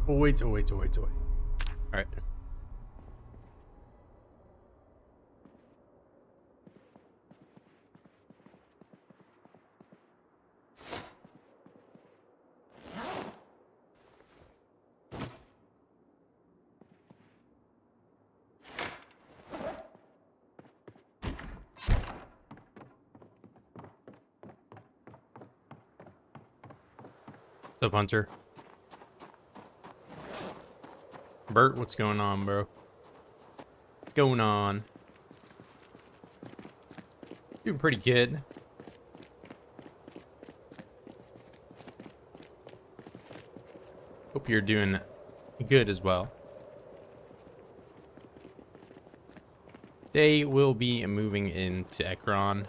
Oh, wait. All right. What's up, Hunter? Bert, what's going on, bro? What's going on? Doing pretty good. Hope you're doing good as well. Today we'll be moving into Ekron.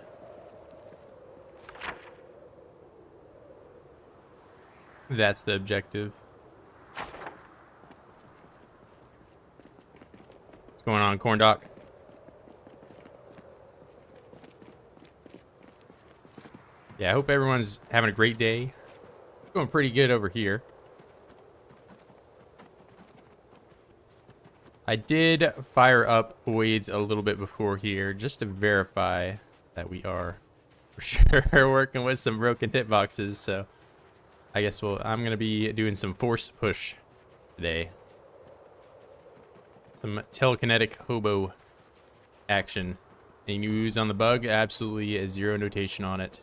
That's the objective. What's going on, Corn Doc? Yeah, I hope everyone's having a great day. Going pretty good over here. I did fire up voids a little bit before here just to verify that we are for sure working with some broken hitboxes. So I guess I'm gonna be doing some force push today. Some telekinetic hobo action. Any news on the bug? Absolutely zero notation on it.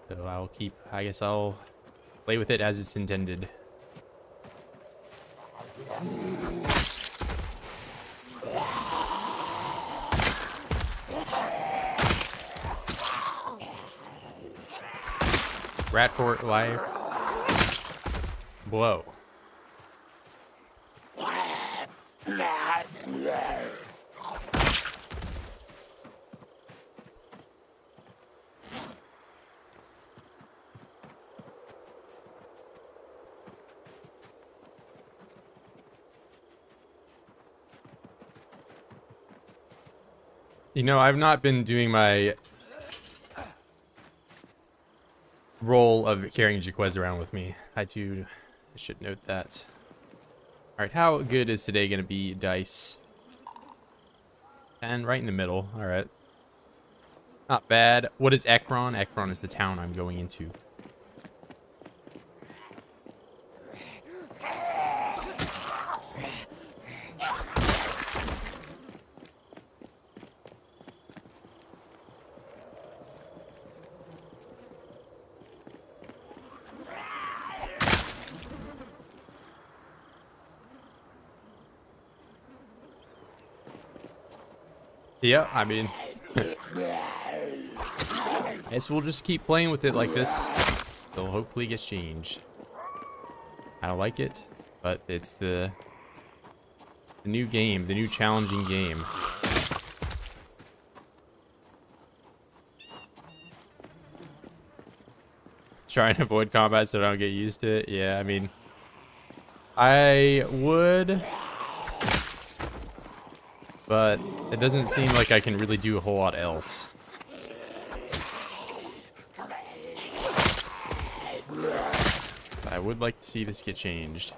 So I guess I'll play with it as it's intended. Rat Fort live. Blow. You know, I've not been doing my role of carrying Jaquez around with me. I should note that. Alright, how good is today going to be, dice? And right in the middle. Alright. Not bad. What is Ekron? Ekron is the town I'm going into. Yeah, I mean, I guess we'll just keep playing with it like this till hopefully it gets changed. I don't like it, but it's the new game, the new challenging game. Trying to avoid combat so I don't get used to it. Yeah, I mean, I would, but it doesn't seem like I can really do a whole lot else. But I would like to see this get changed.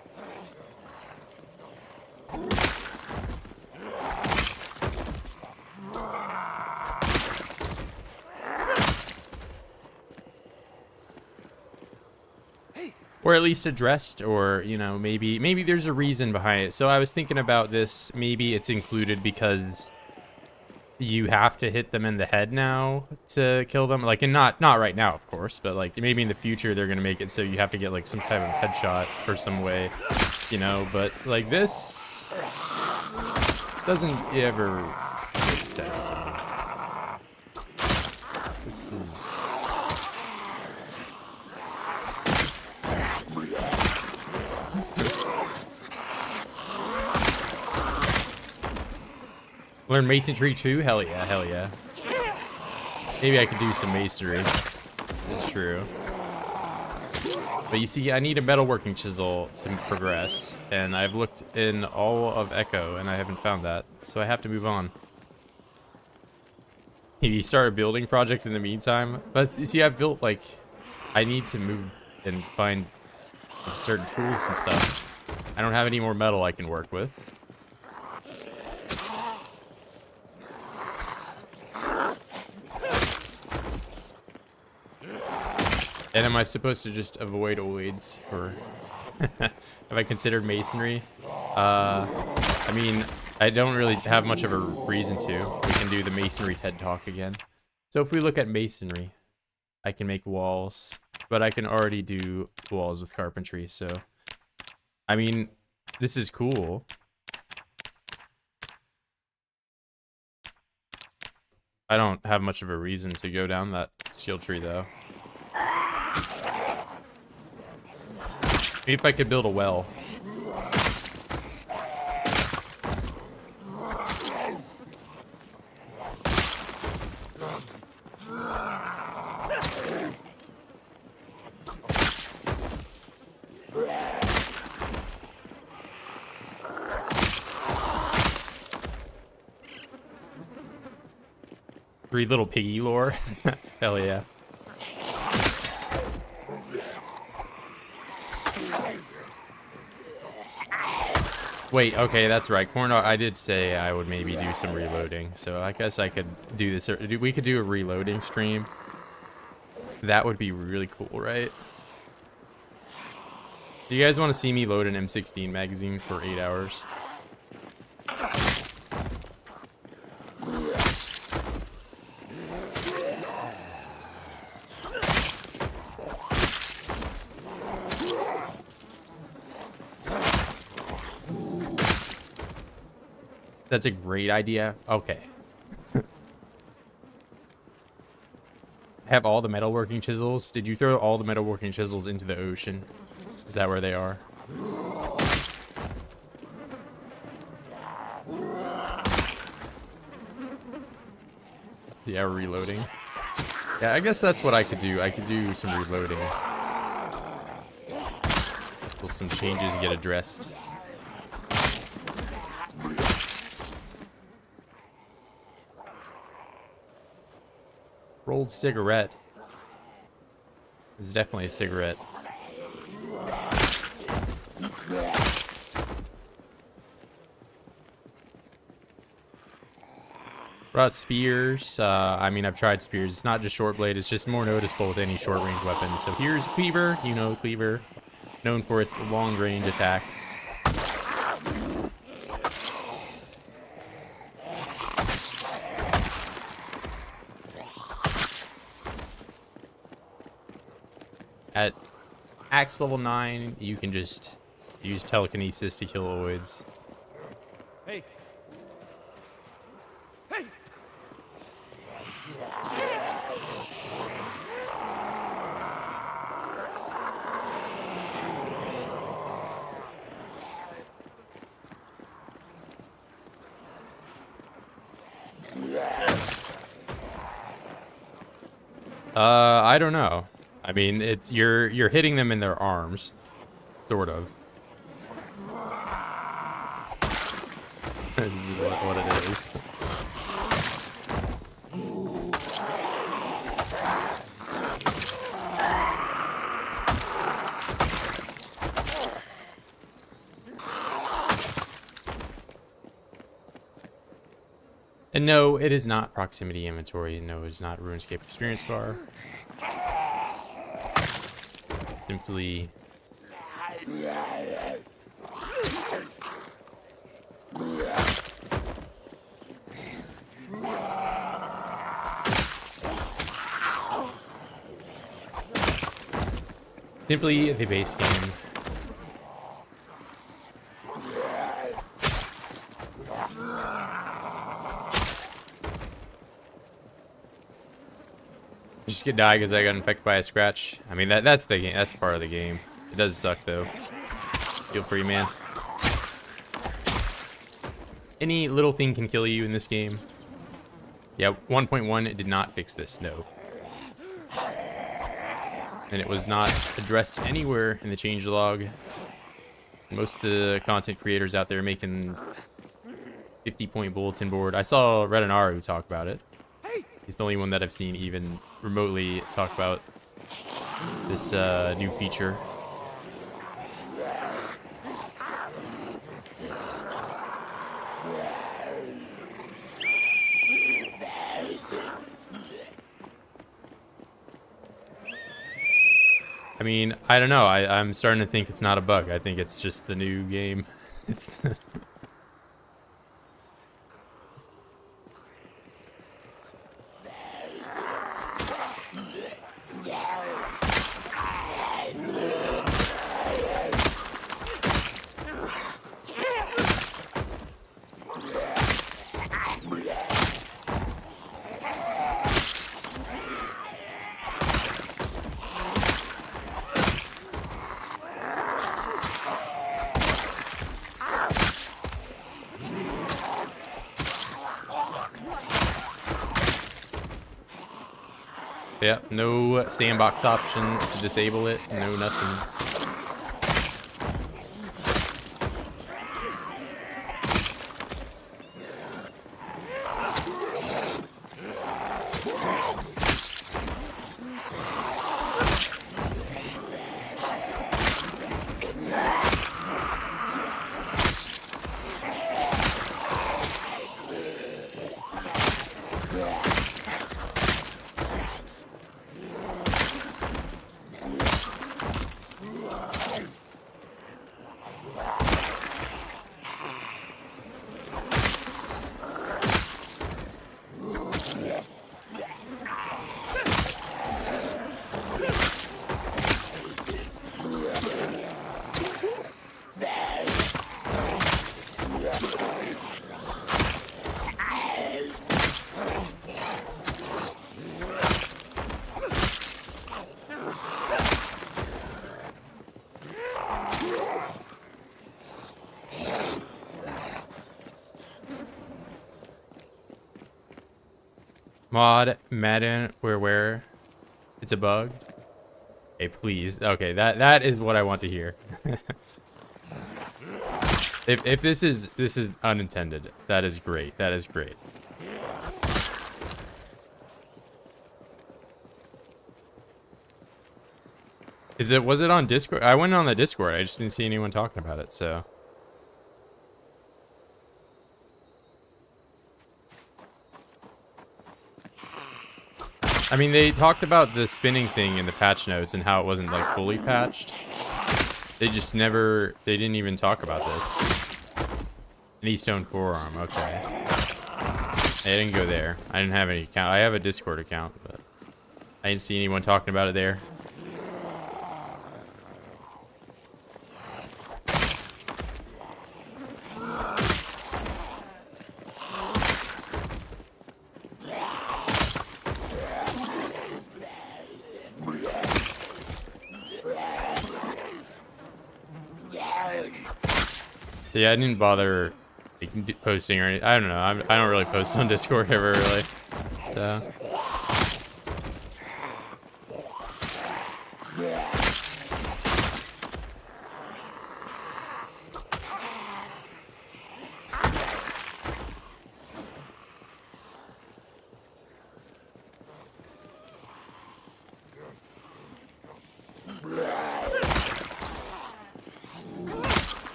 Or at least addressed, or, you know, maybe there's a reason behind it. So I was thinking about this, maybe it's included because you have to hit them in the head now to kill them. Like, and not right now, of course, but like maybe in the future they're gonna make it so you have to get like some type of headshot or some way, you know. But like this doesn't ever make sense to me. This is... Learn masonry too? Hell yeah, hell yeah. Maybe I could do some masonry. That's true. But you see, I need a metalworking chisel to progress, and I've looked in all of Echo, and I haven't found that, so I have to move on. Maybe start a building project in the meantime. But you see, I've built, like, I need to move and find certain tools and stuff. I don't have any more metal I can work with. And am I supposed to just avoid oids for... Have I considered masonry? I mean, I don't really have much of a reason to. We can do the masonry TED Talk again. So if we look at masonry, I can make walls, but I can already do walls with carpentry, so... I mean, this is cool. I don't have much of a reason to go down that skill tree, though. Maybe if I could build a well. Three little piggy lore. Hell yeah. Wait, okay, that's right. Corndog, I did say I would maybe do some reloading, so I guess I could do this. We could do a reloading stream. That would be really cool, right? Do you guys want to see me load an M16 magazine for 8 hours? That's a great idea. Okay. Have all the metalworking chisels. Did you throw all the metalworking chisels into the ocean? Is that where they are? Yeah, reloading. Yeah, I guess that's what I could do. I could do some reloading. Till some changes get addressed. Rolled cigarette. It's definitely a cigarette. Brought spears. I mean, I've tried spears. It's not just short blade. It's just more noticeable with any short range weapon. So here's cleaver. You know cleaver, known for its long range attacks. At axe level 9, you can just use telekinesis to kill oids. Hey. Hey. I don't know. I mean, it's you're hitting them in their arms, sort of. This is what it is. And no, it is not proximity inventory. No, it is not RuneScape experience bar. Simply the base game. Just get die because I got infected by a scratch. I mean that's the game. That's part of the game. It does suck though. Feel free, man. Any little thing can kill you in this game. Yeah, 1.1 did not fix this. No. And it was not addressed anywhere in the changelog. Most of the content creators out there making 50-point bulletin board. I saw Redinaru talk about it. He's the only one that I've seen even remotely talk about this new feature. I mean, I don't know. I'm starting to think it's not a bug. I think it's just the new game. It's yeah, no sandbox options to disable it. No nothing. Mod Madden where it's a bug. Hey, please. Okay, that is what I want to hear. If this is unintended, that is great. That is great. Was it on Discord? I went on the Discord. I just didn't see anyone talking about it, so. I mean, they talked about the spinning thing in the patch notes and how it wasn't like fully patched. They just never, they didn't even talk about this. Knee stone forearm, okay. I didn't go there. I didn't have any account. I have a Discord account, but I didn't see anyone talking about it there. Yeah, I didn't bother posting or anything. I don't know. I don't really post on Discord ever, really. So.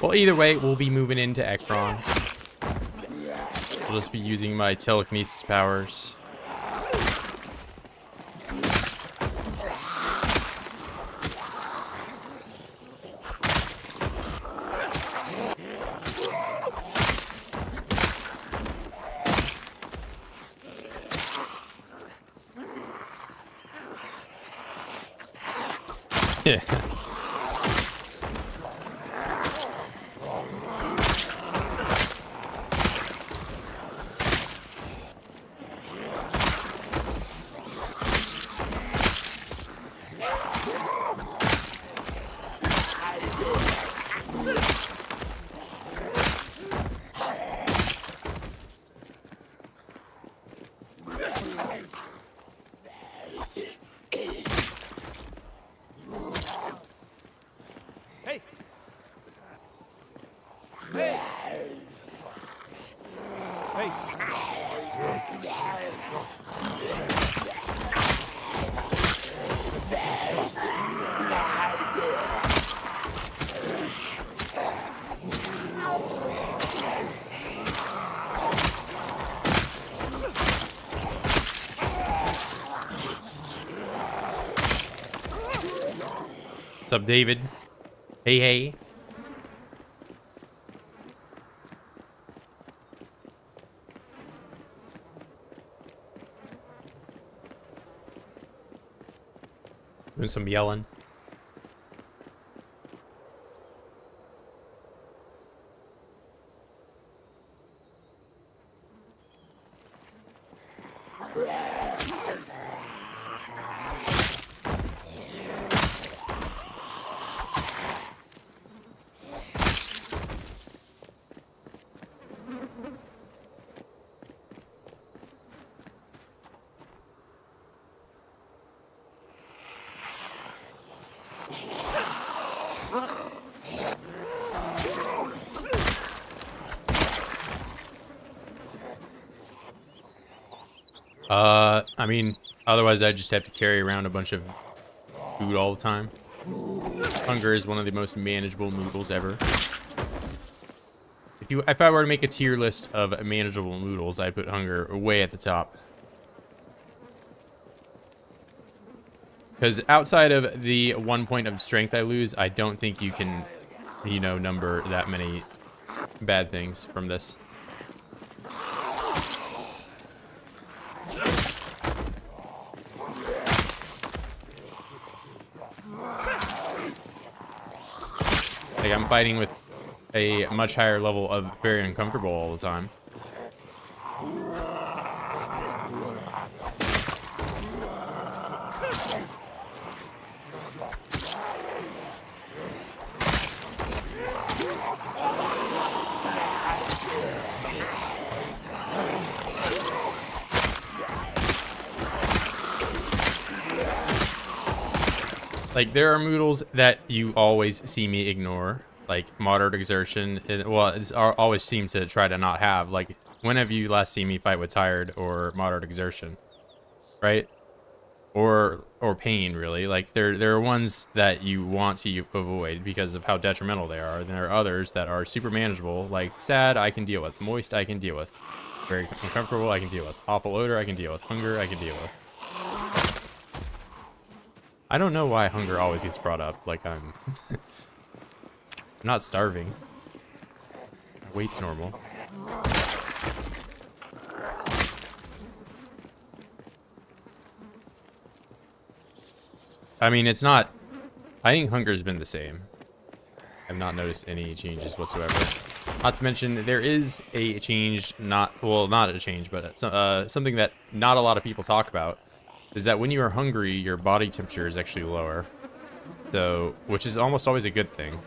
Well, either way, we'll be moving into Ekron. I'll just be using my telekinesis powers. Yeah. What's up, David? Hey, hey. Doing some yelling. I mean, otherwise I'd just have to carry around a bunch of food all the time. Hunger is one of the most manageable noodles ever. If I were to make a tier list of manageable noodles, I'd put hunger way at the top. Because outside of the 1 point of strength I lose, I don't think you can, you know, number that many bad things from this. Like, I'm fighting with a much higher level of very uncomfortable all the time. Like, there are moodles that you always see me ignore, like moderate exertion. Well, it always seems to try to not have. Like, when have you last seen me fight with tired or moderate exertion, right? Or pain, really. Like, there are ones that you want to avoid because of how detrimental they are. And there are others that are super manageable, like sad, I can deal with. Moist, I can deal with. Very uncomfortable, I can deal with. Awful odor, I can deal with. Hunger, I can deal with. I don't know why hunger always gets brought up. Like, I'm not starving. Weight's normal. I mean, it's not... I think hunger's been the same. I've not noticed any changes whatsoever. Not to mention, there is a change, not a change, but something that not a lot of people talk about, is that when you are hungry, your body temperature is actually lower. So, which is almost always a good thing.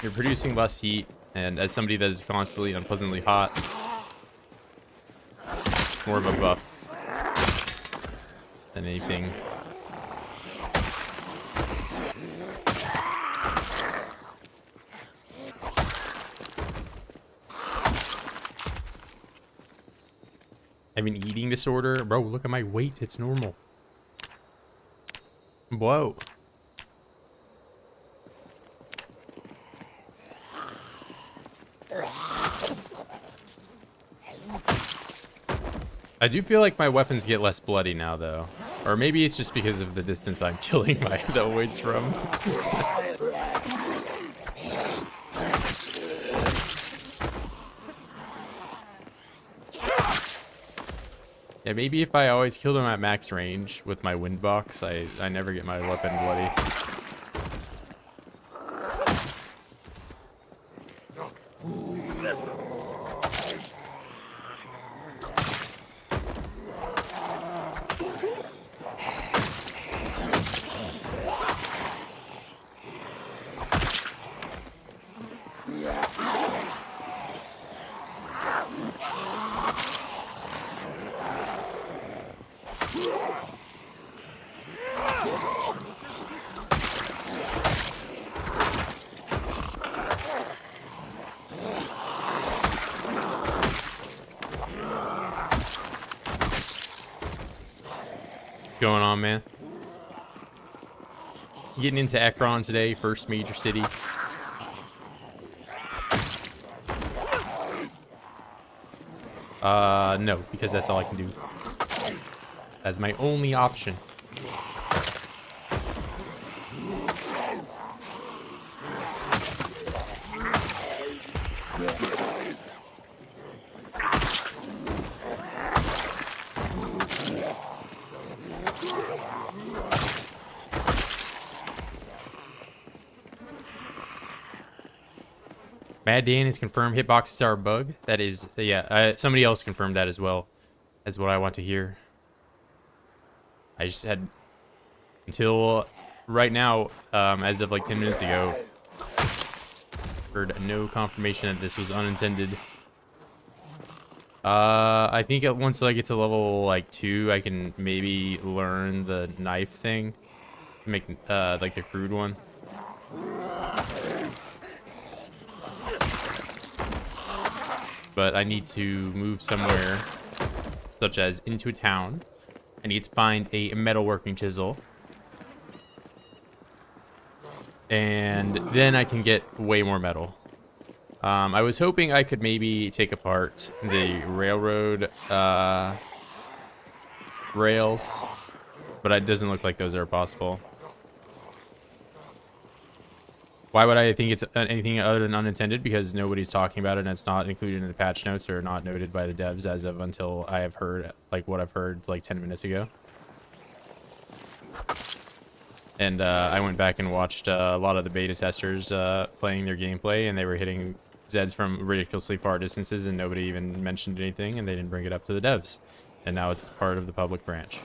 You're producing less heat, and as somebody that is constantly unpleasantly hot, it's more of a buff than anything. I have an eating disorder. Bro, look at my weight. It's normal. Whoa. I do feel like my weapons get less bloody now, though. Or maybe it's just because of the distance I'm killing the weights from. Yeah, maybe if I always kill them at max range with my wind box, I never get my weapon bloody. What's going on, man? Getting into Ekron today, first major city. No, because that's all I can do. as my only option. Mad Dan has confirmed hitboxes are a bug. That is, yeah, somebody else confirmed that as well. That's what I want to hear. I just had, until right now, as of like 10 minutes ago, heard no confirmation that this was unintended. I think once I get to level like 2, I can maybe learn the knife thing. Make, like the crude one. But I need to move somewhere, such as into a town. I need to find a metalworking chisel. And then I can get way more metal. I was hoping I could maybe take apart the railroad rails, but it doesn't look like those are possible. Why would I think it's anything other than unintended? Because nobody's talking about it and it's not included in the patch notes or not noted by the devs as of until I have heard, like what I've heard like 10 minutes ago. And I went back and watched a lot of the beta testers playing their gameplay, and they were hitting Zeds from ridiculously far distances, and nobody even mentioned anything, and they didn't bring it up to the devs. And now it's part of the public branch.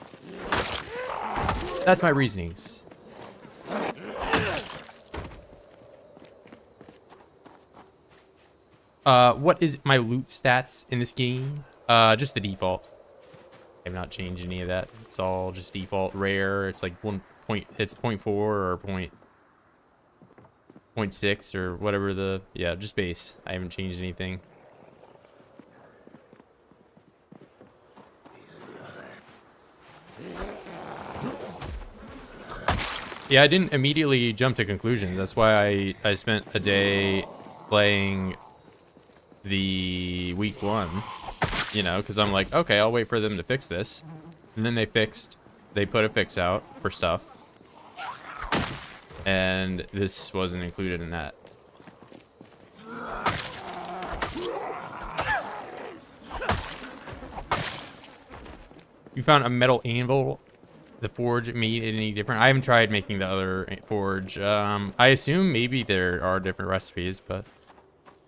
That's my reasonings. What is my loot stats in this game? Just the default. I have not changed any of that. It's all just default rare. It's like 1 point, it's 0.4 or 0.6 or whatever the, yeah, just base. I haven't changed anything. Yeah, I didn't immediately jump to conclusions. That's why I spent a day playing the week 1, you know, because I'm like, okay, I'll wait for them to fix this. And then they put a fix out for stuff. And this wasn't included in that. You found a metal anvil. The forge made it any different? I haven't tried making the other forge. I assume maybe there are different recipes, but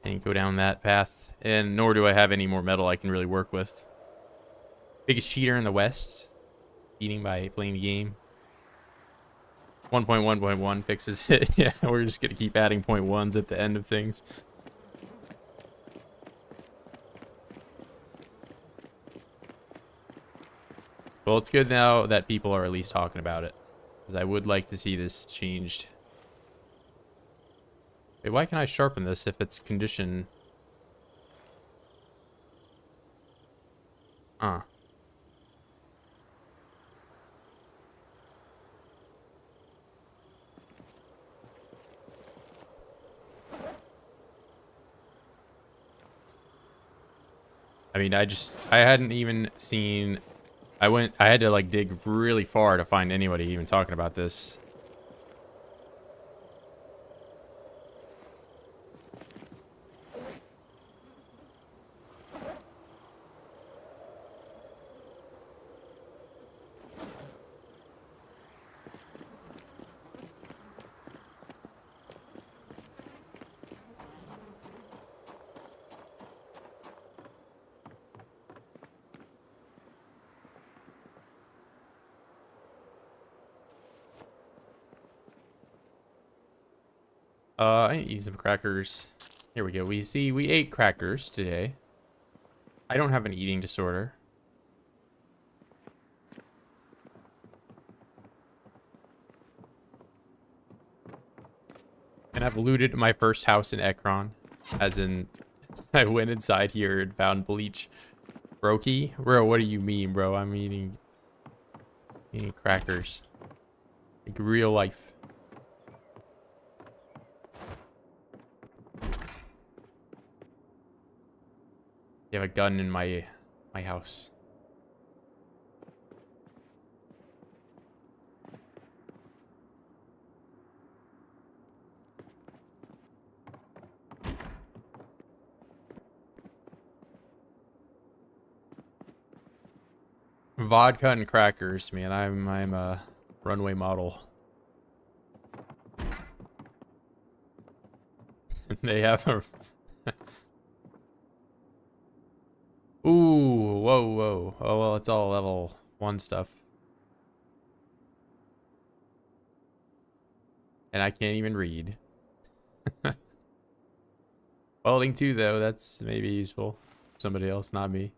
I didn't go down that path. And nor do I have any more metal I can really work with. Biggest cheater in the West. Cheating by playing the game. 1.1.1 fixes it. Yeah, we're just gonna keep adding 0.1s at the end of things. Well, it's good now that people are at least talking about it, because I would like to see this changed. Wait, why can I sharpen this if it's condition? Huh. I mean, I hadn't even seen, I had to like dig really far to find anybody even talking about this. I need some crackers. Here we go. We ate crackers today. I don't have an eating disorder. And I've looted my first house in Ekron. As in, I went inside here and found bleach. Brokey? Bro, what do you mean, bro? I'm eating crackers. Like real life. You have a gun in my house. Vodka and crackers, man. I'm a runway model. They have a Ooh, whoa, whoa. Oh well, it's all level 1 stuff. And I can't even read. Welding 2 though, that's maybe useful. Somebody else, not me.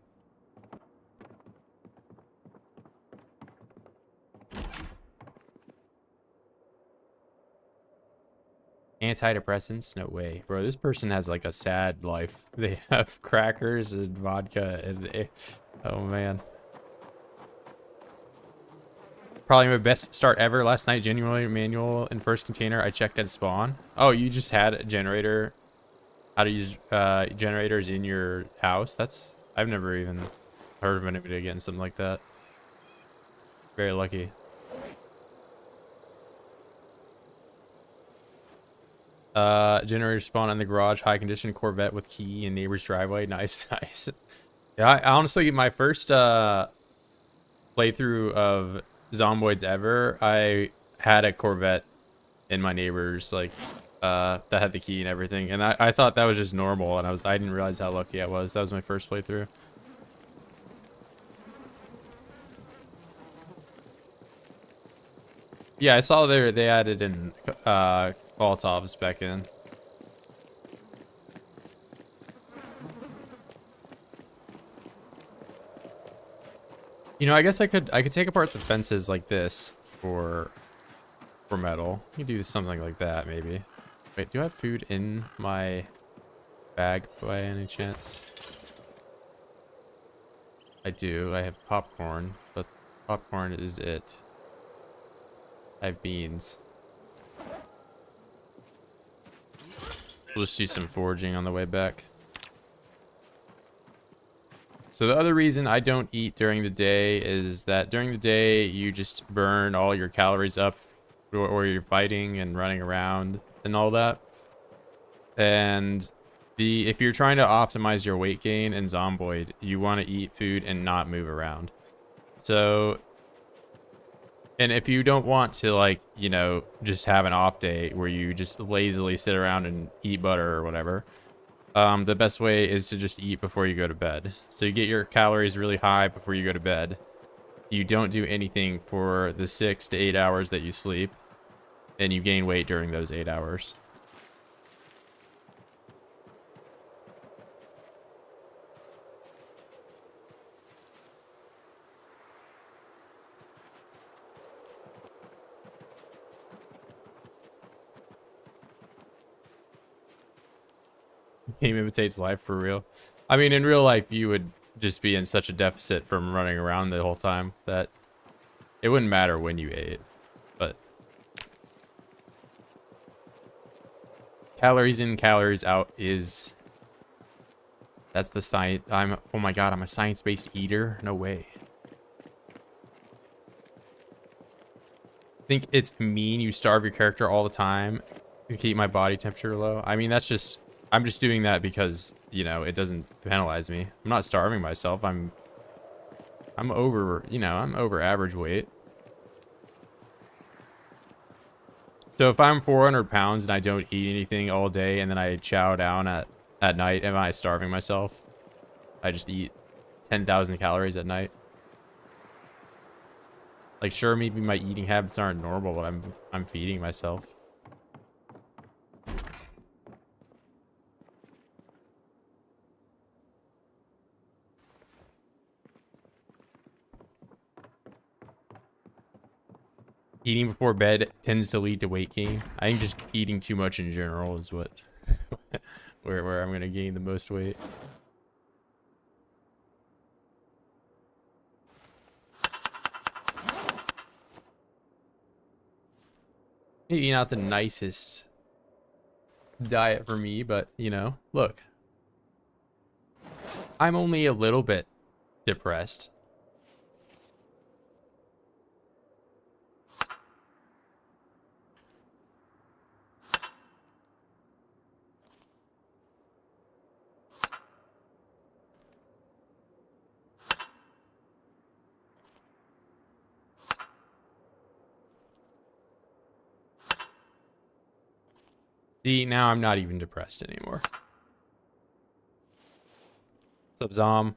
Antidepressants? No way. Bro, this person has like a sad life. They have crackers and vodka and... Oh, man. Probably my best start ever. Last night, genuinely manual in first container. I checked at spawn. Oh, you just had a generator. How to use generators in your house? That's... I've never even heard of anybody getting something like that. Very lucky. Generator spawn in the garage, high condition Corvette with key in neighbor's driveway. Nice, nice. Yeah, I honestly, my first playthrough of Zomboids ever, I had a Corvette in my neighbor's, like, that had the key and everything, and I thought that was just normal, and I didn't realize how lucky I was. That was my first playthrough. Yeah, I saw they added in Molotovs back in. You know, I guess I could take apart the fences like this for metal. You could do something like that maybe. Wait, do I have food in my bag by any chance? I do. I have popcorn, but popcorn is it. I have beans. We'll just do some foraging on the way back. So the other reason I don't eat during the day is that during the day you just burn all your calories up, or you're fighting and running around and all that. And if you're trying to optimize your weight gain in Zomboid, you want to eat food and not move around. So, and if you don't want to, like, you know, just have an off day where you just lazily sit around and eat butter or whatever, the best way is to just eat before you go to bed. So you get your calories really high before you go to bed. You don't do anything for the 6 to 8 hours that you sleep, and you gain weight during those 8 hours. Game imitates life for real. I mean, in real life, you would just be in such a deficit from running around the whole time that it wouldn't matter when you ate. But calories in, calories out is... That's the science. Oh my god, I'm a science-based eater? No way. Think it's mean you starve your character all the time to keep my body temperature low? I mean, that's just... I'm just doing that because, you know, it doesn't penalize me. I'm not starving myself. I'm over, you know, I'm over average weight. So if I'm 400 pounds and I don't eat anything all day and then I chow down at night, am I starving myself? I just eat 10,000 calories at night. Like, sure, maybe my eating habits aren't normal, but I'm feeding myself. Eating before bed tends to lead to weight gain. I think just eating too much in general is what where I'm gonna gain the most weight. Maybe not the nicest diet for me, but you know, look. I'm only a little bit depressed. See, now I'm not even depressed anymore. What's up, Zom?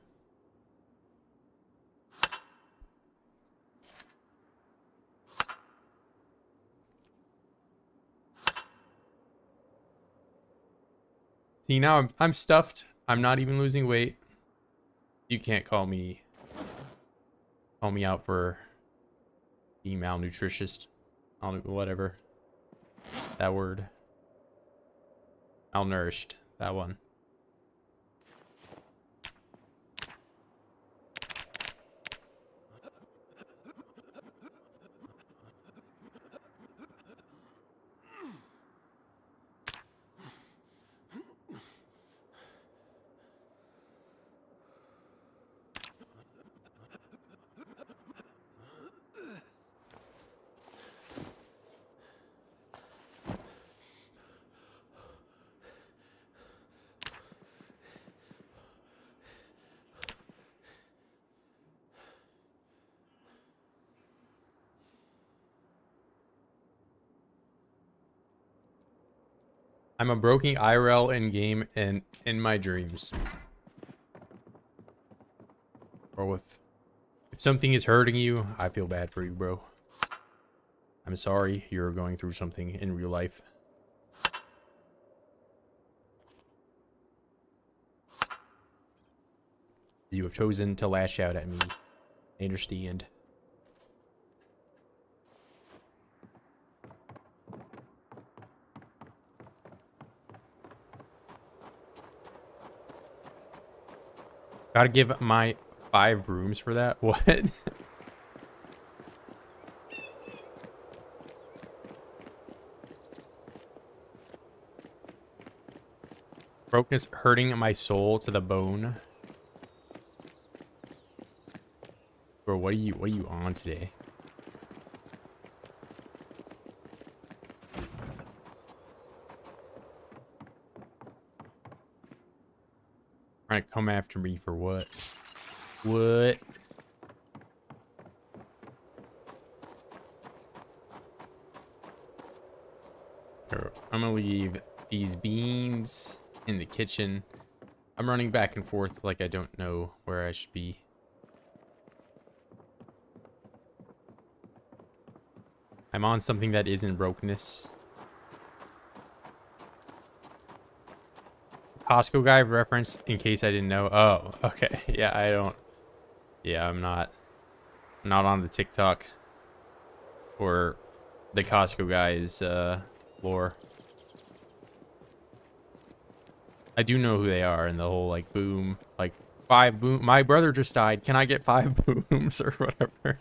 See, now I'm stuffed. I'm not even losing weight. You can't call me out for being malnutritious. Whatever. That word. Malnourished. That one. I'm a broken IRL in game and in my dreams. Or if something is hurting you, I feel bad for you, bro. I'm sorry you're going through something in real life. You have chosen to lash out at me. I understand. Gotta give my 5 brooms for that? What? Brokenness hurting my soul to the bone. Bro, what are you on today? Trying to come after me for what? What? Here, I'm gonna leave these beans in the kitchen. I'm running back and forth like I don't know where I should be. I'm on something that isn't brokenness. Costco guy reference in case I didn't know. Oh, okay. Yeah, I don't. Yeah, I'm not on the TikTok or the Costco guy's lore. I do know who they are and the whole like boom, like 5 boom. My brother just died. Can I get 5 booms or whatever?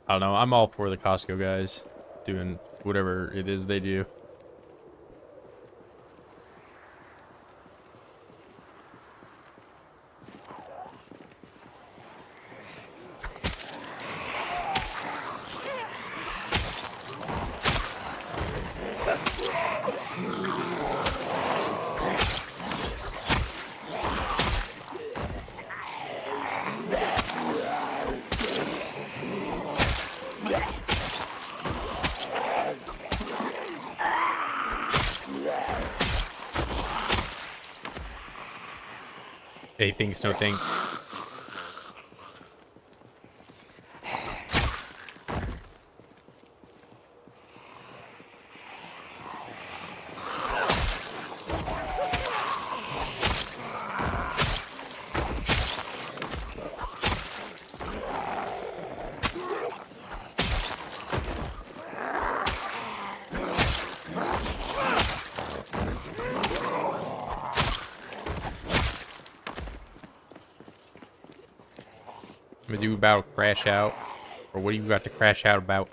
I don't know. I'm all for the Costco guys doing whatever it is they do. Hey, thanks, no thanks. I'm gonna do about crash out. Or what do you got to crash out about?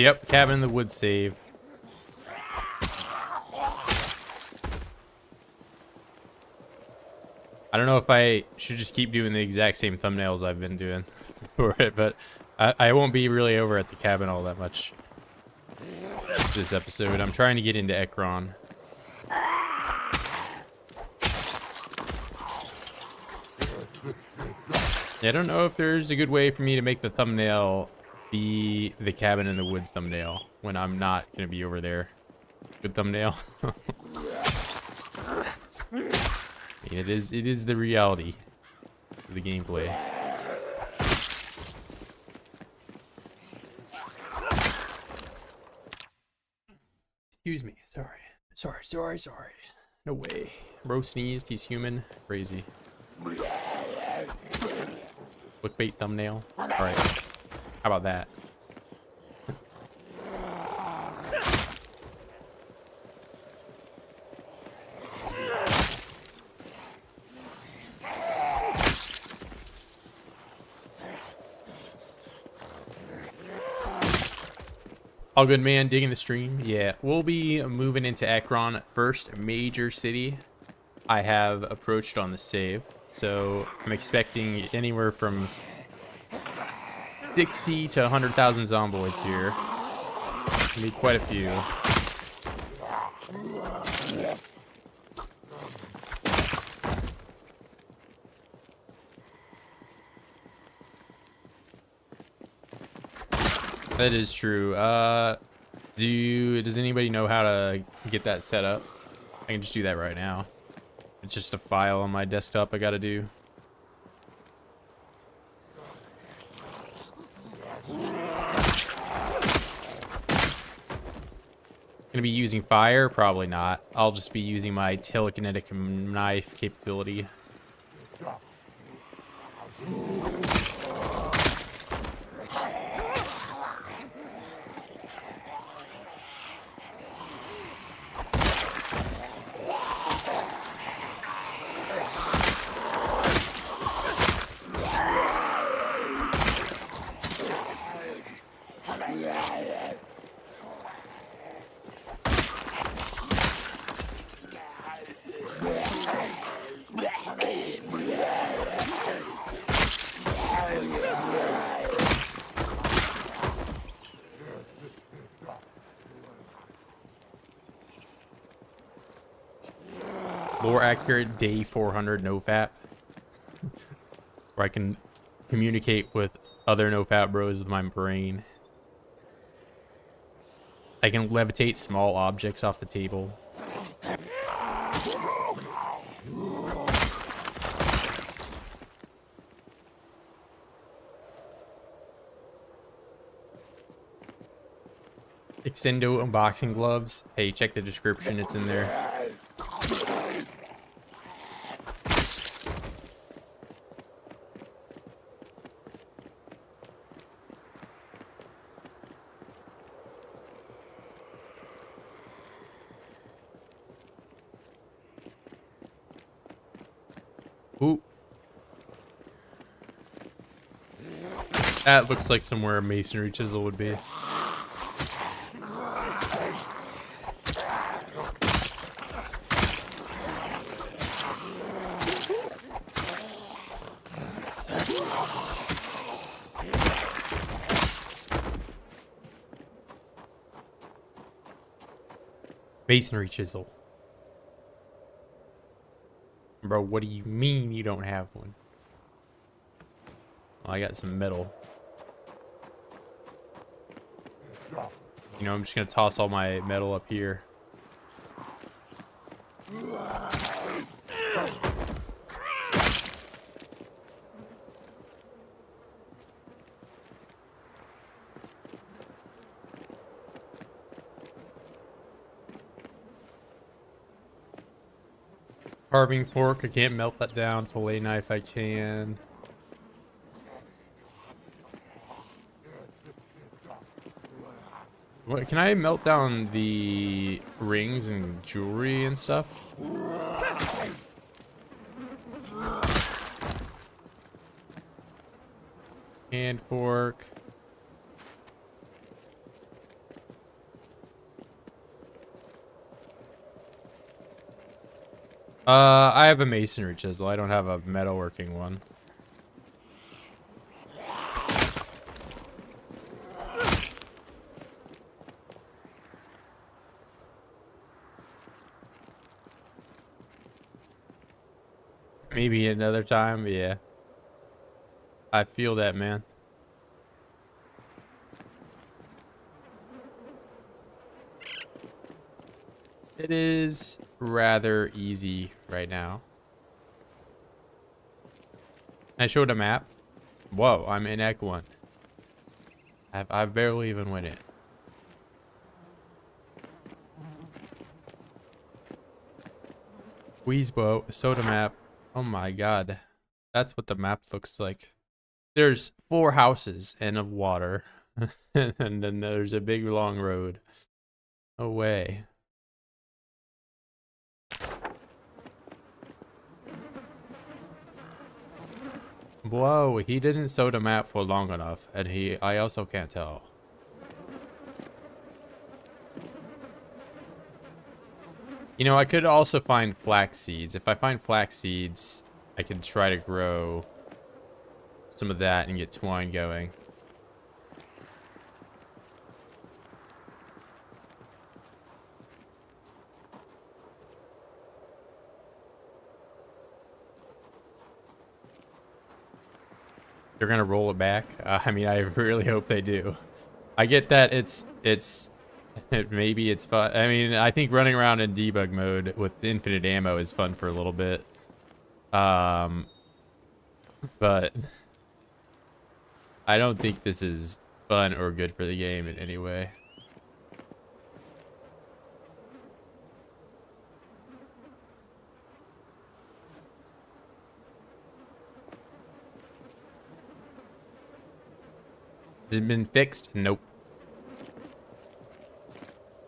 Yep, cabin in the woods save. I don't know if I should just keep doing the exact same thumbnails I've been doing for it, but I won't be really over at the cabin all that much this episode. I'm trying to get into Ekron. Yeah, I don't know if there's a good way for me to make the thumbnail be the cabin in the woods thumbnail when I'm not going to be over there. Good thumbnail. It is the reality of the gameplay. Excuse me. Sorry. No way. Bro sneezed. He's human. Crazy. Clickbait thumbnail. All right. How about that? All good, man. Digging the stream. Yeah, we'll be moving into Ekron, first major city I have approached on the save. So I'm expecting anywhere from 60 to 100,000 zomboids here. Gonna be quite a few. That is true. Does anybody know how to get that set up? I can just do that right now. It's just a file on my desktop I gotta do. Gonna be using fire? Probably not. I'll just be using my telekinetic knife capability. More accurate day 400 nofap, where I can communicate with other nofap bros with my brain. I can levitate small objects off the table. Extendo unboxing gloves. Hey, check the description, it's in there. Ooh. That looks like somewhere a masonry chisel would be. Masonry chisel. Bro, what do you mean you don't have one? Well, I got some metal. You know, I'm just gonna toss all my metal up here. Carving fork, I can't melt that down. Fillet knife, I can. What, can I melt down the rings and jewelry and stuff? Hand fork. I have a masonry chisel. I don't have a metalworking one. Maybe another time, yeah. I feel that, man. It is rather easy right now. I showed a map. Whoa, I'm in Ekron. I've barely even went in. Weezbo, soda map. Oh my god. That's what the map looks like. There's 4 houses and a water. And then there's a big long road. No way. Whoa, he didn't soda map for long enough, and I also can't tell. You know, I could also find flax seeds. If I find flax seeds, I could try to grow some of that and get twine going. They're gonna roll it back. I mean, I really hope they do. I get that maybe it's fun. I mean, I think running around in debug mode with infinite ammo is fun for a little bit. But I don't think this is fun or good for the game in any way. Has it been fixed? Nope.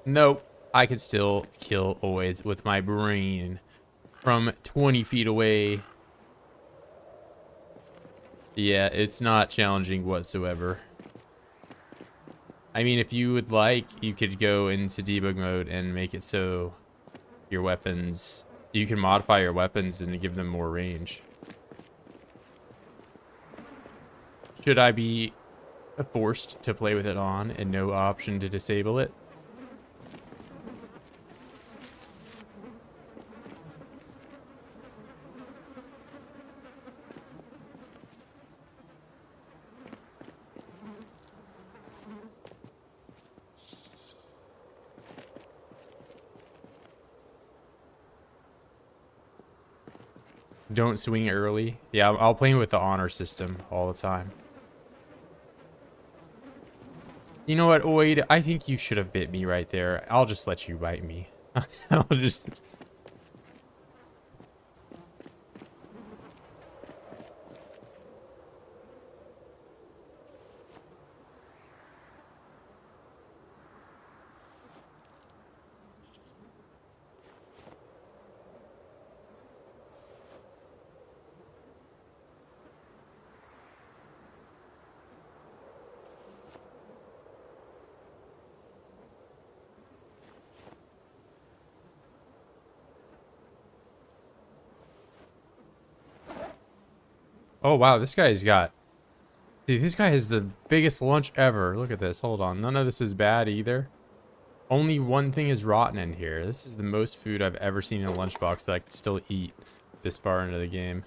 Nope. I can still kill always with my brain from 20 feet away. Yeah, it's not challenging whatsoever. I mean, if you would like, you could go into debug mode and make it so your weapons, you can modify your weapons and give them more range. Should I be forced to play with it on and no option to disable it? Don't swing early. Yeah, I'll play with the honor system all the time. You know what, Oid? I think you should have bit me right there. I'll just let you bite me. I'll just... Oh, wow, this guy's got... Dude, this guy has the biggest lunch ever. Look at this. Hold on. None of this is bad either. Only one thing is rotten in here. This is the most food I've ever seen in a lunchbox that I could still eat this far into the game.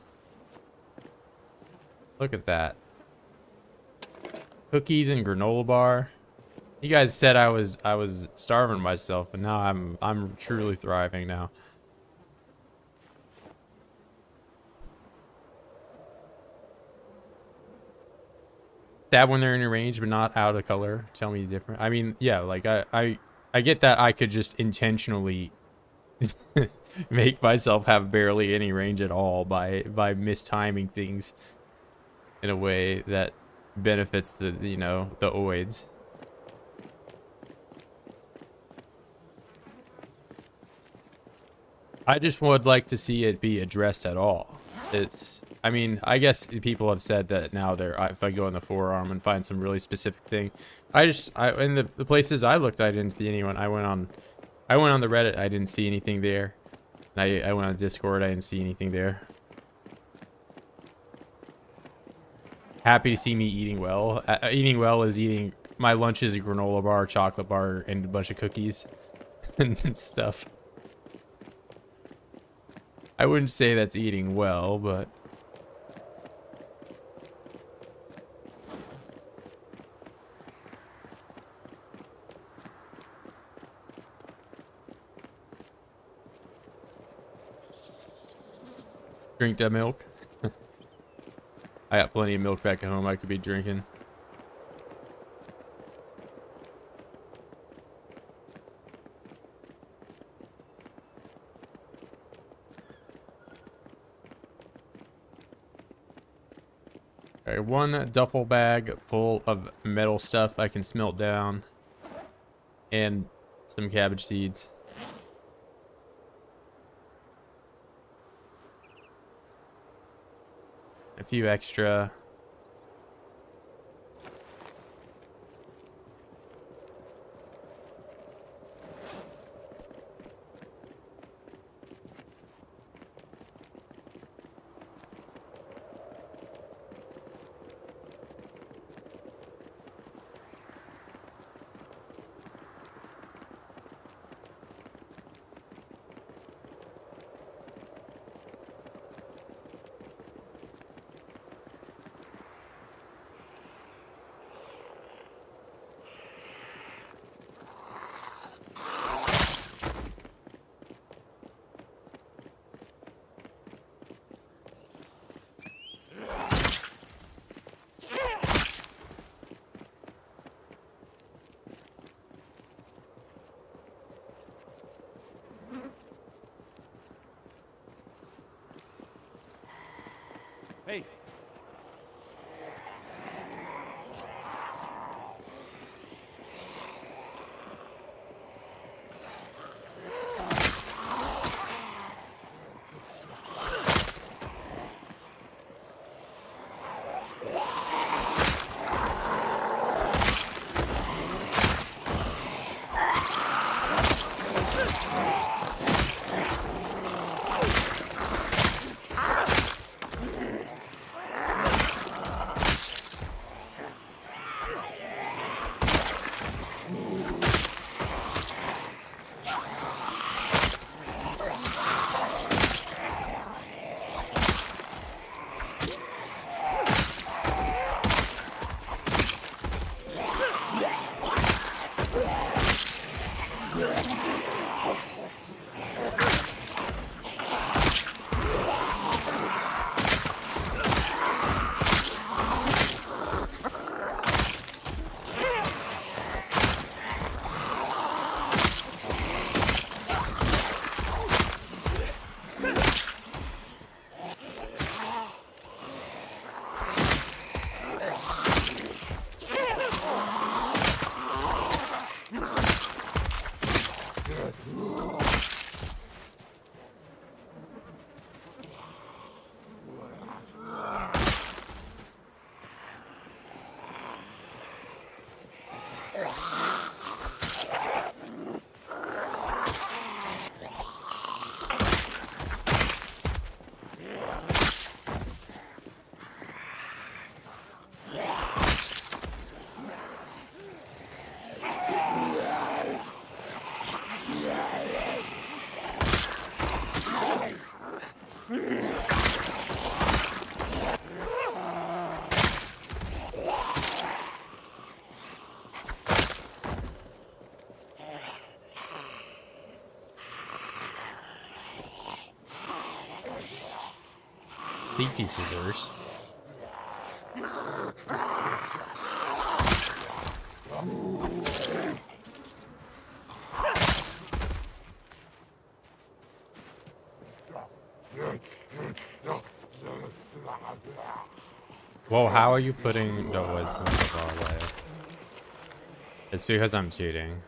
Look at that. Cookies and granola bar. You guys said I was starving myself, and now I'm truly thriving now. Stab when they're in your range, but not out of color. Tell me different. I mean, yeah, like I get that I could just intentionally make myself have barely any range at all by mistiming things in a way that benefits the, you know, the oids. I just would like to see it be addressed at all. It's, I mean, I guess people have said that now if I go in the forearm and find some really specific thing, in the places I looked, I didn't see anyone. I went on the Reddit, I didn't see anything there I went on Discord. I didn't see anything there. Happy to see me eating well. Eating well is eating my lunch is a granola bar, chocolate bar, and a bunch of cookies and stuff. I wouldn't say that's eating well, but drink that milk. I got plenty of milk back at home I could be drinking. Alright, one duffel bag full of metal stuff I can smelt down. And some cabbage seeds. A few extra. Hey. Safety scissors. Whoa, how are you putting the wisdom so away? It's because I'm cheating.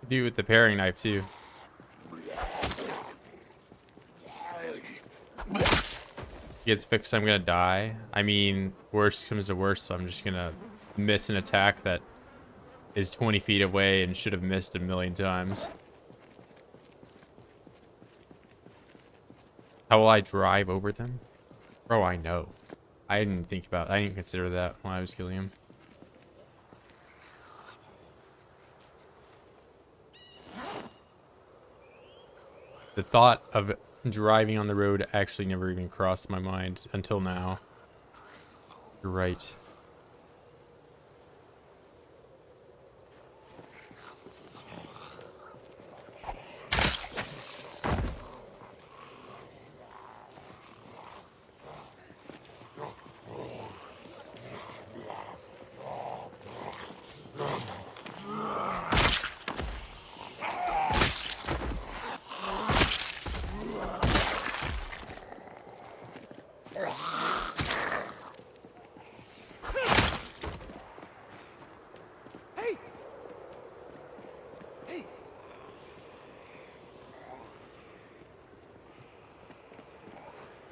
Do with the paring knife too. Gets fixed, I'm gonna die. I mean, worst comes to worst, so I'm just gonna miss an attack that is 20 feet away and should have missed a million times. How will I drive over them? Bro, I know. I didn't consider that when I was killing him. The thought of driving on the road actually never even crossed my mind until now. You're right.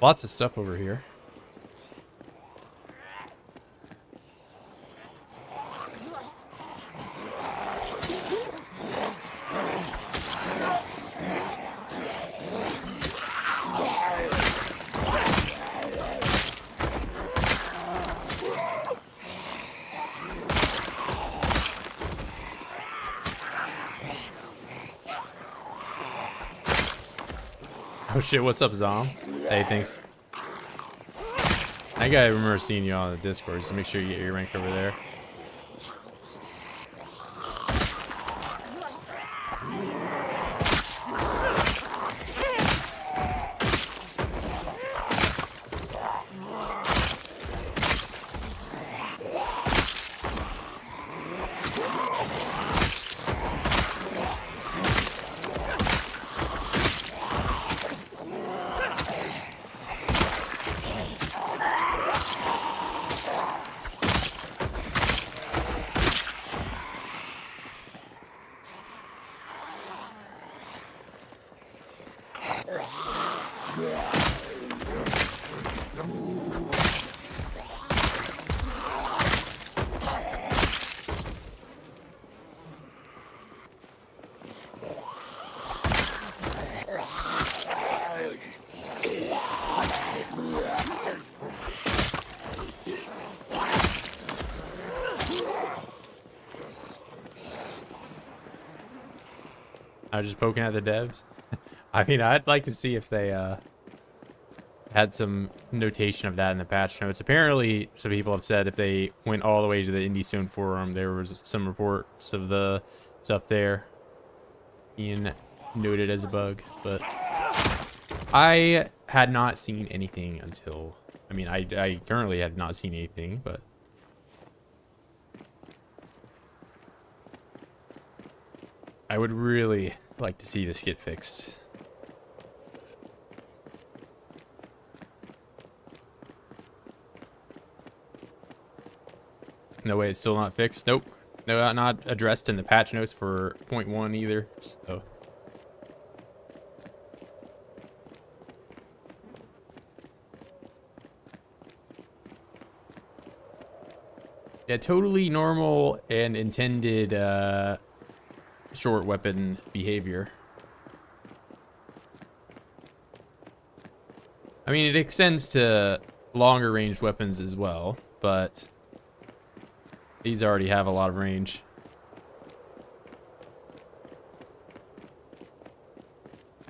Lots of stuff over here. Oh shit, what's up, Zom? Hey, thanks. I think I remember seeing you on the Discord, so make sure you get your rank over there. I was just poking at the devs. I mean, I'd like to see if they had some notation of that in the patch notes. Apparently, some people have said if they went all the way to the Indie Stone forum, there was some reports of the stuff there being noted as a bug. But I had not seen anything until... I mean, I currently have not seen anything, but... I would really like to see this get fixed. No way, it's still not fixed. Nope. No, not addressed in the patch notes for 0.1 either. So. Yeah, totally normal and intended short weapon behavior. I mean, it extends to longer range weapons as well, but these already have a lot of range.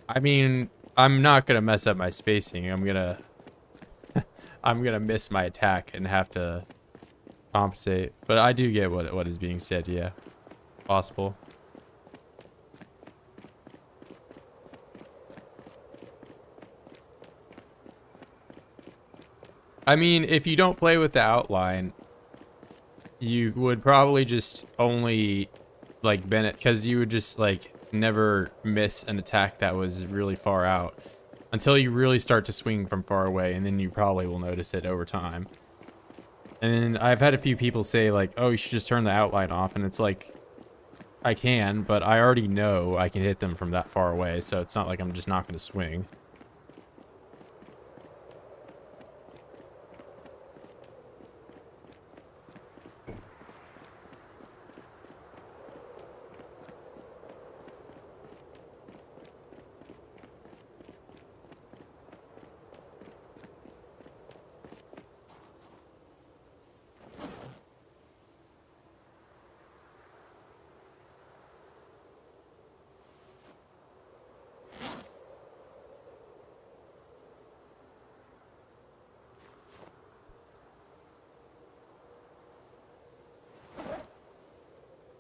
I mean, I'm not gonna mess up my spacing. I'm gonna I'm gonna miss my attack and have to compensate. But I do get what is being said, yeah. Possible. I mean, if you don't play with the outline, you would probably just only like bend it, because you would just like never miss an attack that was really far out. until you really start to swing from far away, and then you probably will notice it over time. And I've had a few people say like, oh, you should just turn the outline off, and it's like, I can, but I already know I can hit them from that far away, so it's not like I'm just not going to swing.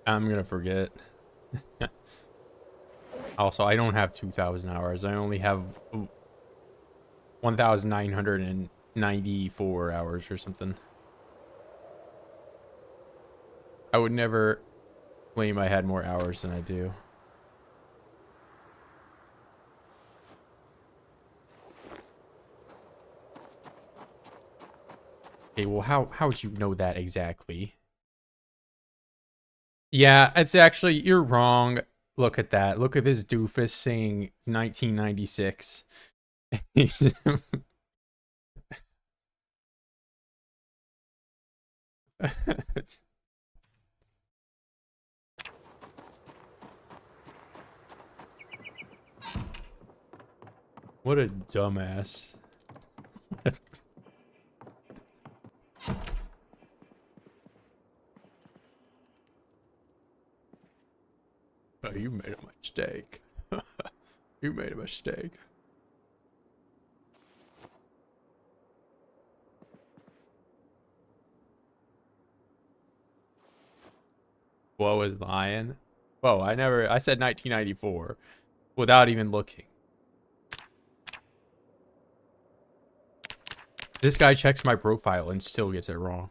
I'm gonna forget. Also, I don't have 2,000 hours. I only have 1,994 hours or something. I would never claim I had more hours than I do. Okay, well, how would you know that exactly? Yeah, it's actually, you're wrong. Look at that. Look at this doofus saying 1996. What a dumbass. Oh, you made a mistake. You made a mistake. What was lying? Whoa, I said 1994 without even looking. This guy checks my profile and still gets it wrong.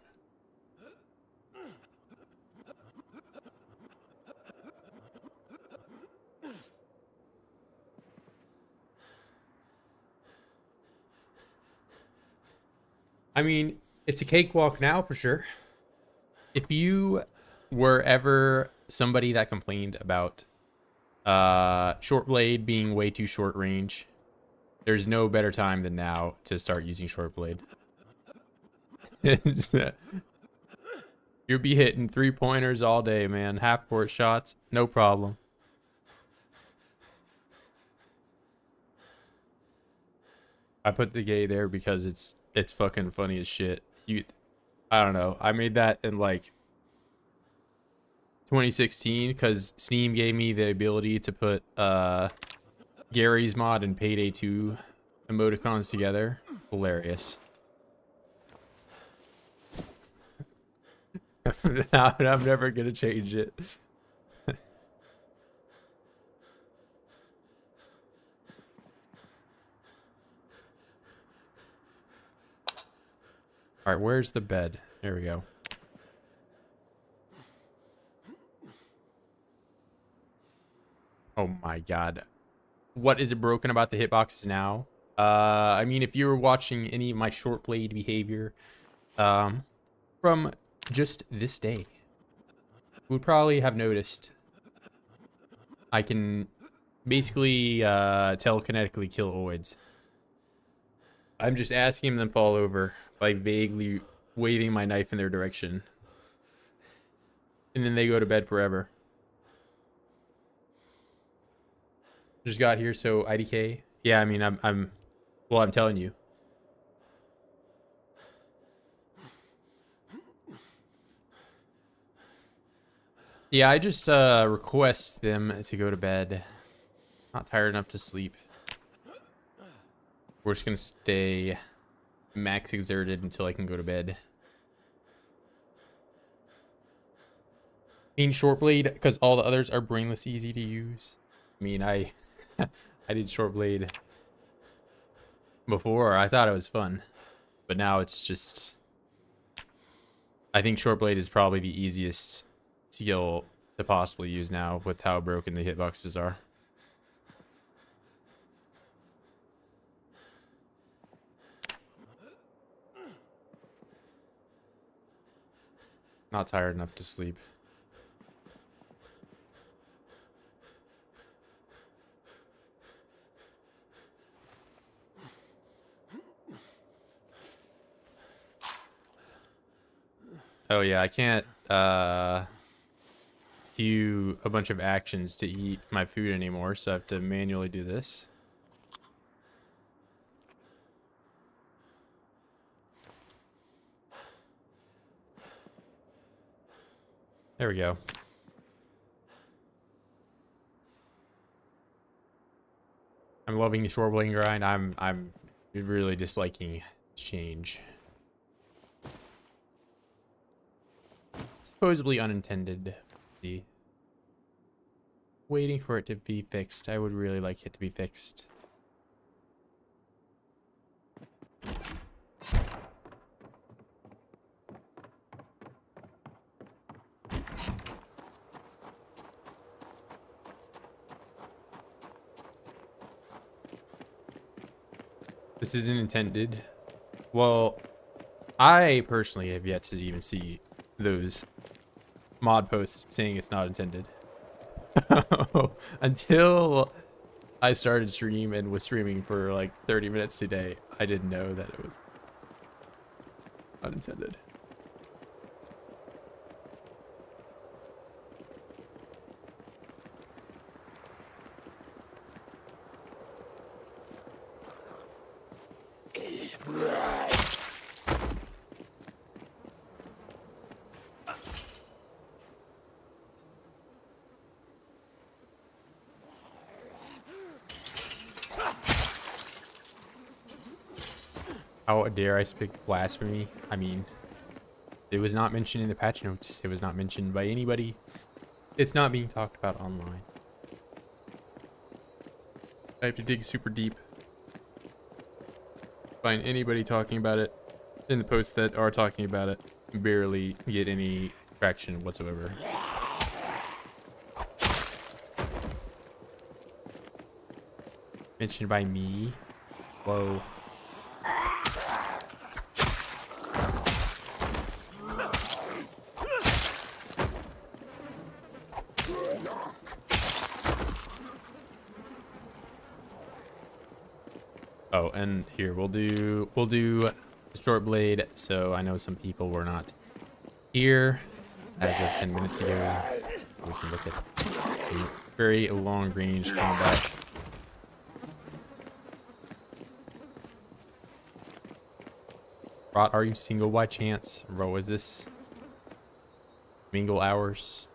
I mean, it's a cakewalk now for sure. If you were ever somebody that complained about short blade being way too short range, there's no better time than now to start using short blade. You'll be hitting 3-pointers all day, man. Half court shots, no problem. I put the gay there because it's fucking funny as shit. I don't know. I made that in like 2016 because Steam gave me the ability to put Gary's mod and Payday 2 emoticons together. Hilarious. I'm never gonna change it. All right, where's the bed? There we go. Oh my god. What is it broken about the hitboxes now? I mean, if you were watching any of my short blade behavior from just this day, you would probably have noticed I can basically telekinetically kill oids. I'm just asking them to fall over by vaguely waving my knife in their direction. And then they go to bed forever. Just got here, so IDK. Yeah, I mean, I'm telling you. Yeah, I just request them to go to bed. Not tired enough to sleep. We're just gonna stay max exerted until I can go to bed. Mean short blade because all the others are brainless easy to use. I mean, I did short blade before. I thought it was fun, but now it's just, I think short blade is probably the easiest skill to possibly use now with how broken the hitboxes are. Not tired enough to sleep. Oh yeah, I can't queue a bunch of actions to eat my food anymore, so I have to manually do this. There we go. I'm loving the shoreblading grind. I'm really disliking change. Supposedly unintended. Waiting for it to be fixed. I would really like it to be fixed. This isn't intended. Well, I personally have yet to even see those mod posts saying it's not intended. Until I started stream and was streaming for like 30 minutes today, I didn't know that it was unintended. How dare I speak blasphemy? I mean, it was not mentioned in the patch notes. It was not mentioned by anybody. It's not being talked about online. I have to dig super deep. Find anybody talking about it in the posts that are talking about it. Barely get any traction whatsoever. Mentioned by me. Whoa. Oh, and here we'll do the short blade. So I know some people were not here as of 10 minutes ago. We can look at some very long range combat. Rot, are you single by chance? Bro, is this mingle hours?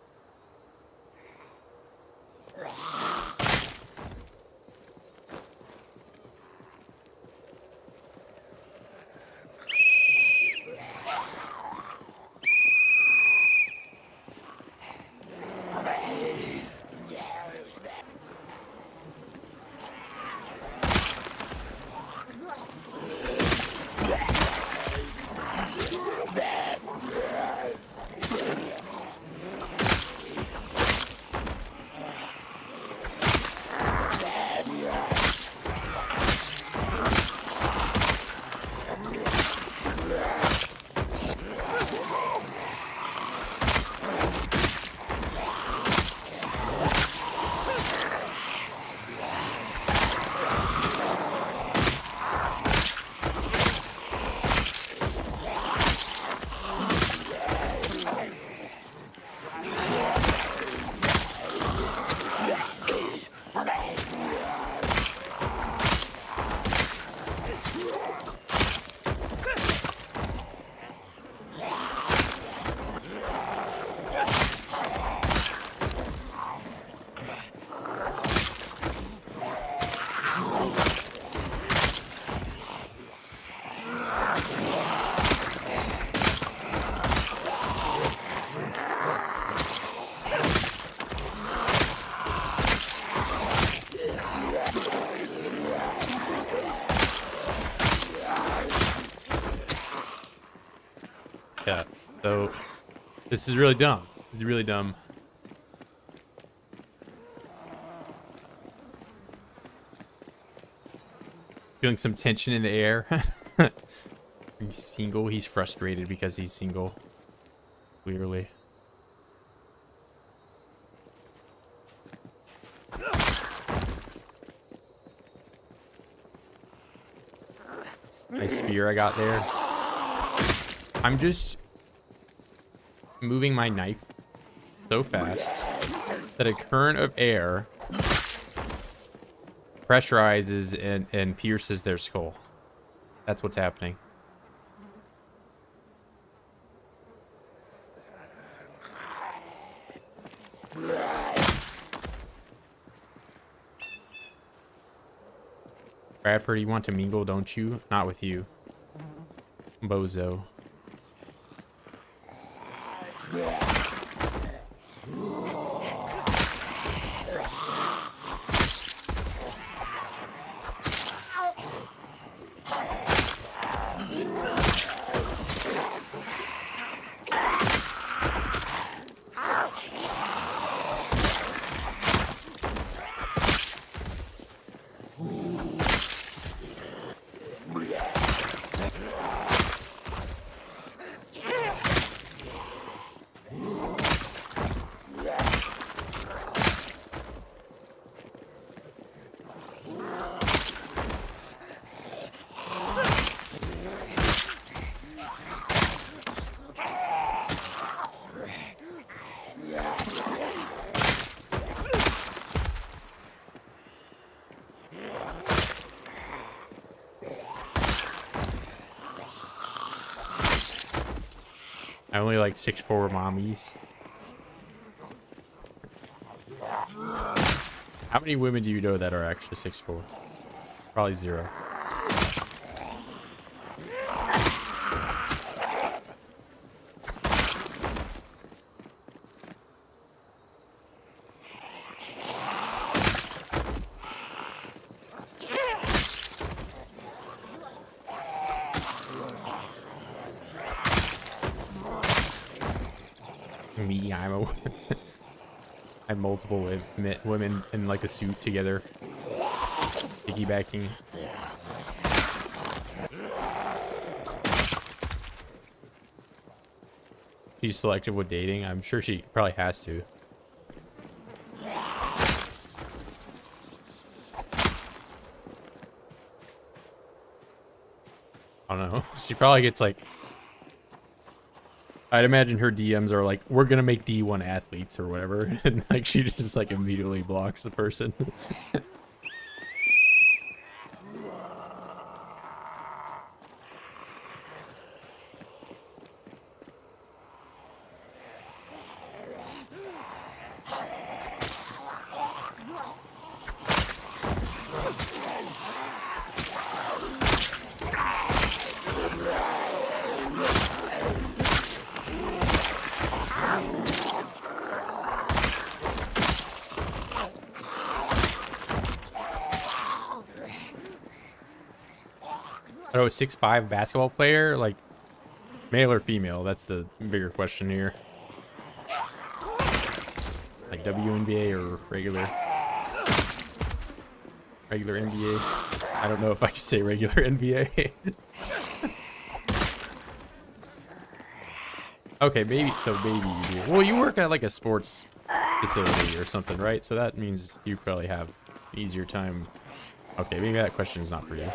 Yeah, so this is really dumb. It's really dumb. Feeling some tension in the air. He's single. He's frustrated because he's single. clearly. Nice spear I got there. I'm just moving my knife so fast that a current of air pressurizes and pierces their skull. That's what's happening. Bradford, you want to mingle, don't you? Not with you. Bozo. I only like 6'4" mommies. How many women do you know that are actually 6'4"? Probably 0. Me, I'm multiple women in like a suit together, piggybacking. She's selective with dating. I'm sure she probably has to. I don't know. She probably gets like, I'd imagine her DMs are like, we're gonna make D1 athletes or whatever, and like she just like immediately blocks the person. Oh, a 6'5" basketball player, like male or female? That's the bigger question here. Like WNBA or regular NBA. I don't know if I could say regular NBA. Okay, maybe so. Maybe you do. Well, you work at like a sports facility or something, right? So that means you probably have an easier time. Okay, maybe that question is not for you.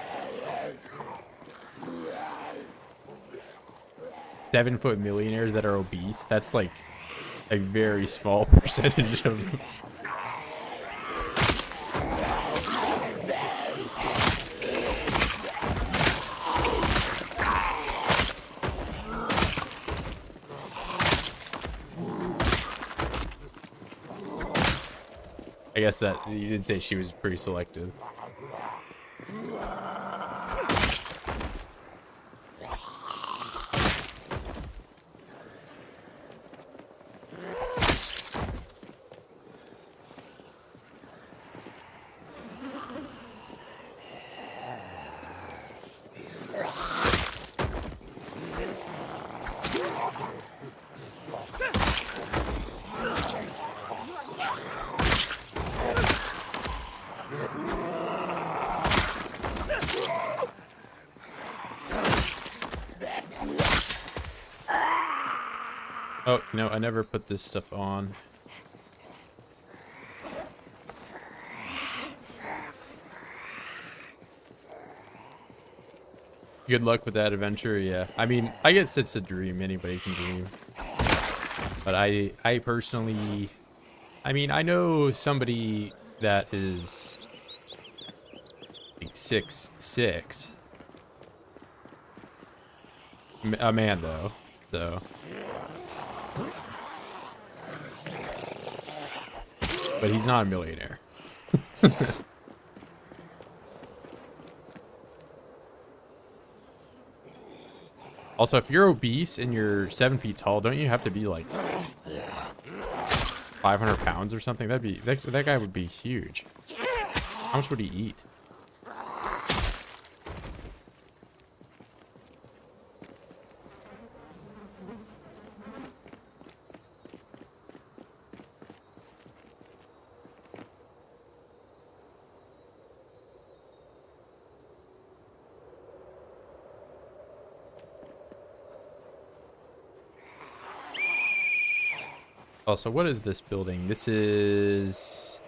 7-foot millionaires that are obese. That's like a very small percentage of. I guess that you did say she was pretty selective. Oh, no, I never put this stuff on. Good luck with that adventure, yeah. I mean, I guess it's a dream. Anybody can dream. But I personally... I mean, I know somebody that is... like 6'6". A man, though. So... but he's not a millionaire. Also, if you're obese and you're 7 feet tall, don't you have to be like 500 pounds or something? That guy would be huge. How much would he eat? Also, what is this building? This is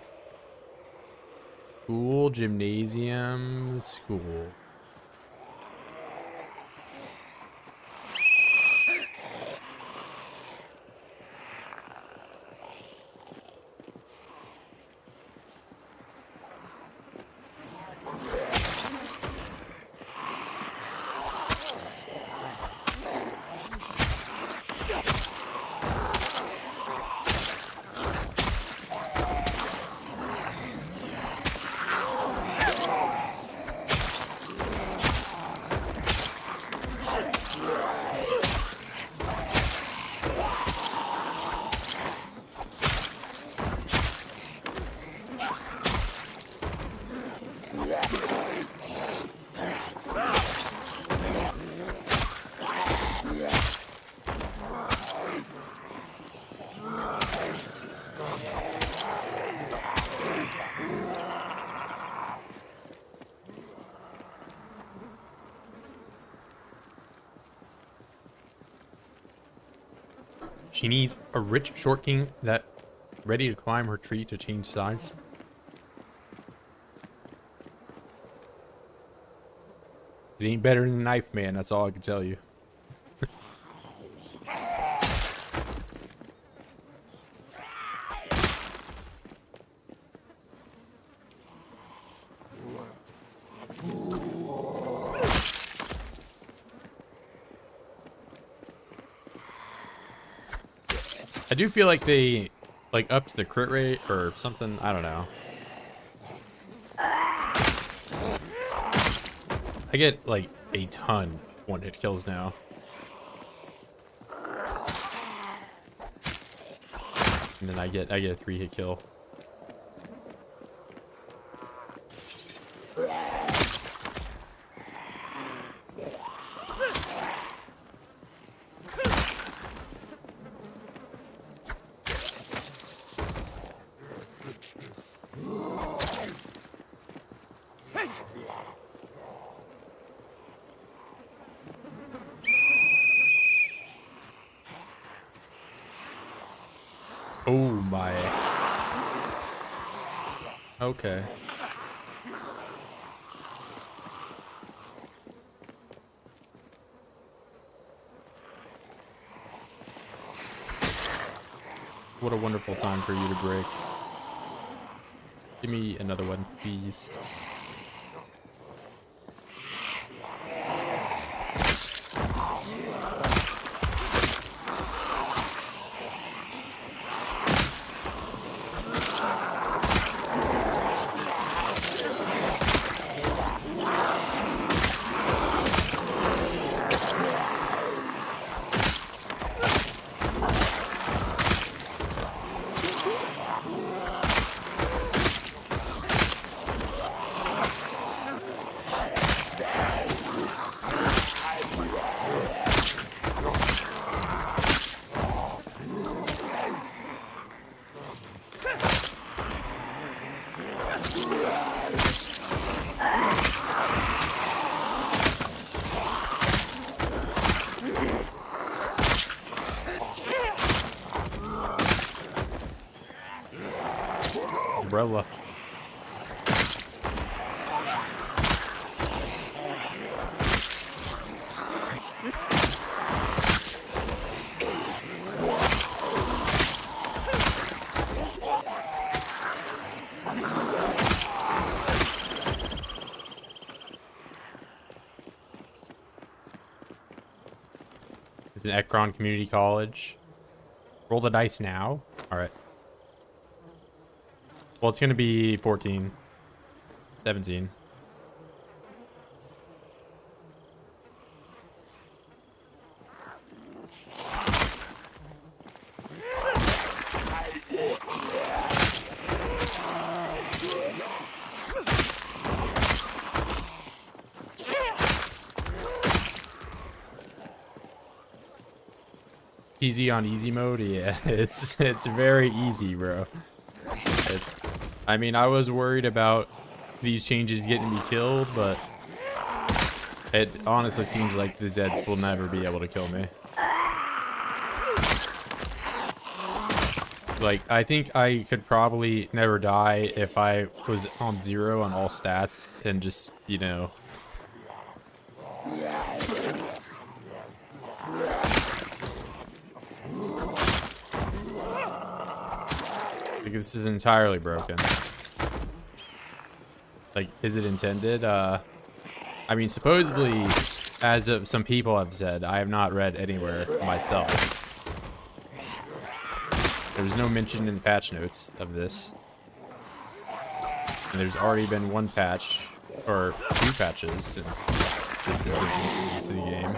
school, gymnasium, school. She needs a rich short king that ready to climb her tree to change size. It ain't better than a knife, man. That's all I can tell you. I do feel like they like upped the crit rate or something. I don't know. I get like a ton of one-hit kills now. And then I get a 3-hit kill. Oh my. Okay. What a wonderful time for you to break. Give me another one, please. umbrella. It's an Ekron Community College. Roll the dice now. All right. Well, it's going to be 14. 17. Easy on easy mode, yeah, it's very easy, bro. I mean, I was worried about these changes getting me killed, but it honestly seems like the Zeds will never be able to kill me. Like, I think I could probably never die if I was on 0 on all stats and just, you know. Like, this is entirely broken. Like, is it intended? I mean, supposedly, as of some people have said, I have not read anywhere myself. There's no mention in the patch notes of this. And there's already been one patch, or 2 patches, since this has been introduced to the game.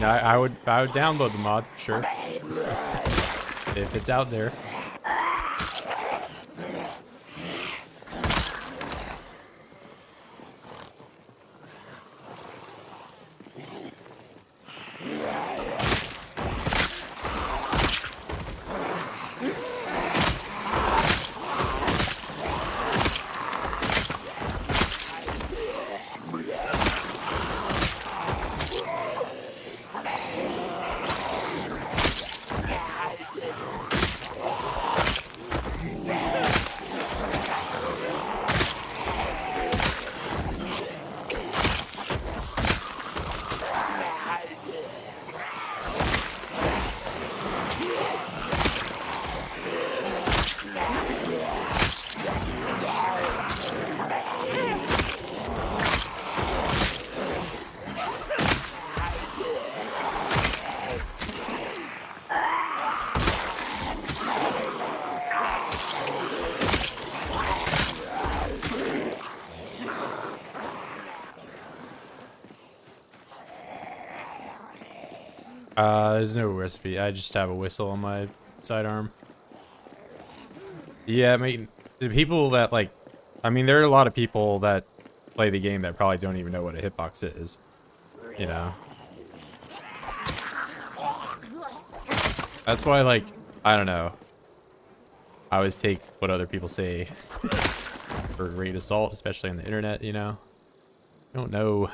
I would download the mod for sure if it's out there. There's no recipe. I just have a whistle on my sidearm. Yeah, I mean, the people that, like, I mean, there are a lot of people that play the game that probably don't even know what a hitbox is, you know? That's why, like, I don't know. I always take what other people say for a great assault, especially on the internet, you know? I don't know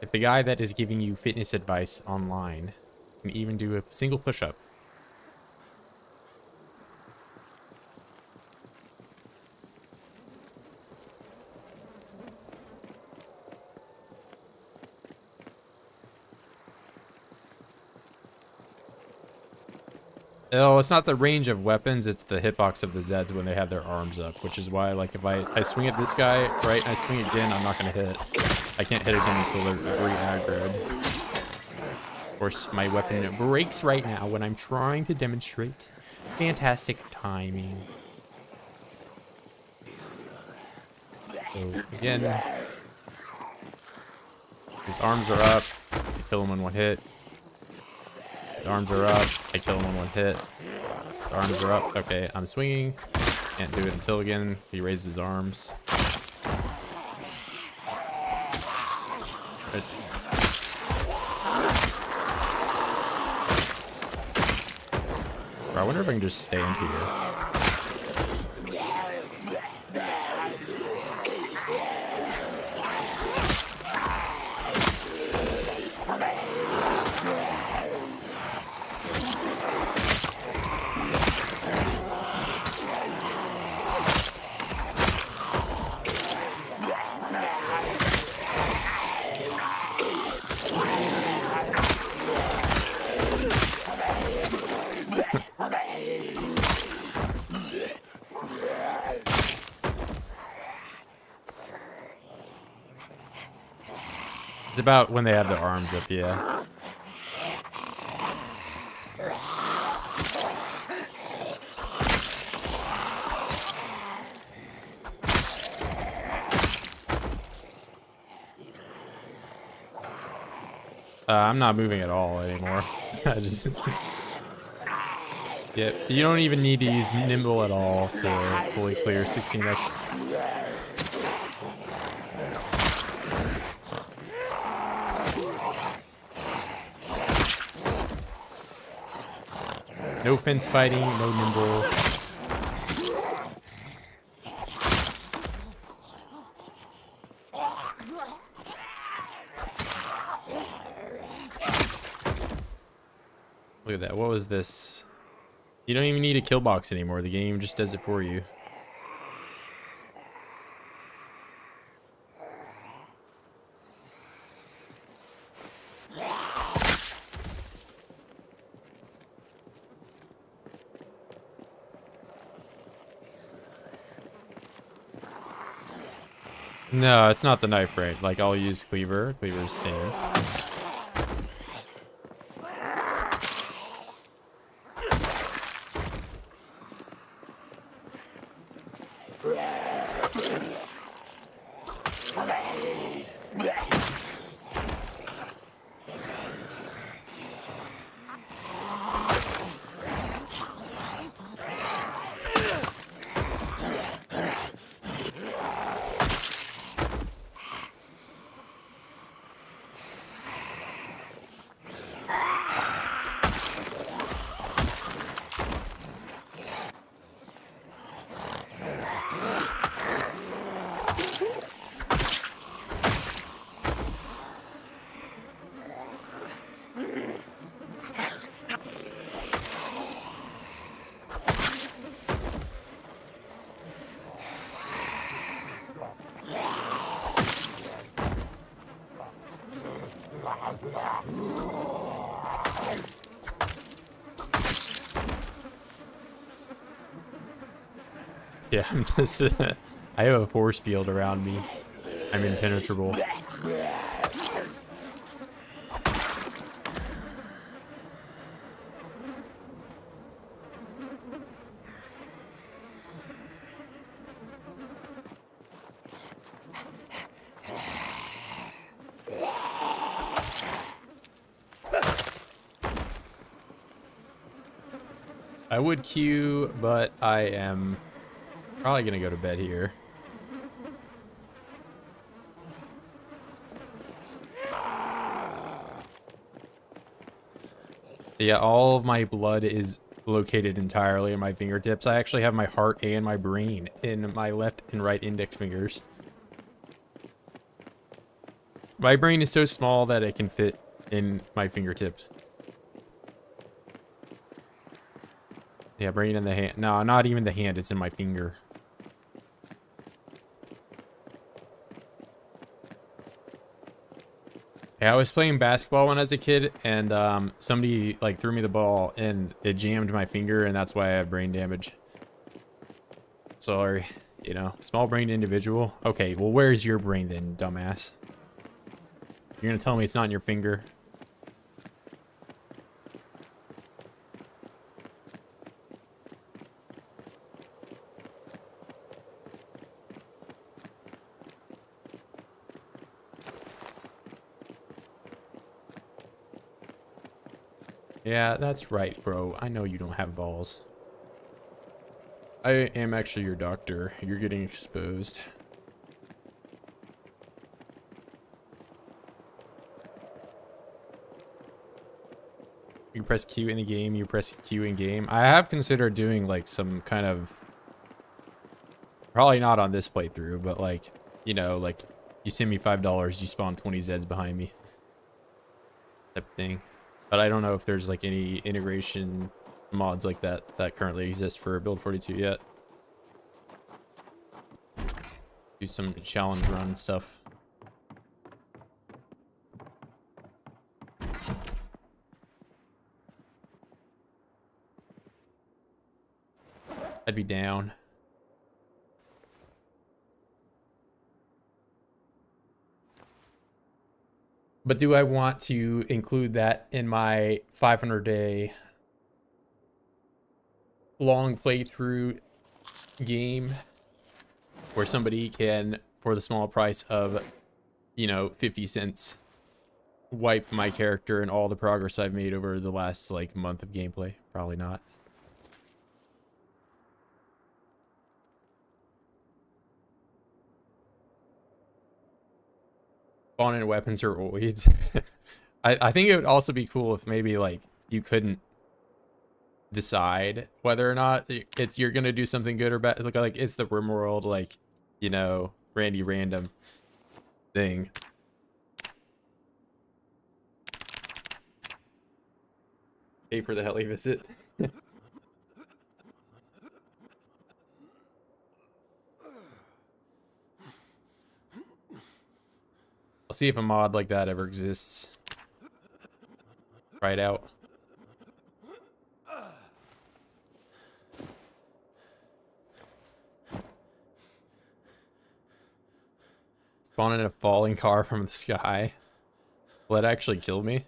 if the guy that is giving you fitness advice online can even do a single push-up. Oh, it's not the range of weapons, it's the hitbox of the Zeds when they have their arms up, which is why, like, if I swing at this guy, right, and I swing again, I'm not going to hit. I can't hit again until they're re-aggroed. Of course, my weapon breaks right now when I'm trying to demonstrate fantastic timing. So, again, his arms are up, I kill him in one hit. His arms are up. I kill him in one hit. His arms are up. Okay, I'm swinging. Can't do it until again. He raises his arms. But bro, I wonder if I can just stand here. It's about when they have their arms up, yeah. I'm not moving at all anymore. I just... Yep, you don't even need to use nimble at all to fully clear 16x. No fence fighting, no nimble. Look at that. What was this? You don't even need a kill box anymore. The game just does it for you. No, it's not the knife right. Like, I'll use cleaver. Cleaver's same. Yeah, I'm just... I have a force field around me. I'm impenetrable. I would queue, but I am probably gonna go to bed here. Yeah, all of my blood is located entirely in my fingertips. I actually have my heart and my brain in my left and right index fingers. My brain is so small that it can fit in my fingertips. Yeah, brain in the hand. No, not even the hand. It's in my finger. Yeah, I was playing basketball when I was a kid, and somebody like threw me the ball, and it jammed my finger, and that's why I have brain damage. Sorry, you know, small-brained individual. Okay, well, where's your brain then, dumbass? You're gonna tell me it's not in your finger? Yeah, that's right, bro. I know you don't have balls. I am actually your doctor. You're getting exposed. You press Q in the game, you press Q in game. I have considered doing like some kind of, probably not on this playthrough, but like, you know, like you send me $5, you spawn 20 Zeds behind me. Type thing. But I don't know if there's like any integration mods like that that currently exist for Build 42 yet. Do some challenge run stuff. I'd be down. But do I want to include that in my 500-day long playthrough game where somebody can, for the small price of, you know, 50 cents, wipe my character and all the progress I've made over the last, like, month of gameplay? Probably not. Spawn and weapons are oids. I think it would also be cool if maybe, like, you couldn't decide whether or not you're gonna do something good or bad. Like it's the RimWorld, like, you know, Randy Random thing. Pay for the heli visit. I'll see if a mod like that ever exists. Try it out. Spawn in a falling car from the sky. Will that actually kill me?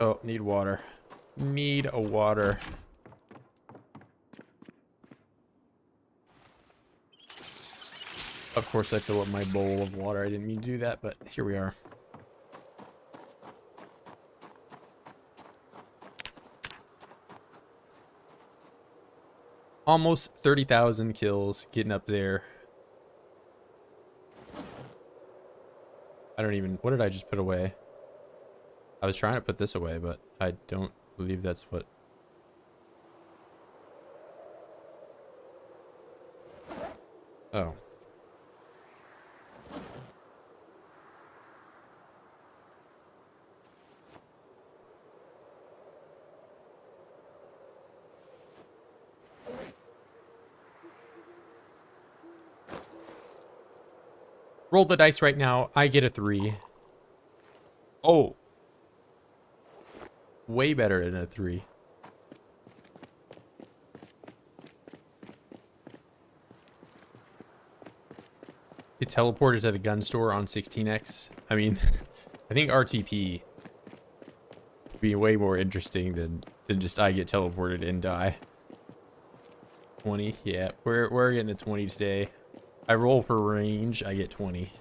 Oh, need water. Need a water. Of course I fill up my bowl of water. I didn't mean to do that, but here we are. Almost 30,000 kills, getting up there. I don't even, what did I just put away? I was trying to put this away, but I don't believe that's what. Oh. Roll the dice right now. I get a 3. Oh. Way better than a 3. Get teleported to the gun store on 16x. I mean, I think RTP would be way more interesting than just I get teleported and die. 20, yeah, we're getting a 20 today. I roll for range, I get 20.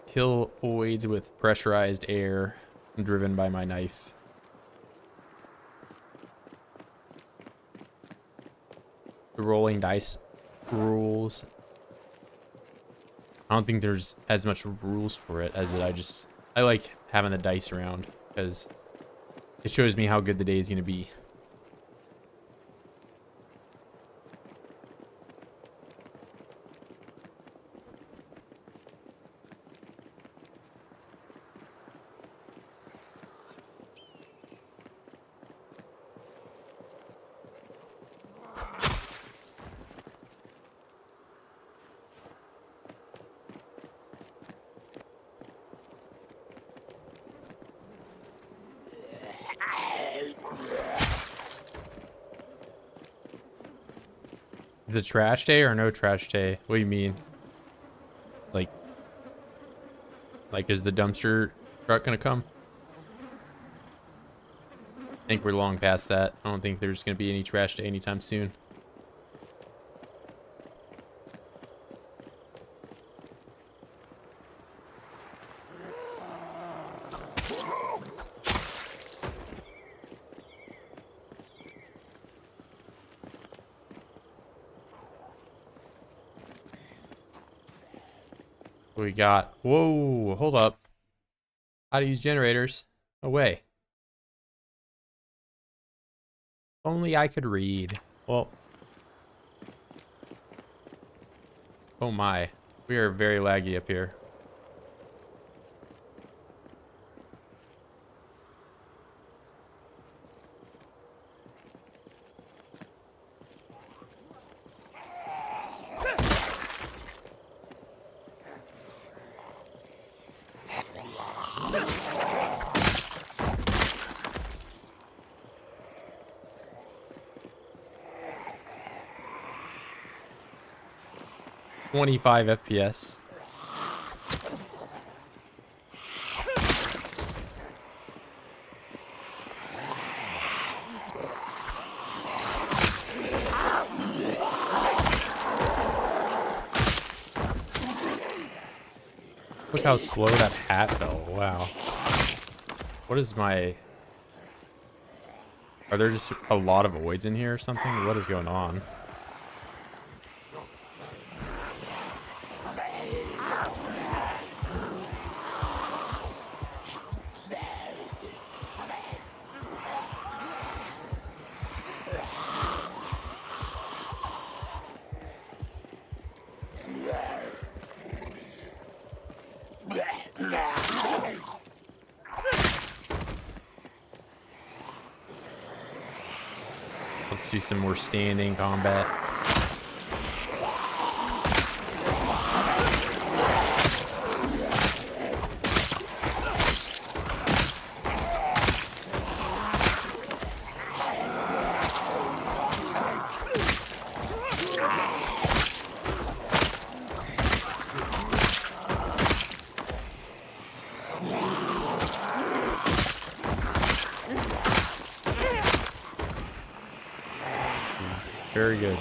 Kill voids with pressurized air driven by my knife. The rolling dice rules. I don't think there's as much rules for it as I like having the dice around because it shows me how good the day is going to be. Is it trash day or no trash day? What do you mean? Like is the dumpster truck gonna come? I think we're long past that. I don't think there's gonna be any trash day anytime soon. We got, whoa, hold up. How to use generators. No way. Only I could read. Well. Oh my. We are very laggy up here. .25 FPS. Look how slow that hat though. Wow. What is my... Are there just a lot of voids in here or something? What is going on? Let's do some more standing combat. Very good.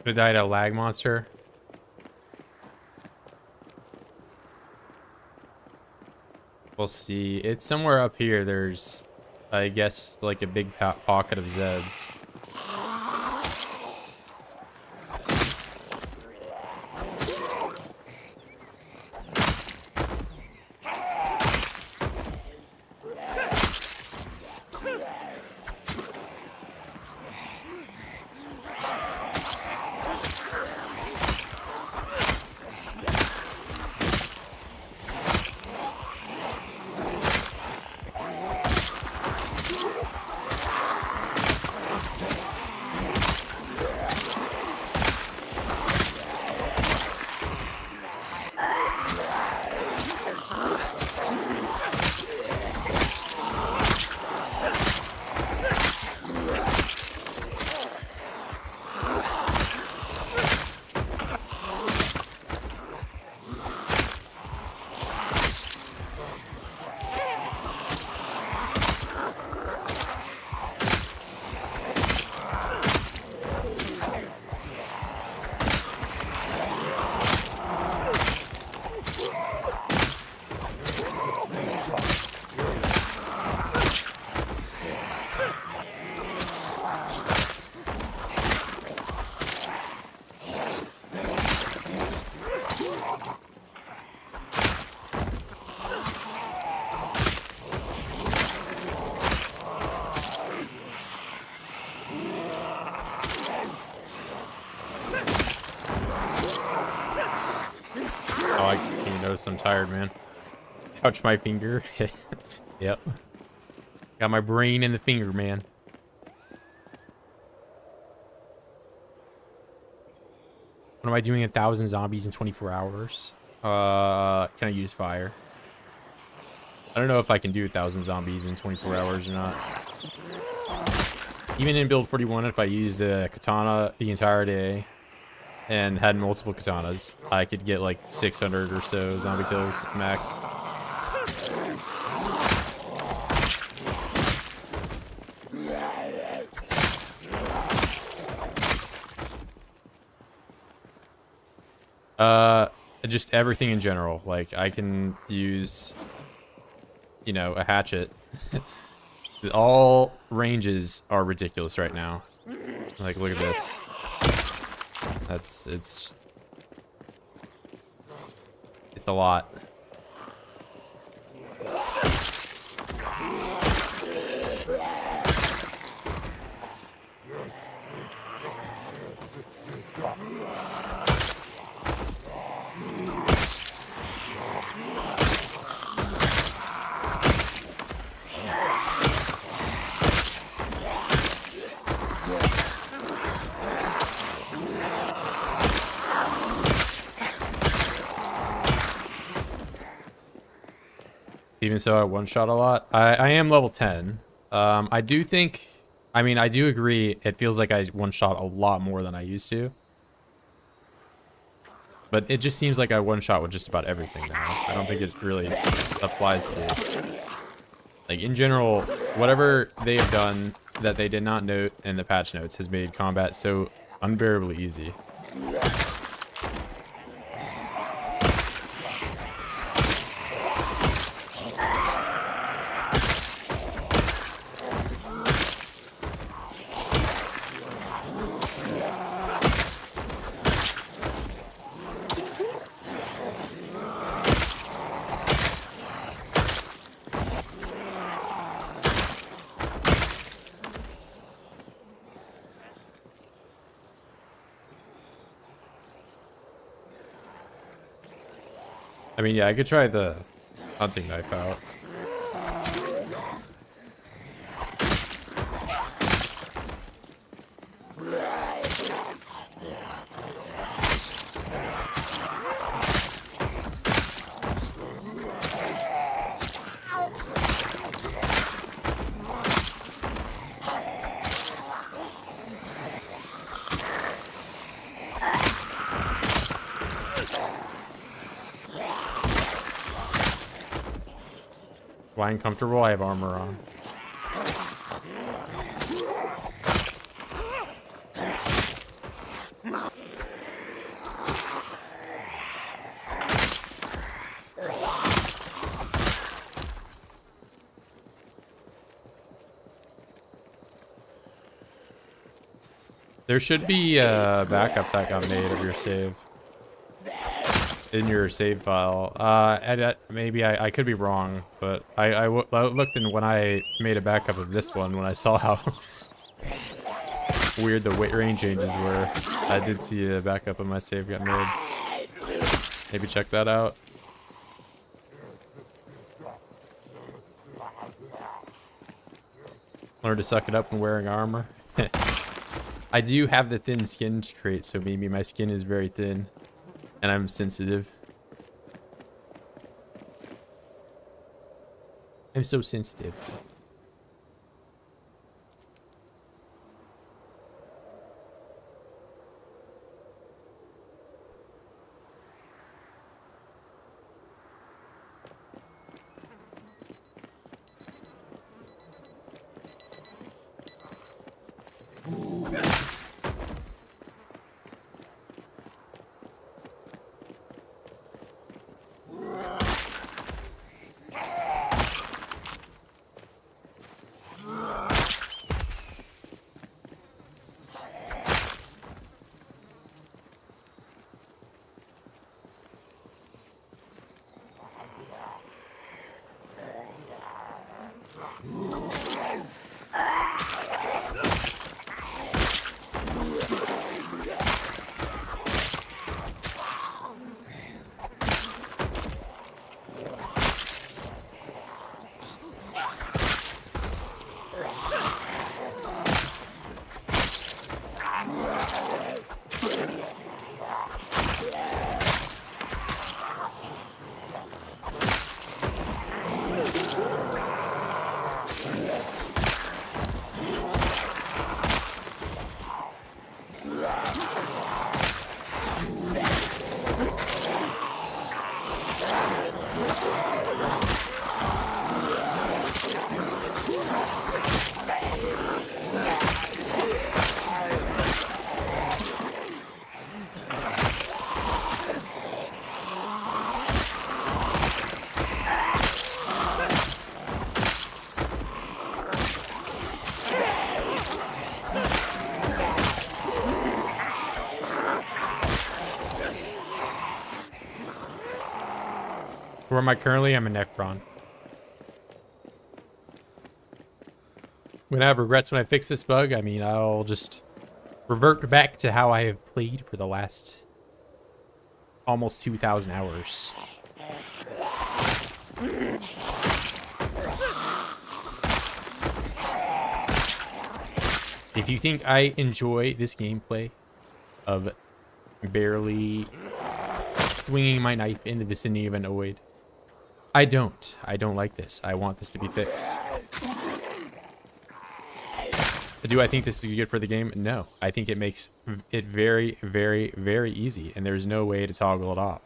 I died a lag monster. We'll see. It's somewhere up here. There's, I guess, like a big pocket of Zeds. I'm tired, man. Touch my finger. Yep. Got my brain in the finger, man. What am I doing? 1,000 zombies in 24 hours? Can I use fire? I don't know if I can do 1,000 zombies in 24 hours or not. Even in build 41, if I used a katana the entire day and had multiple katanas, I could get like 600 or so zombie kills max. Just everything in general. Like, I can use, you know, a hatchet. All ranges are ridiculous right now. Like, look at this. It's a lot. Even so, I one-shot a lot. I am level 10. I do think... I mean, I do agree. It feels like I one-shot a lot more than I used to. But it just seems like I one-shot with just about everything now. I don't think it really applies to... Like, in general, whatever they have done that they did not note in the patch notes has made combat so unbearably easy. I mean, yeah, I could try the hunting knife out. Why uncomfortable? I have armor on. There should be a backup that got made of your save. In your save file. Maybe I could be wrong, but I looked in when I made a backup of this one, when I saw how weird the range changes were. I did see a backup of my save got made. Maybe check that out. Learn to suck it up when wearing armor. I do have the thin skin trait, so maybe my skin is very thin and I'm sensitive. I'm so sensitive. Where am I currently? I'm an Ekron. When I have regrets when I fix this bug, I mean, I'll just revert back to how I have played for the last almost 2,000 hours. If you think I enjoy this gameplay of barely swinging my knife in the vicinity of an oid, I don't. I don't like this. I want this to be fixed. Do I think this is good for the game? No. I think it makes it very, very, very easy, and there's no way to toggle it off.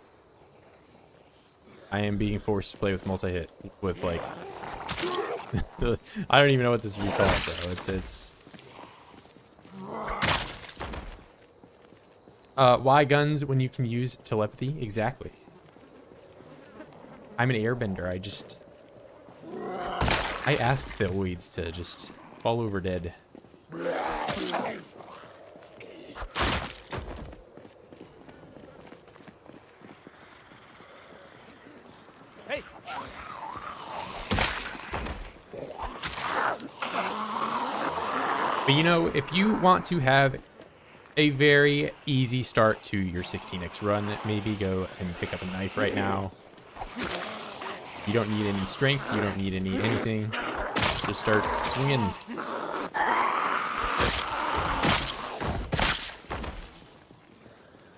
I am being forced to play with multi-hit with, like... I don't even know what this would be called, bro. It's... why guns when you can use telepathy? Exactly. I'm an airbender. I asked the oids to just fall over dead. Hey. But you know, if you want to have a very easy start to your 16x run, maybe go and pick up a knife right now. You don't need any strength, you don't need anything. Just start swinging.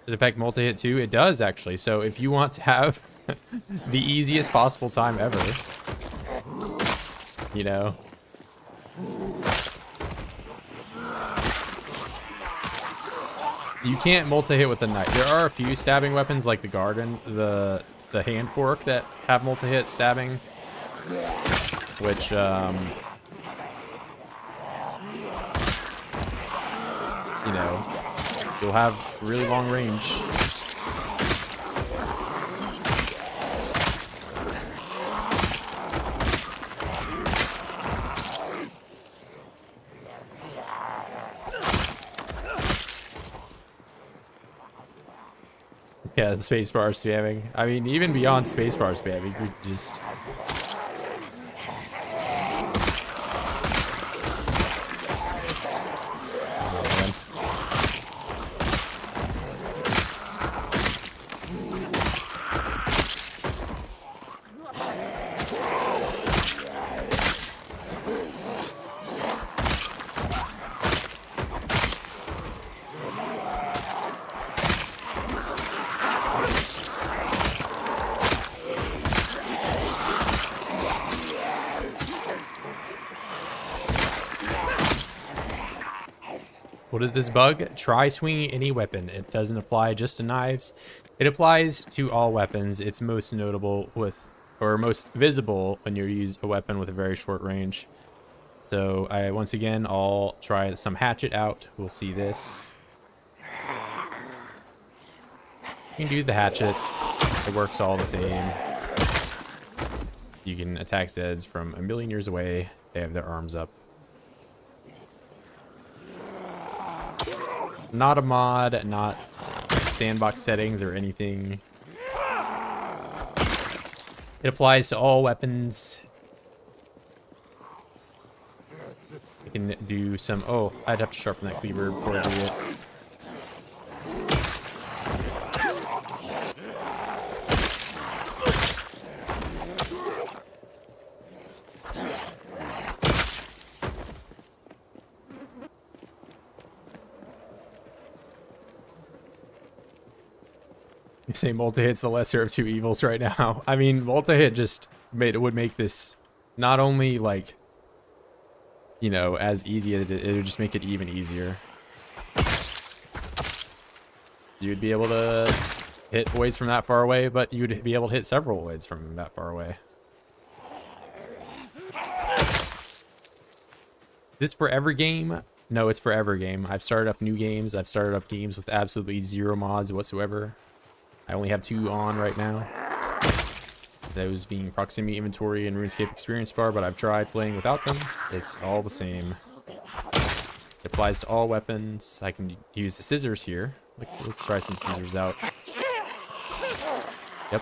Does it affect multi-hit too? It does, actually. So if you want to have the easiest possible time ever, you know, you can't multi-hit with the knife. There are a few stabbing weapons like the garden, the hand fork that have multi-hit stabbing. which you know, you'll have really long range. Yeah, spacebar spamming. I mean, even beyond spacebar spamming, you just... What is this bug? Try swinging any weapon. It doesn't apply just to knives. It applies to all weapons. It's most notable with, or most visible when you use a weapon with a very short range. So once again, I'll try some hatchet out. We'll see this. You can do the hatchet. It works all the same. You can attack Zeds from a million years away. They have their arms up. Not a mod, not sandbox settings or anything. It applies to all weapons. You can do some... Oh, I'd have to sharpen that cleaver before I do it. You say multi-hit's the lesser of two evils right now. I mean, multi-hit just would make this not only, like, you know, as easy as it would just make it even easier. You'd be able to hit voids from that far away, but you'd be able to hit several voids from that far away. This for every game? No, it's for every game. I've started up new games. I've started up games with absolutely zero mods whatsoever. I only have 2 on right now. Those being Proximity Inventory and RuneScape Experience Bar, but I've tried playing without them. It's all the same. It applies to all weapons. I can use the scissors here. Let's try some scissors out. Yep.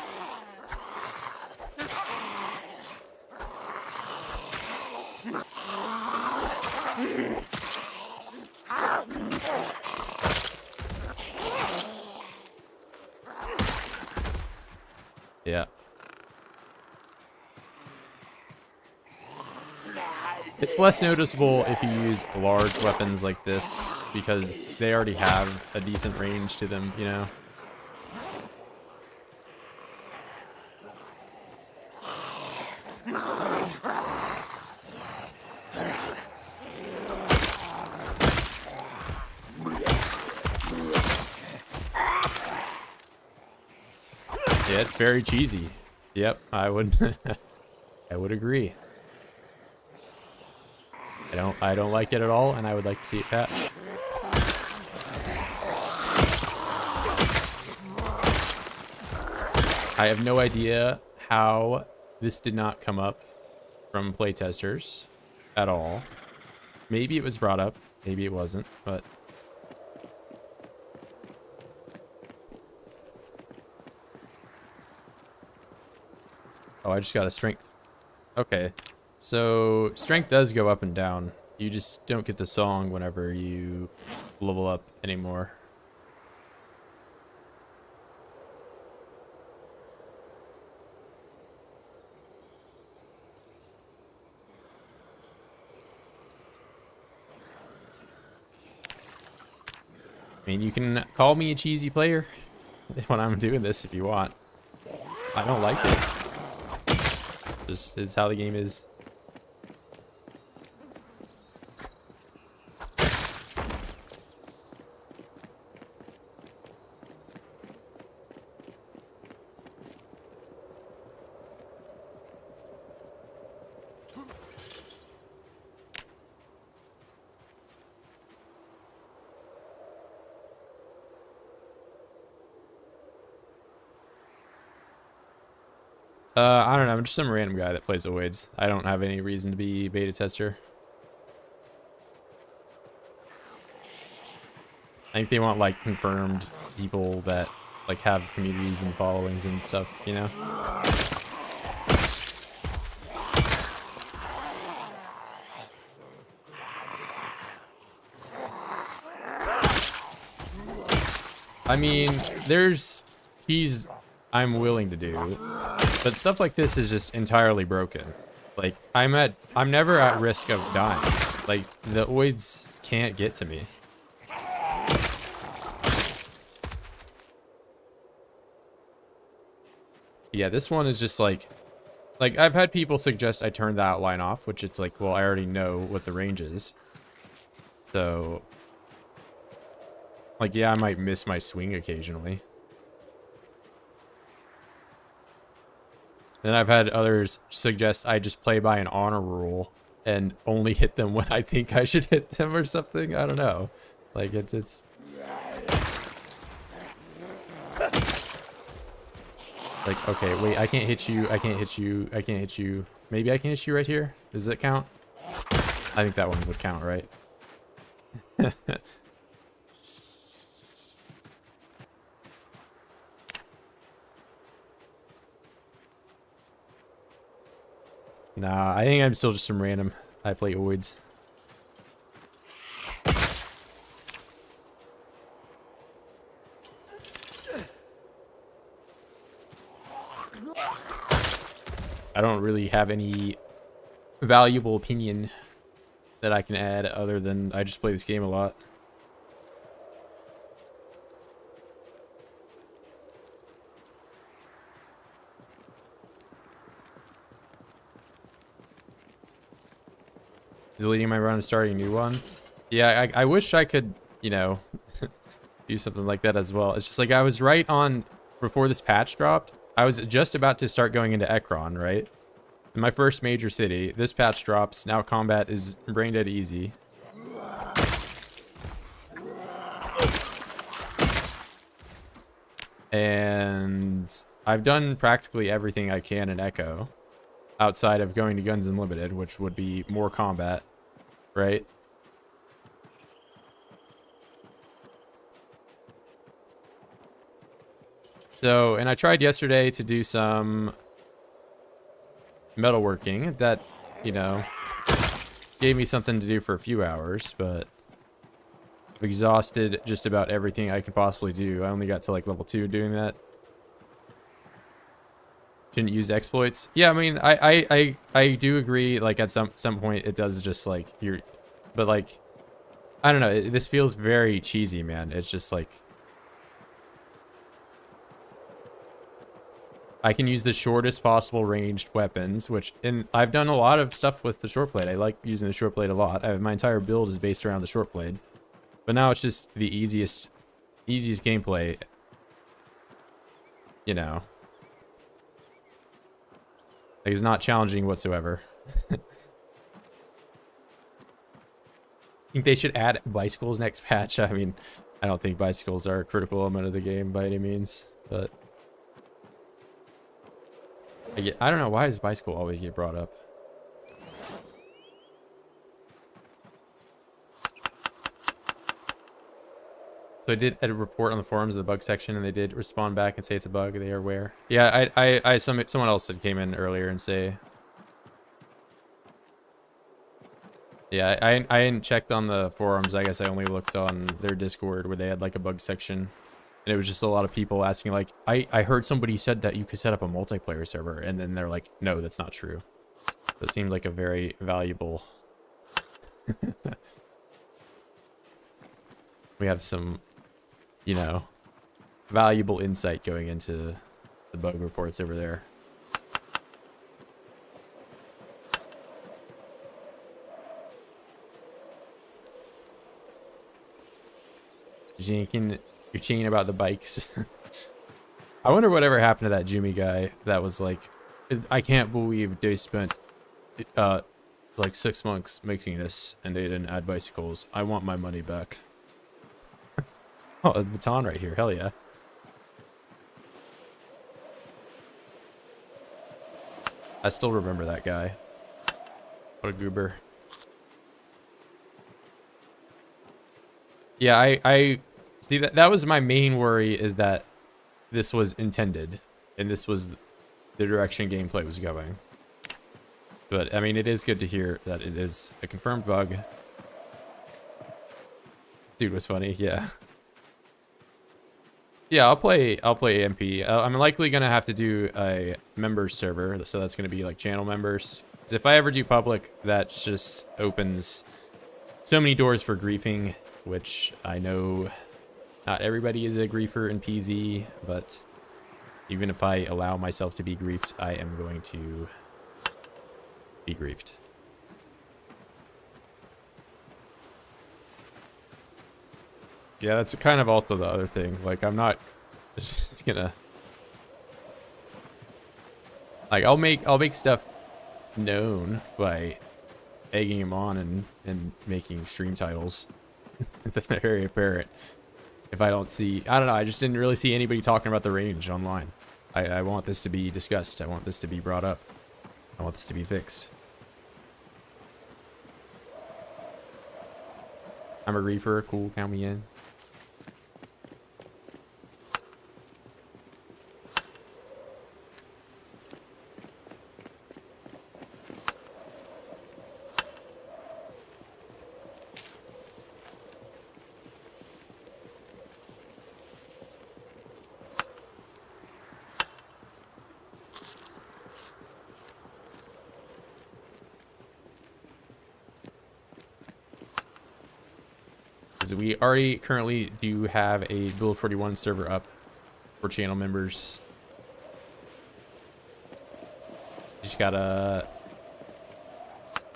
Yeah. It's less noticeable if you use large weapons like this because they already have a decent range to them, you know? Yeah, it's very cheesy. Yep, I would I would agree. I don't like it at all, and I would like to see it patched. I have no idea how this did not come up from playtesters at all. Maybe it was brought up, maybe it wasn't, but oh, I just got a strength. Okay. So, strength does go up and down. You just don't get the song whenever you level up anymore. I mean, you can call me a cheesy player when I'm doing this if you want. I don't like it. Just is how the game is. I don't know. I'm just some random guy that plays Oids. I don't have any reason to be beta tester. I think they want like confirmed people that like have communities and followings and stuff, you know? I mean, there's keys I'm willing to do, but stuff like this is just entirely broken. Like I'm never at risk of dying. Like the Oids can't get to me. Yeah, this one is just like I've had people suggest I turn the outline off, which it's like, well, I already know what the range is. So like, yeah, I might miss my swing occasionally. Then I've had others suggest I just play by an honor rule and only hit them when I think I should hit them or something. I don't know. Like, it's... Like, okay, wait, I can't hit you, I can't hit you, I can't hit you. Maybe I can hit you right here? Does it count? I think that one would count, right? Nah, I think I'm still just some random. I play Oids. I don't really have any valuable opinion that I can add other than I just play this game a lot. Deleting my run and starting a new one. Yeah, I wish I could, you know, do something like that as well. It's just like I was right on before this patch dropped. I was just about to start going into Ekron, right? In my first major city. This patch drops. Now combat is brain dead easy. And I've done practically everything I can in Echo. Outside of going to Guns Unlimited, which would be more combat. Right? So, and I tried yesterday to do some metalworking that, you know, gave me something to do for a few hours, but I've exhausted just about everything I could possibly do. I only got to like level 2 doing that. Shouldn't use exploits. Yeah, I mean, I do agree. Like at some point, it does just like but like, I don't know. This feels very cheesy, man. It's just like I can use the shortest possible ranged weapons, which I've done a lot of stuff with the short blade. I like using the short blade a lot. My entire build is based around the short blade, but now it's just the easiest gameplay. You know. Like, it's not challenging whatsoever. I think they should add bicycles next patch. I mean, I don't think bicycles are a critical element of the game by any means, but I don't know, why does bicycle always get brought up? So I did a report on the forums of the bug section, and they did respond back and say it's a bug. They are aware. Yeah, someone else had came in earlier and say. Yeah, I hadn't checked on the forums. I guess I only looked on their Discord where they had like a bug section, and it was just a lot of people asking like, I heard somebody said that you could set up a multiplayer server, and then they're like, no, that's not true. So it seemed like a very valuable. We have some, you know, valuable insight going into the bug reports over there. You're cheating about the bikes. I wonder whatever happened to that Jimmy guy that was like, I can't believe they spent like 6 months making this and they didn't add bicycles. I want my money back. Oh, a baton right here. Hell yeah. I still remember that guy. What a goober. Yeah, I see that was my main worry, is that this was intended and this was the direction gameplay was going. But I mean, it is good to hear that it is a confirmed bug. Dude was funny, yeah. Yeah, I'll play MP. I'm likely gonna have to do a members server, so that's gonna be like channel members. 'Cause if I ever do public, that just opens so many doors for griefing, which I know not everybody is a griefer in PZ, but even if I allow myself to be griefed, I am going to be griefed. Yeah, that's kind of also the other thing. Like, I'm not just gonna, like, I'll make stuff known by egging him on and making stream titles. It's very apparent. If I don't see, I don't know, I just didn't really see anybody talking about the range online. I want this to be discussed. I want this to be brought up. I want this to be fixed. I'm a reefer. Cool, count me in. We already currently do have a Build 41 server up for channel members. Just gotta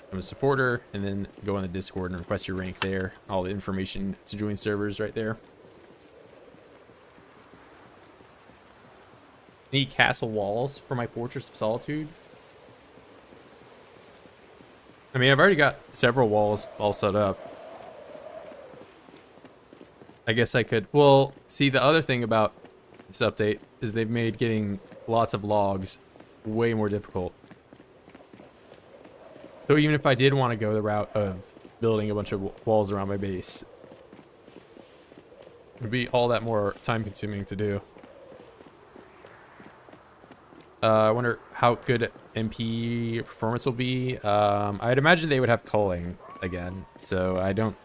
become a supporter and then go on the Discord and request your rank there. All the information to join servers right there. Need castle walls for my Fortress of Solitude. I mean, I've already got several walls all set up. I guess I could, well, see, the other thing about this update is they've made getting lots of logs way more difficult. So even if I did want to go the route of building a bunch of walls around my base, it would be all that more time consuming to do. I wonder how good MP performance will be. I'd imagine they would have culling again, so I don't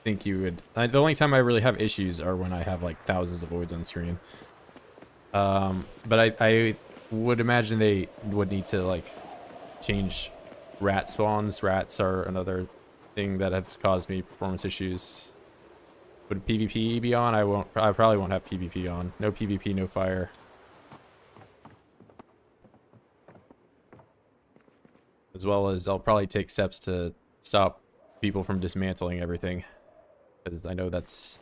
think you would. The only time I really have issues are when I have like thousands of voids on screen. But I would imagine they would need to like change rat spawns. Rats are another thing that has caused me performance issues. Would PvP be on? I probably won't have PvP on. No PvP, no fire. As well as I'll probably take steps to stop people from dismantling everything. Because I know that's,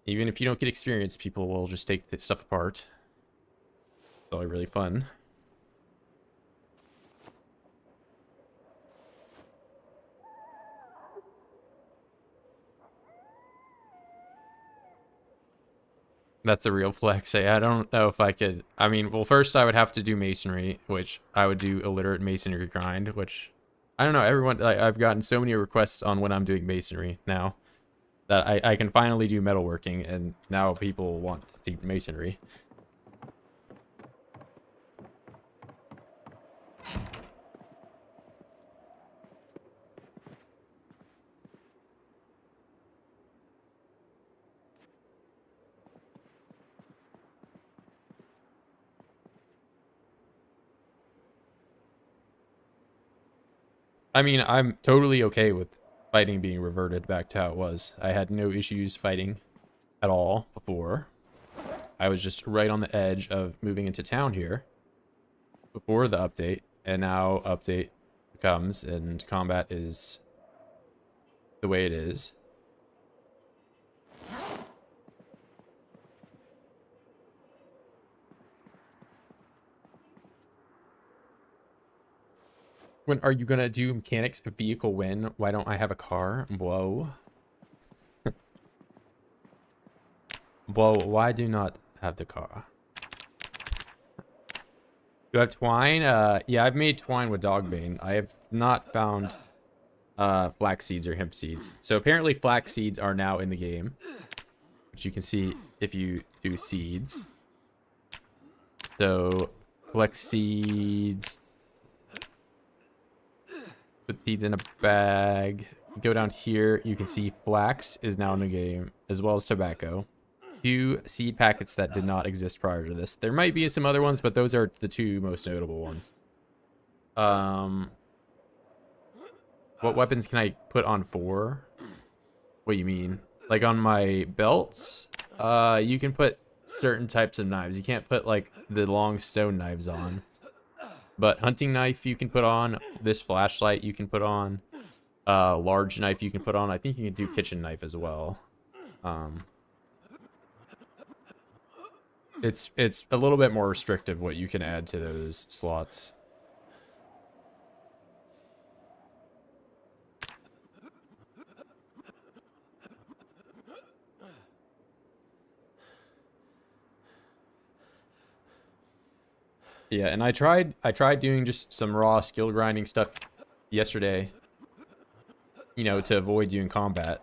even if you don't get experience, people will just take the stuff apart. It's all really fun. That's a real flex. I don't know if I could. I mean, well, first I would have to do masonry, which I would do illiterate masonry grind, which I don't know. Everyone, like, I've gotten so many requests on when I'm doing masonry now that I can finally do metalworking, and now people want the masonry. I mean, I'm totally okay with fighting being reverted back to how it was. I had no issues fighting at all before. I was just right on the edge of moving into town here before the update, and now update comes and combat is the way it is. When are you gonna do mechanics vehicle win? Why don't I have a car? Whoa. Whoa, why do not have the car? You have twine? Yeah, I've made twine with dogbane. I have not found flax seeds or hemp seeds. So apparently flax seeds are now in the game, which you can see if you do seeds. So collect seeds, put seeds in a bag. Go down here, you can see flax is now in the game, as well as tobacco. 2 seed packets that did not exist prior to this. There might be some other ones, but those are the 2 most notable ones. What weapons can I put on 4? What do you mean? Like on my belts? You can put certain types of knives. You can't put like the long stone knives on. But hunting knife you can put on. This flashlight you can put on. Large knife you can put on. I think you can do kitchen knife as well. It's a little bit more restrictive what you can add to those slots. Yeah, and I tried doing just some raw skill grinding stuff yesterday, you know, to avoid doing combat.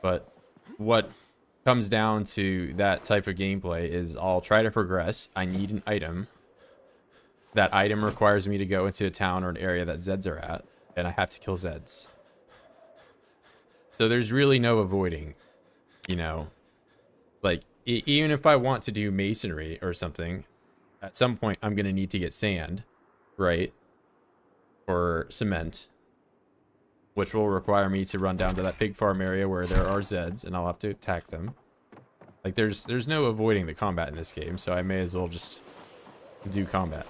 But what comes down to that type of gameplay is I'll try to progress. I need an item. That item requires me to go into a town or an area that Zeds are at, and I have to kill Zeds. So there's really no avoiding, you know. Like, even if I want to do masonry or something, at some point I'm going to need to get sand, right? Or cement, which will require me to run down to that pig farm area where there are Zeds, and I'll have to attack them. Like, there's no avoiding the combat in this game, so I may as well just do combat.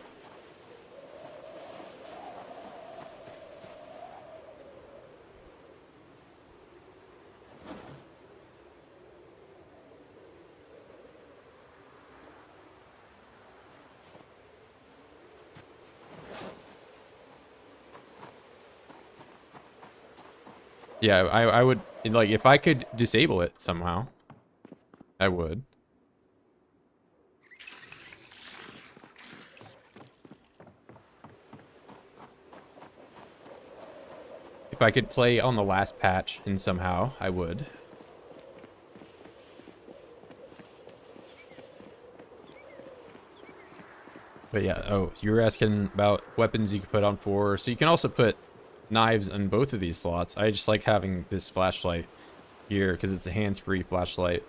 Yeah, I would, like, if I could disable it somehow, I would. If I could play on the last patch and somehow, I would. But yeah, oh, you were asking about weapons you could put on 4. So you can also put knives on both of these slots. I just like having this flashlight here because it's a hands-free flashlight.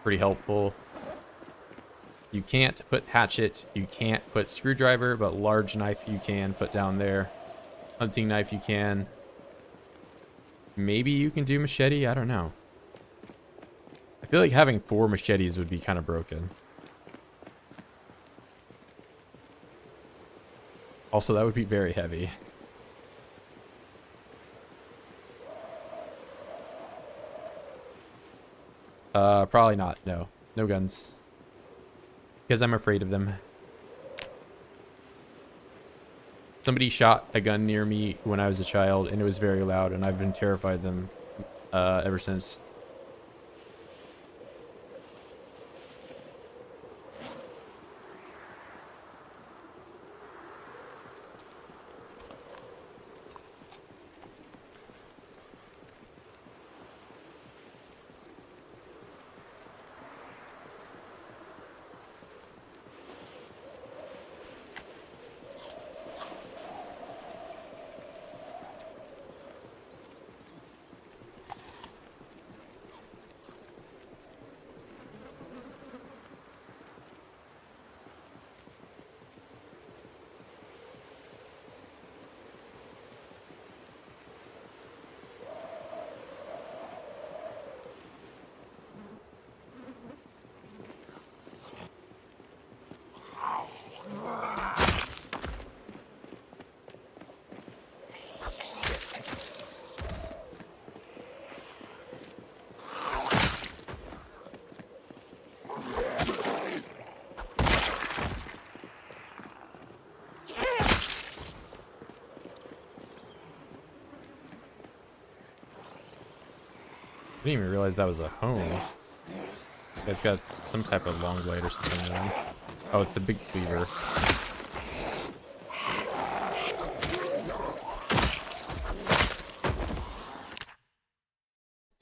Pretty helpful. You can't put hatchet, you can't put screwdriver, but large knife you can put down there. Hunting knife you can. Maybe you can do machete, I don't know. I feel like having 4 machetes would be kind of broken. Also, that would be very heavy. Probably not. No. No guns. Because I'm afraid of them. Somebody shot a gun near me when I was a child, and it was very loud, and I've been terrified of them ever since. I didn't even realize that was a hone. It's got some type of long blade or something. Oh, it's the big cleaver.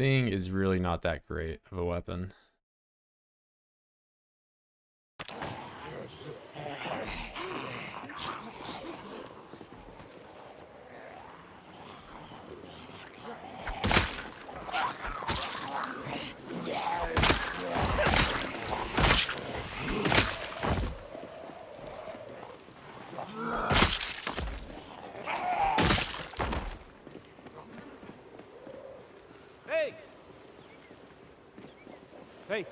thing is really not that great of a weapon. Hey! Hey!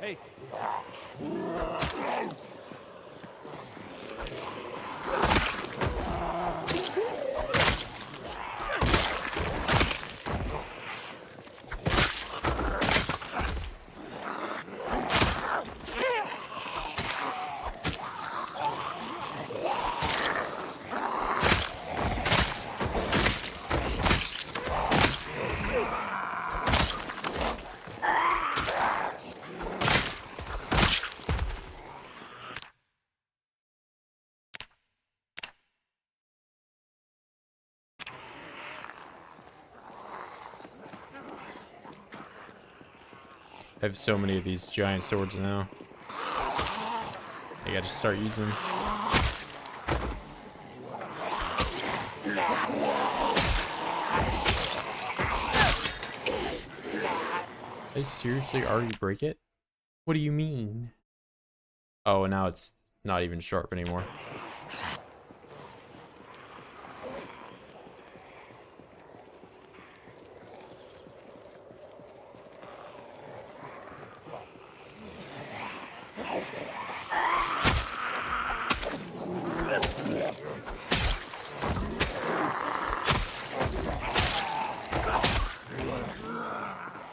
Hey! I have so many of these giant swords now. I gotta start using them. Did I seriously already break it? What do you mean? Oh, now it's not even sharp anymore.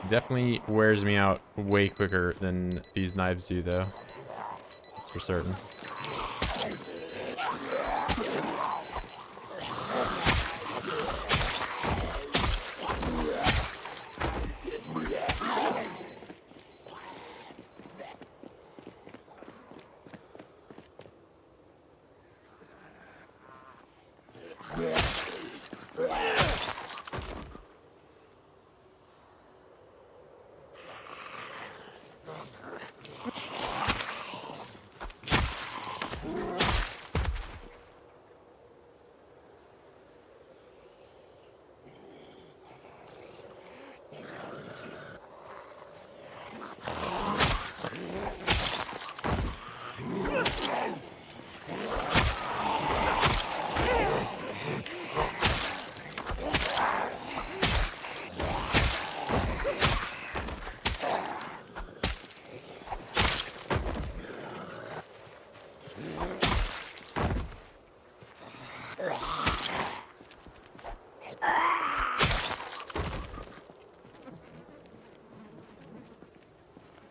Definitely wears me out way quicker than these knives do, though. That's for certain.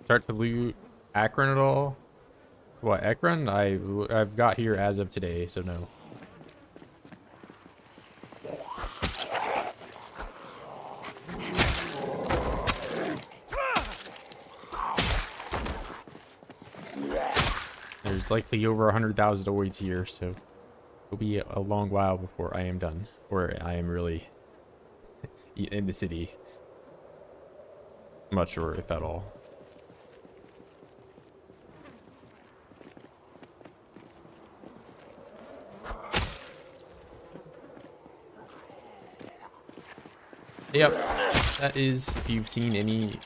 Start to loot Ekron at all? What, Ekron? I've got here as of today, so no. There's likely over 100,000 oids here, so it'll be a long while before I am done, or I am really in the city. I'm not sure if at all. Yep, that is, if you've seen any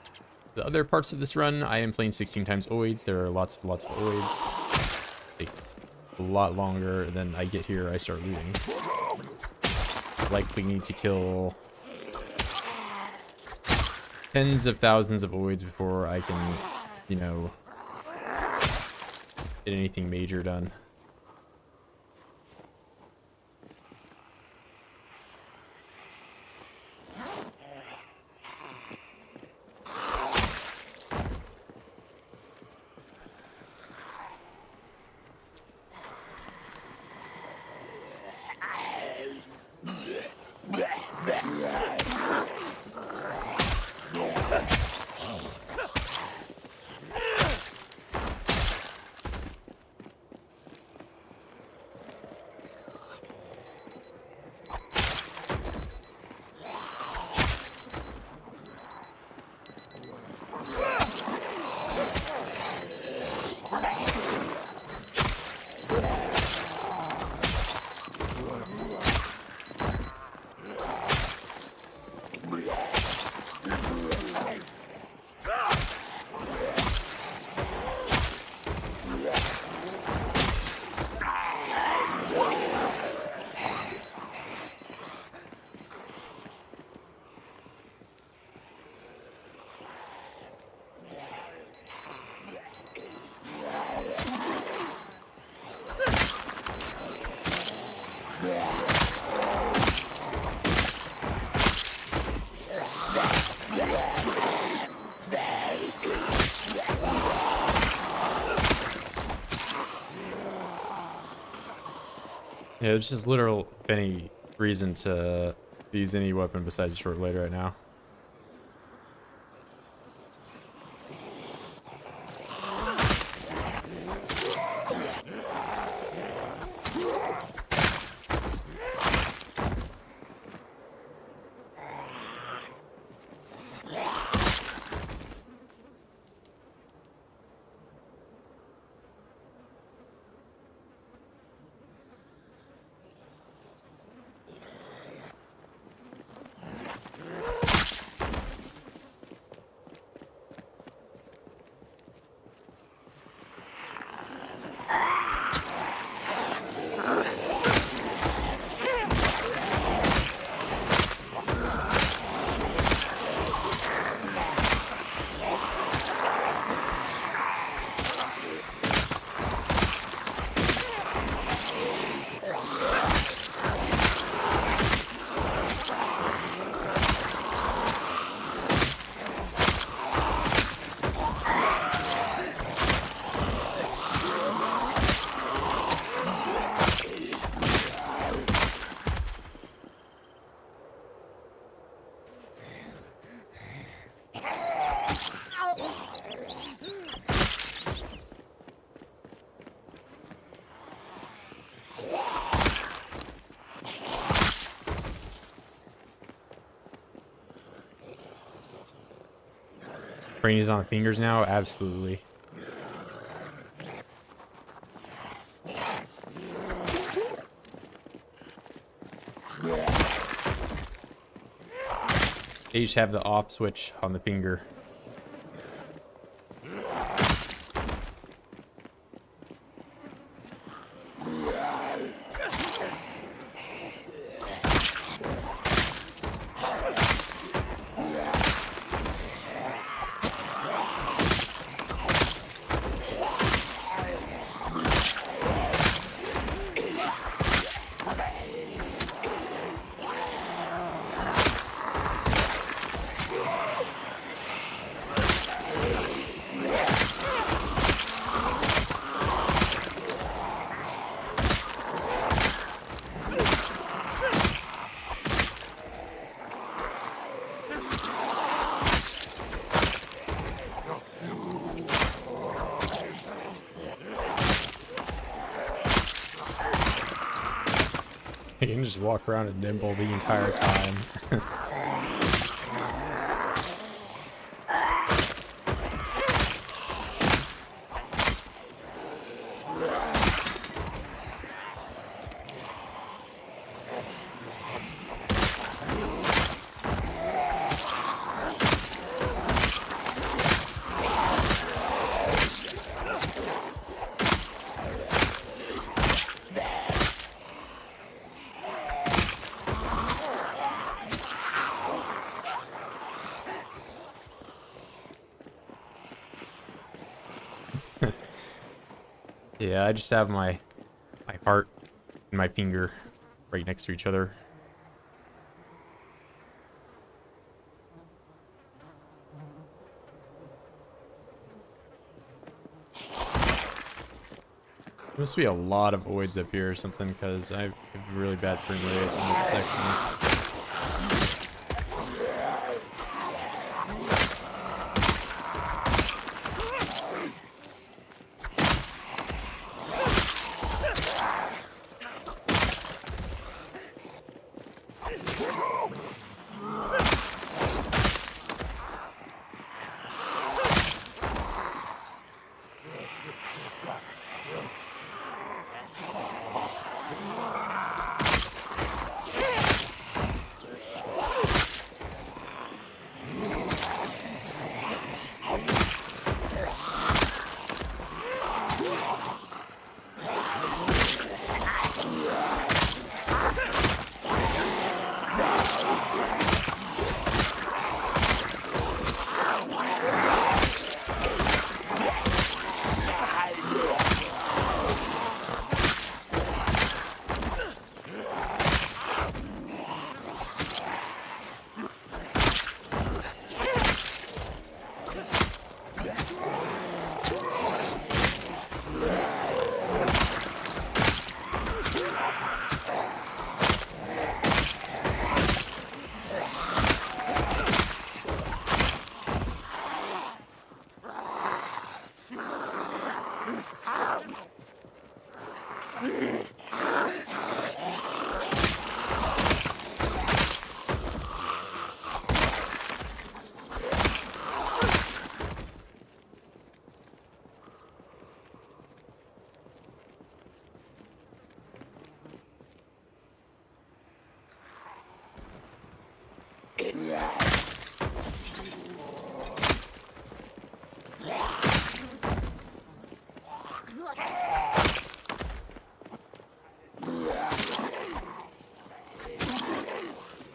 the other parts of this run, I am playing 16 times oids. There are lots of oids. Takes a lot longer than I get here. I start looting. Likely need to kill tens of thousands of oids before I can, you know, get anything major done. Yeah, there's just literal any reason to use any weapon besides a short blade right now. Brainy's on the fingers now? Absolutely. They each have the off switch on the finger. You can just walk around and nimble the entire time. Yeah, I just have my heart and my finger right next to each other. There must be a lot of voids up here or something, because I have really bad frame rate in this section.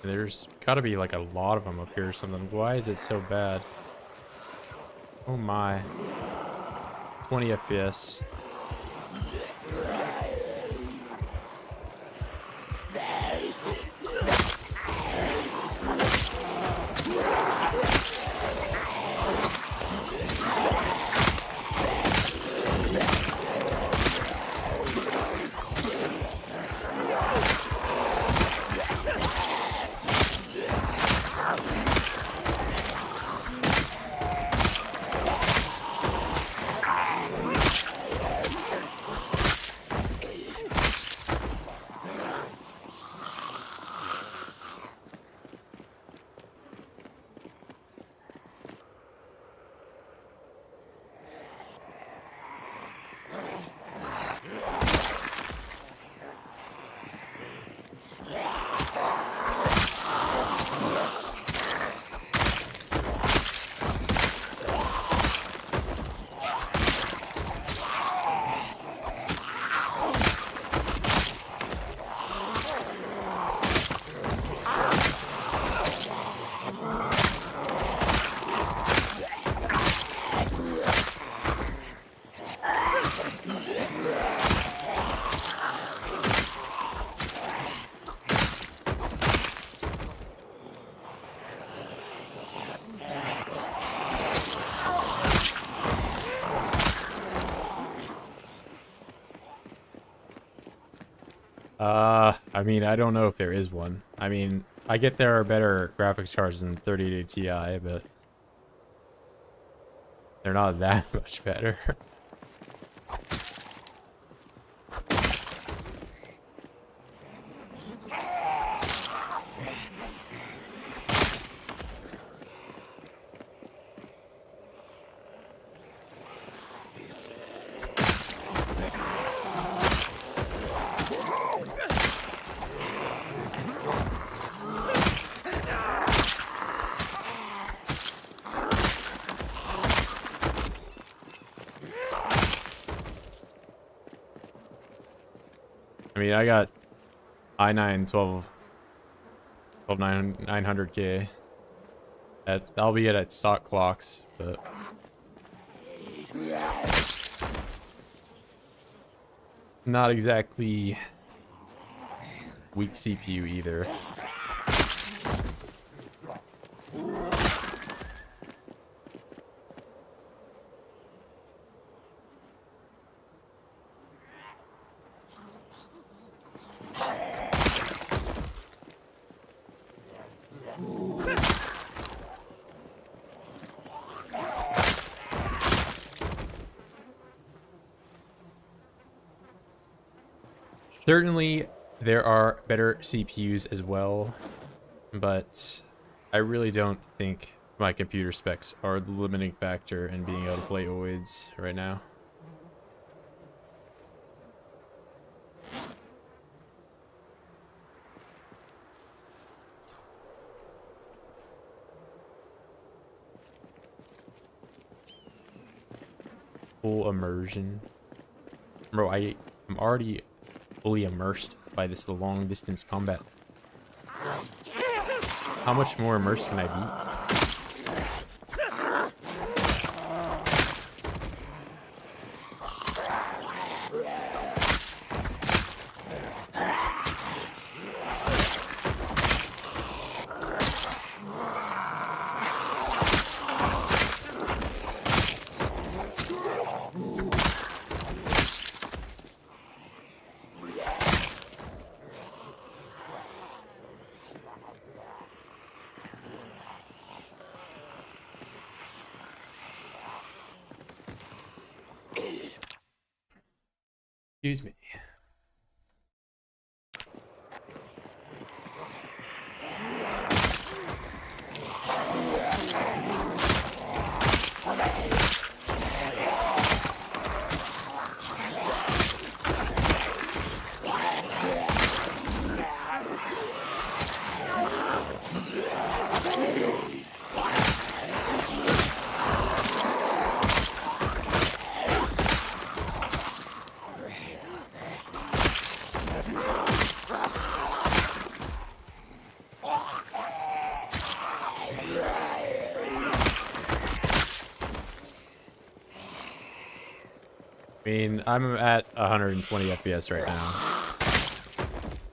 There's gotta be like a lot of them up here or something. Why is it so bad? Oh my. 20 FPS. I mean, I don't know if there is one. I mean, I get there are better graphics cards than 3080 Ti, but they're not that much better. I mean, I got i9 900K. I'll be at stock clocks, but not exactly weak CPU either. Certainly, there are better CPUs as well, but I really don't think my computer specs are the limiting factor in being able to play OIDs right now. Full immersion. Bro, I'm already fully immersed by this long distance combat. How much more immersed can I be? Excuse me. I mean, I'm at 120 FPS right now.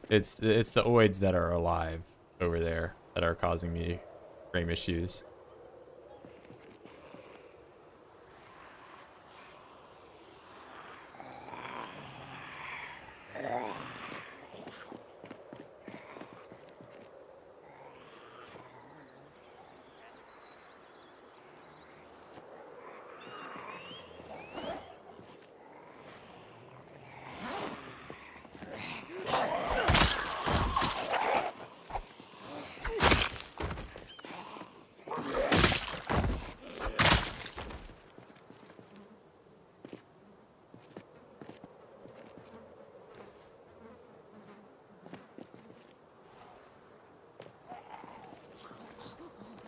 It's the oids that are alive over there that are causing me frame issues.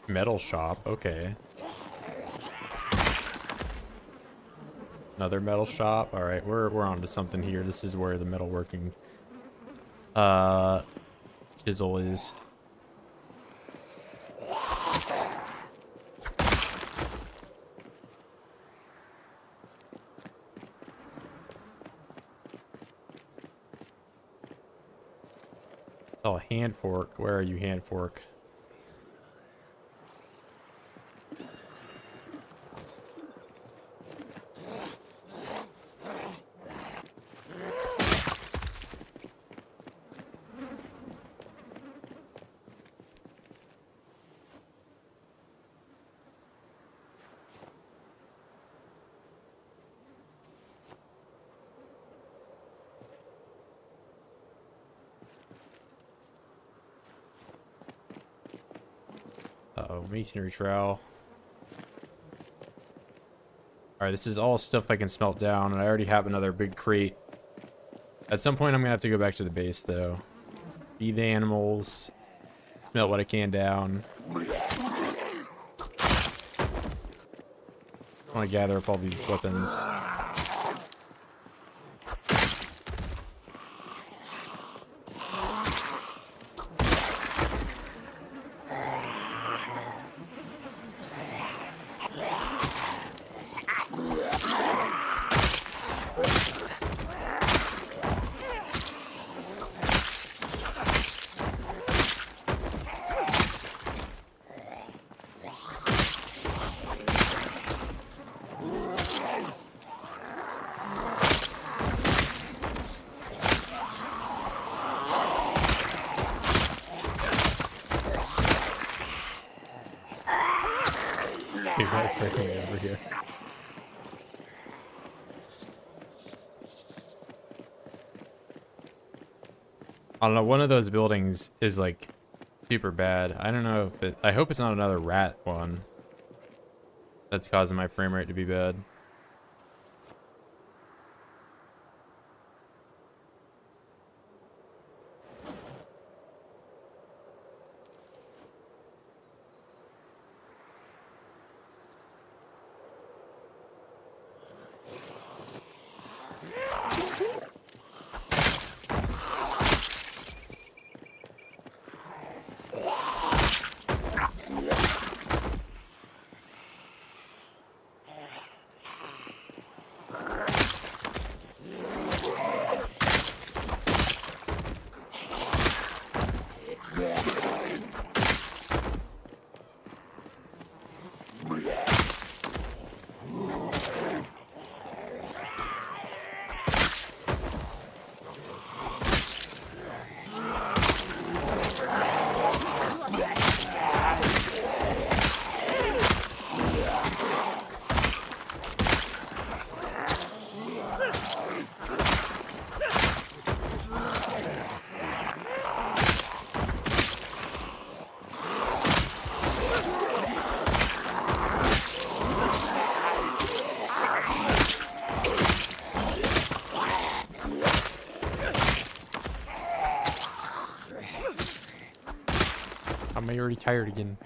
Metal shop, okay. Another metal shop. All right, we're on to something here. This is where the metalworking chisel is. Oh, hand fork. Where are you, hand fork? Uh-oh, masonry trowel. Alright, this is all stuff I can smelt down, and I already have another big crate. At some point, I'm gonna have to go back to the base, though. Feed the animals. Smelt what I can down. I want to gather up all these weapons. Over here. I don't know, one of those buildings is like super bad. I don't know if it, I hope it's not another rat one that's causing my frame rate to be bad. Am I already tired again?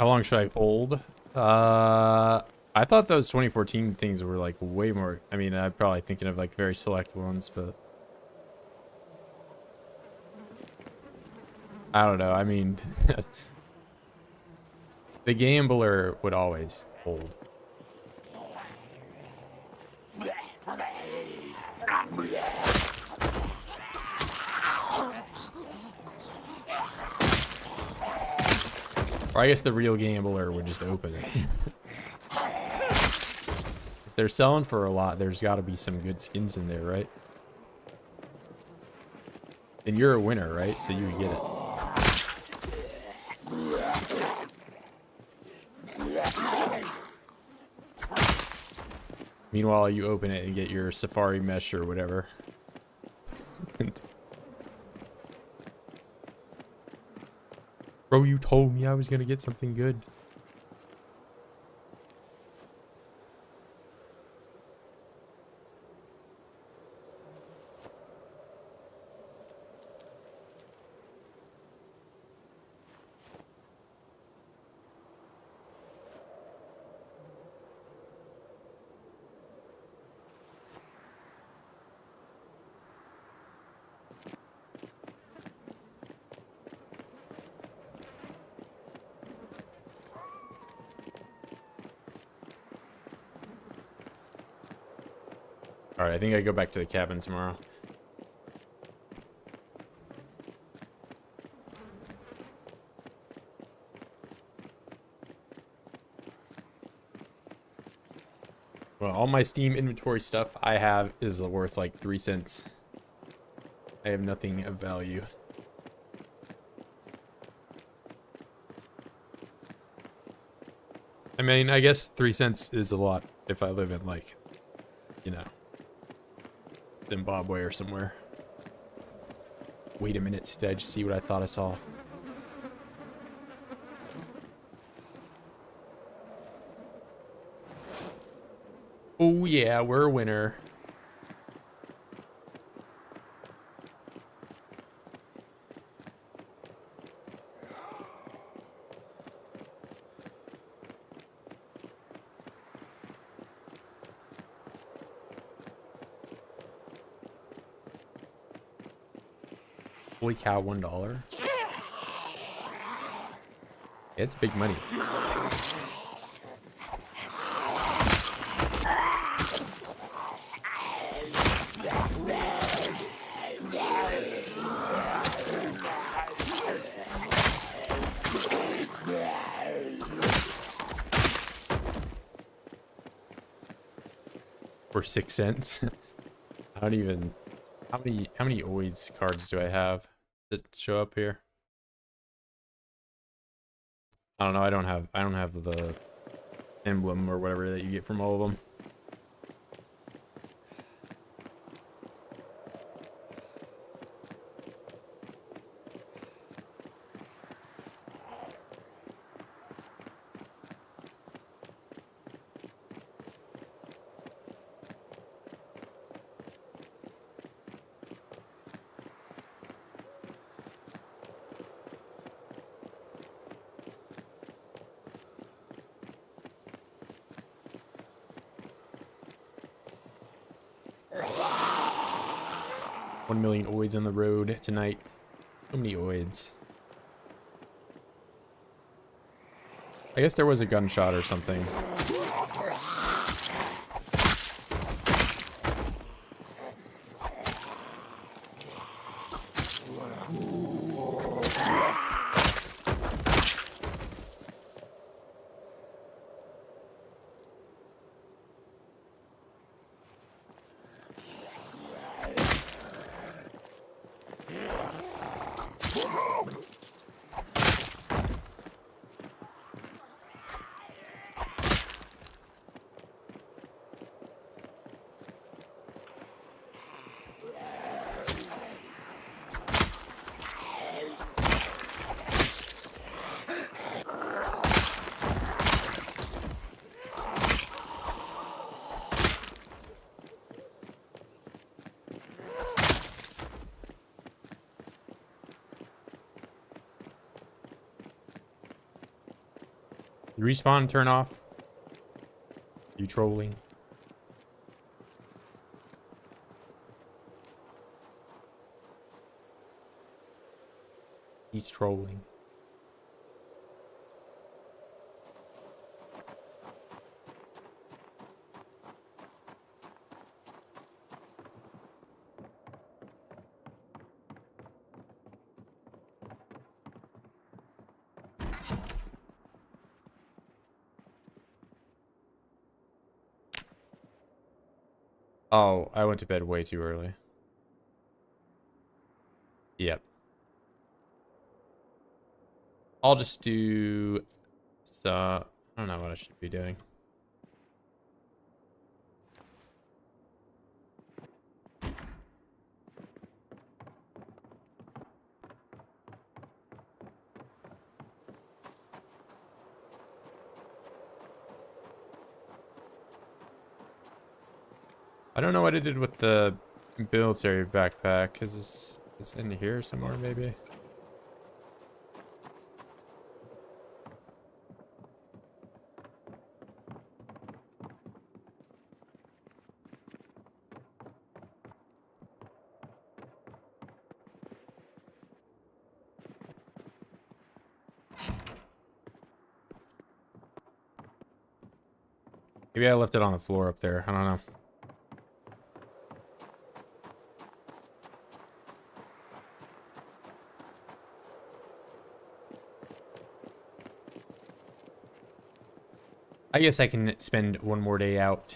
How long should I hold? I thought those 2014 things were like way more. I mean, I'm probably thinking of like very select ones, but I don't know. I mean, the gambler would always hold. Or I guess the real gambler would just open it. If they're selling for a lot, there's got to be some good skins in there, right? And you're a winner, right? So you would get it. Meanwhile, you open it and get your safari mesh or whatever. Bro, you told me I was gonna get something good. Alright, I think I go back to the cabin tomorrow. Well, all my Steam inventory stuff I have is worth like 3 cents. I have nothing of value. I mean, I guess 3 cents is a lot if I live in like, you know, Zimbabwe or somewhere. Wait a minute, did I just see what I thought I saw? Oh yeah, we're a winner. Holy cow, $1. It's big money. For 6 cents. I don't even. How many OIDs cards do I have that show up here? I don't know. I don't have the emblem or whatever that you get from all of them. $1 million OIDs on the road tonight. So many OIDs. I guess there was a gunshot or something. Respawn, turn off. You trolling? He's trolling. Oh, I went to bed way too early. Yep. I'll just do... I don't know what I should be doing. I don't know what I did with the military backpack, because it's in here somewhere, maybe. Maybe I left it on the floor up there. I don't know. I guess I can spend one more day out.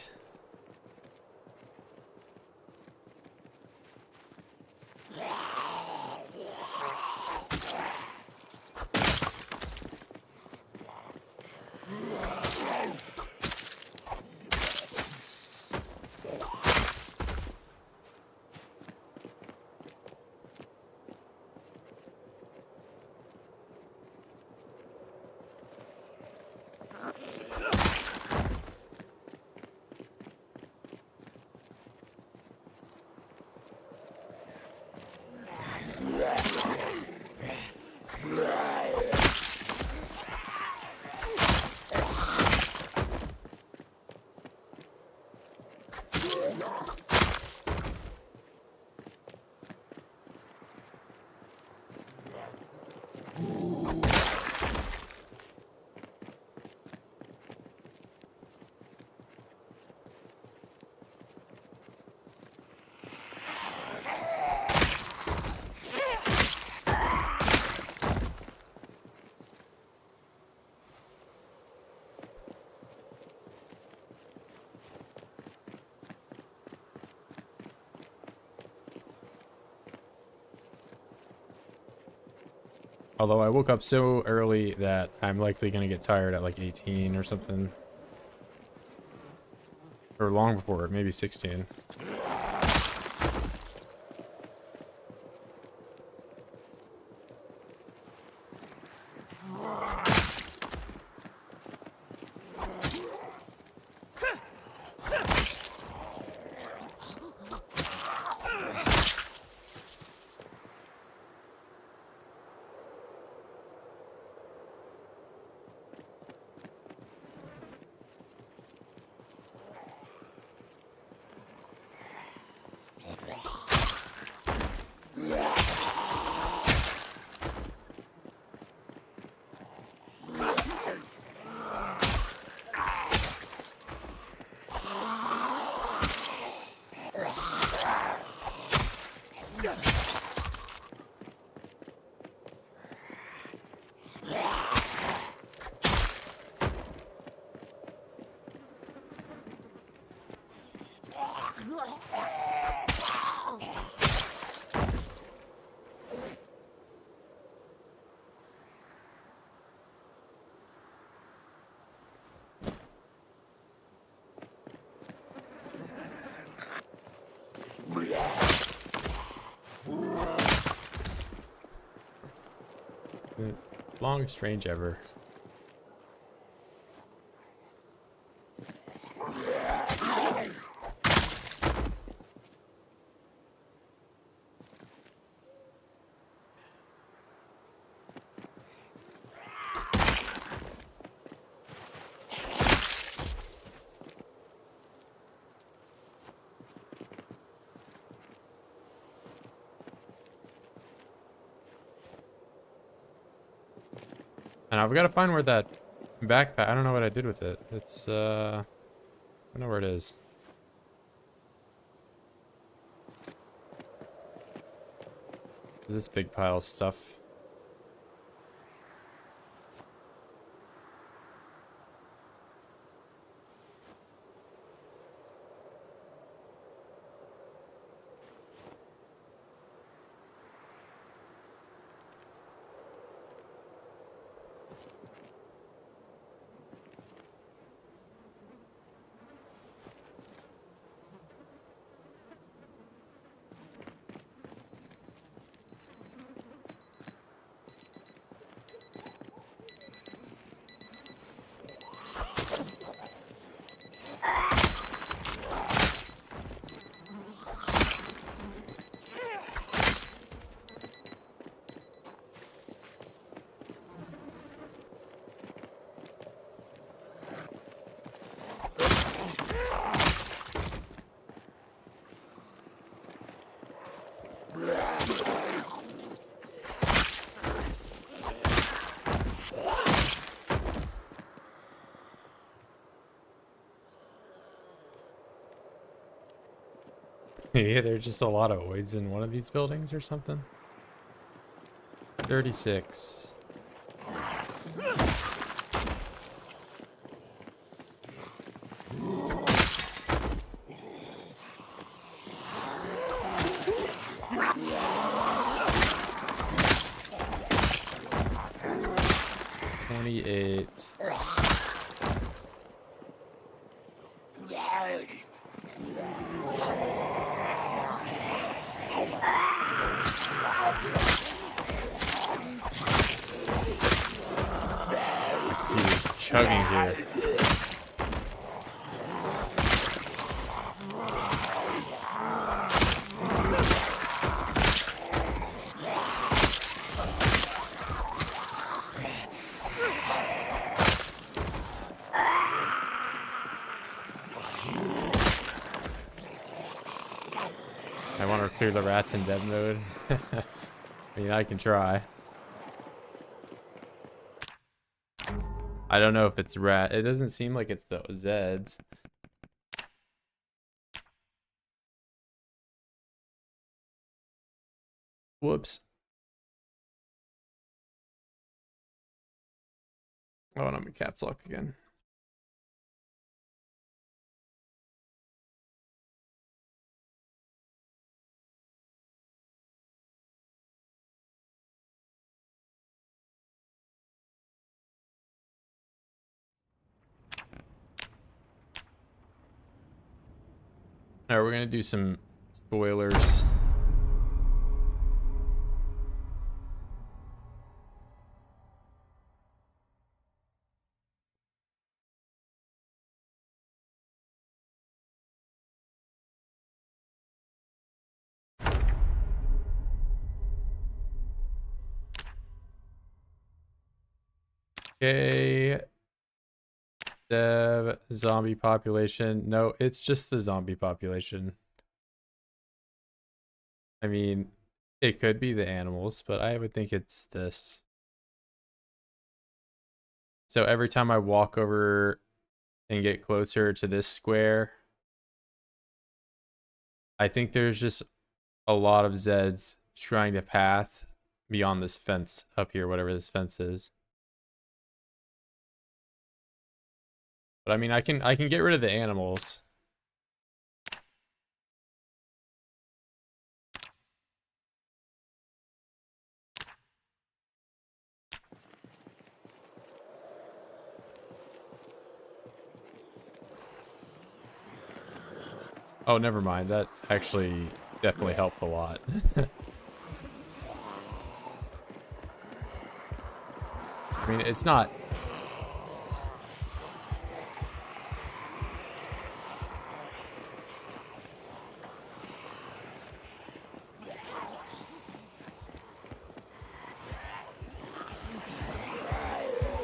Although I woke up so early that I'm likely going to get tired at like 18 or something. Or long before, maybe 16. The longest range ever. And I've got to find where that backpack... I don't know what I did with it. It's, I don't know where it is. This big pile of stuff. Maybe there's just a lot of voids in one of these buildings or something. 36. Chugging here. I want to clear the rats in dev mode. I mean, I can try. I don't know if it's rat. It doesn't seem like it's the Zeds. Whoops. Oh, and I'm in caps lock again. Alright, we're gonna do some spoilers. Okay. Dev zombie population. No, it's just the zombie population. I mean, it could be the animals, but I would think it's this. So every time I walk over and get closer to this square, I think there's just a lot of Zeds trying to path beyond this fence up here, whatever this fence is. But I mean, I can get rid of the animals. Oh, never mind. That actually definitely helped a lot. I mean, it's not...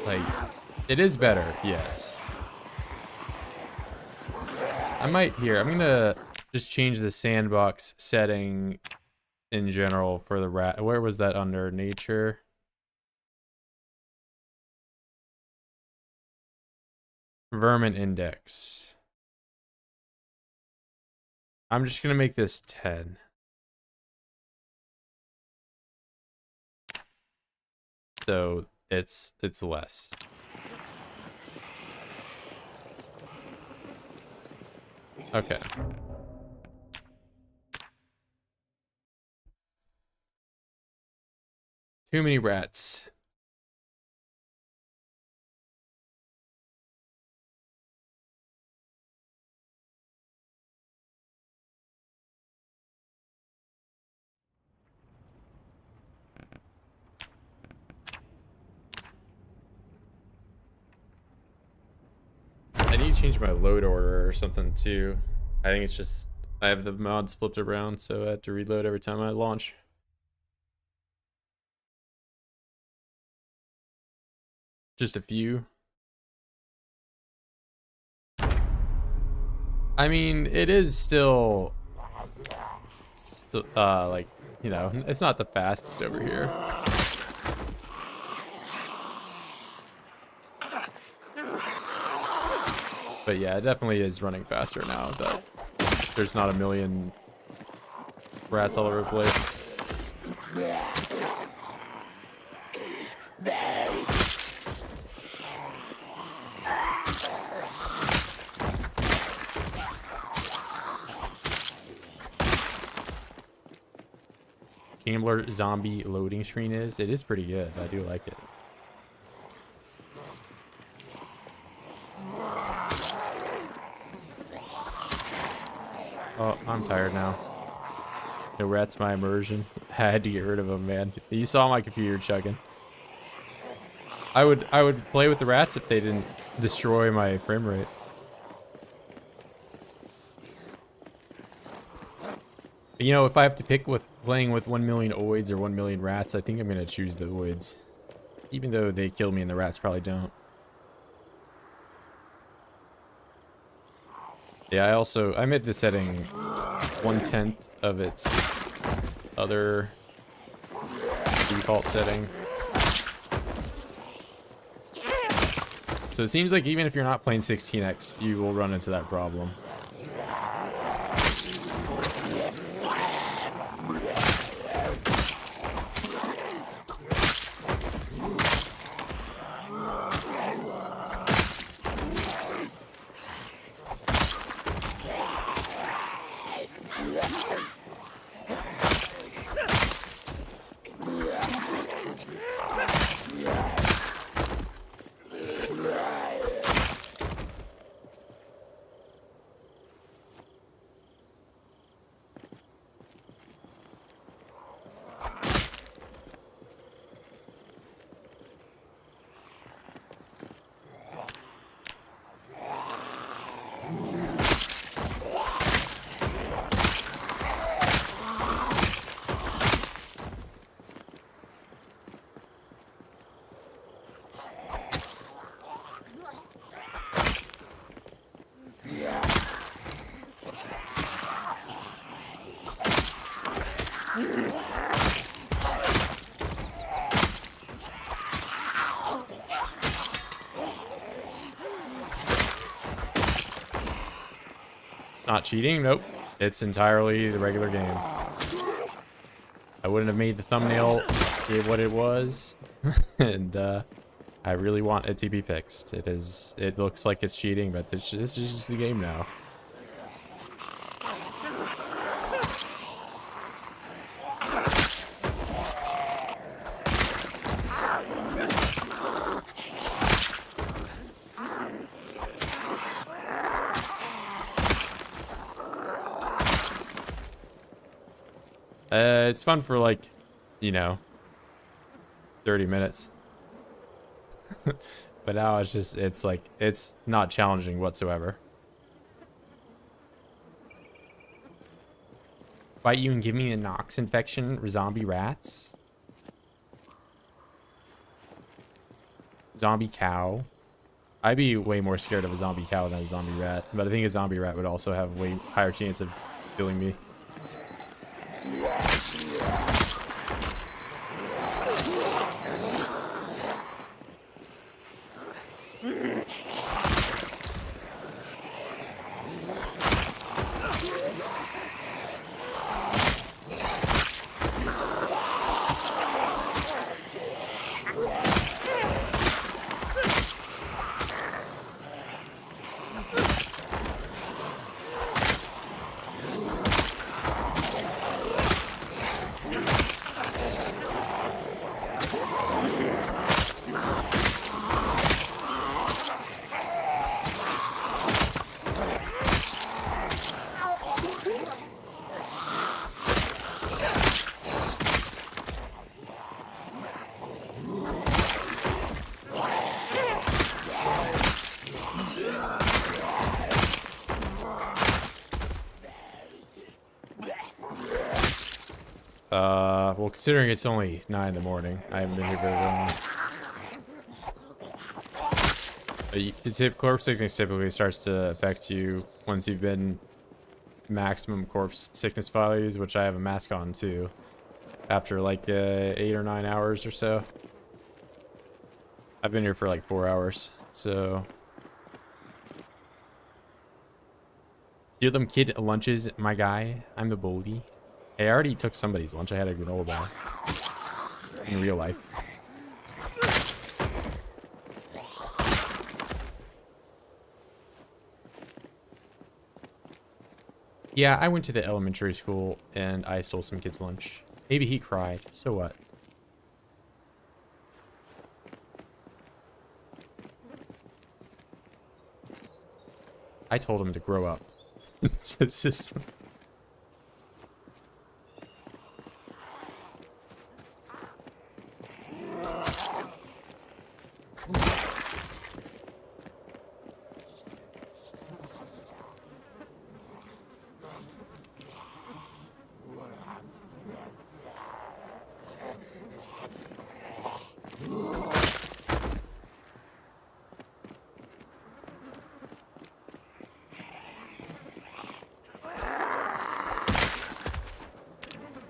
Like, it is better, yes. I might here. I'm gonna just change the sandbox setting in general for the rat. Where was that under nature? Vermin index. I'm just gonna make this 10. So it's less. Okay. Too many rats. I need to change my load order or something too. I think it's just I have the mods flipped around, so I have to reload every time I launch. Just a few. I mean, it is still like, you know, it's not the fastest over here. But yeah, it definitely is running faster now that there's not a million rats all over the place. Gambler zombie loading screen is. It is pretty good. I do like it. Oh, I'm tired now. The rat's my immersion. I had to get rid of them, man. You saw my computer chugging. I would play with the rats if they didn't destroy my frame rate. You know, if I have to pick with playing with 1 million oids or 1 million rats, I think I'm gonna choose the oids. Even though they kill me and the rats probably don't. Yeah, I made the setting 1/10 of its other default setting. So it seems like even if you're not playing 16x, you will run into that problem. It's not cheating, nope. It's entirely the regular game. I wouldn't have made the thumbnail what it was, and I really want it to be fixed. It looks like it's cheating, but this is just the game now. It's fun for like, you know, 30 minutes. But now it's not challenging whatsoever. Bite you and give me a Nox infection or zombie rats? Zombie cow. I'd be way more scared of a zombie cow than a zombie rat, but I think a zombie rat would also have a way higher chance of killing me. Well, considering it's only 9 in the morning, I haven't been here very long. Corpse sickness typically starts to affect you once you've been maximum corpse sickness values, which I have a mask on too, after like 8 or 9 hours or so. I've been here for like 4 hours, so. Steal them kid lunches, my guy. I'm the bully. Hey, I already took somebody's lunch. I had a granola bar in real life. Yeah, I went to the elementary school and I stole some kid's lunch. Maybe he cried. So what? I told him to grow up. The system.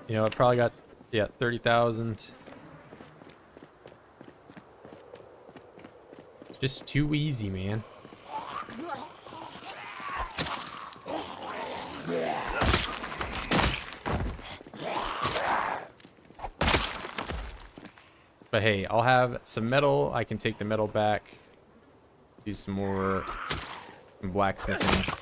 You know, I probably got, yeah, 30,000. Just too easy, man. But hey, I'll have some metal. I can take the metal back. Do some more blacksmithing.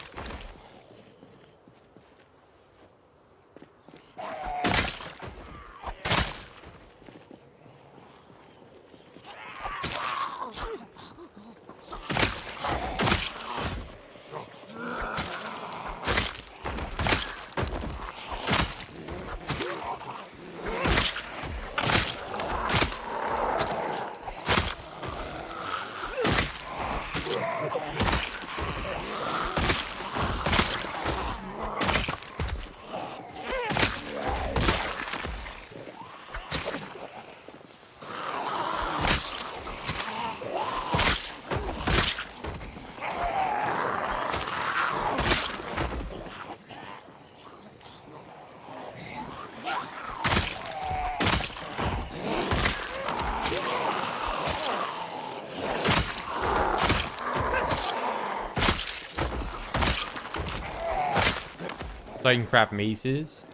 So I can craft maces.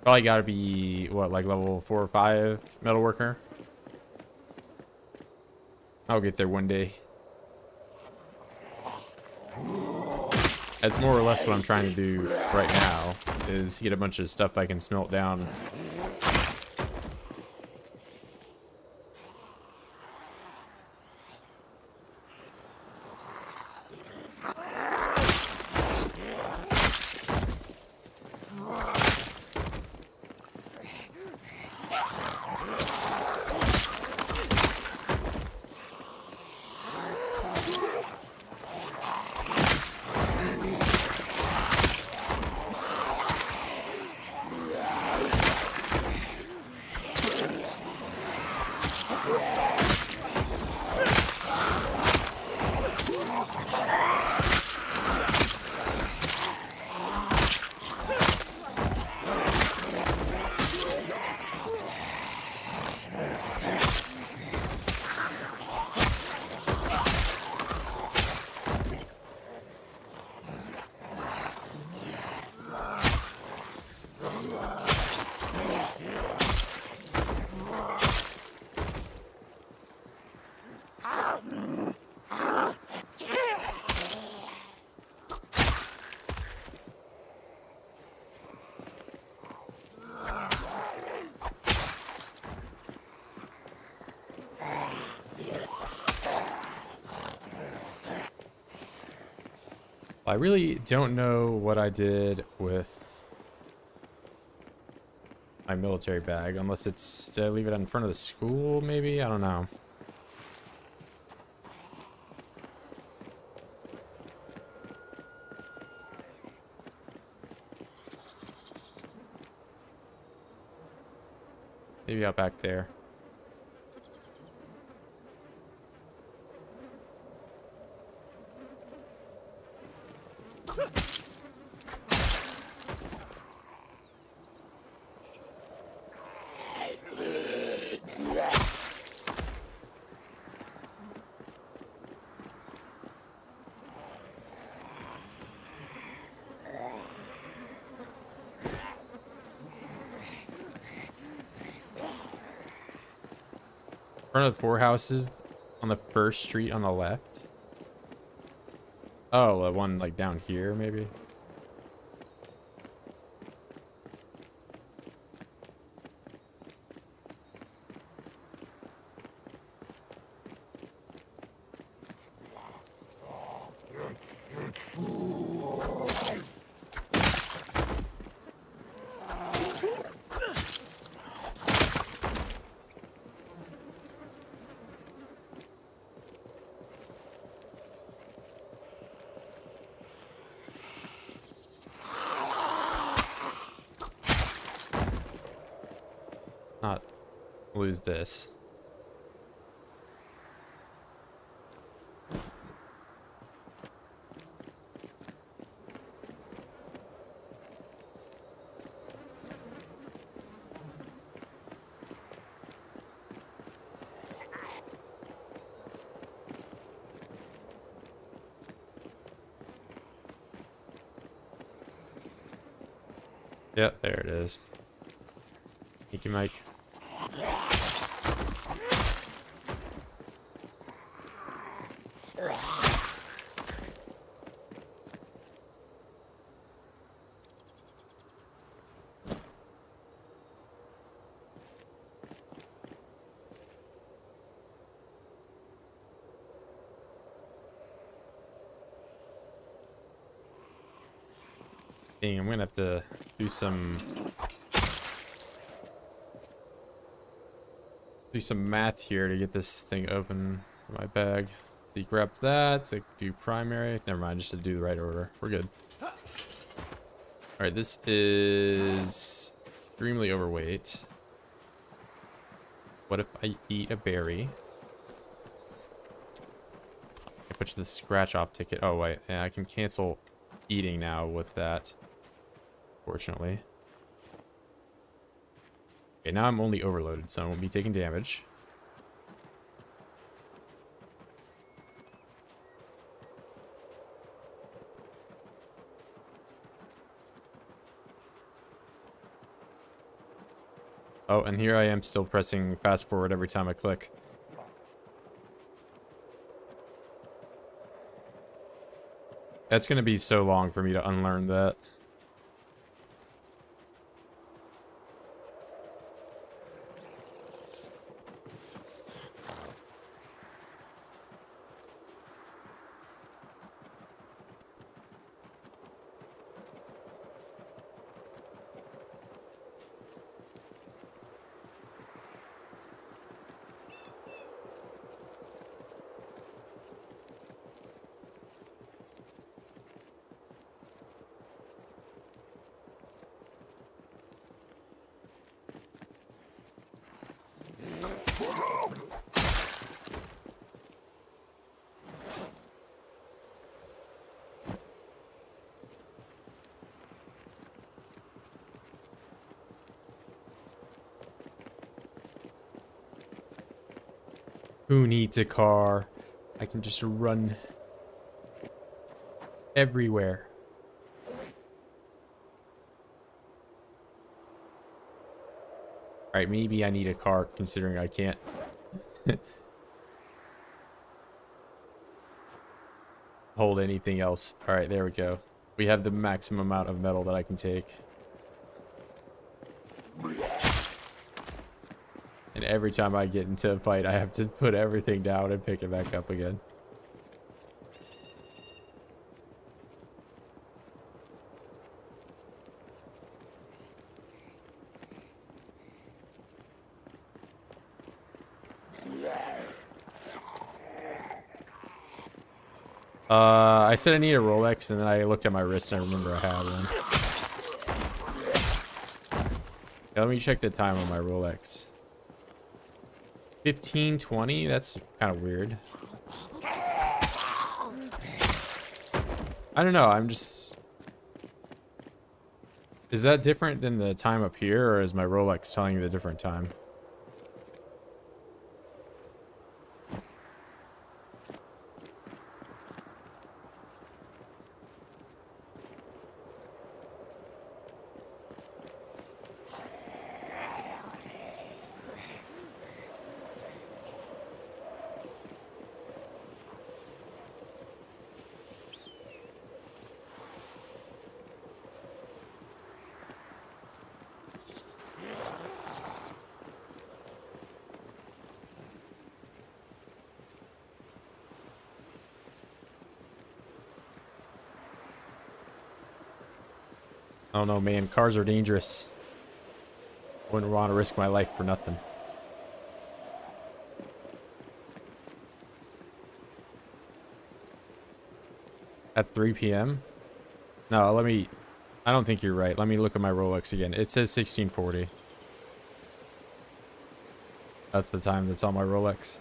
Probably gotta be, what, like level 4 or 5 metalworker? I'll get there one day. That's more or less what I'm trying to do right now, is get a bunch of stuff I can smelt down. I really don't know what I did with my military bag, unless it's to leave it in front of the school, maybe? I don't know. Maybe out back there. Front of the 4 houses on the first street on the left. Oh, one like down here maybe. Not lose this. Yep, there it is. Thank you, Mike. Dang, I'm gonna have to do some math here to get this thing open for my bag. So you grab that, so do primary. Never mind, just to do the right order. We're good. Alright, this is extremely overweight. What if I eat a berry? I put the scratch off ticket. Oh wait, yeah, I can cancel eating now with that. Fortunately. Okay, now I'm only overloaded, so I won't be taking damage. Oh, and here I am still pressing fast forward every time I click. That's gonna be so long for me to unlearn that. Who needs a car? I can just run everywhere. Alright, maybe I need a car considering I can't. Hold anything else. Alright, there we go. We have the maximum amount of metal that I can take. And every time I get into a fight, I have to put everything down and pick it back up again. I said I need a Rolex, and then I looked at my wrist and I remember I had one. Yeah, let me check the time on my Rolex. 15:20. That's kind of weird. I don't know. I'm just. Is that different than the time up here, or is my Rolex telling you the different time? I don't know, man. Cars are dangerous. Wouldn't want to risk my life for nothing. At 3 p.m.? No, let me... I don't think you're right. Let me look at my Rolex again. It says 16:40. That's the time that's on my Rolex.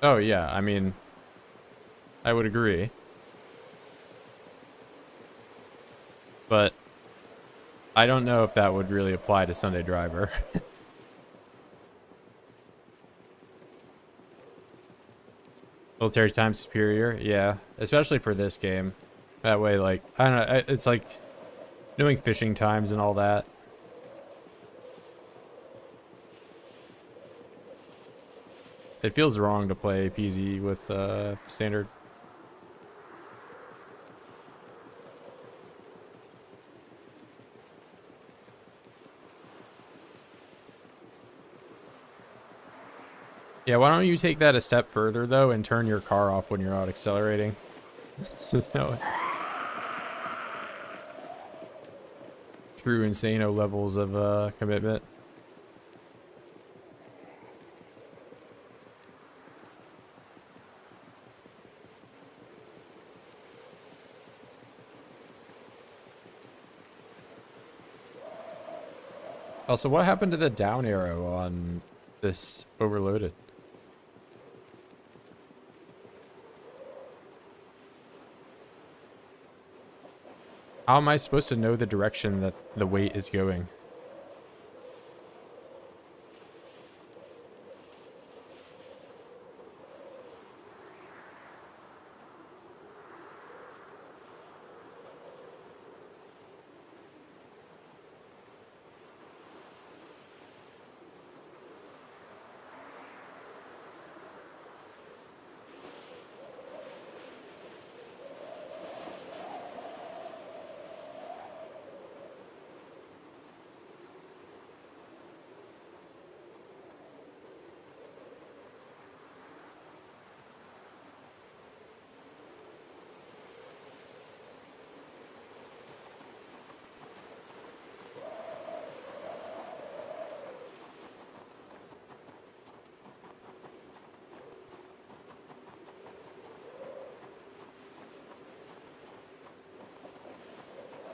Oh, yeah. I mean, I would agree. But I don't know if that would really apply to Sunday Driver. Military time superior, yeah. Especially for this game. That way, like, I don't know, it's like knowing fishing times and all that. It feels wrong to play PZ with standard. Yeah, why don't you take that a step further, though, and turn your car off when you're out accelerating? No. True insano levels of commitment. Also, what happened to the down arrow on this overloaded? How am I supposed to know the direction that the weight is going?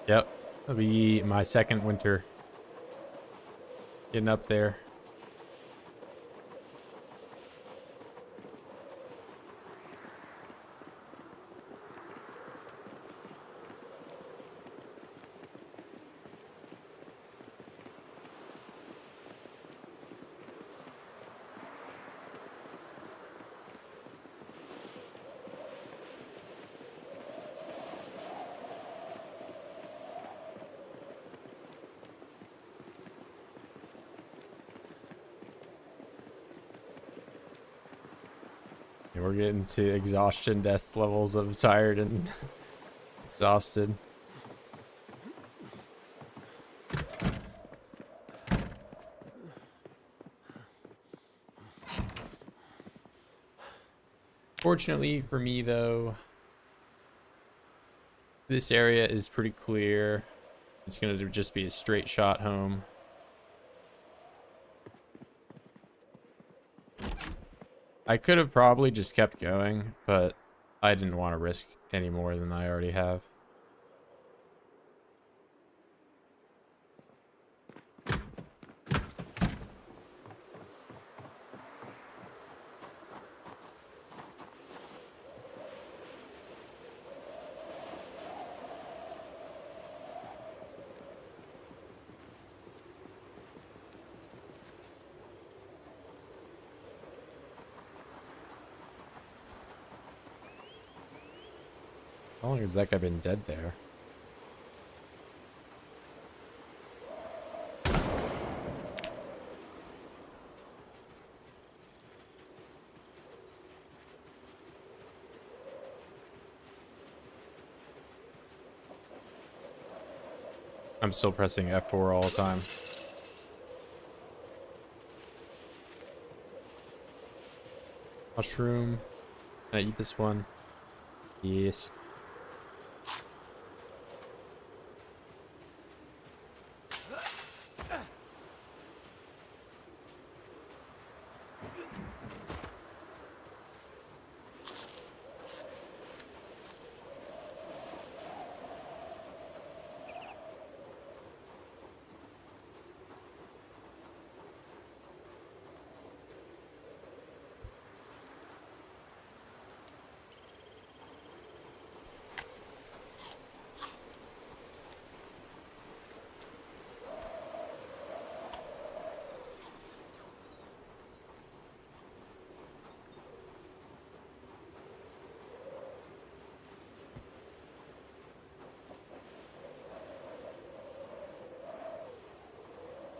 Yep, it'll be my second winter. Getting up there. We're getting to exhaustion death levels of tired and exhausted. Fortunately for me, though, this area is pretty clear. It's going to just be a straight shot home. I could have probably just kept going, but I didn't want to risk any more than I already have. How long has that guy been dead there? I'm still pressing F4 all the time. Mushroom. Can I eat this one? Yes.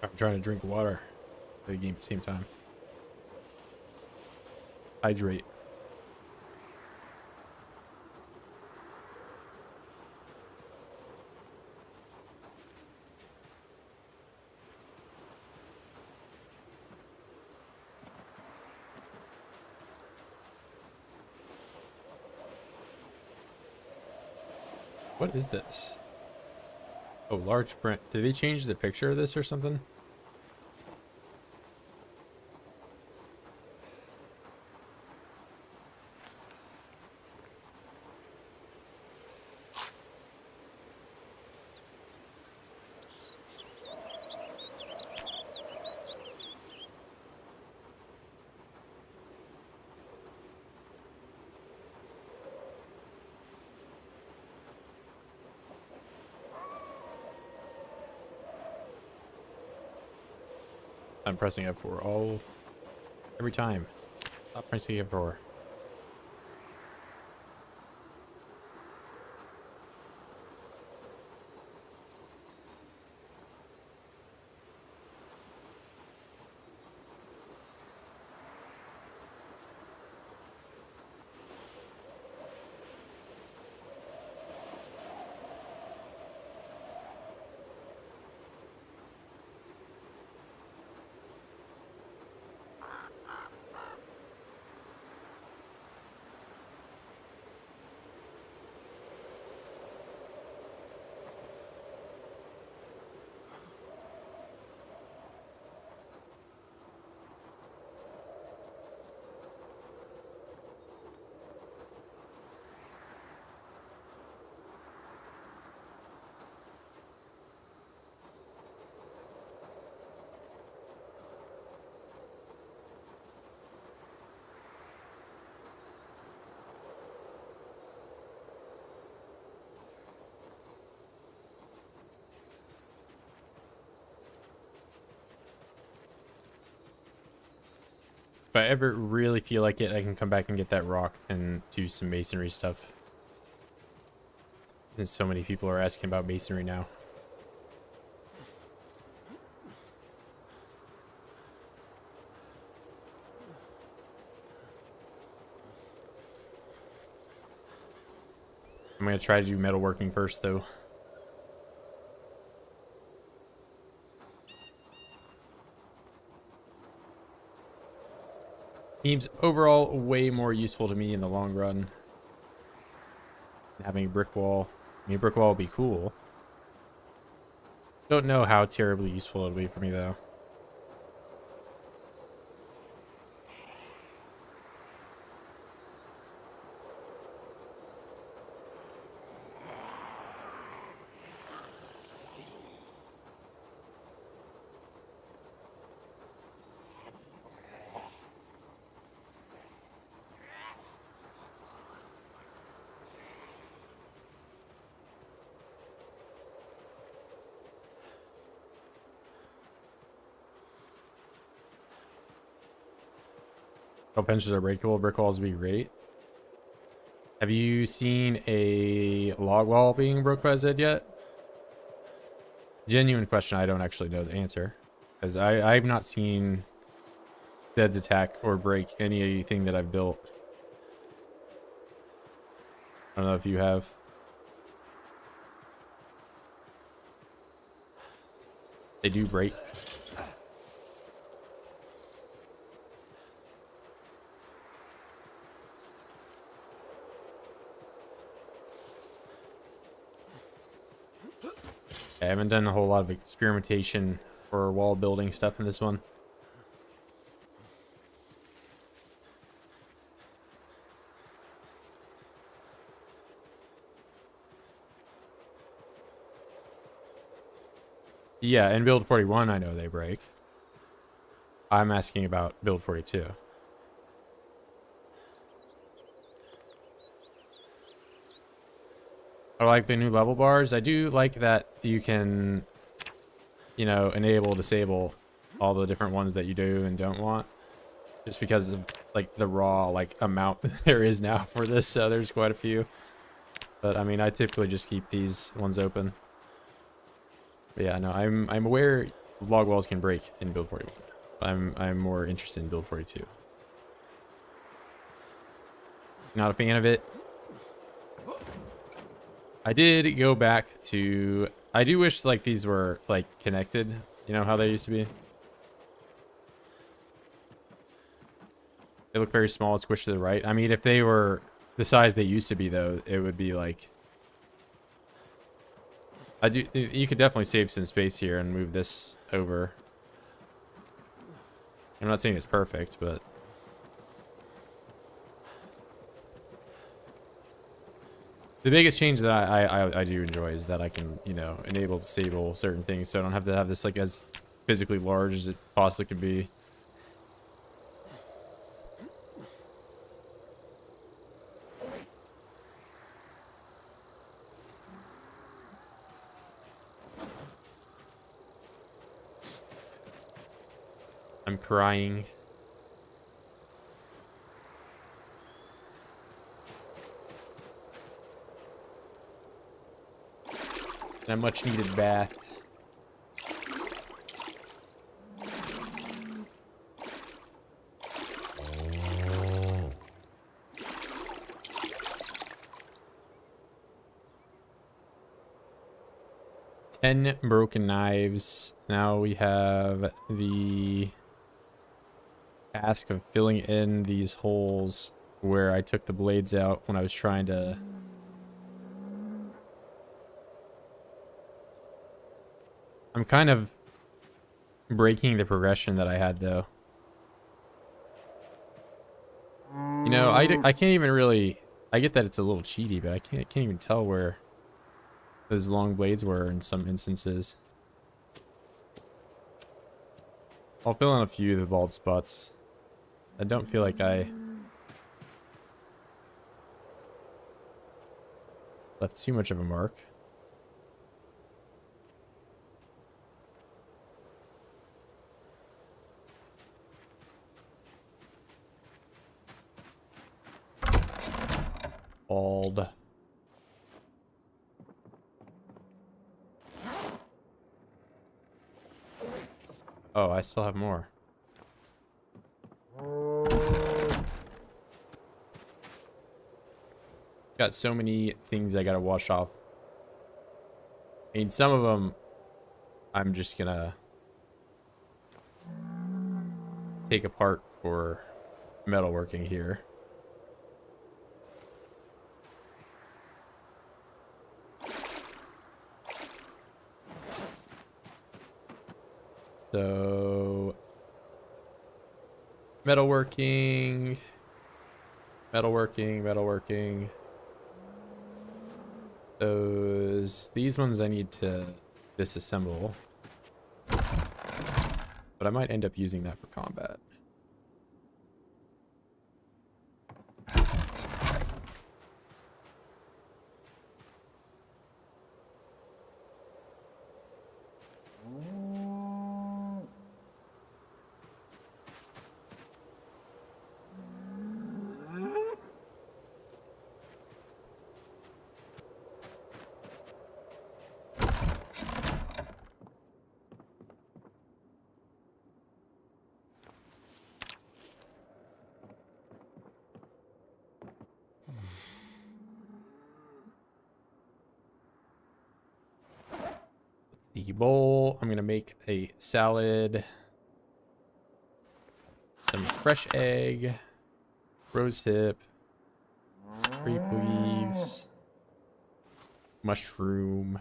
I'm trying to drink water at the game at the same time. Hydrate. What is this? Oh, large print. Did they change the picture of this or something? I'm pressing F4 every time. Stop pressing F4. If I ever really feel like it, I can come back and get that rock and do some masonry stuff. Since so many people are asking about masonry now. I'm gonna try to do metalworking first, though. Seems overall way more useful to me in the long run. Having a brick wall. I mean, a brick wall would be cool. Don't know how terribly useful it'll be for me, though. Oh, benches are breakable. Brick walls would be great. Have you seen a log wall being broke by Zed yet? Genuine question. I don't actually know the answer. Because I've not seen Zed's attack or break anything that I've built. I don't know if you have. They do break. I haven't done a whole lot of experimentation or wall building stuff in this one. Yeah, in build 41, I know they break. I'm asking about build 42. I like the new level bars. I do like that you can, you know, enable, disable all the different ones that you do and don't want. Just because of, like, the raw, like, amount there is now for this. So there's quite a few. But, I mean, I typically just keep these ones open. But yeah, no, I'm aware log walls can break in build 41. I'm more interested in build 42. Not a fan of it. I did go back to... I do wish, like, these were, like, connected. You know how they used to be? They look very small and squished to the right. I mean, if they were the size they used to be, though, it would be, like... You could definitely save some space here and move this over. I'm not saying it's perfect, but... The biggest change that I do enjoy is that I can, you know, enable, disable certain things, so I don't have to have this, like, as physically large as it possibly could be. I'm crying. A much needed bath. Ten broken knives. Now we have the task of filling in these holes where I took the blades out when I was trying to... I'm kind of breaking the progression that I had, though. You know, I can't even really... I get that it's a little cheaty, but I can't even tell where those long blades were in some instances. I'll fill in a few of the bald spots. I don't feel like I left too much of a mark. Bald. Oh, I still have more. Got so many things I gotta wash off. I mean, some of them I'm just gonna take apart for metalworking here. So, metalworking. These ones I need to disassemble. But I might end up using that for combat. The bowl, I'm gonna make a salad, some fresh egg, rose hip, grape leaves, mushroom,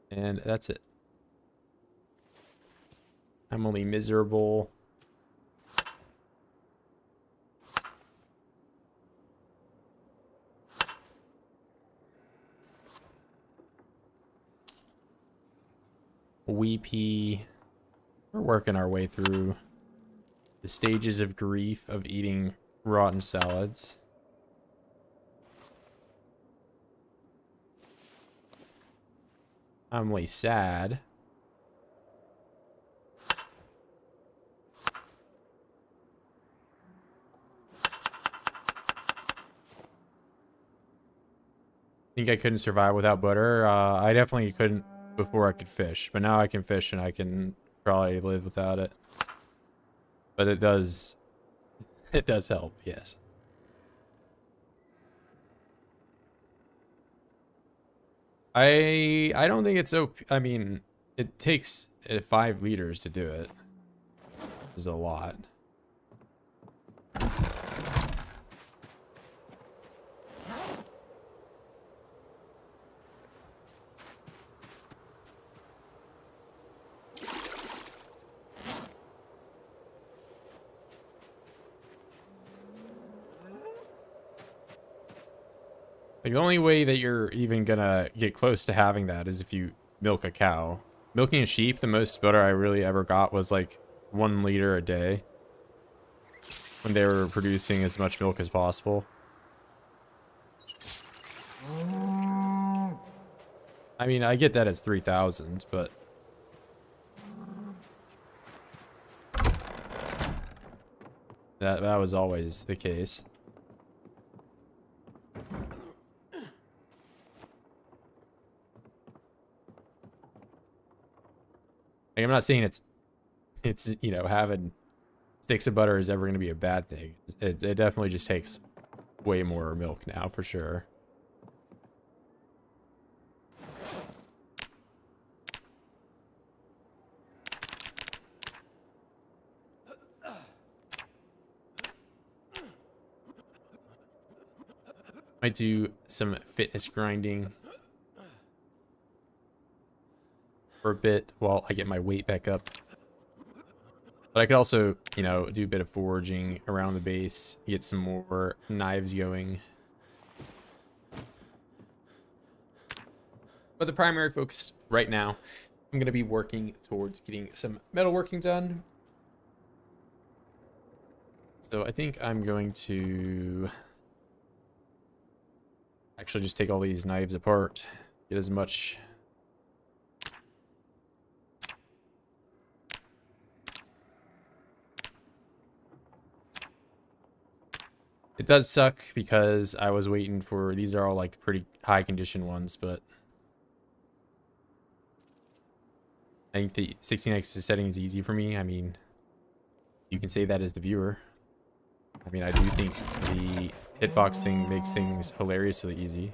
and that's it. I'm only miserable. Weepy. We're working our way through the stages of grief of eating rotten salads. I'm only sad. Think I couldn't survive without butter? I definitely couldn't before I could fish, but now I can fish and I can probably live without it. But it does help, yes. I don't think it's OP. I mean, it takes 5 liters to do it. This is a lot. Like, the only way that you're even gonna get close to having that is if you milk a cow. Milking a sheep, the most butter I really ever got was like 1 liter a day. When they were producing as much milk as possible. I mean, I get that it's 3,000, but... That was always the case. Like, I'm not saying it's you know, having sticks of butter is ever going to be a bad thing. It definitely just takes way more milk now, for sure. Might do some fitness grinding for a bit while I get my weight back up. But I could also, you know, do a bit of foraging around the base, get some more knives going. But the primary focus right now, I'm going to be working towards getting some metalworking done. So I think I'm going to actually just take all these knives apart, get as much... It does suck because I was waiting for... These are all like pretty high condition ones, but... I think the 16x setting is easy for me. I mean, you can say that as the viewer. I mean, I do think the hitbox thing makes things hilariously easy.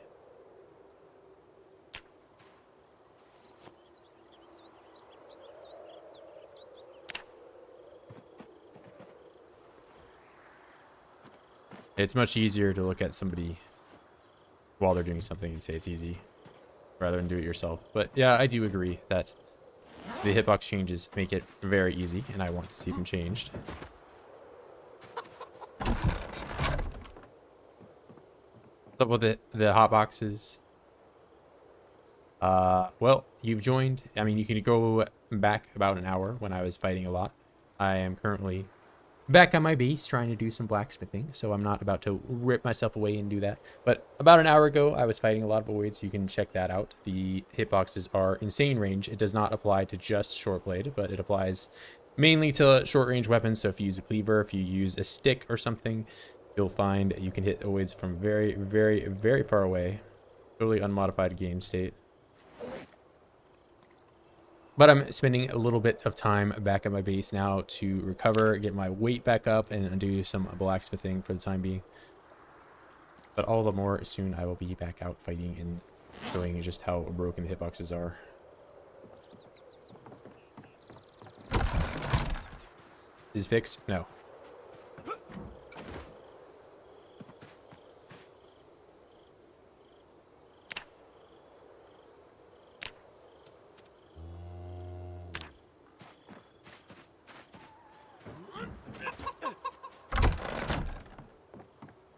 It's much easier to look at somebody while they're doing something and say it's easy rather than do it yourself. But yeah, I do agree that the hitbox changes make it very easy, and I want to see them changed. What's up with the hotboxes? Well, you've joined. I mean, you can go back about an hour when I was fighting a lot. I am currently back on my base trying to do some blacksmithing, so I'm not about to rip myself away and do that. But about an hour ago, I was fighting a lot of voids. You can check that out. The hitboxes are insane range. It does not apply to just short blade, but it applies mainly to short range weapons. So if you use a cleaver, if you use a stick or something, you'll find you can hit voids from very, very, very far away. Totally unmodified game state. But I'm spending a little bit of time back at my base now to recover, get my weight back up, and do some blacksmithing for the time being. But all the more soon I will be back out fighting and showing just how broken the hitboxes are. Is fixed? No.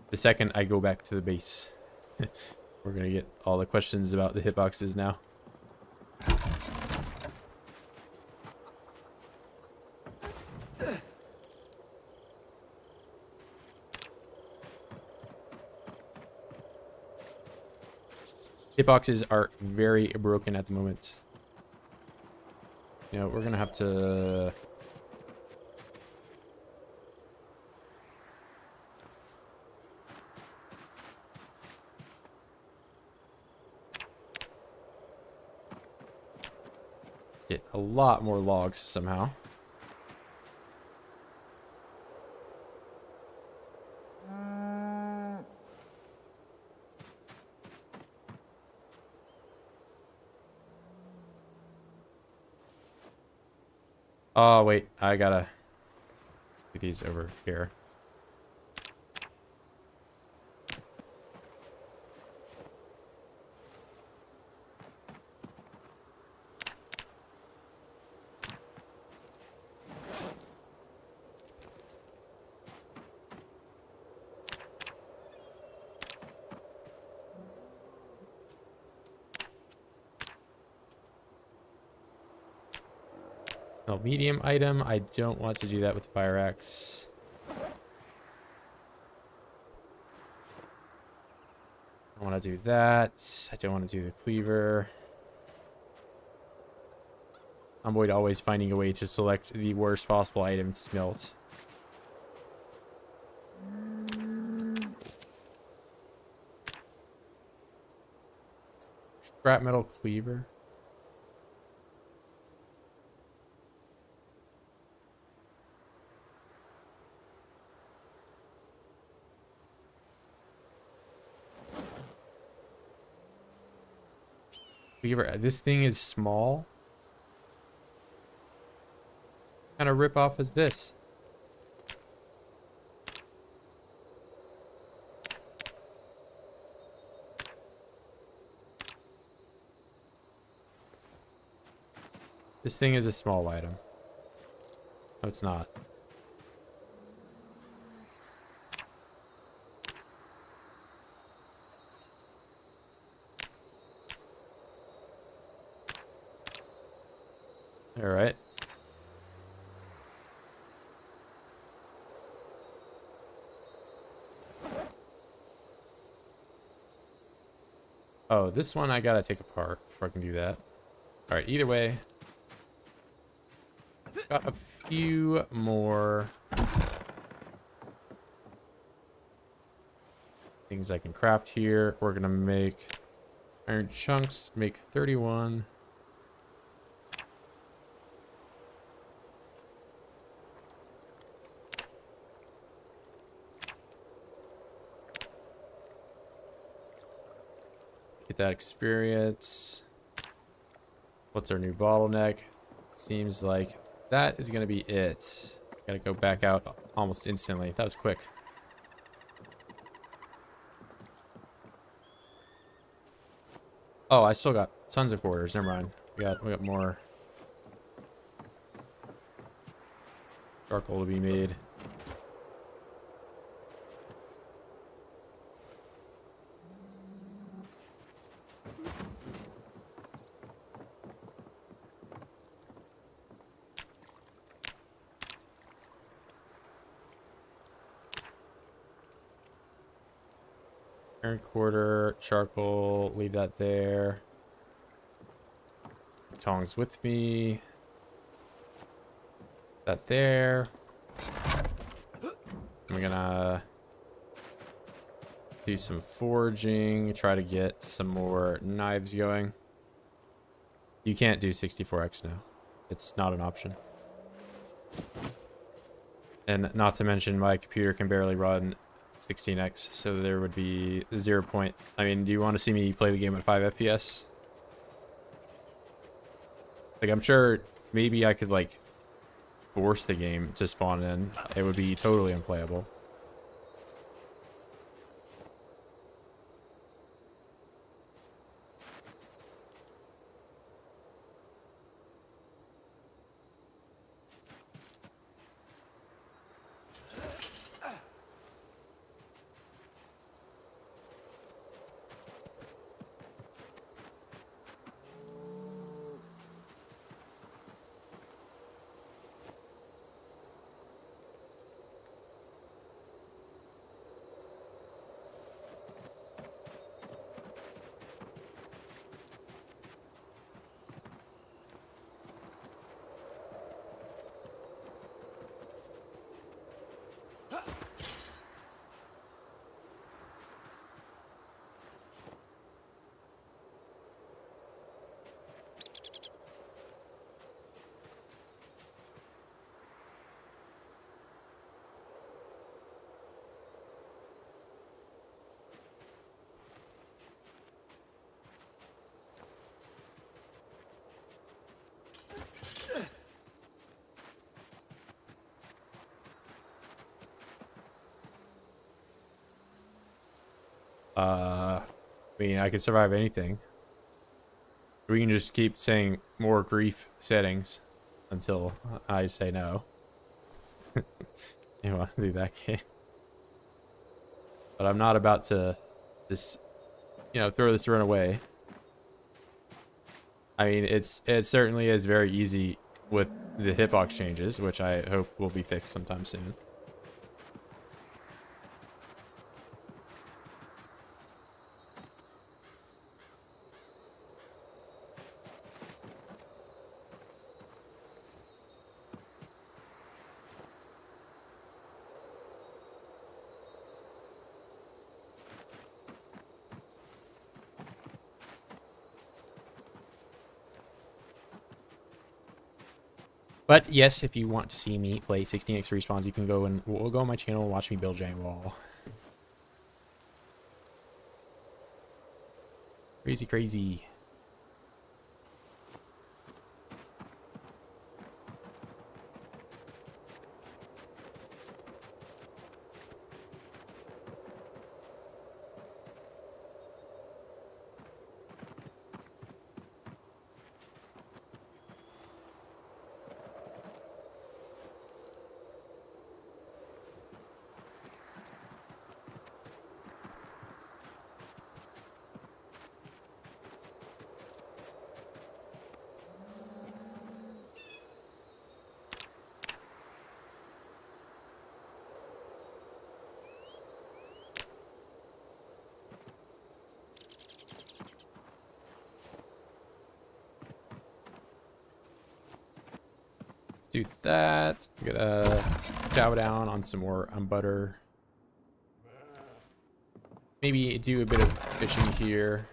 The second I go back to the base, we're gonna get all the questions about the hitboxes now. Hitboxes are very broken at the moment. You know, we're gonna have to... get a lot more logs somehow. Oh, wait, I gotta get these over here. No, medium item. I don't want to do that with the fire axe. I want to do that. I don't want to do the cleaver. I'm always finding a way to select the worst possible item to smelt. Scrap metal cleaver. This thing is small. What kind of rip off is this? This thing is a small item. No, it's not. All right. Oh, this one I gotta take apart before I can do that. All right, either way. Got a few more things I can craft here. We're gonna make iron chunks, make 31. get that experience. What's our new bottleneck? Seems like that is going to be it. Gotta go back out almost instantly. That was quick. Oh, I still got tons of quarters. Never mind. We got more charcoal to be made. Iron quarter, charcoal, leave that there. Tongs with me. That there. I'm gonna do some forging, try to get some more knives going. You can't do 64x now. It's not an option. And not to mention my computer can barely run 16x, so there would be 0 point. I mean, do you want to see me play the game at 5 FPS? Like, I'm sure maybe I could, like, force the game to spawn in. It would be totally unplayable. I mean, I could survive anything. We can just keep saying more grief settings until I say no. You want to do that game? But I'm not about to just, you know, throw this run away. I mean, it certainly is very easy with the hitbox changes, which I hope will be fixed sometime soon. But yes, if you want to see me play 16x respawns, you can go and we'll go on my channel and watch me build giant wall. Crazy, crazy. Do that. I'm gonna chow down on some more butter. Maybe do a bit of fishing here.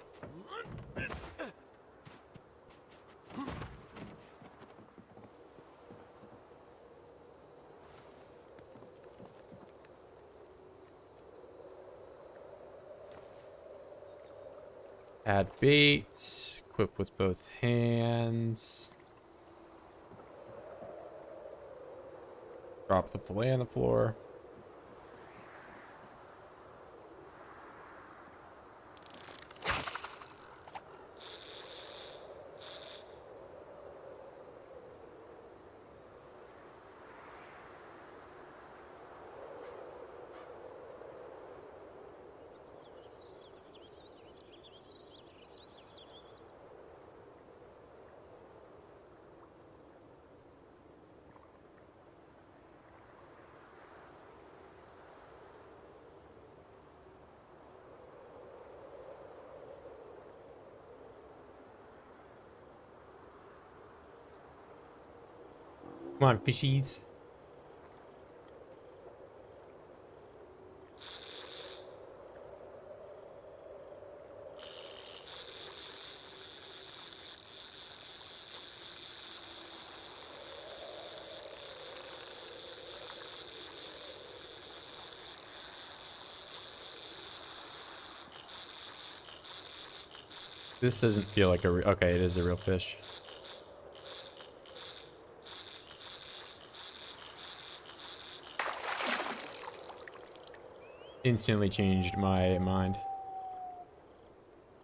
Add bait. Equip with both hands. Drop the fillet on the floor. Come on, fishies. This doesn't feel like a okay, it is a real fish. Instantly changed my mind.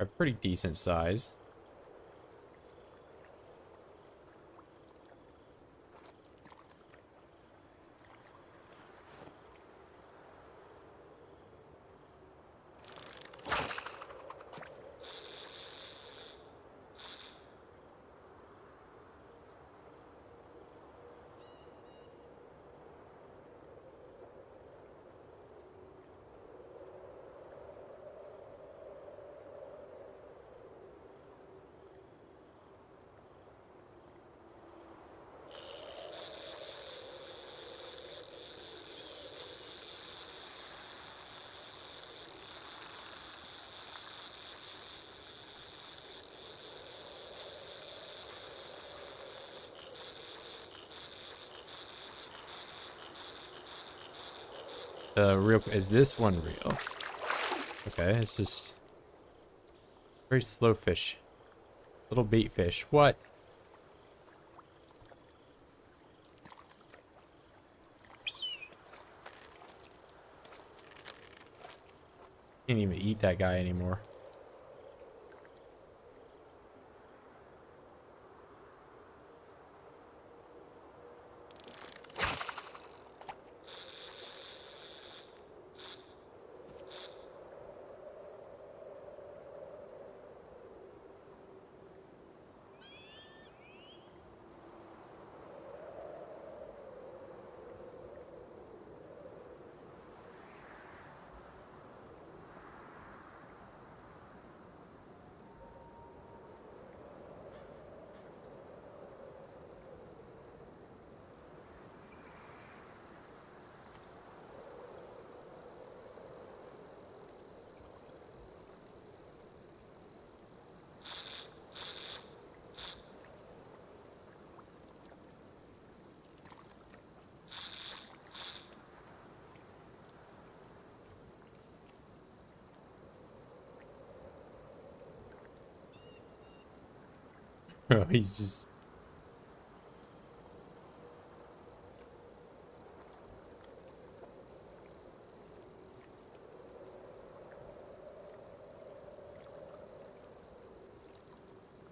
A pretty decent size. Is this one real? Okay, it's just very slow fish. Little bait fish. What? Can't even eat that guy anymore. Oh, he's just...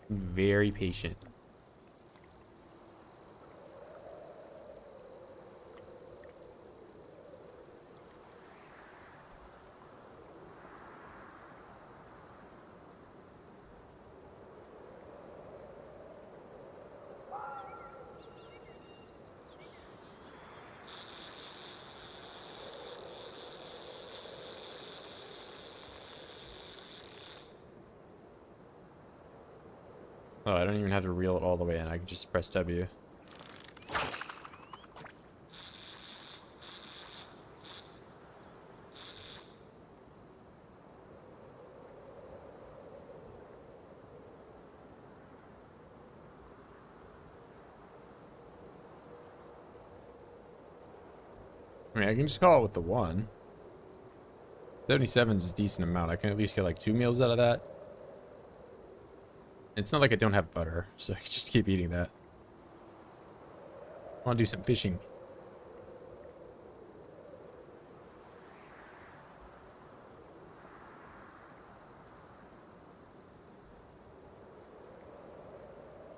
very patient. Oh, I don't even have to reel it all the way in. I can just press W. I mean, I can just call it with the one. 77 is a decent amount. I can at least get like 2 meals out of that. It's not like I don't have butter, so I can just keep eating that. I want to do some fishing.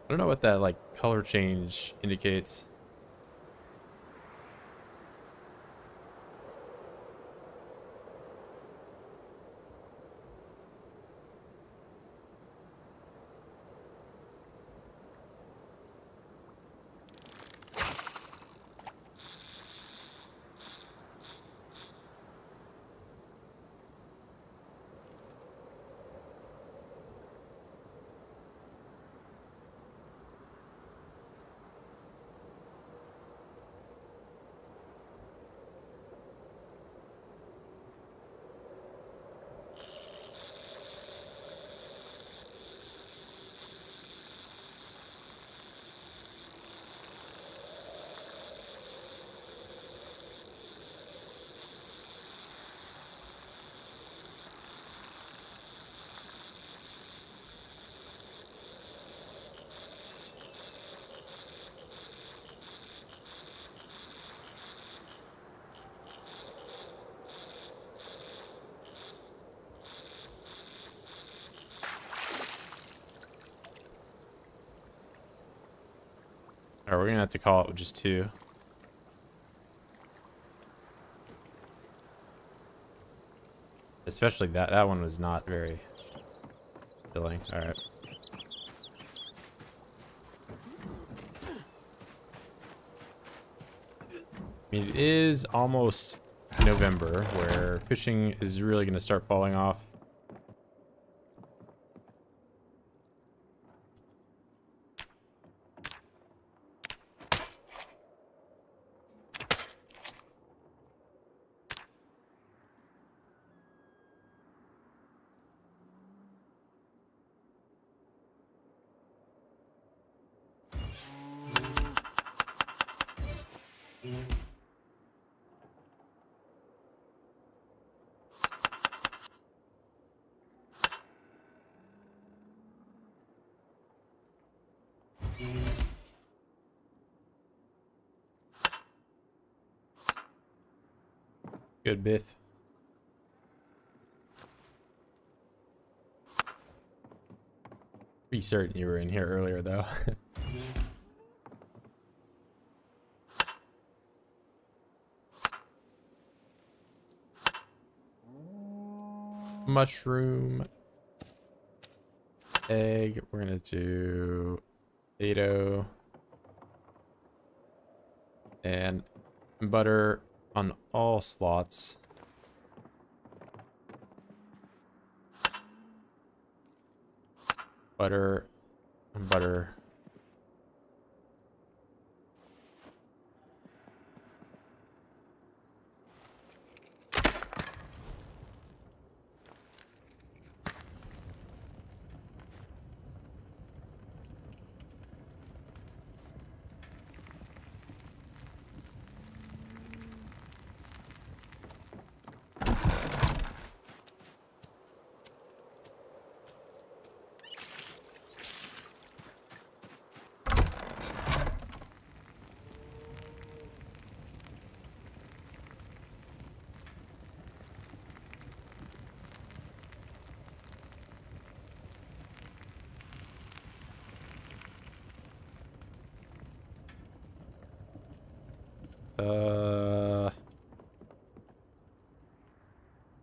I don't know what that like color change indicates. Alright, we're gonna have to call it with just 2. Especially that one was not very filling. Alright. I mean, it is almost November, where fishing is really gonna start falling off. Good, Biff. Pretty certain you were in here earlier, though. Mushroom. Egg. We're gonna do potato. And butter on all slots. Butter and butter.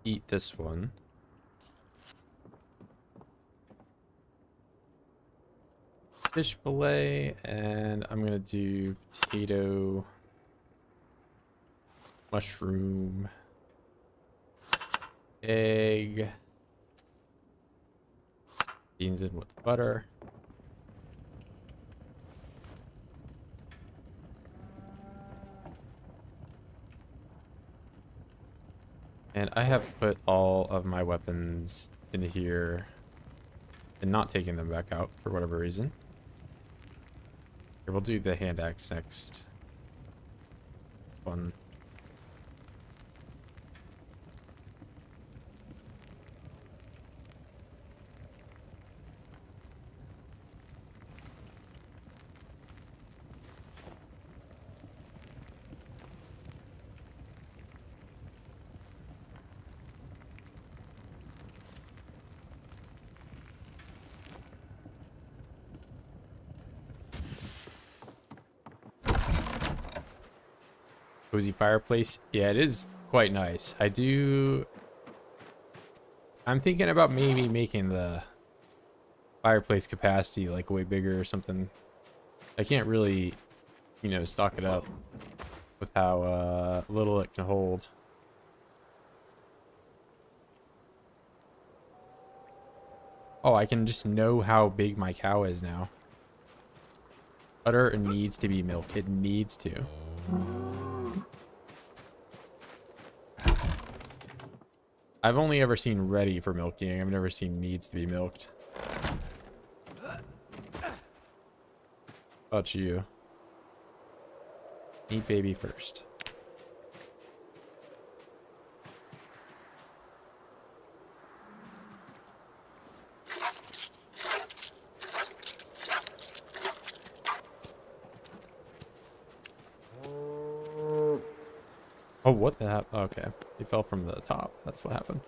Eat this one. Fish fillet, and I'm gonna do potato, mushroom, egg, beans in with butter. And I have put all of my weapons in here and not taking them back out for whatever reason. Here, we'll do the hand axe next. It's fun. Cozy fireplace. Yeah, it is quite nice. I'm thinking about maybe making the fireplace capacity like way bigger or something. I can't really, you know, stock it up with how little it can hold. Oh, I can just know how big my cow is now. Butter needs to be milked. It needs to. I've only ever seen ready for milking. I've never seen needs to be milked. About you. Eat baby first. Oh, what the heck? Okay. He fell from the top. That's what happened.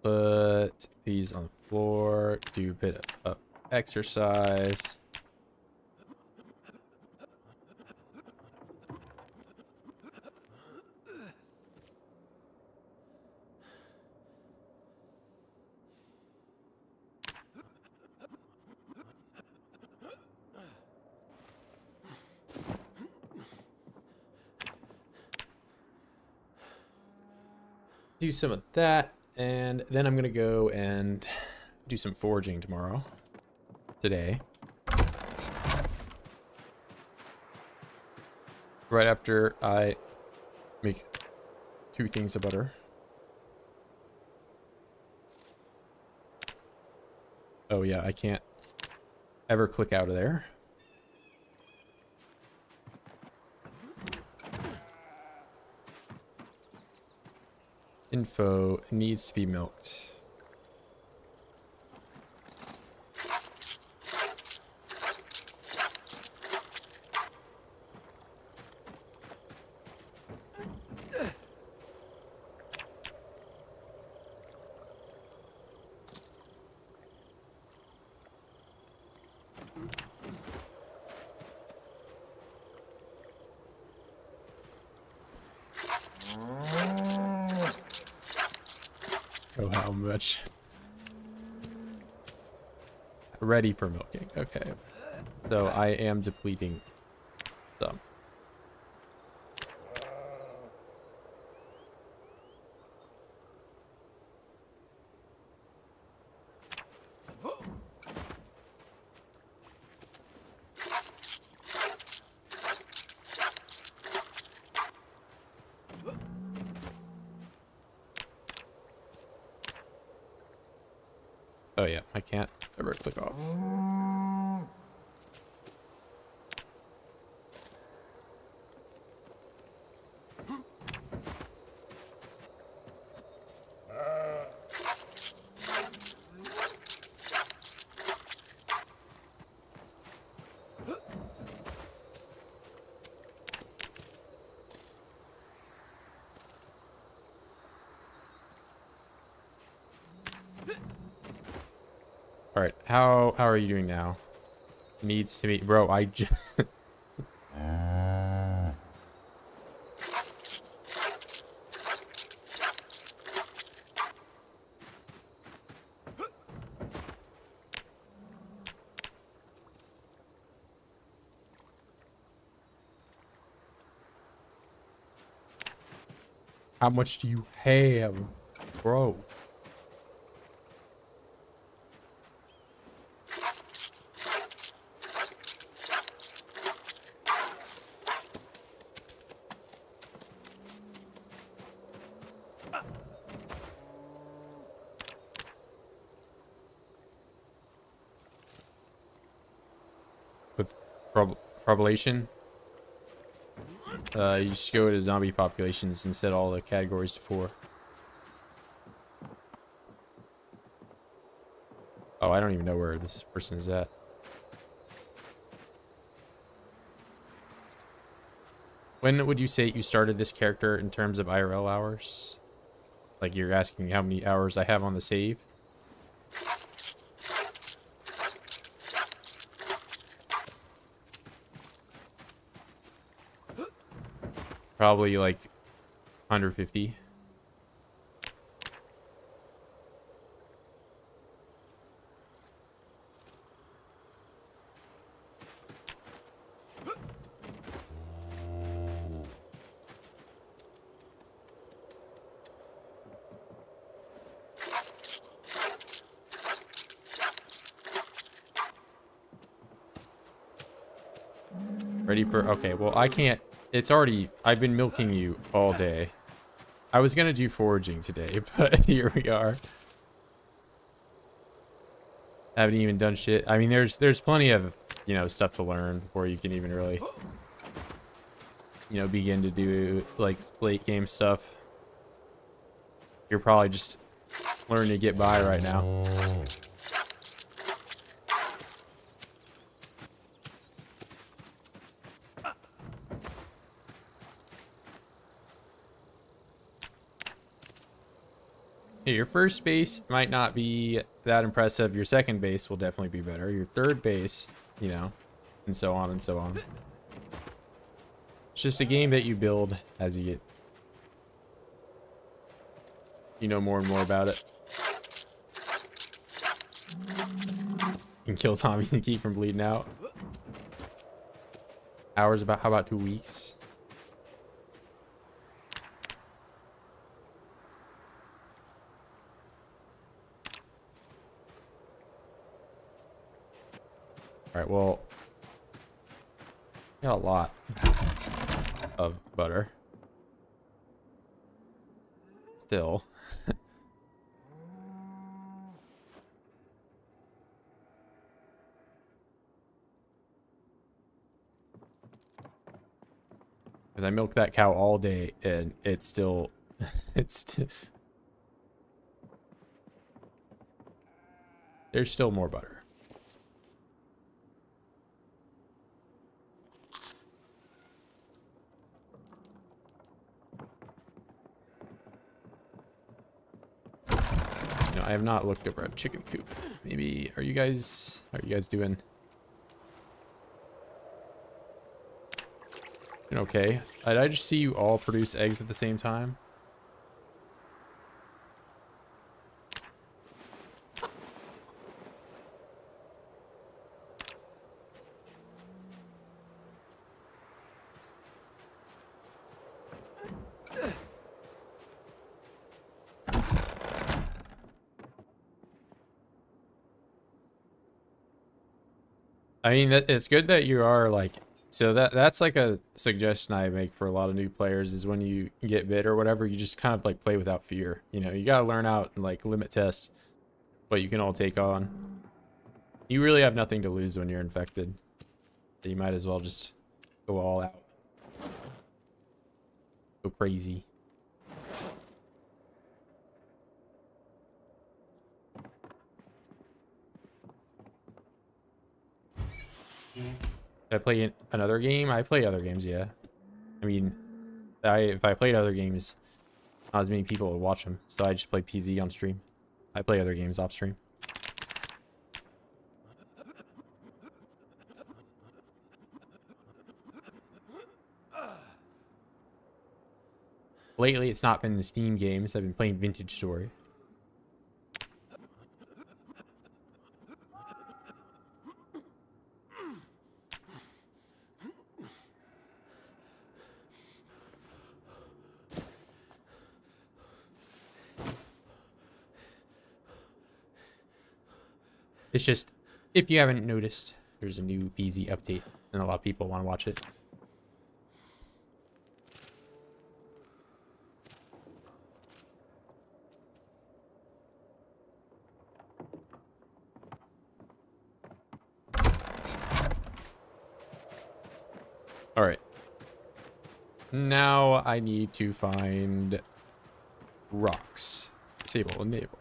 Put these on the floor. Do a bit of exercise. Do some of that, and then I'm gonna go and do some foraging today. Right after I make 2 things of butter. Oh yeah, I can't ever click out of there. Info needs to be milked. Oh, how much? Ready for milking. Okay. So I am depleting some. Oh yeah, I can't ever click off. All right, how are you doing now? Needs to be, bro. I just How much do you have, bro? With population, you just go to zombie populations and set all the categories to 4. Oh, I don't even know where this person is at. When would you say you started this character in terms of IRL hours? Like you're asking how many hours I have on the save? Probably like 150. Ready for... Okay, well, I can't... It's already... I've been milking you all day. I was gonna do foraging today, but here we are. Haven't even done shit. I mean, there's plenty of, you know, stuff to learn before you can even really, you know, begin to do, like, late game stuff. You're probably just learning to get by right now. Yeah, your first base might not be that impressive. Your second base will definitely be better. Your third base, you know, and so on and so on. It's just a game that you build as you get, you know, more and more about it. You can kill zombies and keep from bleeding out. Hours about, how about 2 weeks? All right, well, got a lot of butter. Still. Because I milked that cow all day and it's still, there's still more butter. No, I have not looked over a chicken coop. Maybe, are you guys doing? Okay. Did I just see you all produce eggs at the same time? I mean, it's good that you are like, so that's like a suggestion I make for a lot of new players is when you get bit or whatever, you just kind of like play without fear. You know, you gotta learn out and like limit test what you can all take on. You really have nothing to lose when you're infected. So you might as well just go all out. Go crazy. I play another game? I play other games, yeah. I mean, if I played other games, not as many people would watch them. So I just play PZ on stream. I play other games off stream. Lately, it's not been the Steam games. I've been playing Vintage Story. It's just, if you haven't noticed, there's a new BZ update, and a lot of people want to watch it. All right. Now I need to find rocks. Disable, enable.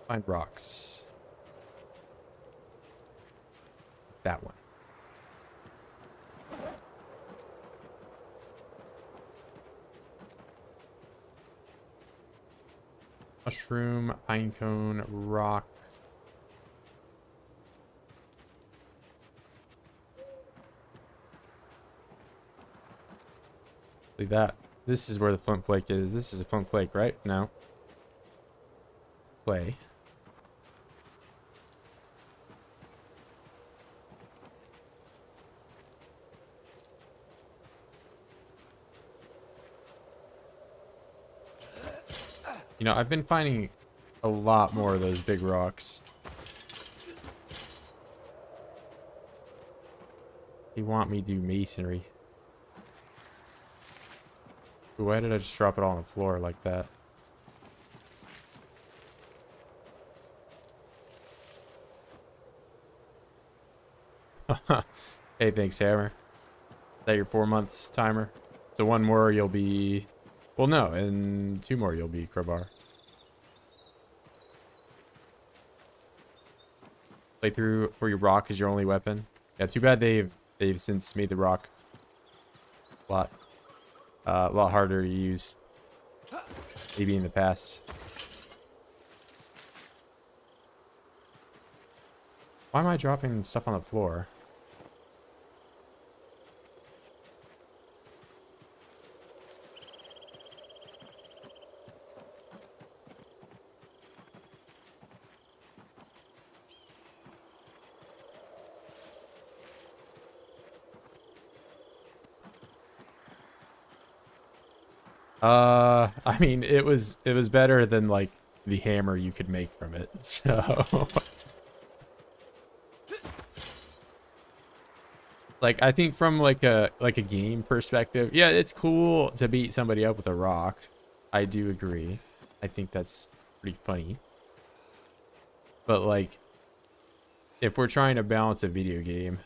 Find rocks. That one. Mushroom, pinecone, rock. Like that. This is where the flint flake is. This is a flint flake, right? No. Clay. You know, I've been finding a lot more of those big rocks. They want me to do masonry. Why did I just drop it all on the floor like that? Hey, thanks, Hammer. Is that your 4 months timer? So one more you'll be... Well, no, and 2 more you'll be crowbar. Playthrough for your rock is your only weapon. Yeah, too bad they've since made the rock a lot harder to use. Maybe in the past. Why am I dropping stuff on the floor? I mean, it was better than like the hammer you could make from it. So like I think from like a game perspective, yeah, it's cool to beat somebody up with a rock. I do agree. I think that's pretty funny. But like if we're trying to balance a video game,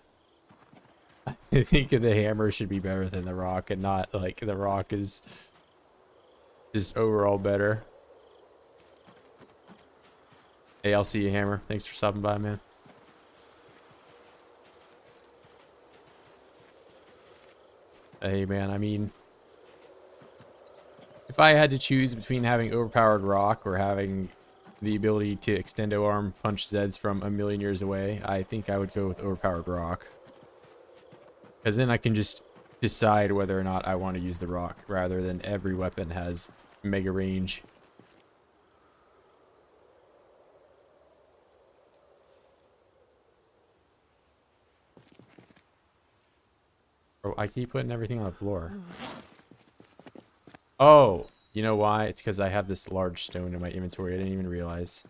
I think the hammer should be better than the rock, and not like the rock is just overall better. Hey, I'll see you, Hammer. Thanks for stopping by, man. Hey, man, I mean, if I had to choose between having overpowered rock or having the ability to extendo arm punch Zeds from a million years away, I think I would go with overpowered rock. Because then I can just decide whether or not I want to use the rock, rather than every weapon has mega range. Oh, I keep putting everything on the floor. Oh, you know why? It's because I have this large stone in my inventory. I didn't even realize.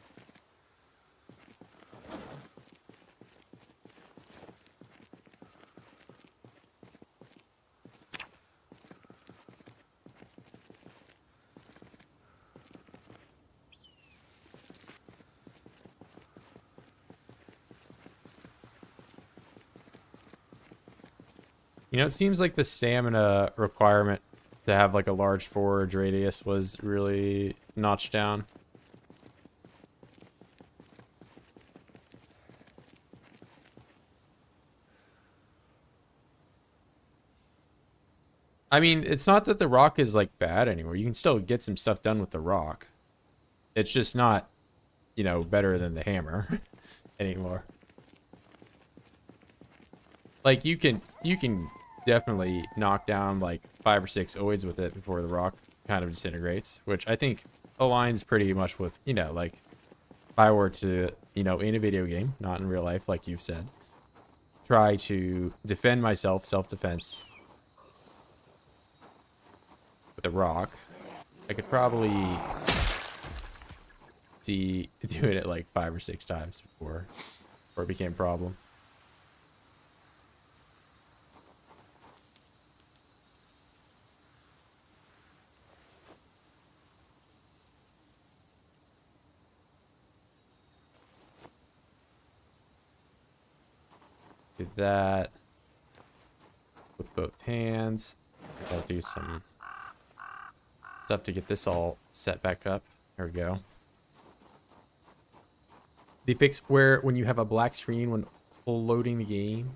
You know, it seems like the stamina requirement to have like a large forage radius was really notched down. I mean, it's not that the rock is like bad anymore. You can still get some stuff done with the rock. It's just not, you know, better than the hammer anymore. Like you can definitely knock down like 5 or 6 oids with it before the rock kind of disintegrates, which I think aligns pretty much with, you know, like if I were to, you know, in a video game, not in real life, like you've said, try to defend myself, self-defense with a rock, I could probably see doing it like 5 or 6 times before it became a problem. Do that with both hands. I'll do some stuff to get this all set back up. There we go. The fix where when you have a black screen when loading the game.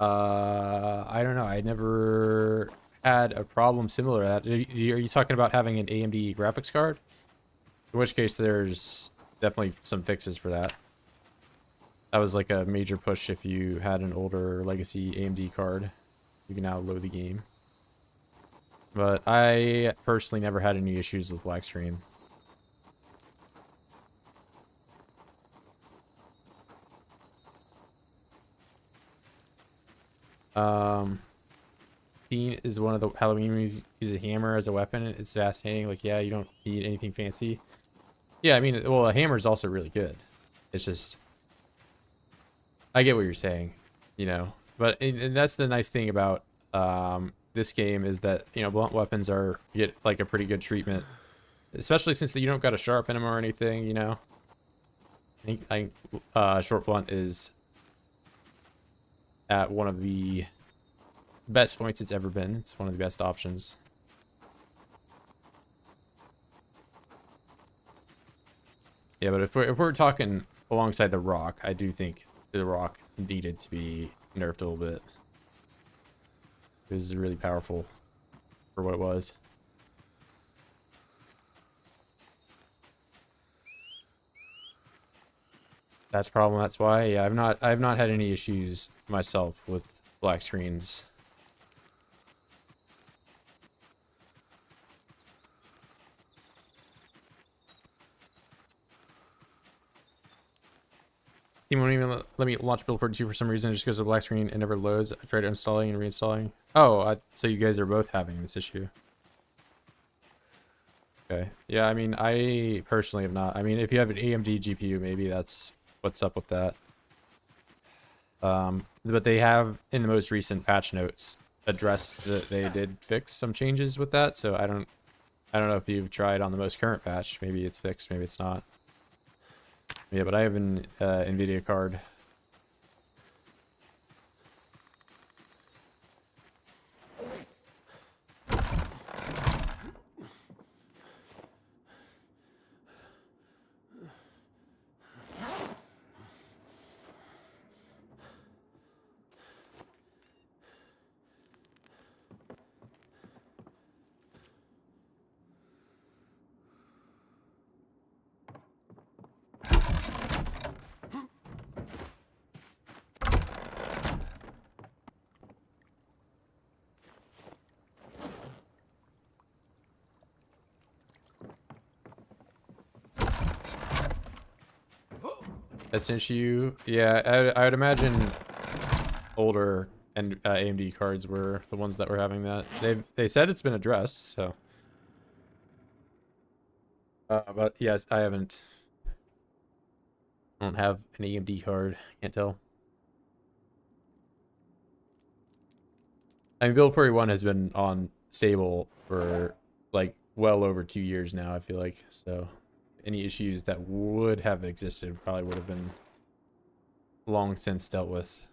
I don't know. I never had a problem similar to that. Are you talking about having an AMD graphics card? In which case, there's definitely some fixes for that. That was like a major push if you had an older legacy AMD card. You can now load the game. But I personally never had any issues with black screen. Fiend is one of the Halloween movies. Use a hammer as a weapon. It's fascinating. Like, yeah, you don't need anything fancy. Yeah, I mean, well, a hammer is also really good. It's just, I get what you're saying, you know. But and that's the nice thing about this game is that, you know, blunt weapons are get like a pretty good treatment, especially since you don't got to sharpen them or anything, you know. I think short blunt is at one of the best points it's ever been. It's one of the best options. Yeah, but if we're talking alongside the rock, I do think the rock needed to be nerfed a little bit. It was really powerful for what it was. That's a problem. That's why. Yeah, I've not had any issues myself with black screens. Steam won't even let me launch Build 42 for some reason. It just goes to black screen and never loads. I tried installing and reinstalling. Oh, so you guys are both having this issue. Okay. Yeah, I mean, I personally have not. I mean, if you have an AMD GPU, maybe that's what's up with that. But they have, in the most recent patch notes, addressed that they did fix some changes with that. So I don't know if you've tried on the most current patch. Maybe it's fixed, maybe it's not. Yeah, but I have an NVIDIA card. That's an issue. Yeah, I would imagine older and AMD cards were the ones that were having that. They said it's been addressed, so. But yes, I haven't. I don't have an AMD card. Can't tell. I mean, Build 41 has been on stable for like well over 2 years now, I feel like. So any issues that would have existed probably would have been long since dealt with.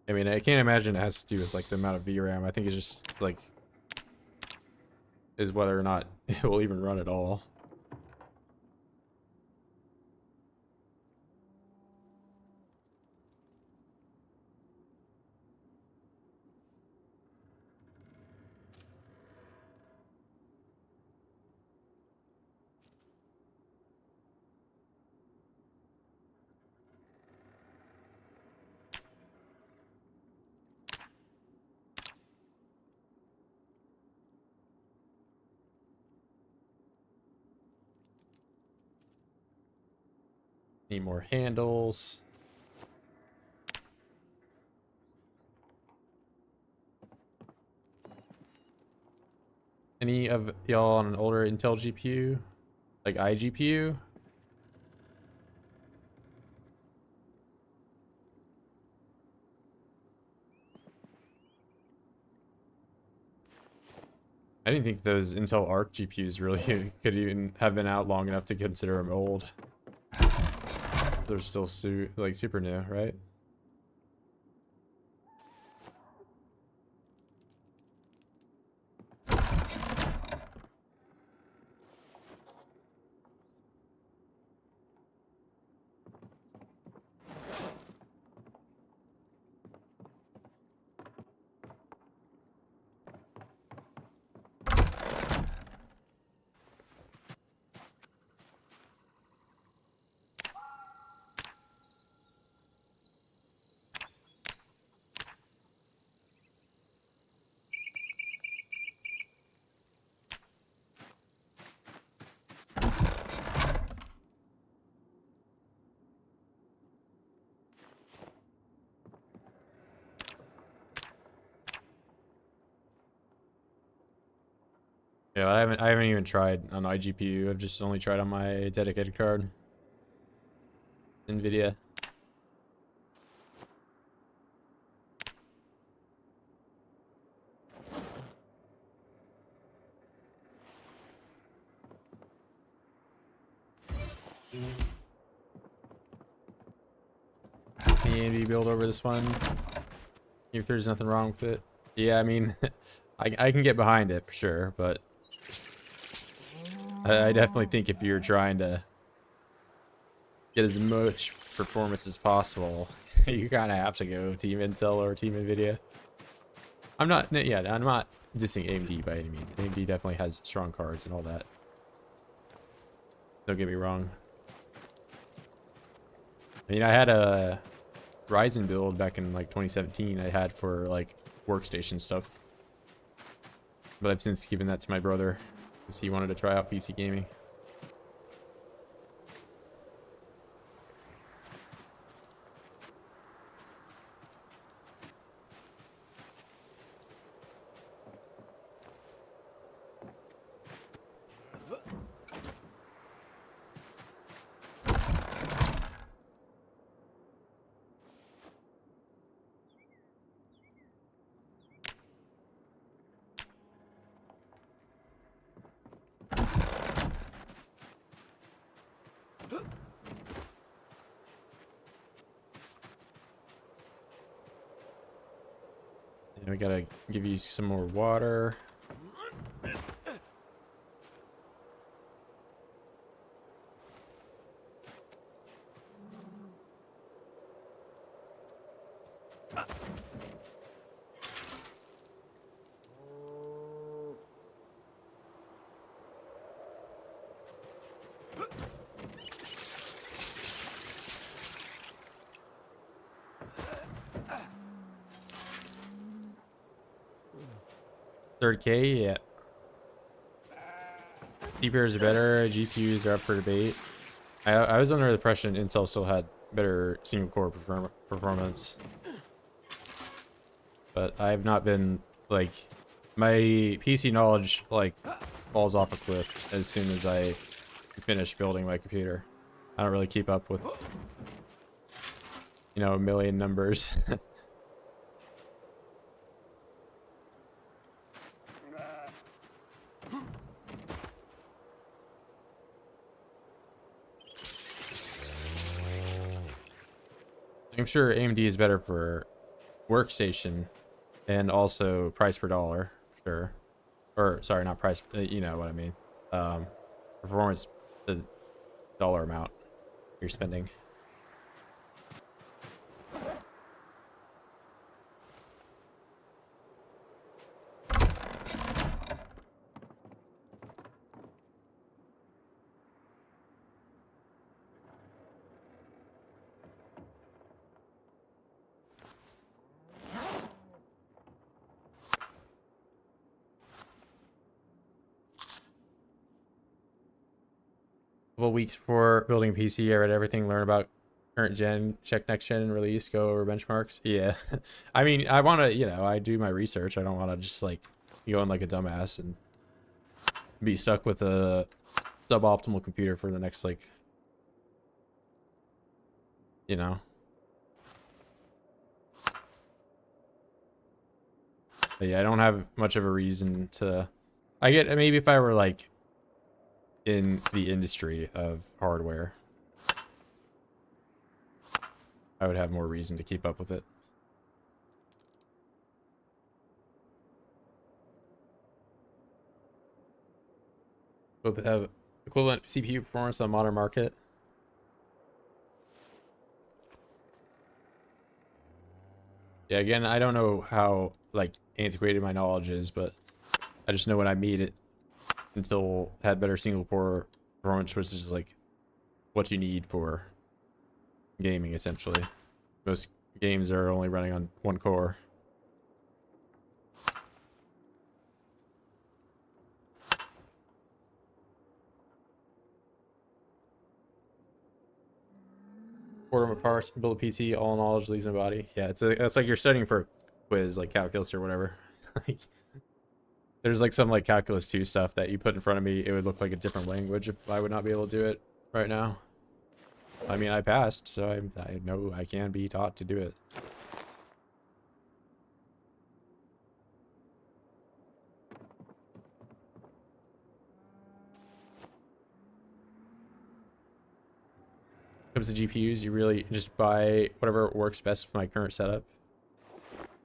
I mean, I can't imagine it has to do with like the amount of VRAM. I think it's just like is whether or not it will even run at all. Need more handles. Any of y'all on an older Intel GPU? Like iGPU? I didn't think those Intel Arc GPUs really could even have been out long enough to consider them old. They're still like super new, right? Yeah, I haven't even tried on iGPU. I've just only tried on my dedicated card. NVIDIA. The AMD build over this one. If there's nothing wrong with it. Yeah, I mean, I can get behind it for sure, but I definitely think if you're trying to get as much performance as possible, you kind of have to go Team Intel or Team NVIDIA. I'm not dissing AMD by any means. AMD definitely has strong cards and all that. Don't get me wrong. I mean, I had a Ryzen build back in like 2017 I had for like workstation stuff. But I've since given that to my brother because he wanted to try out PC gaming. And we gotta give you some more water. Third K, yeah. CPUs are better, GPUs are up for debate. I was under the impression Intel still had better single core performance. But I have not been, like, my PC knowledge, like, falls off a cliff as soon as I finish building my computer. I don't really keep up with, you know, a million numbers. I'm sure AMD is better for workstation and also price per dollar, sure. Or sorry, not price, you know what I mean. Performance, the dollar amount you're spending. Couple weeks before building a PC, I read everything, learn about current gen, check next gen release, go over benchmarks. Yeah. I mean, I want to, you know, I do my research. I don't want to just like go in like a dumbass and be stuck with a suboptimal computer for the next, like, you know. But yeah, I don't have much of a reason to. I get maybe if I were like in the industry of hardware, I would have more reason to keep up with it. Both have equivalent CPU performance on modern market. Yeah, again, I don't know how like antiquated my knowledge is, but I just know when I made it, Intel had better single core performance, which is like what you need for gaming essentially. Most games are only running on one core. Order of parts, build a PC, all knowledge leaves in the body. Yeah, it's like you're studying for a quiz, like calculus or whatever. There's like some like calculus 2 stuff that you put in front of me. It would look like a different language if I would not be able to do it right now. I mean, I passed, so I know I can be taught to do it. When it comes to GPUs, you really just buy whatever works best with my current setup.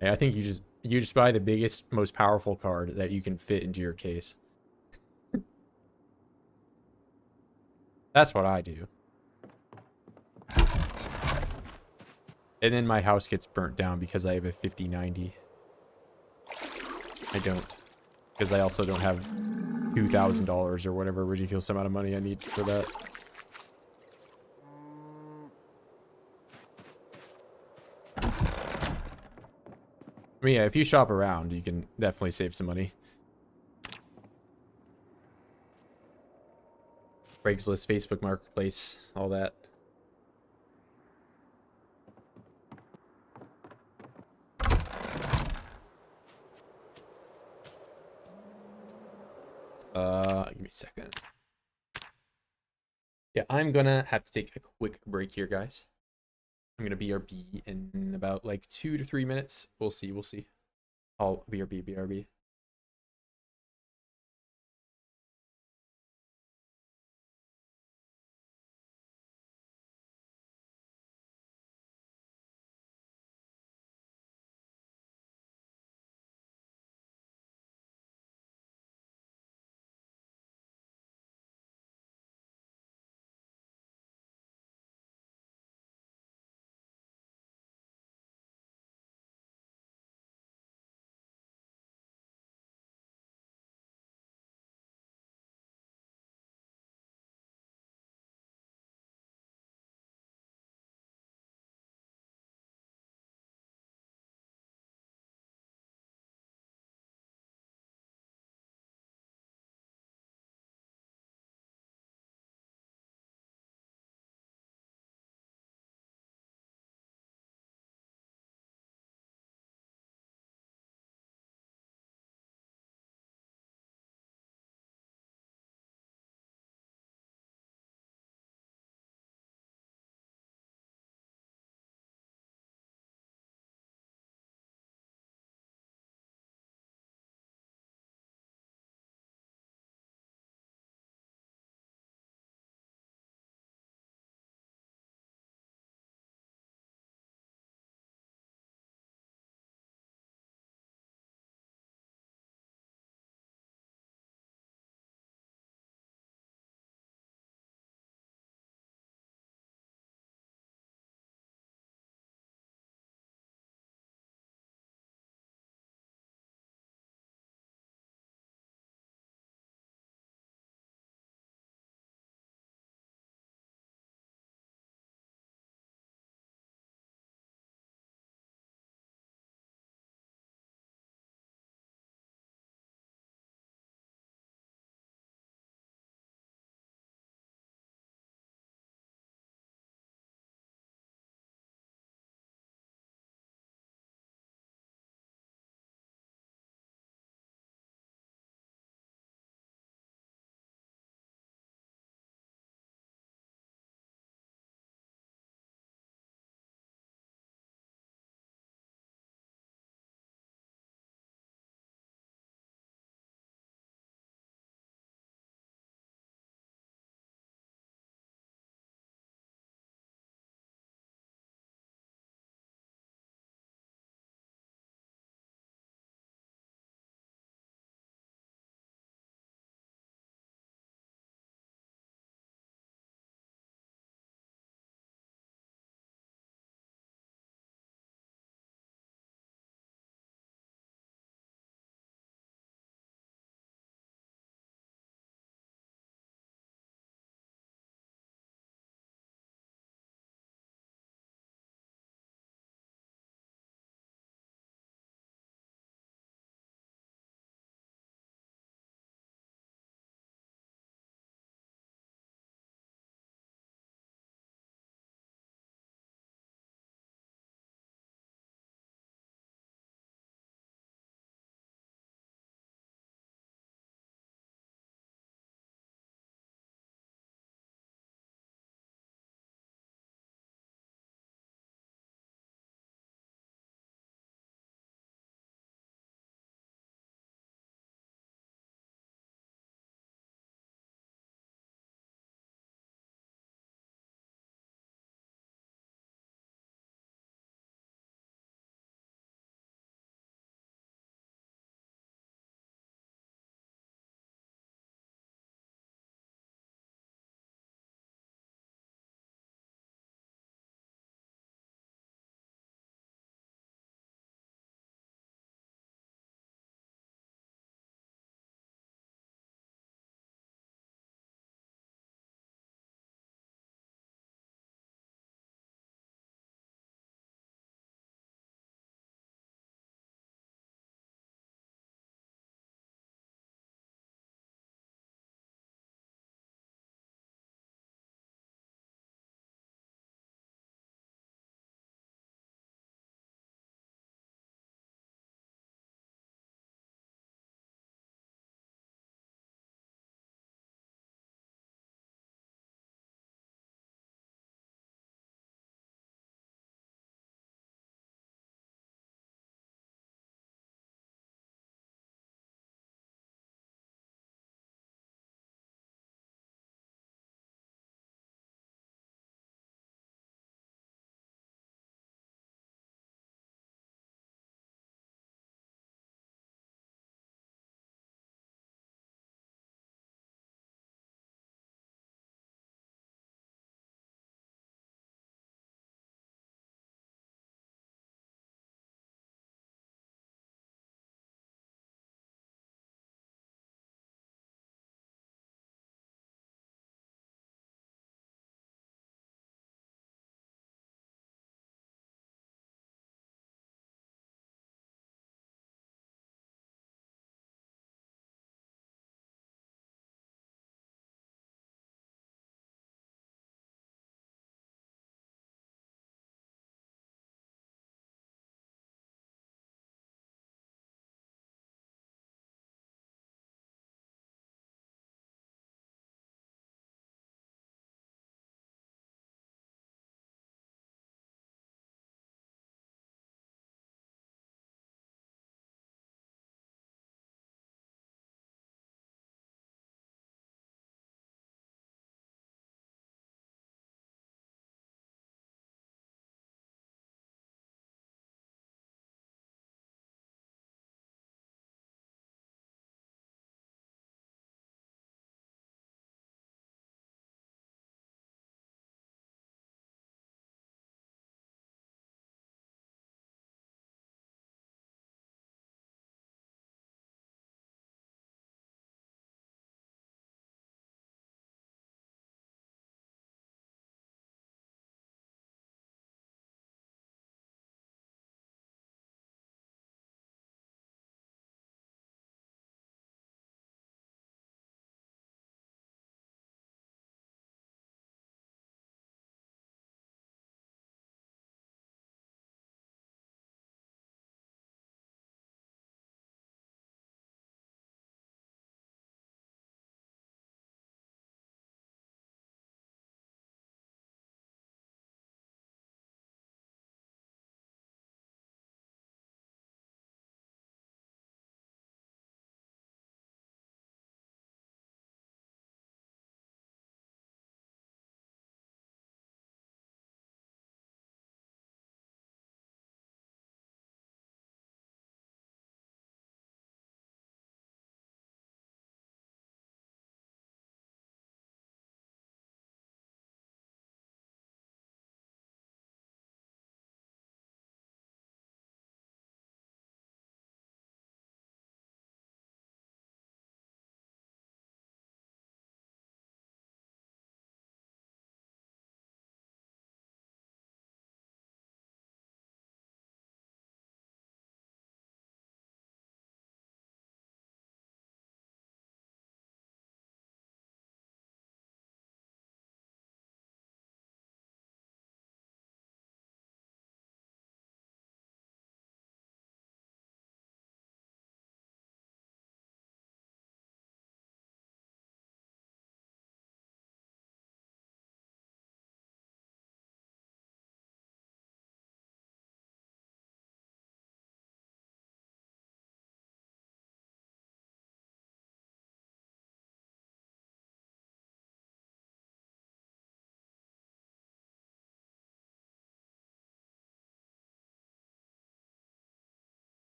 And I think you just buy the biggest, most powerful card that you can fit into your case. That's what I do. And then my house gets burnt down because I have a 5090. I don't. Because I also don't have $2,000 or whatever ridiculous amount of money I need for that. I mean, yeah, if you shop around, you can definitely save some money. Craigslist, Facebook Marketplace, all that. Give me a second. Yeah, I'm gonna have to take a quick break here, guys. I'm gonna BRB in about like 2 to 3 minutes. We'll see, we'll see. I'll BRB.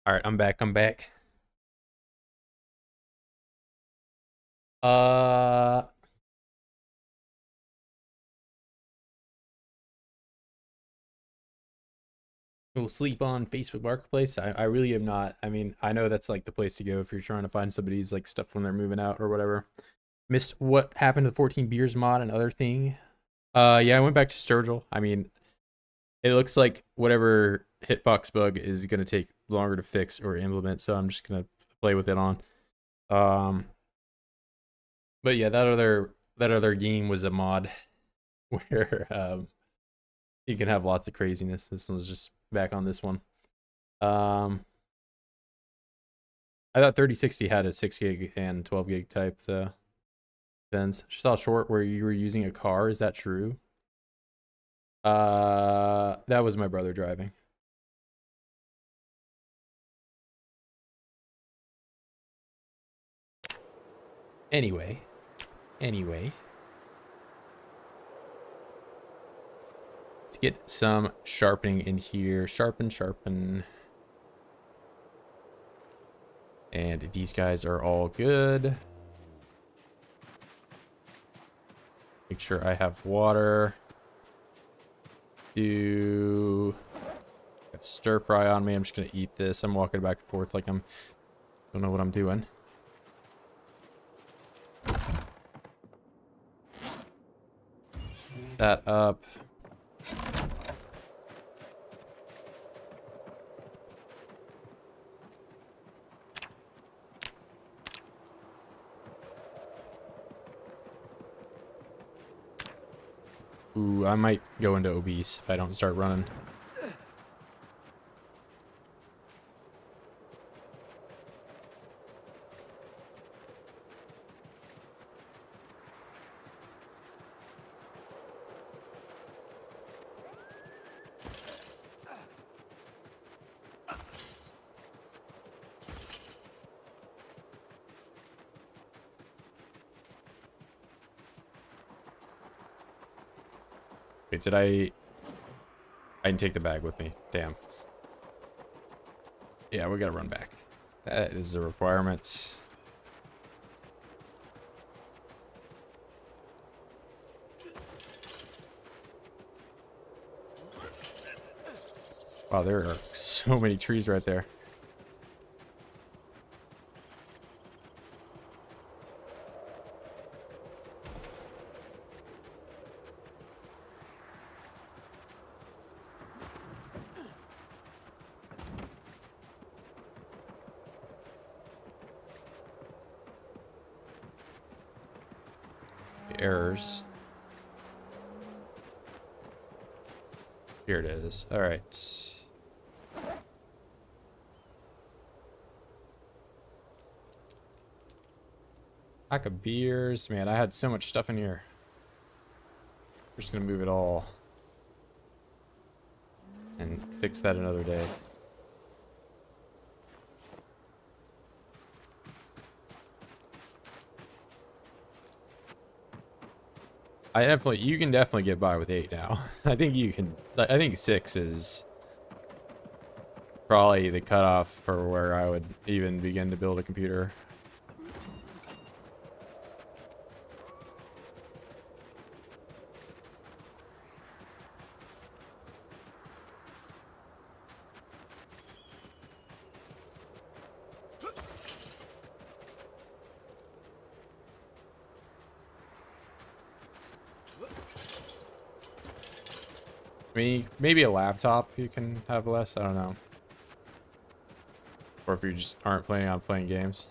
All right, I'm back. I'm back. Uh, we'll sleep on Facebook Marketplace. I really am not. I mean, I know that's like the place to go if you're trying to find somebody's like stuff when they're moving out or whatever. Missed what happened to the 14 beers mod and other thing. Yeah, I went back to Sturgill. I mean, it looks like whatever hitbox bug is gonna take longer to fix or implement, so I'm just gonna play with it on. Um, but yeah, that other game was a mod where you can have lots of craziness. This one's just back on this one. I thought 3060 had a 6 gig and 12 gig type. Depends. I saw a short where you were using a car. Is that true? That was my brother driving. Anyway. Let's get some sharpening in here. Sharpen. And these guys are all good. Make sure I have water. Stir fry on me. I'm just gonna eat this. I'm walking back and forth like don't know what I'm doing. That up. Ooh, I might go into obese if I don't start running. Wait, I didn't take the bag with me. Damn. Yeah, we gotta run back. That is a requirement. Wow, there are so many trees right there. Errors. Here it is. All right. Pack of beers. Man, I had so much stuff in here. We're just gonna move it all and fix that another day. You can definitely get by with 8 now. I think you can. I think 6 is probably the cutoff for where I would even begin to build a computer. Maybe a laptop you can have less. I don't know. Or if you just aren't planning on playing games.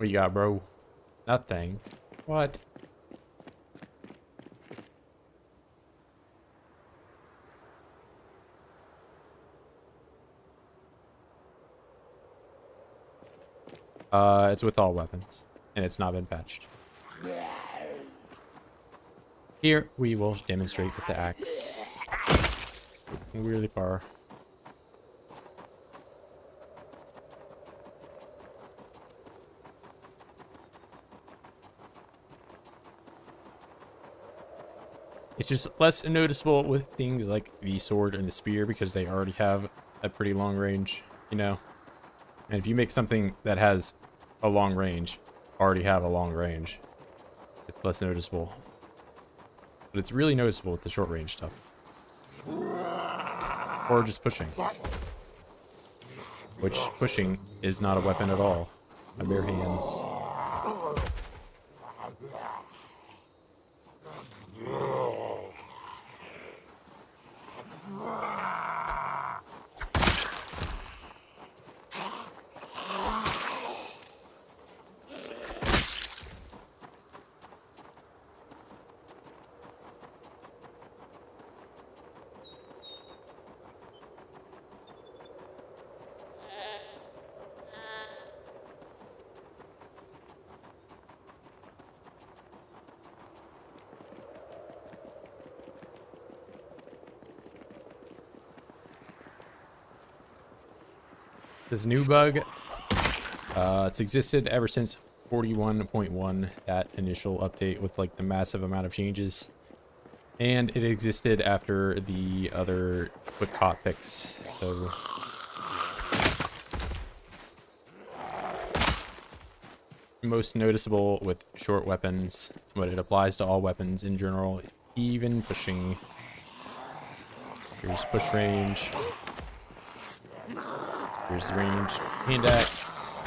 What you got, bro? Nothing. What? It's with all weapons, and it's not been patched. Here, we will demonstrate with the axe. Really far. It's just less noticeable with things like the sword and the spear because they already have a pretty long range, you know? And if you make something that has a long range, already have a long range, it's less noticeable. But it's really noticeable with the short range stuff. Or just pushing. Which pushing is not a weapon at all. My bare hands. This new bug, it's existed ever since 41.1, that initial update with like the massive amount of changes. And it existed after the other quick hotfix, so... most noticeable with short weapons, but it applies to all weapons in general, even pushing. Here's push range. Here's the range. Hand axe.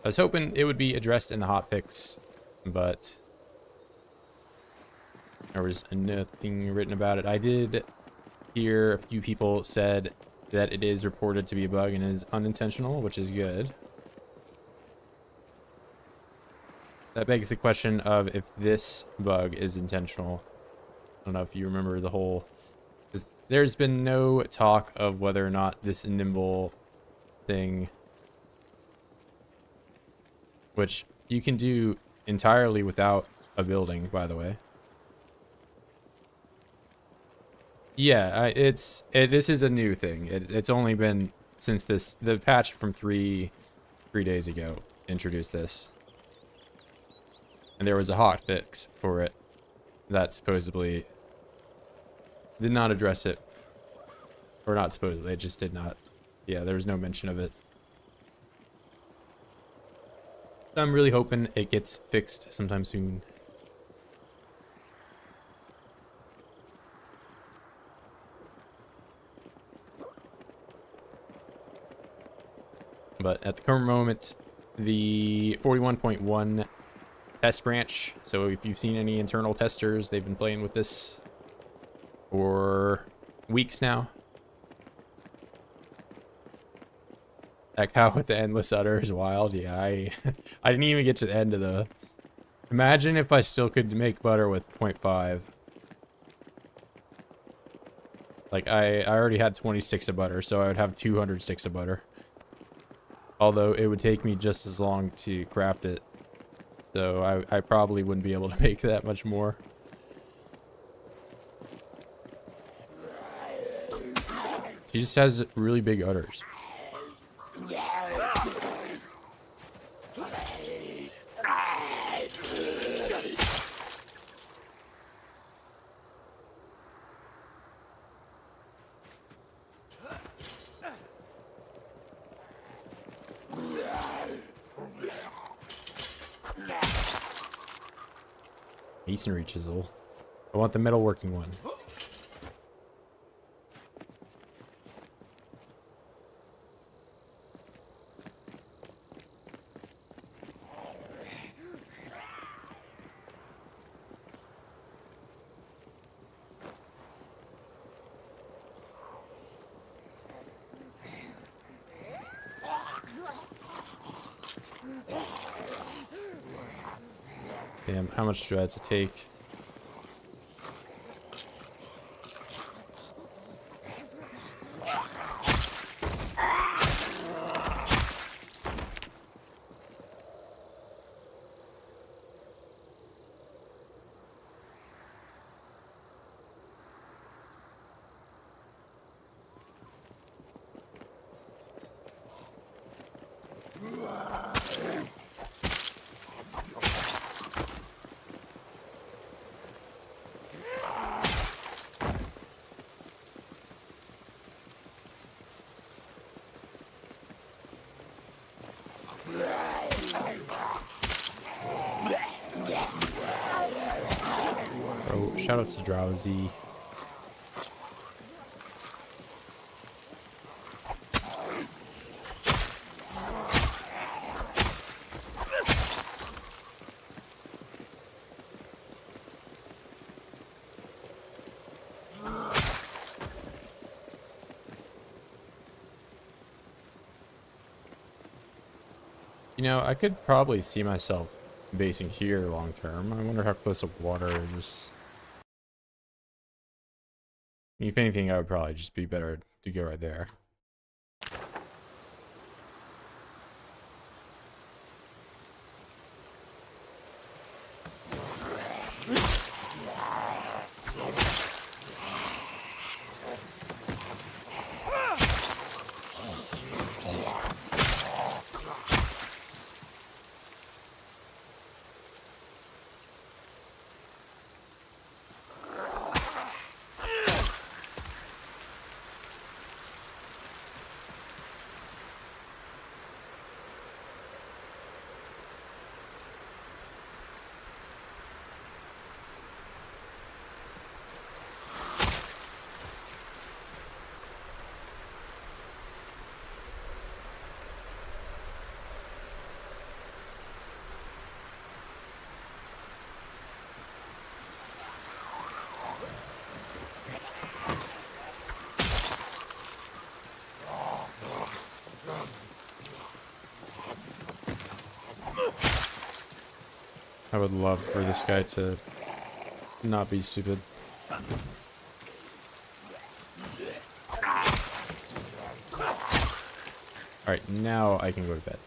I was hoping it would be addressed in the hotfix, but there was nothing written about it. I did hear a few people said that it is reported to be a bug and is unintentional, which is good. That begs the question of if this bug is intentional. I don't know if you remember the whole... there's been no talk of whether or not this nimble thing, which you can do entirely without a building, by the way. Yeah, this is a new thing. It's only been since the patch from 3 days ago introduced this. And there was a hot fix for it that supposedly did not address it. Or not supposedly, it just did not. Yeah, there was no mention of it. So I'm really hoping it gets fixed sometime soon. But at the current moment, the 41.1 test branch, so if you've seen any internal testers, they've been playing with this for weeks now. That cow with the endless udder is wild. Yeah, I didn't even get to the end of the... Imagine if I still could make butter with 0.5. Like, I already had 20 sticks of butter, so I would have 200 sticks of butter. Although it would take me just as long to craft it. So I probably wouldn't be able to make that much more. She just has really big udders. Masonry chisel. I want the metalworking one. Damn, how much do I have to take? Oh, shout outs to Drowsy. You know, I could probably see myself basing here long term. I wonder how close the water is. If anything, I would probably just be better to go right there. I would love for this guy to not be stupid. Alright, now I can go to bed.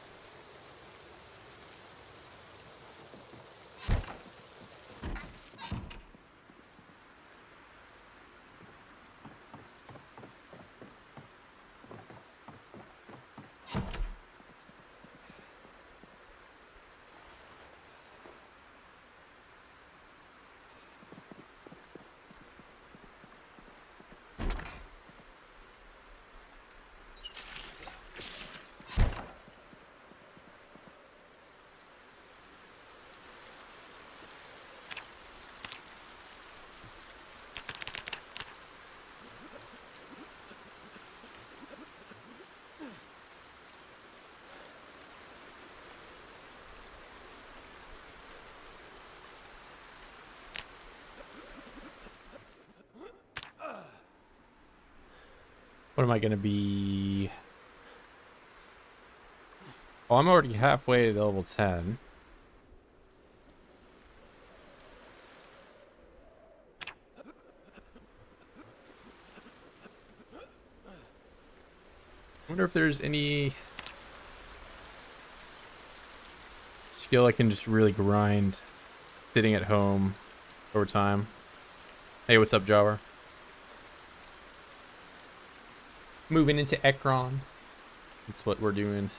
What am I gonna be? Well, I'm already halfway to level 10. I wonder if there's any skill I can just really grind sitting at home over time. Hey, what's up, Jawar? Moving into Ekron. That's what we're doing.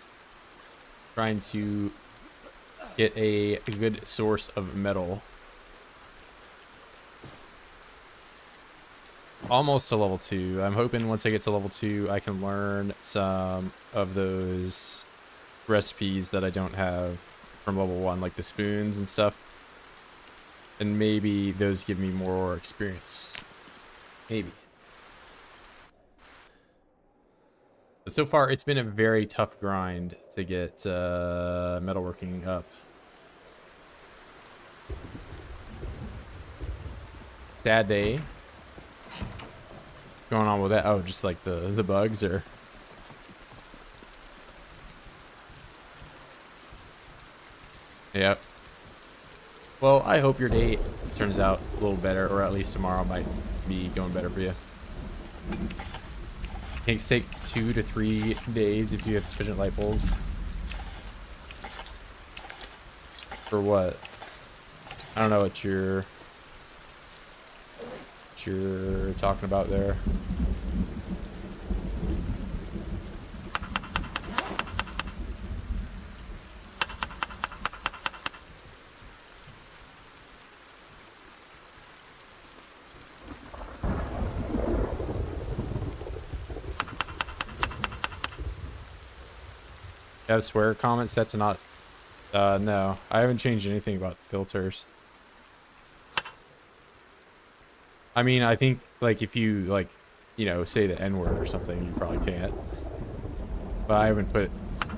Trying to get a good source of metal. Almost to level 2. I'm hoping once I get to level 2, I can learn some of those recipes that I don't have from level 1, like the spoons and stuff. And maybe those give me more experience. Maybe. But so far, it's been a very tough grind to get metalworking up. Sad day. What's going on with that? Oh, just like the bugs, or... Yep. Well, I hope your day turns out a little better, or at least tomorrow might be going better for you. Takes 2 to 3 days if you have sufficient light bulbs. For what? I don't know what you're talking about there. You have swear comment set to not. No, I haven't changed anything about filters. I mean, I think like if you like, you know, say the N-word or something, you probably can't. But I haven't put,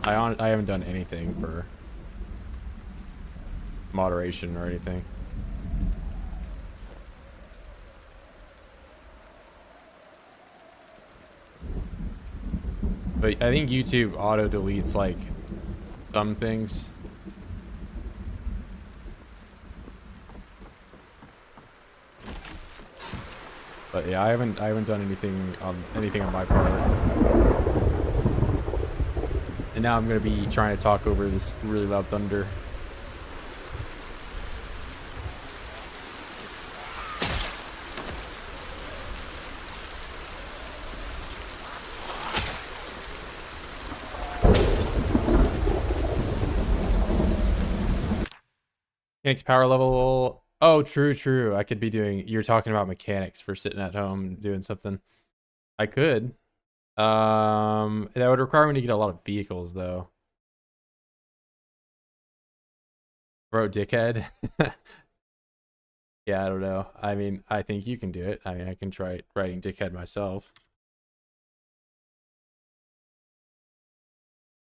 I haven't done anything for moderation or anything. But I think YouTube auto deletes like some things. But yeah, I haven't done anything on my part. And now I'm gonna be trying to talk over this really loud thunder. Mechanics power level. Oh, true. I could be doing. You're talking about mechanics for sitting at home doing something. I could. That would require me to get a lot of vehicles, though. Bro, dickhead. Yeah, I don't know. I mean, I think you can do it. I mean, I can try writing dickhead myself.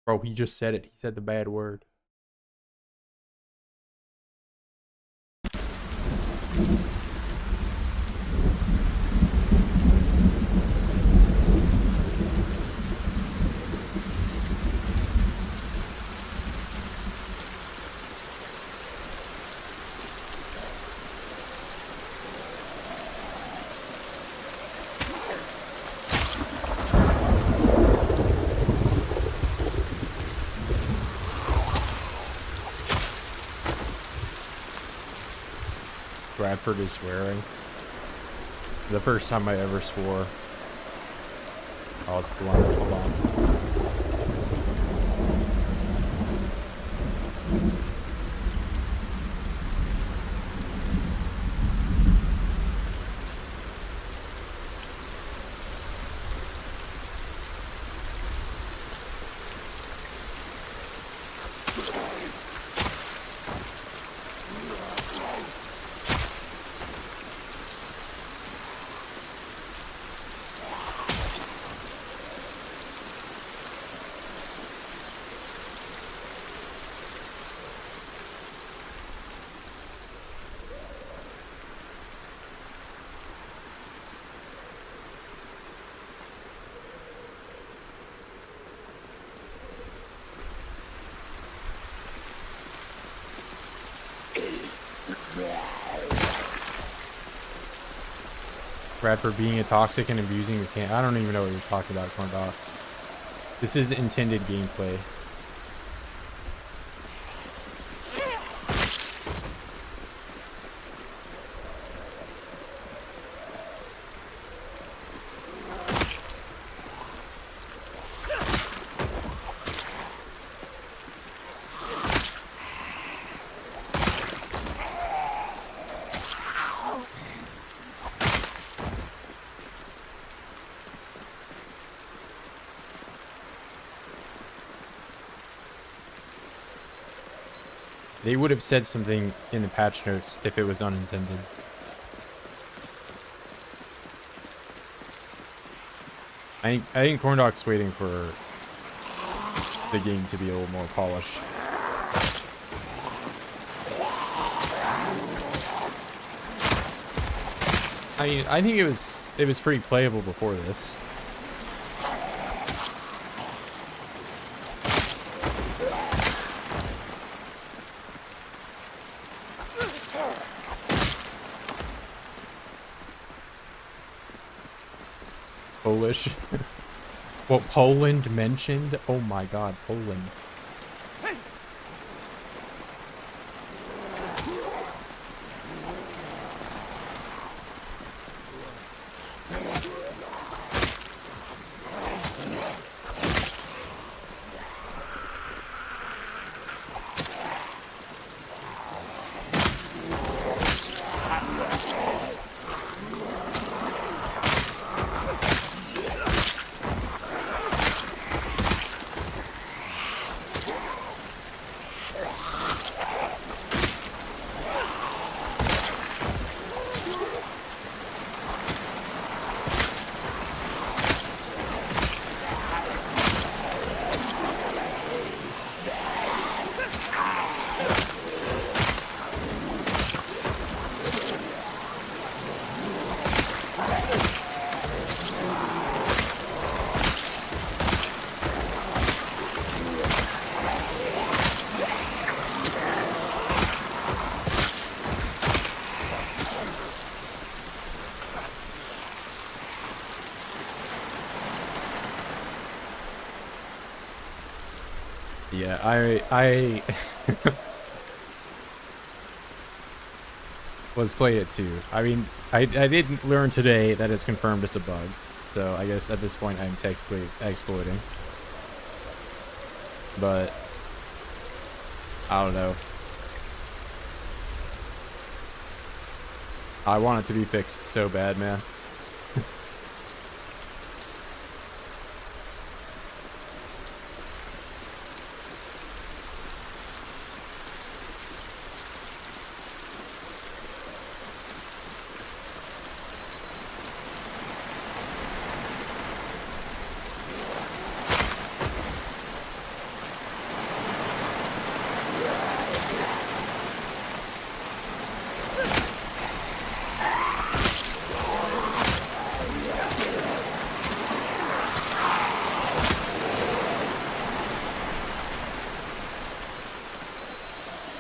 Bro, he just said it. He said the bad word. Bradford is swearing. The first time I ever swore. Oh, it's blunt. Hold on. Bradford being a toxic and abusing mechanic. I don't even know what you're talking about, Corndog. This is intended gameplay. They would have said something in the patch notes if it was unintended. I think Corndog's waiting for the game to be a little more polished. I mean, I think it was pretty playable before this. Polish. What Poland mentioned? Oh my god, Poland. Yeah, I was playing it too. I mean, I didn't learn today that it's confirmed it's a bug. So I guess at this point I'm technically exploiting. But I don't know. I want it to be fixed so bad, man.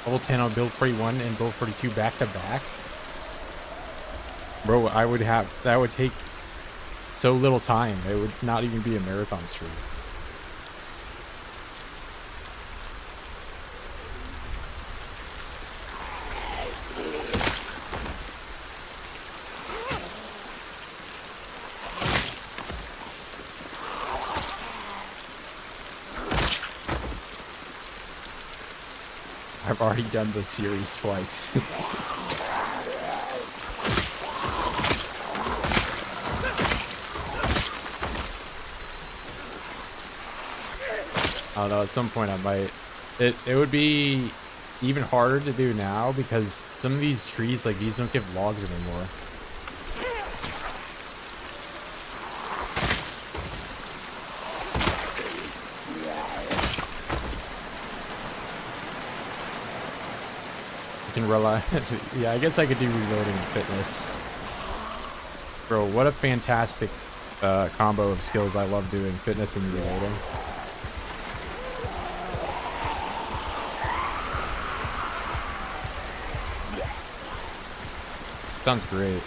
Level 10 on build 41 and build 42 back to back. Bro, that would take so little time. It would not even be a marathon stream. I've already done the series twice. I don't know, at some point I might. It would be even harder to do now because some of these trees like these don't give logs anymore. Can rely. Yeah, I guess I could do reloading and fitness. Bro, what a fantastic combo of skills. I love doing fitness and reloading. Sounds great.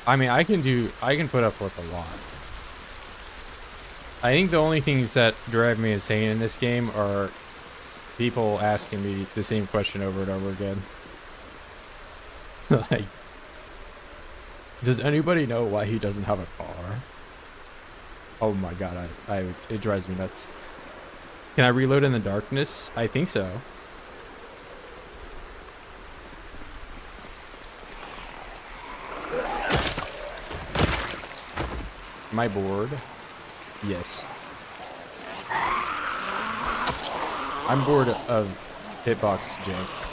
I mean, I can put up with a lot. I think the only things that drive me insane in this game are people asking me the same question over and over again. Like, does anybody know why he doesn't have a car? Oh my god, it drives me nuts. Can I reload in the darkness? I think so. Am I bored? Yes. I'm bored of hitbox jank.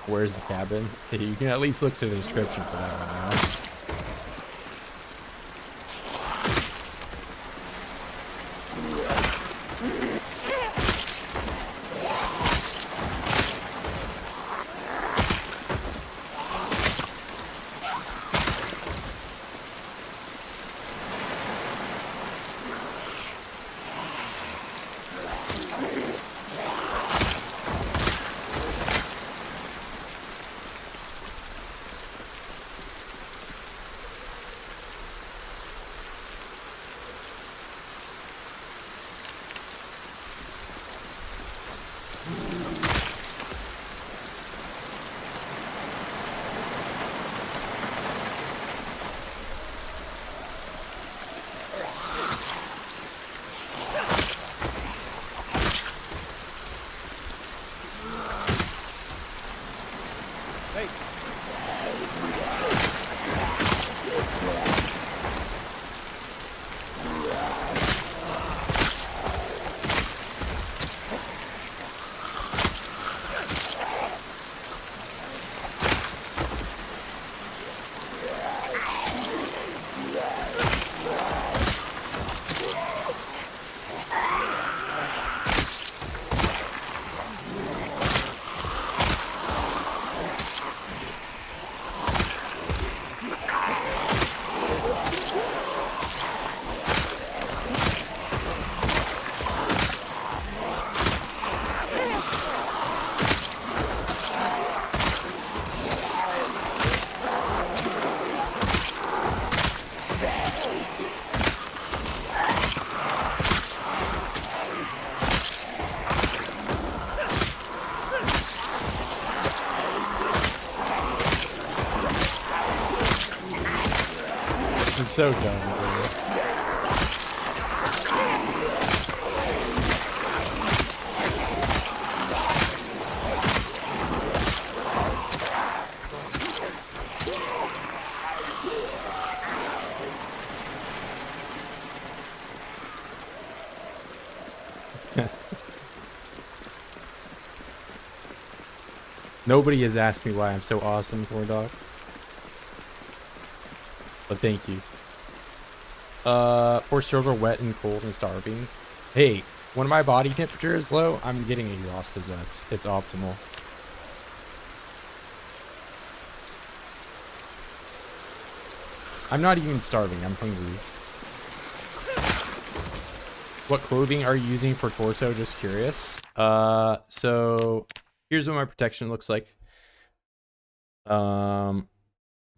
Where's the cabin? You can at least look to the description for that one now. This is so dumb, bro. Nobody has asked me why I'm so awesome, Corn Dog. But thank you. Poor children are wet and cold and starving. Hey, when my body temperature is low, I'm getting exhausted. Thus, it's optimal. I'm not even starving. I'm hungry. What clothing are you using for torso? Just curious. So here's what my protection looks like.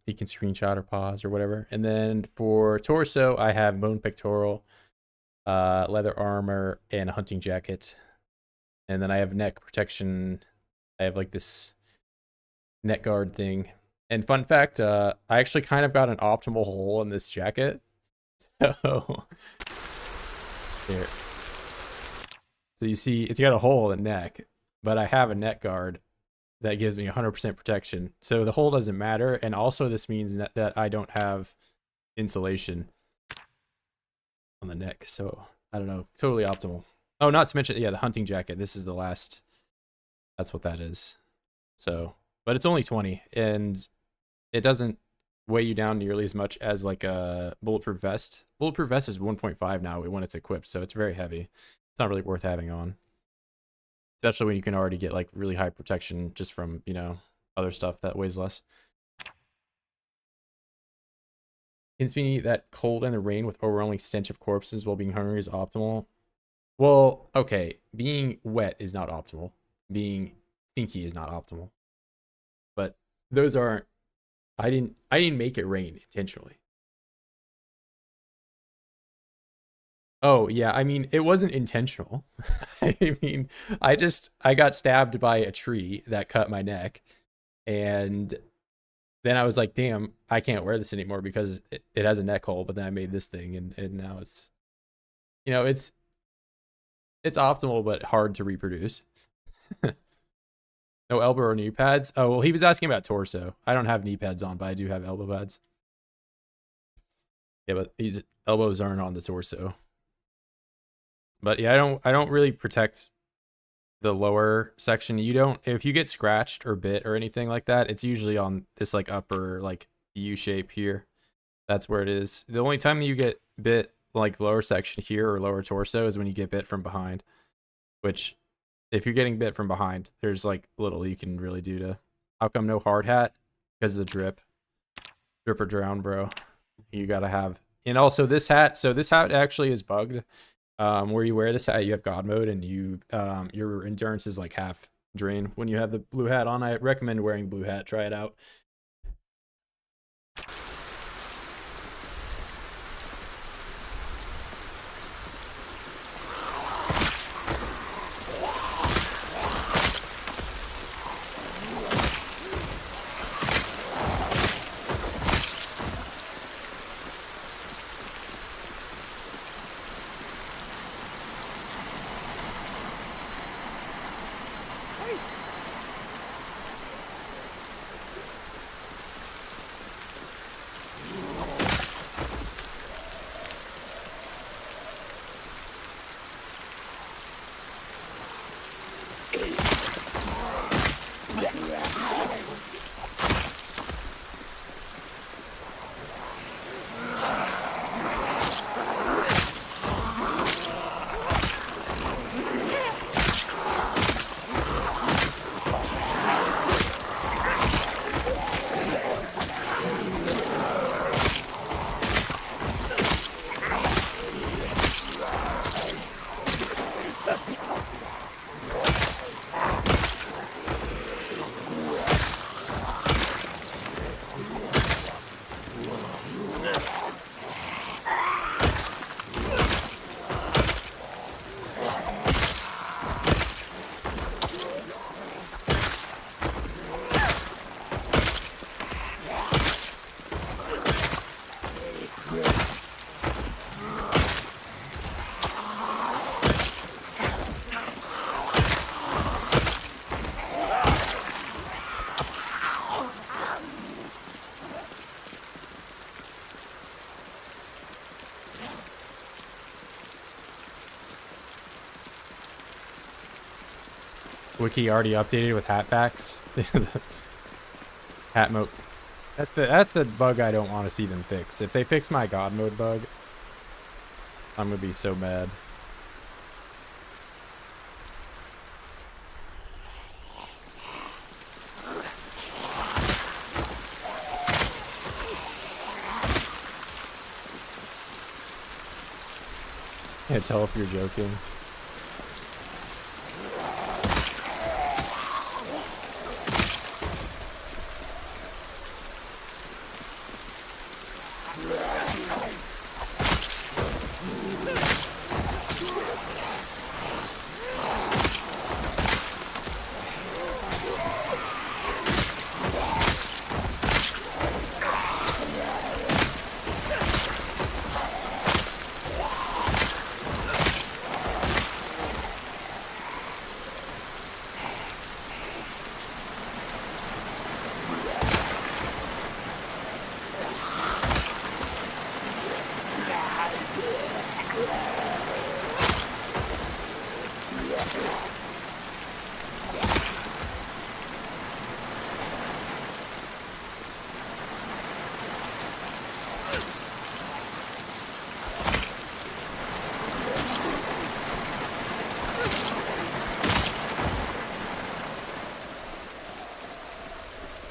You can screenshot or pause or whatever. And then for torso, I have bone pectoral, leather armor, and a hunting jacket. And then I have neck protection. I have like this neck guard thing. And fun fact, I actually kind of got an optimal hole in this jacket. So there. So you see, it's got a hole in the neck, but I have a neck guard that gives me 100% protection. So the hole doesn't matter. And also this means that I don't have insulation on the neck. So I don't know, totally optimal. Oh, not to mention, yeah, the hunting jacket. This is the last, that's what that is. So, but it's only 20 and it doesn't weigh you down nearly as much as like a bulletproof vest. Bulletproof vest is 1.5 now when it's equipped. So it's very heavy. It's not really worth having on. Especially when you can already get like really high protection just from, you know, other stuff that weighs less. Hints me that cold and the rain with overwhelming stench of corpses while being hungry is optimal. Well, okay, being wet is not optimal. Being stinky is not optimal. But those aren't, I didn't make it rain intentionally. Oh, yeah, I mean, it wasn't intentional. I mean, I got stabbed by a tree that cut my neck, and then I was like, damn, I can't wear this anymore because it has a neck hole. But then I made this thing, and now it's, you know, it's optimal but hard to reproduce. No elbow or knee pads. Oh well, he was asking about torso. I don't have knee pads on, but I do have elbow pads. Yeah, but these elbows aren't on the torso. But yeah, I don't really protect the lower section. You don't, if you get scratched or bit or anything like that, it's usually on this like upper like U shape here. That's where it is. The only time you get bit like lower section here or lower torso is when you get bit from behind, which if you're getting bit from behind, there's like little you can really do to. How come no hard hat? Because of the drip. Drip or drown, bro. You gotta have. And also this hat, so this hat actually is bugged. Where you wear this hat, you have God mode, and you your endurance is like half drain when you have the blue hat on. I recommend wearing blue hat. Try it out. Wiki already updated with hatbacks. Hat mode. That's the bug I don't want to see them fix. If they fix my God mode bug, I'm gonna be so mad. Can't tell if you're joking.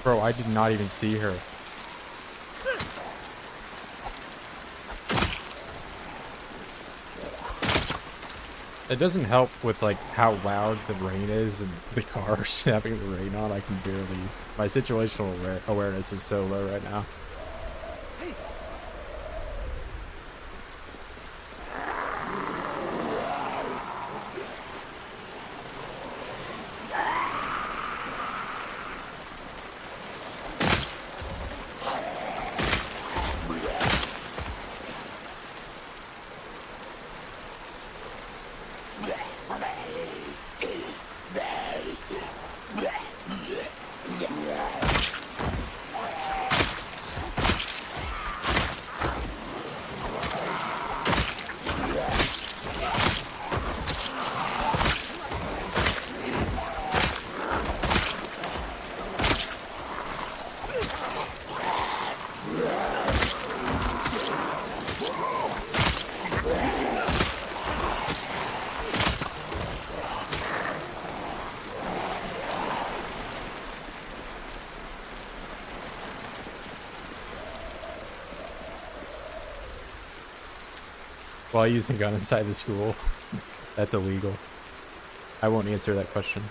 Bro, I did not even see her. It doesn't help with like how loud the rain is and the car having the rain on. I can barely. My situational awareness is so low right now. Hey. while using a gun inside the school. That's illegal. I won't answer that question.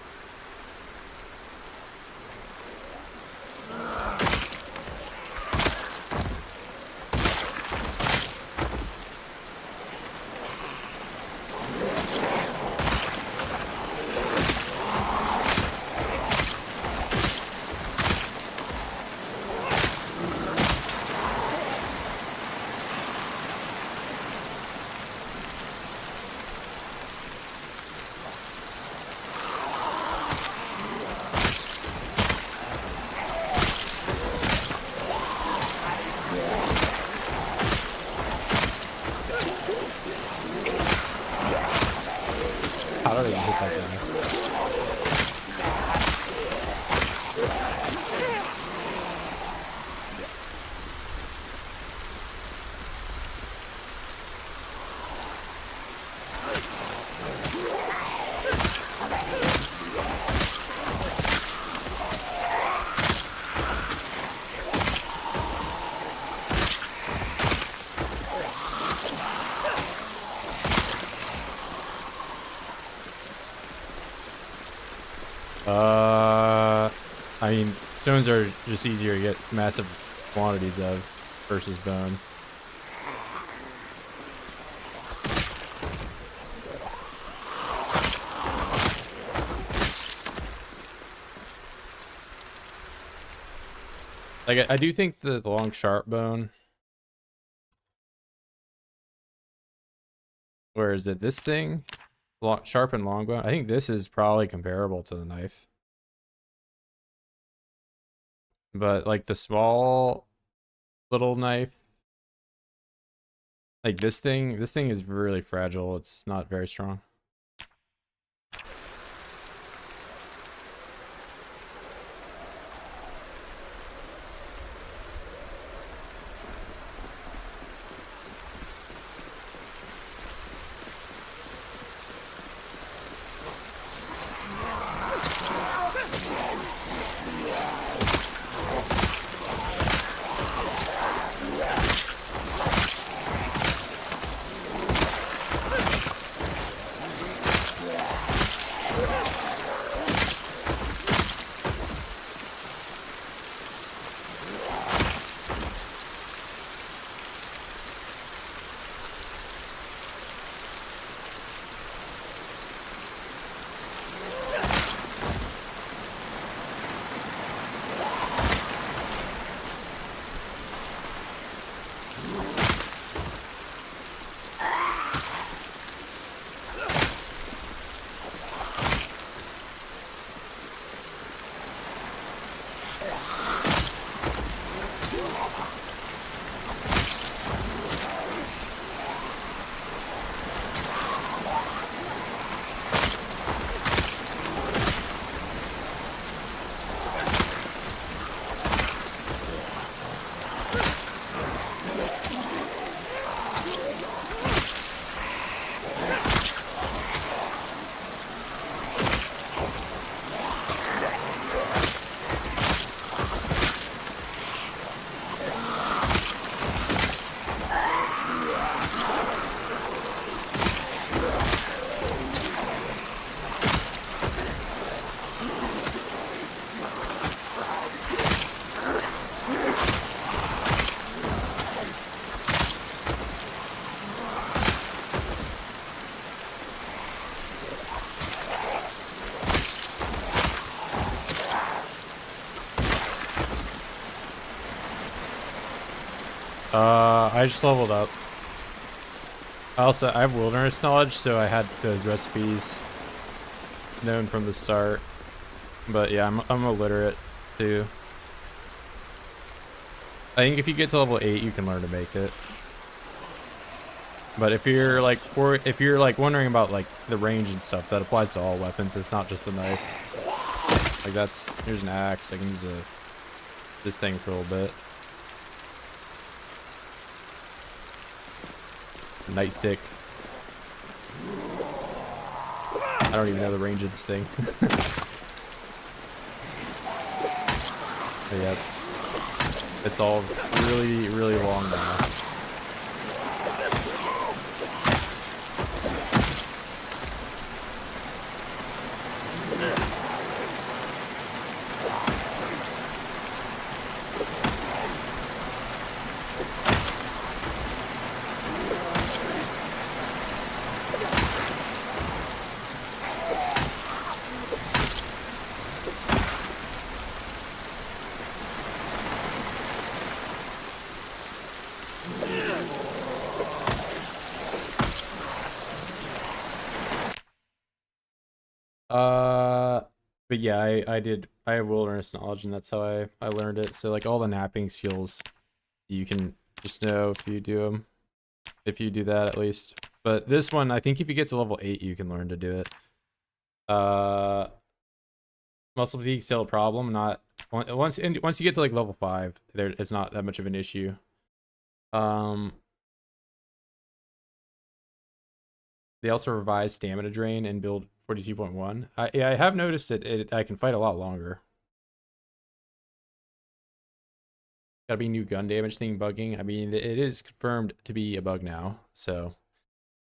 How did I hit that guy? I mean, stones are just easier to get massive quantities of versus bone. Like, I do think the long sharp bone. Where is it? This thing? Sharp and long bone? I think this is probably comparable to the knife. But like the small little knife, like this thing is really fragile. It's not very strong. I just leveled up. I have wilderness knowledge, so I had those recipes known from the start. But yeah, I'm illiterate too. I think if you get to level 8, you can learn to make it. But if you're like, wondering about like the range and stuff, that applies to all weapons. It's not just the knife. Like here's an axe. I can use this thing for a little bit. Nightstick. I don't even know the range of this thing. But yeah, it's all really, really long now. But yeah, I have wilderness knowledge, and that's how I learned it. So like all the napping skills, you can just know if you do them, if you do that at least. But this one, I think if you get to level 8, you can learn to do it. Muscle fatigue still a problem. Not once you get to like level 5, it's not that much of an issue. They also revised stamina drain in build 42.1. Yeah, I have noticed I can fight a lot longer. Gotta be new gun damage thing bugging. I mean, it is confirmed to be a bug now, so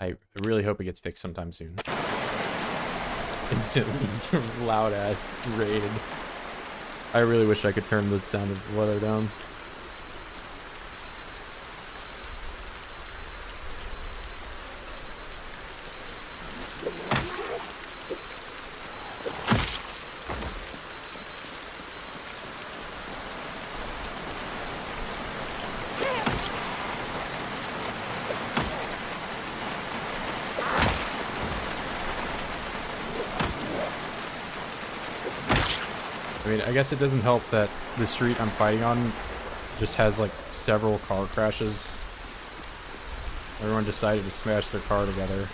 I really hope it gets fixed sometime soon. Instantly loud ass rated. I really wish I could turn the sound of the weather down. I mean, I guess it doesn't help that the street I'm fighting on just has like several car crashes. Everyone decided to smash their car together.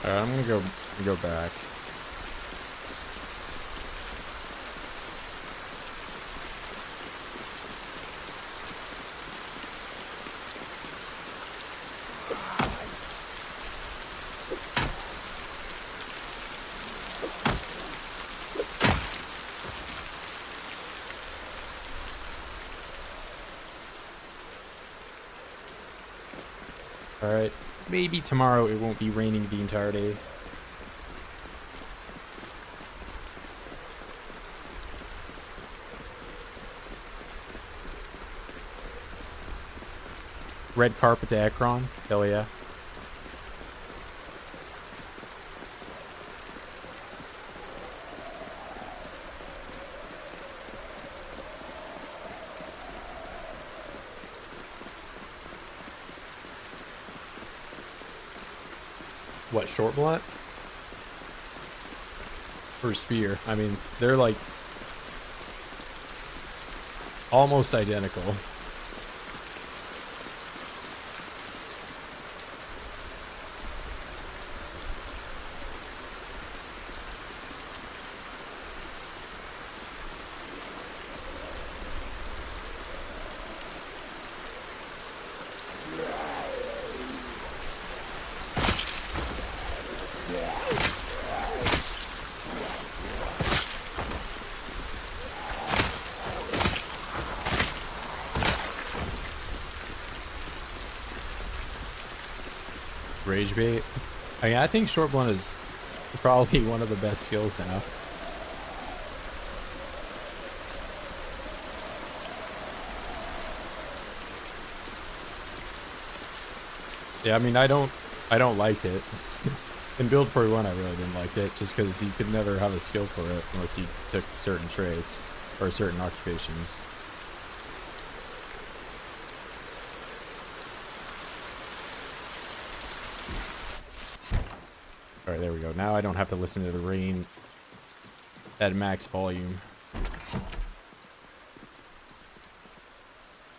Alright, I'm gonna go back. Alright, maybe tomorrow it won't be raining the entire day. Red carpet to Ekron? Hell yeah. What, short blunt? Or spear? I mean, they're like almost identical. Rage bait. I mean, I think short blunt is probably one of the best skills now. Yeah, I mean, I don't like it. In build 41, I really didn't like it, just because you could never have a skill for it unless you took certain traits or certain occupations. Alright, there we go. Now I don't have to listen to the rain at max volume.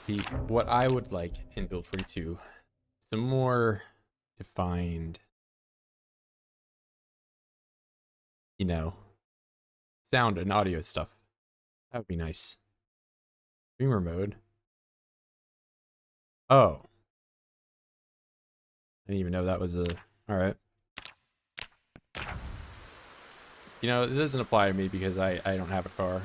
See, what I would like in build 42, some more defined, you know, sound and audio stuff. That would be nice. Streamer mode. Oh. I didn't even know that was a... Alright. You know, it doesn't apply to me because I don't have a car.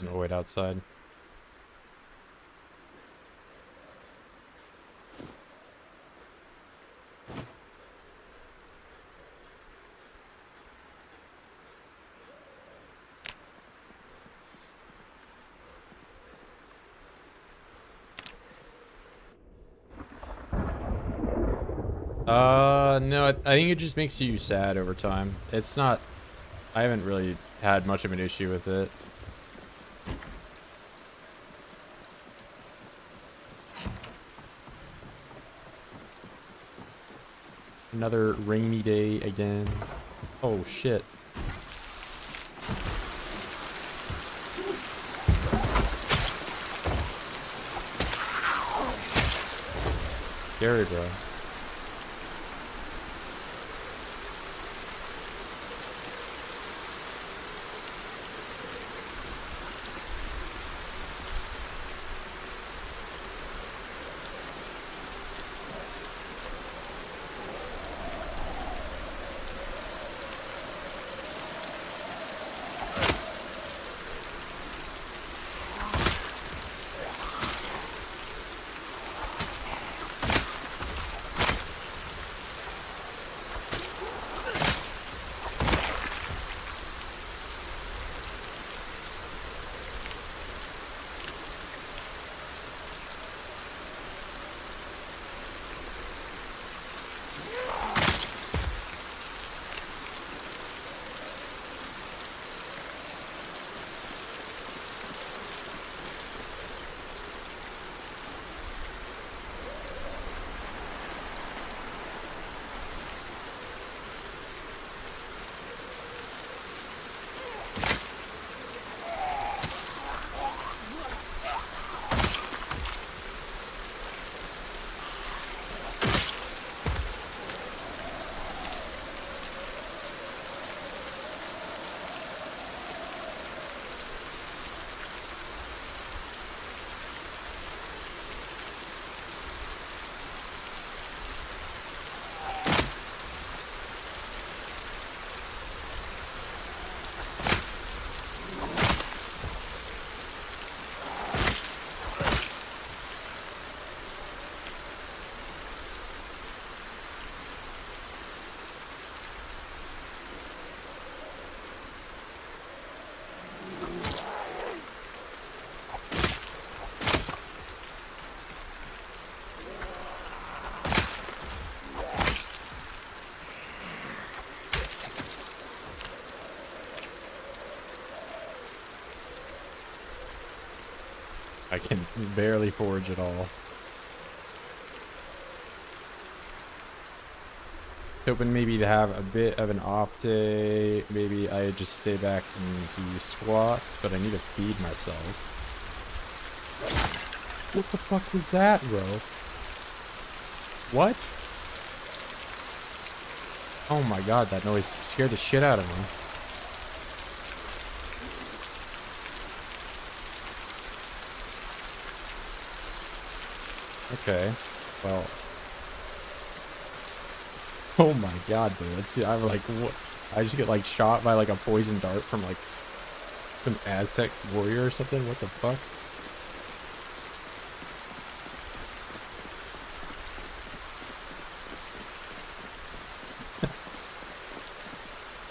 reason to wait outside. No, I think it just makes you sad over time. It's not, I haven't really had much of an issue with it. Another rainy day again. Oh shit. Scary, bro. I can barely forge at all. Hoping maybe to have a bit of an off day. Maybe I just stay back and do squats, but I need to feed myself. What the fuck was that, bro? What? Oh my god, that noise scared the shit out of me. Okay, well. Oh my god, dude. Let's see. I'm like, what? I just get like shot by like a poison dart from like some Aztec warrior or something. What the fuck?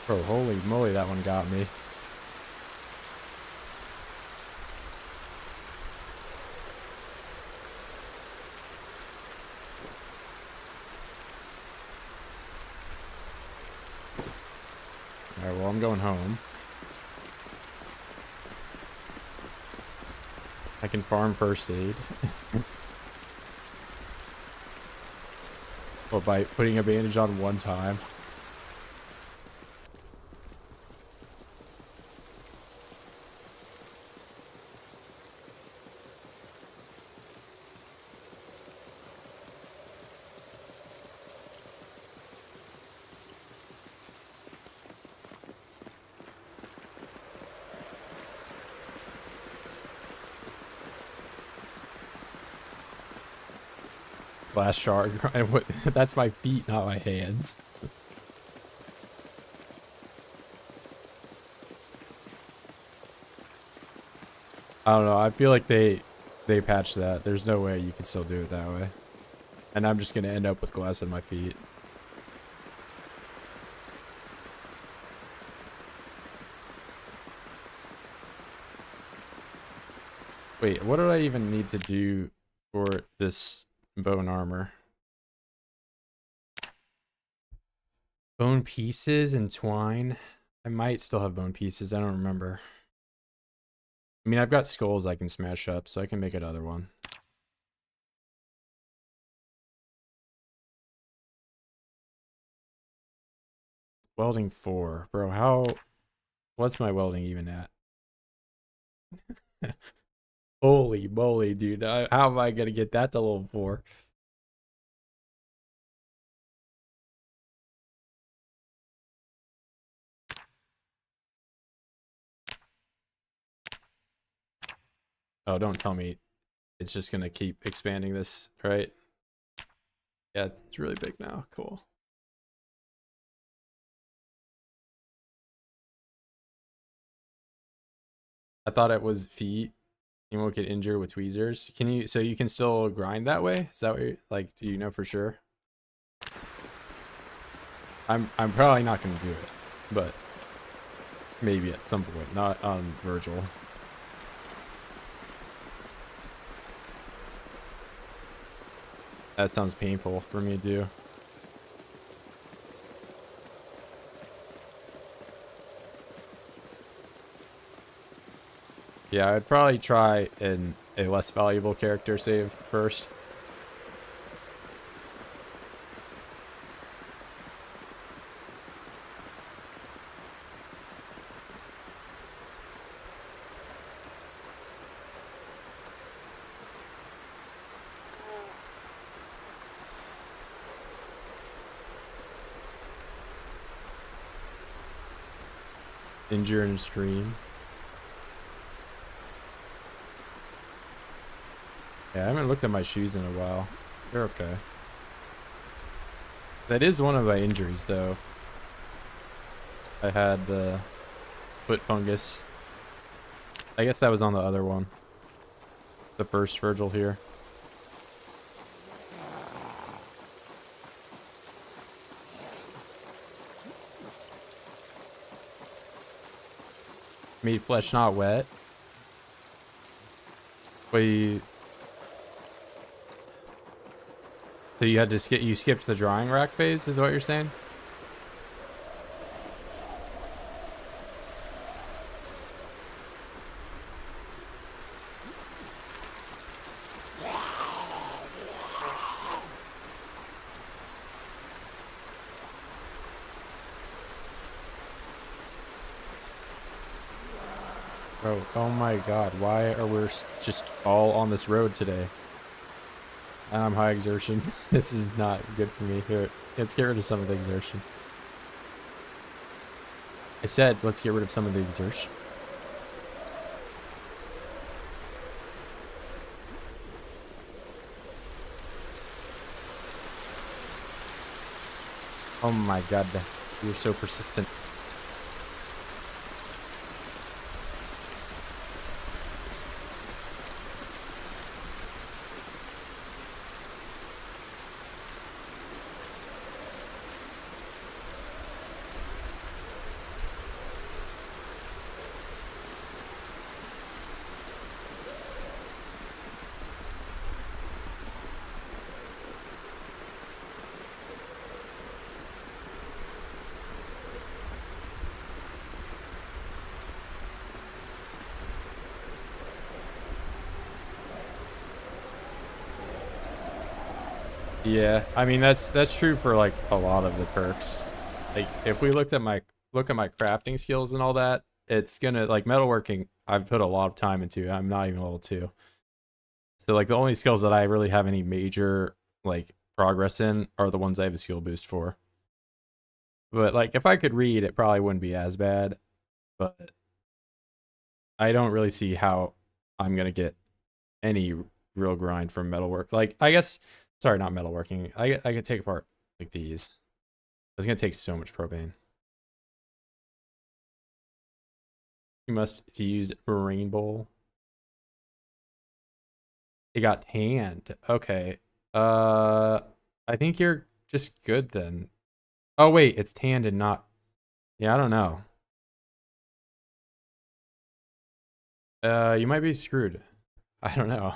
Bro, holy moly, that one got me. Alright, well, I'm going home. I can farm first aid. Well, by putting a bandage on one time. Last shard. That's my feet, not my hands. I don't know. I feel like they patched that. There's no way you could still do it that way. And I'm just gonna end up with glass on my feet. Wait, what do I even need to do for this bone armor? Bone pieces and twine? I might still have bone pieces. I don't remember. I mean, I've got skulls I can smash up, so I can make another one. Welding 4. Bro, what's my welding even at? Holy moly, dude. How am I gonna get that to level 4? Oh, don't tell me it's just gonna keep expanding this, right? Yeah, it's really big now. Cool. I thought it was feet. You won't get injured with tweezers. Can you, so you can still grind that way? Is that what you're, like, do you know for sure? I'm probably not gonna do it, but maybe at some point, not on Virgil. That sounds painful for me to do. Yeah, I'd probably try a less valuable character save first. Injure and scream. Yeah, I haven't looked at my shoes in a while. They're okay. That is one of my injuries, though. I had the foot fungus. I guess that was on the other one. The first Virgil here. Meat flesh not wet. Wait. So you had to skip, you skipped the drying rack phase, is what you're saying? Bro, oh my god, why are we just all on this road today? And I'm high exertion. This is not good for me. Here, let's get rid of some of the exertion. I said, let's get rid of some of the exertion. Oh my god, you're so persistent. Yeah, I mean that's true for like a lot of the perks. Like if we look at my crafting skills and all that, it's gonna like metalworking. I've put a lot of time into. I'm not even level 2, so like the only skills that I really have any major like progress in are the ones I have a skill boost for. But like if I could read, it probably wouldn't be as bad. But I don't really see how I'm gonna get any real grind from metalwork. Like I guess, sorry, not metalworking. I could take apart like these. It's gonna take so much propane. You must to use rainbow. It got tanned. Okay. I think you're just good then. Oh wait, it's tanned and not. Yeah, I don't know. You might be screwed. I don't know.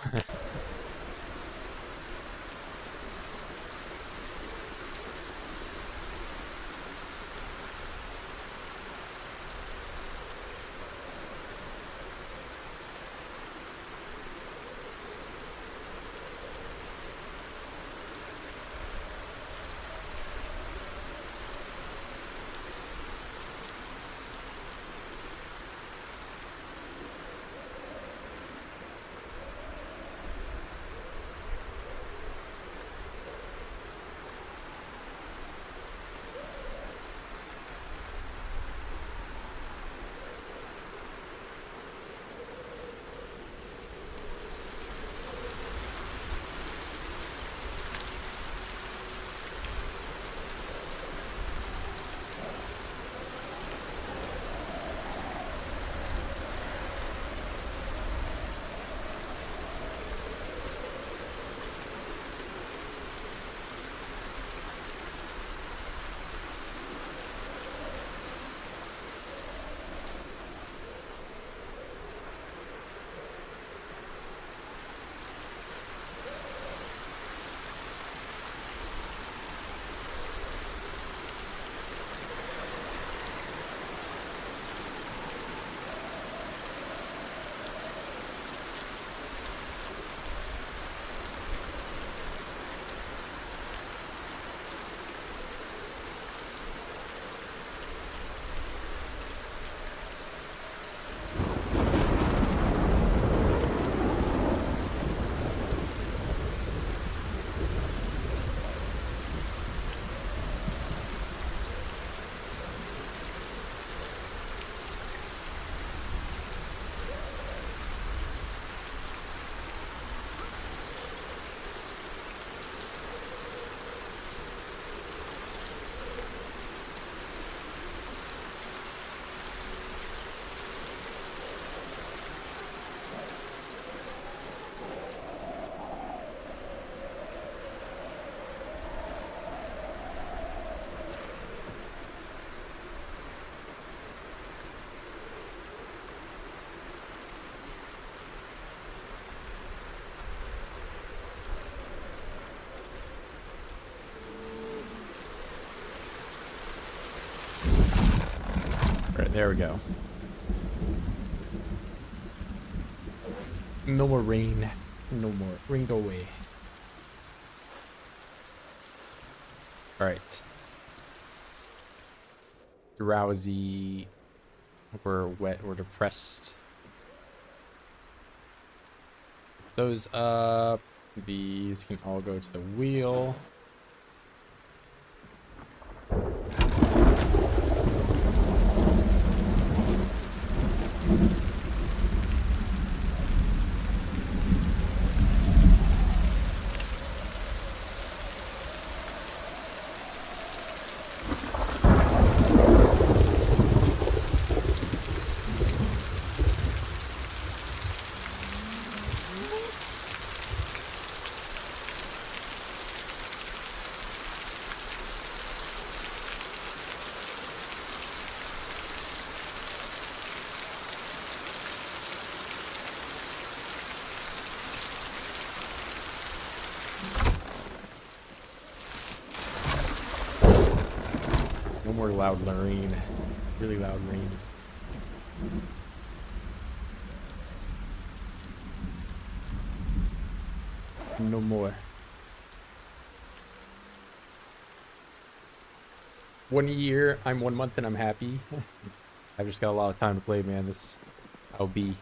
Alright, there we go. No more rain. No more. Rain, go away. Alright. Drowsy. We're wet. We're depressed. Those up. These can all go to the wheel. No more loud rain. Really loud rain. No more. 1 year. I'm 1 month and I'm happy. I've just got a lot of time to play, man. This I'll be.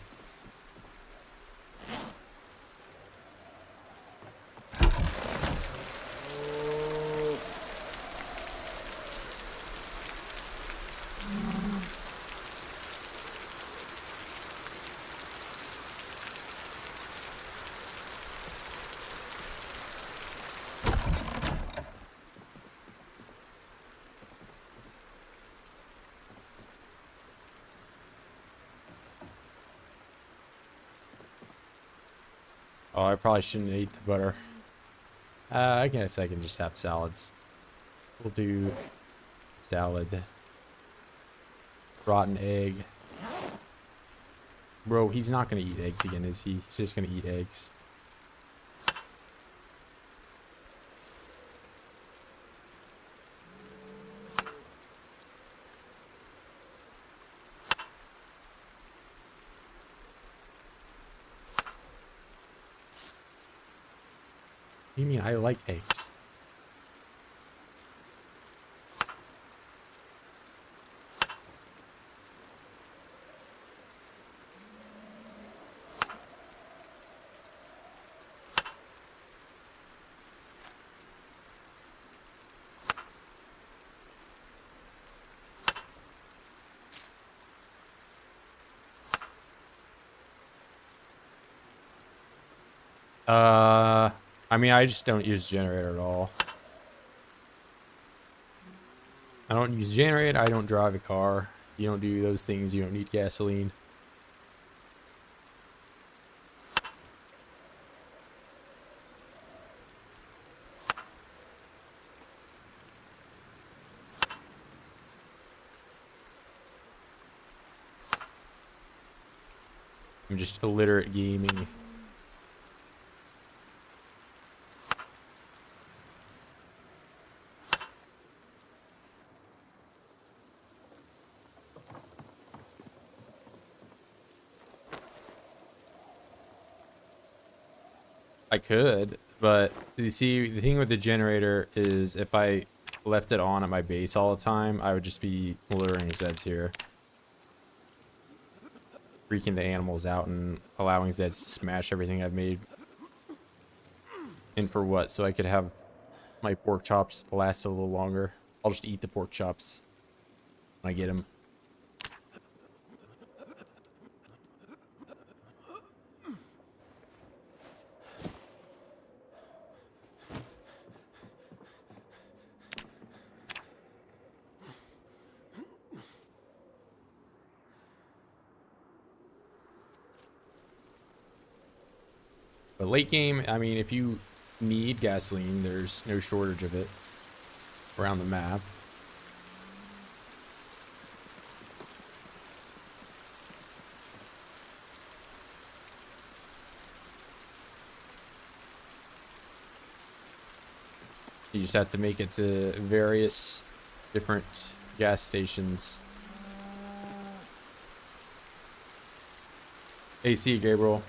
Oh, I probably shouldn't eat the butter. I guess I can just have salads. We'll do salad. Rotten egg. Bro, he's not gonna eat eggs again, is he? He's just gonna eat eggs. What do you mean I like eggs? I mean, I just don't use generator at all. I don't use generator. I don't drive a car. You don't do those things. You don't need gasoline. I'm just illiterate gaming. I could, but you see, the thing with the generator is if I left it on at my base all the time, I would just be luring Zeds here. Freaking the animals out and allowing Zeds to smash everything I've made. And for what? So I could have my pork chops last a little longer. I'll just eat the pork chops when I get them. But late game, I mean, if you need gasoline, there's no shortage of it around the map. You just have to make it to various different gas stations. AC, Gabriel.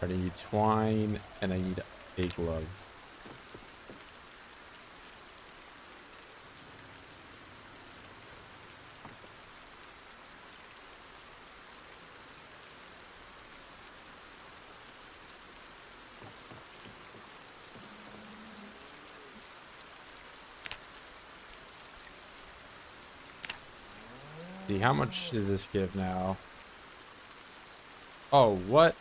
I need twine and I need a glove. See, how much does this give now? Oh, what?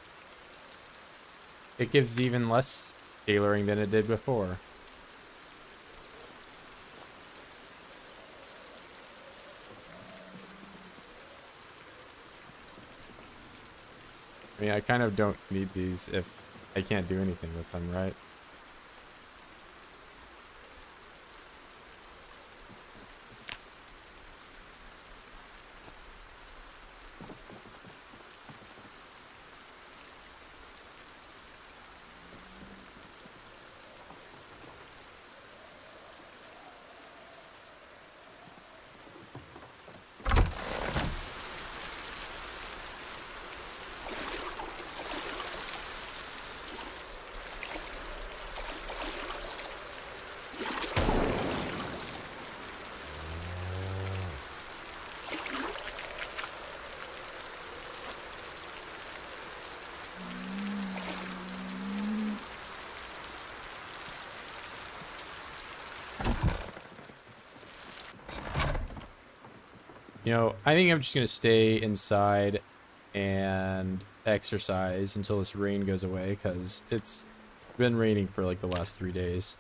It gives even less tailoring than it did before. I mean, I kind of don't need these if I can't do anything with them, right? You know, I think I'm just going to stay inside and exercise until this rain goes away, because it's been raining for like the last 3 days.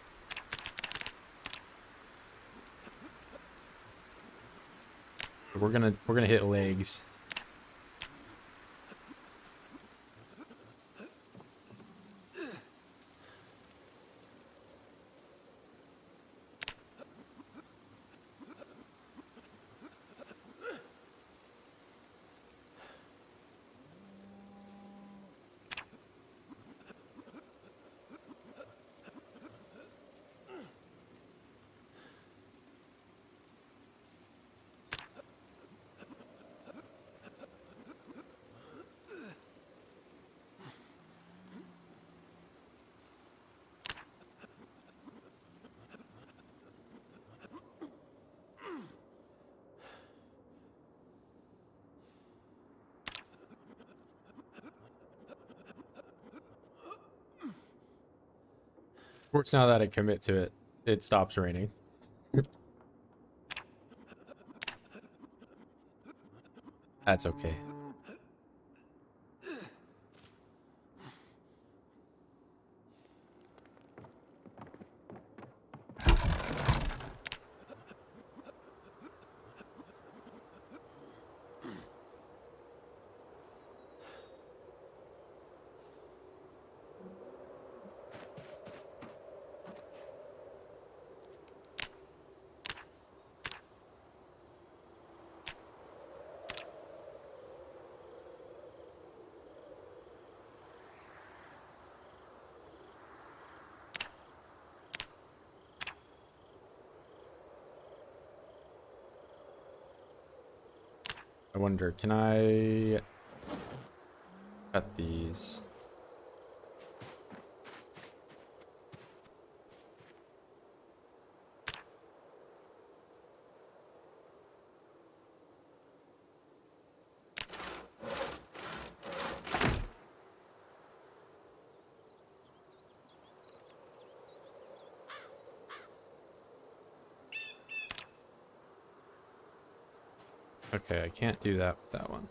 We're gonna hit legs. Of course, now that I commit to it, it stops raining. That's okay. I wonder, can I cut these? Okay, I can't do that with that one.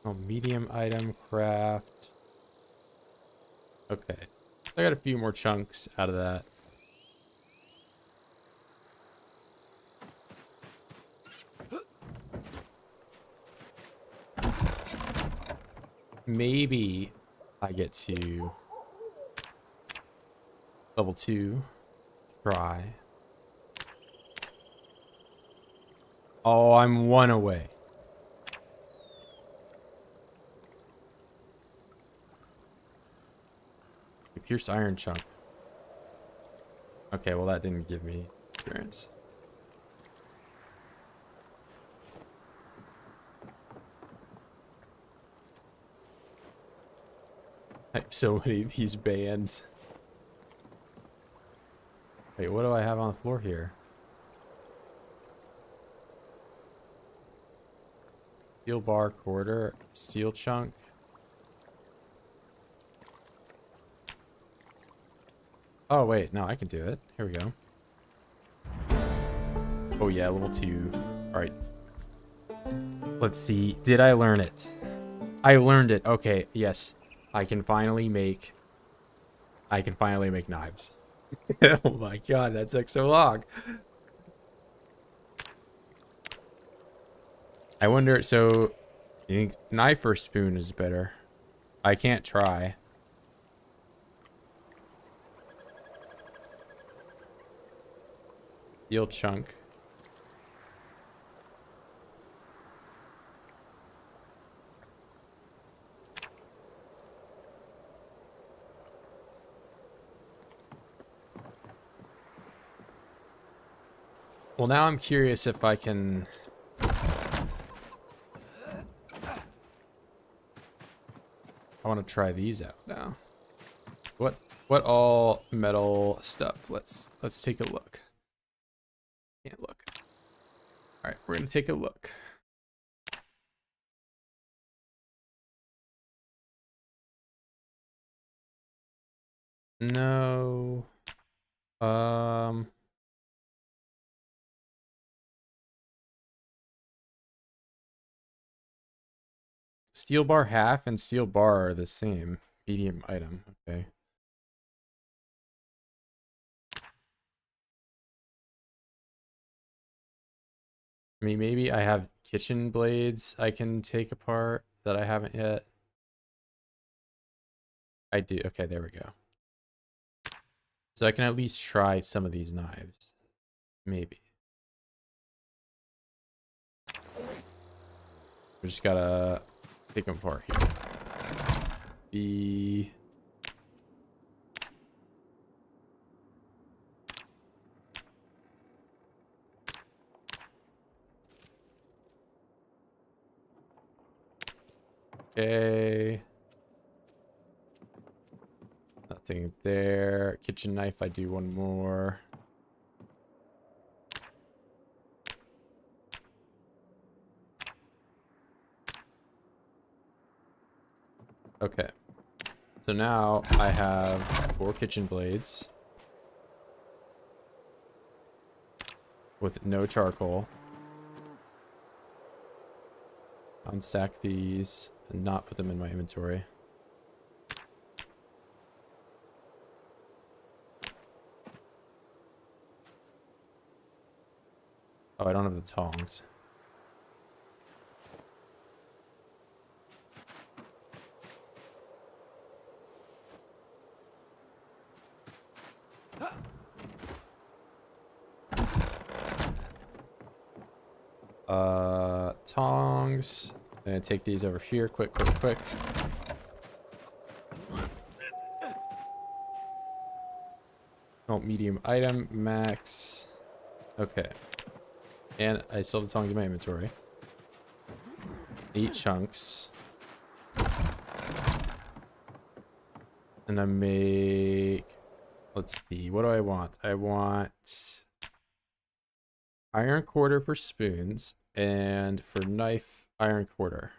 Oh, medium item craft. Okay. I got a few more chunks out of that. Maybe I get to level 2. Try. Oh, I'm 1 away. Pierce iron chunk. Okay, well that didn't give me experience. Like so many of these bands. Wait, what do I have on the floor here? Steel bar quarter, steel chunk. Oh wait, no, I can do it. Here we go. Oh yeah, level 2. Alright. Let's see. Did I learn it? I learned it. Okay, yes. I can finally make knives. Oh my god, that took so long. I wonder, so you think knife or spoon is better? I can't try. Steel chunk. Well, now I'm curious if I can... I want to try these out now. What all metal stuff? Let's take a look. Can't look. All right, we're gonna take a look. No. Steel bar half and steel bar are the same. Medium item. Okay. I mean, maybe I have kitchen blades I can take apart that I haven't yet. I do. Okay, there we go. So I can at least try some of these knives. Maybe. We just gotta take them apart here. Okay. Nothing there. Kitchen knife, I do one more. Okay. So now I have 4 kitchen blades with no charcoal. Unstack these and not put them in my inventory. Oh, I don't have the tongs. Tongs. I'm gonna take these over here. Quick. Oh, medium item, max. Okay. And I still have the tongs in my inventory. 8 chunks. And I make... Let's see. What do I want? I want... iron quarter for spoons. And for knife, iron quarter.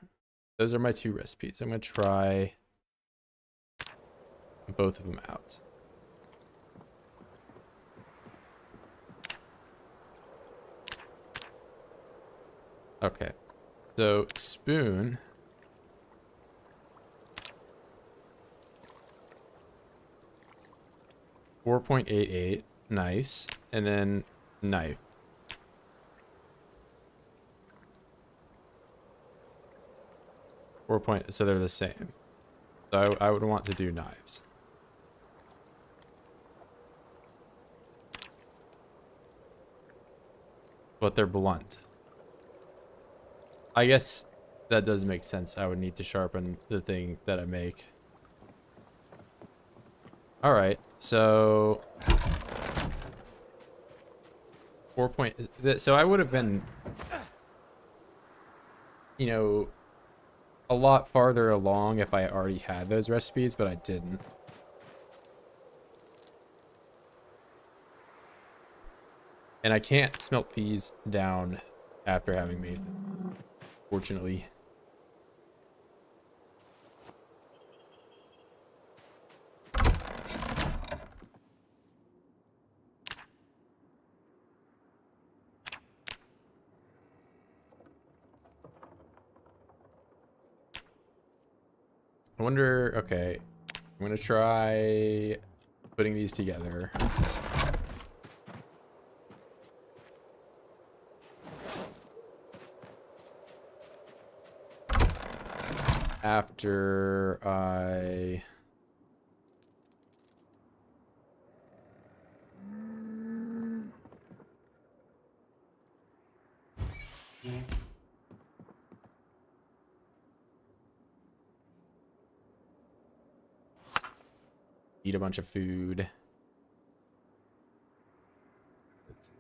Those are my 2 recipes. I'm going to try both of them out. Okay. So, spoon. $4.88. Nice. And then knife. So they're the same. So I would want to do knives. But they're blunt. I guess that does make sense. I would need to sharpen the thing that I make. All right, so 4 point. So I would have been, you know, a lot farther along if I already had those recipes, but I didn't. And I can't smelt these down after having made them, fortunately. I wonder, okay, I'm gonna try putting these together. After I... eat a bunch of food.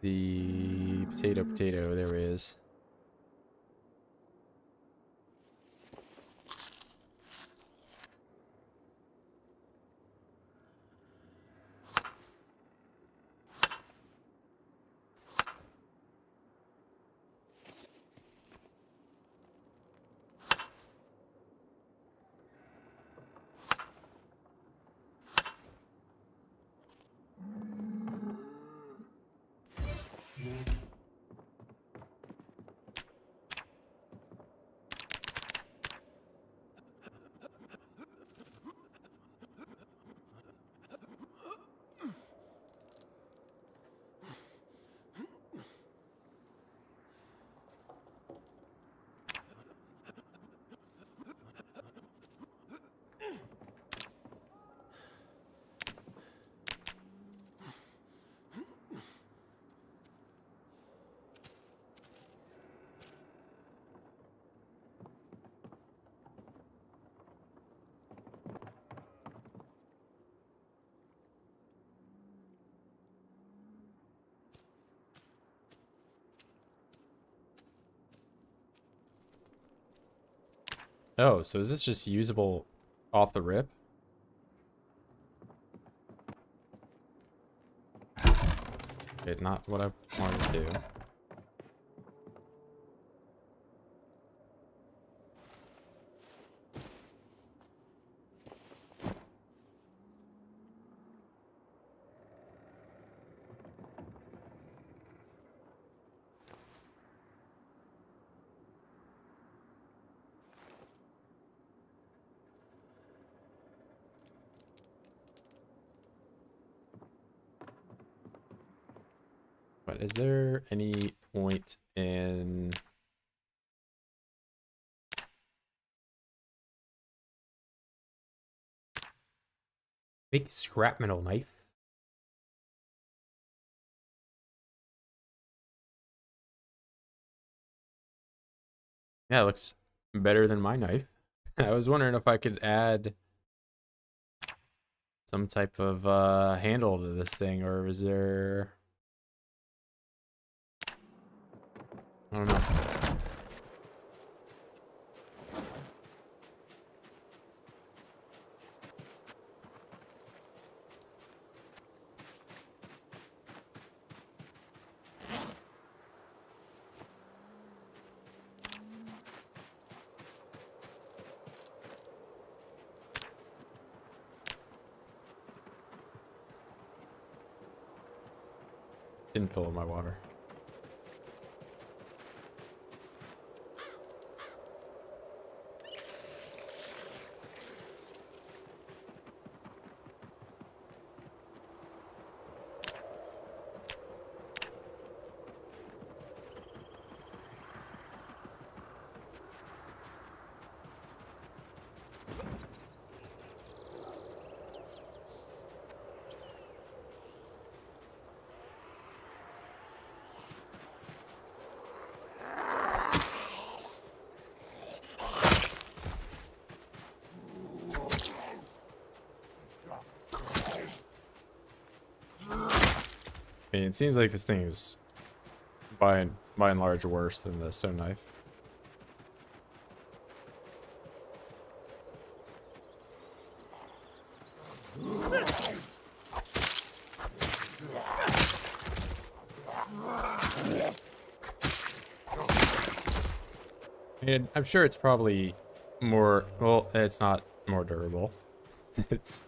The potato, there it is. Oh, so is this just usable off the rip? Okay, not what I wanted to do. But is there any point in make a scrap metal knife? Yeah, it looks better than my knife. I was wondering if I could add some type of handle to this thing, or is there... I don't know. Didn't fill up my water. I mean, it seems like this thing is by and large worse than the stone knife. And I'm sure it's probably more, well, it's not more durable. It's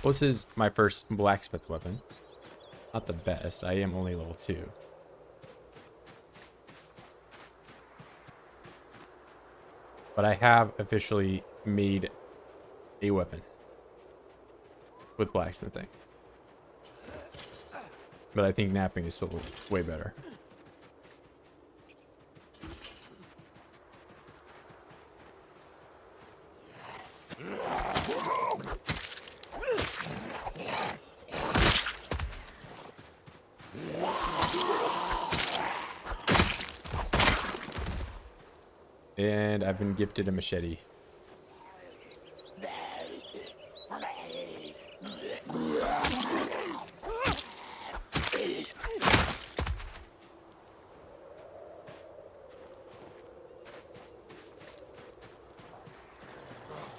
well, this is my first blacksmith weapon. Not the best. I am only level 2. But I have officially made a weapon with blacksmithing. But I think napping is still way better. And I've been gifted a machete.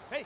Hey!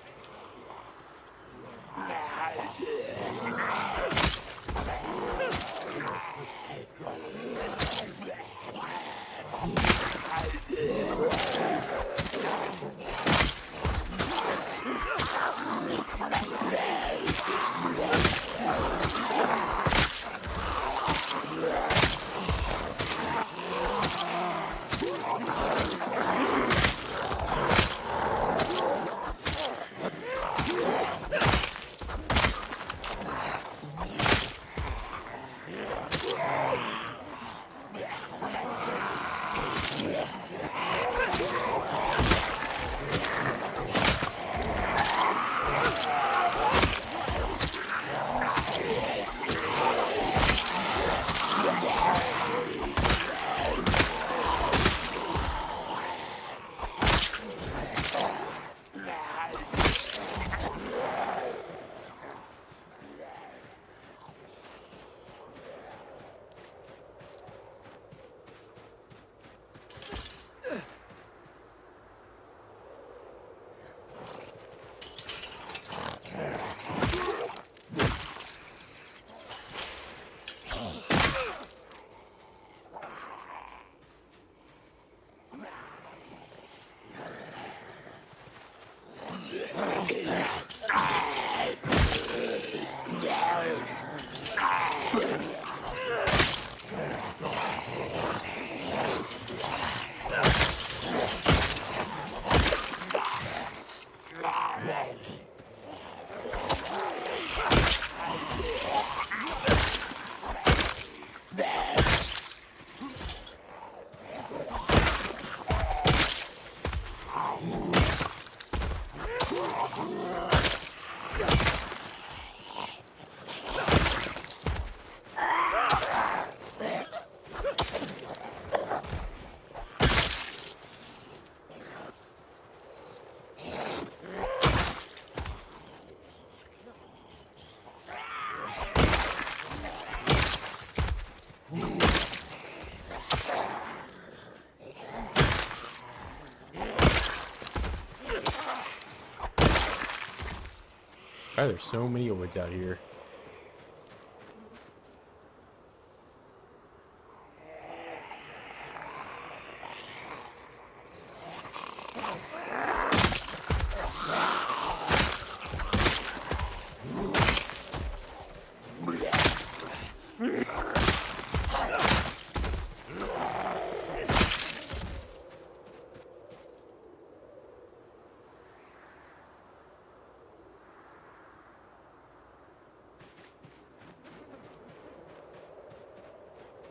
Why there's so many woods out here?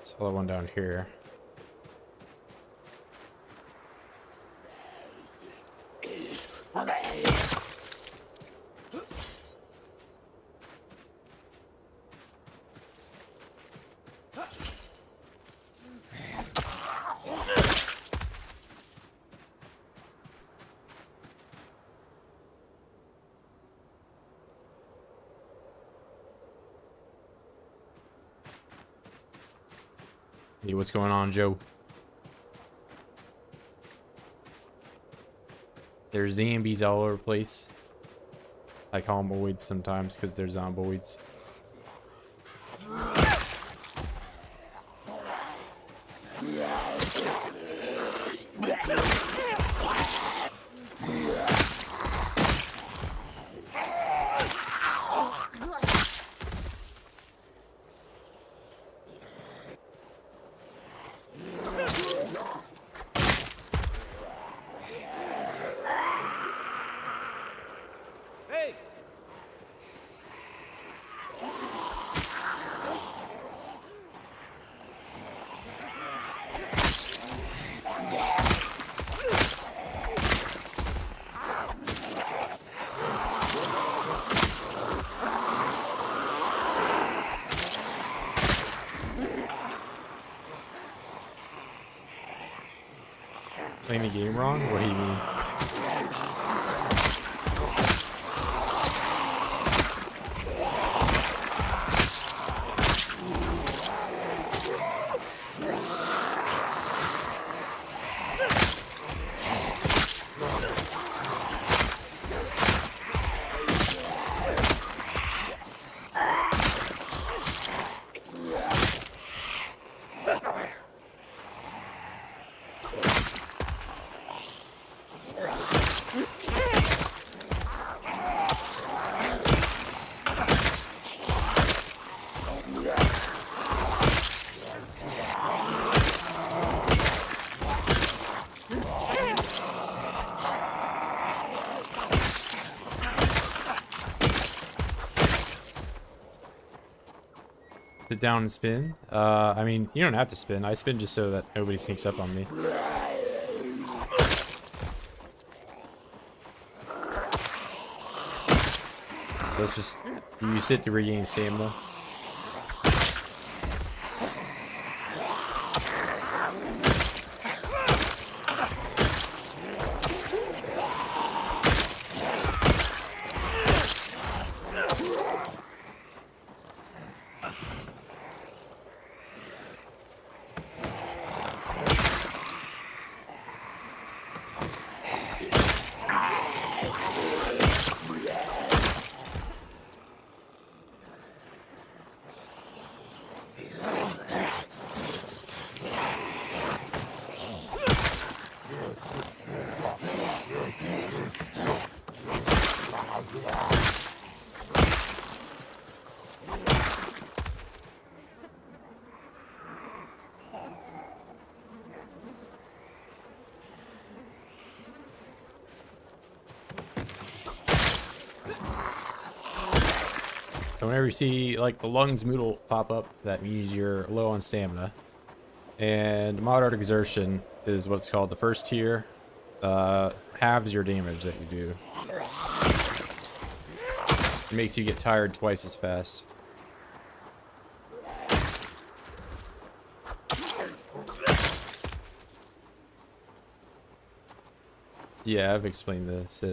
Saw the one down here. Hey, what's going on, Joe? There's zombies all over the place. I call them voids sometimes because they're zomboids. Hey! Playing the game wrong? What do you mean? Sit down and spin? I mean, you don't have to spin. I spin just so that nobody sneaks up on me. Let's just... You sit to regain stamina. So whenever you see like the lungs moodle pop up, that means you're low on stamina. And moderate exertion is what's called the first tier. Halves your damage that you do. It makes you get tired twice as fast. Yeah, I've explained this.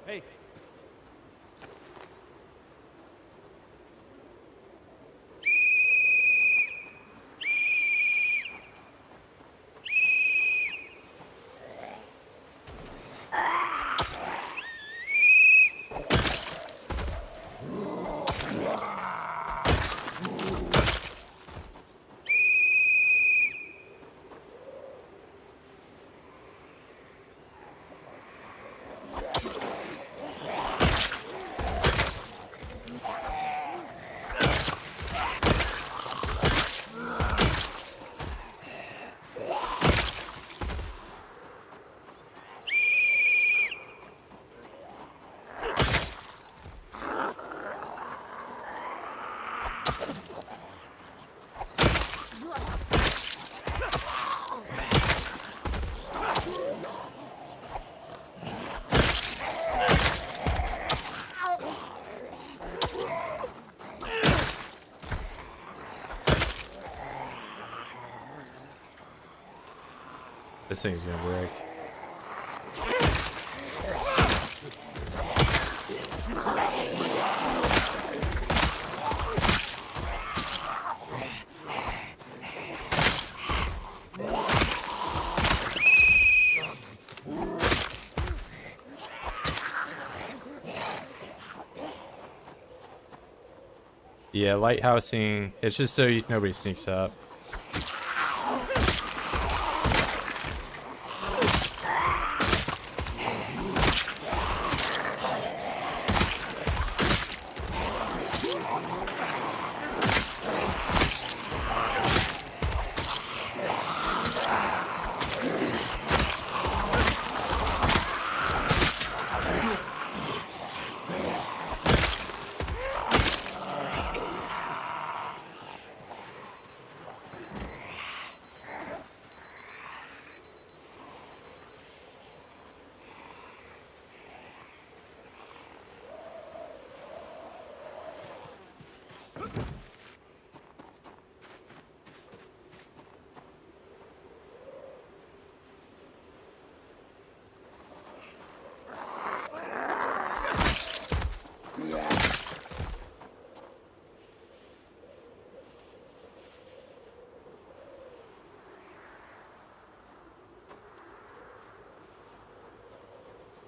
Hey. This thing's gonna break. Yeah, lighthousing, it's just so nobody sneaks up.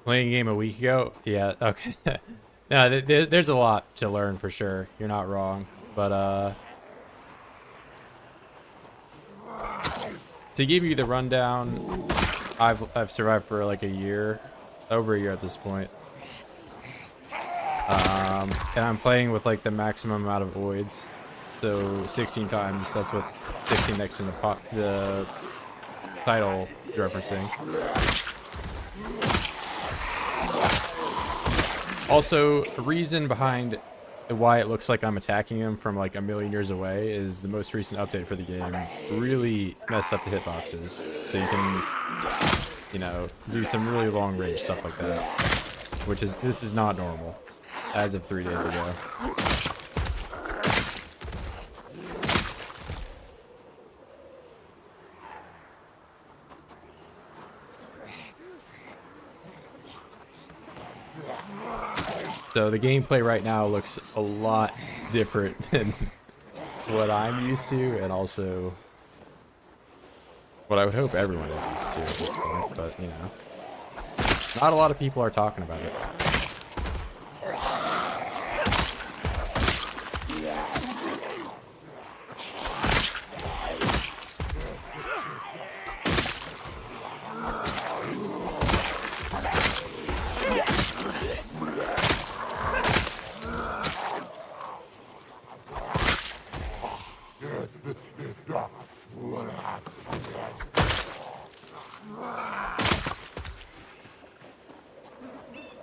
Playing a game a week ago? Yeah, okay. No, there's a lot to learn for sure. You're not wrong. But, to give you the rundown, I've survived for like a year. Over a year at this point. And I'm playing with like the maximum amount of voids. So 16 times, that's what 16 next in the title is referencing. Also, the reason behind why it looks like I'm attacking him from like a million years away is the most recent update for the game really messed up the hitboxes. So you can, you know, do some really long range stuff like that. Which is, this is not normal as of 3 days ago. So the gameplay right now looks a lot different than what I'm used to, and also what I would hope everyone is used to at this point, but you know, not a lot of people are talking about it.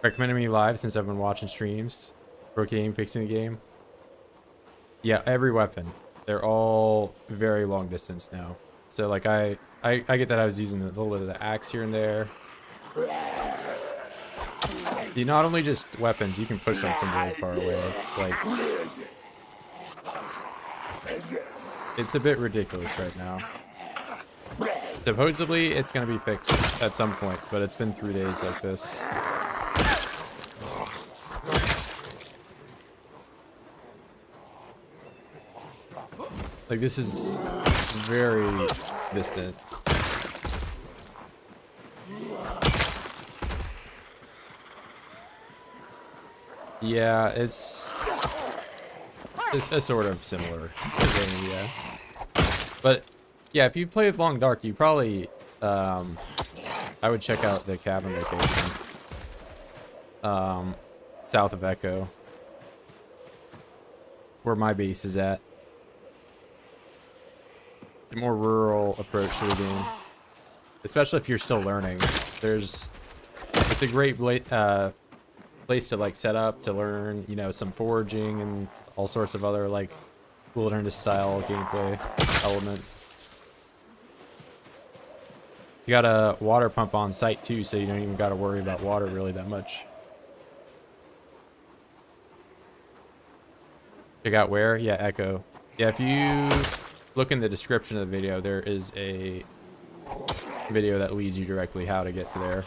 Recommending me live since I've been watching streams. Broke game, fixing the game. Yeah, every weapon. They're all very long distance now. So like I get that I was using a little bit of the axe here and there. You not only just weapons, you can push them from very far away. Like, it's a bit ridiculous right now. Supposedly it's gonna be fixed at some point, but it's been 3 days like this. Like, this is very distant. Yeah, it's a sort of similar thing, yeah. But yeah, if you've played Long Dark, you probably I would check out the cabin location. South of Echo. It's where my base is at. It's a more rural approach to the game, especially if you're still learning. It's a great place to like set up to learn, you know, some foraging and all sorts of other like wilderness style gameplay elements. You got a water pump on site too, so you don't even got to worry about water really that much. Check out where? Yeah, Echo. Yeah, if you look in the description of the video, there is a video that leads you directly how to get to there.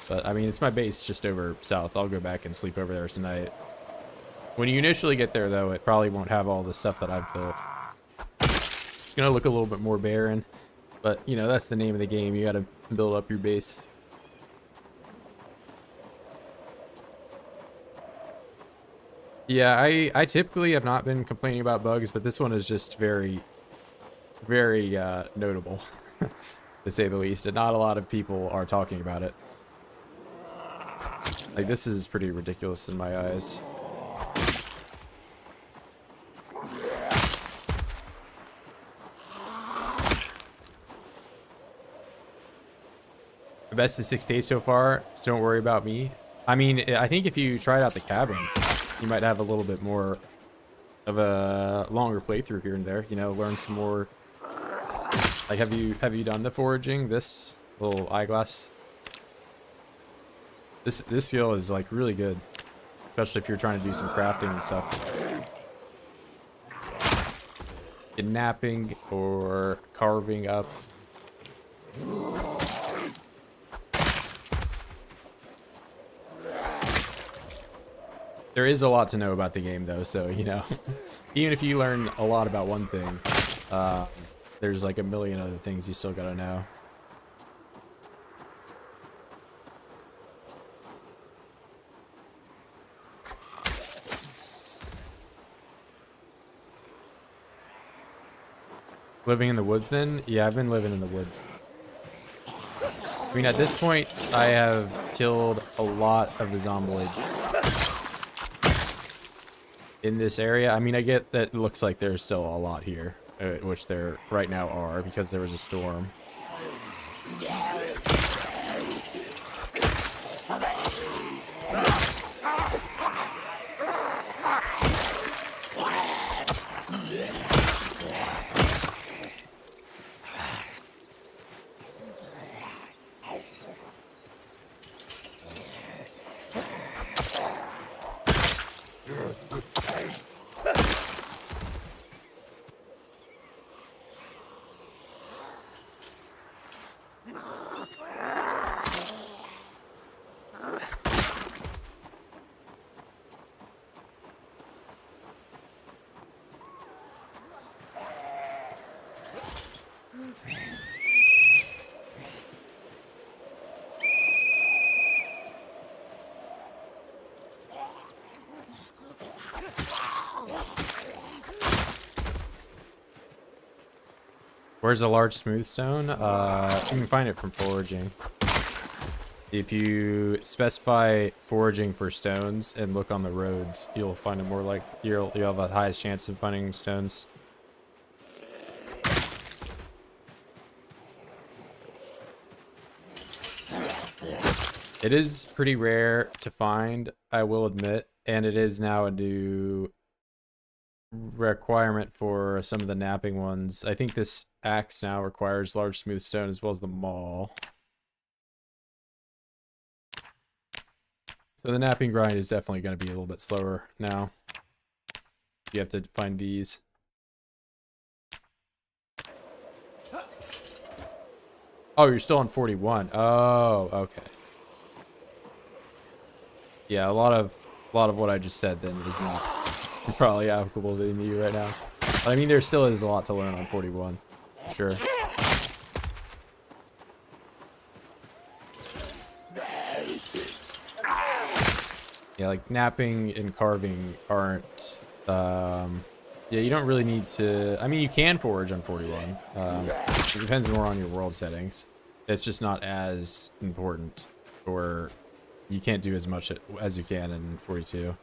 But I mean, it's my base just over south. I'll go back and sleep over there tonight. When you initially get there though, it probably won't have all the stuff that I've built. It's gonna look a little bit more barren, but you know, that's the name of the game. You gotta build up your base. Yeah, I typically have not been complaining about bugs, but this one is just very notable, to say the least, and not a lot of people are talking about it. Like, this is pretty ridiculous in my eyes. The best is 6 days so far, so don't worry about me. I mean, I think if you tried out the cabin, you might have a little bit more of a longer playthrough here and there, you know, learn some more. Like, have you done the foraging? This little eyeglass. This skill is like really good, especially if you're trying to do some crafting and stuff. Kidnapping or carving up. There is a lot to know about the game though, so you know, even if you learn a lot about one thing, there's like a million other things you still gotta know. Living in the woods then? Yeah, I've been living in the woods. I mean, at this point, I have killed a lot of the zomboids in this area. I mean, I get that it looks like there's still a lot here, which there right now are because there was a storm. Where's a large smooth stone? You can find it from foraging. If you specify foraging for stones and look on the roads, you'll find it more like you'll have the highest chance of finding stones. It is pretty rare to find, I will admit, and it is now a new requirement for some of the napping ones. I think this axe now requires large smooth stone as well as the maul. So the napping grind is definitely going to be a little bit slower now. You have to find these. Oh, you're still on 41. Oh, okay. Yeah, a lot of what I just said then is not probably applicable to you right now. But I mean, there still is a lot to learn on 41. Sure. Yeah, like napping and carving aren't, yeah, you don't really need to, I mean, you can forage on 41. It depends more on your world settings. It's just not as important, or you can't do as much as you can in 42.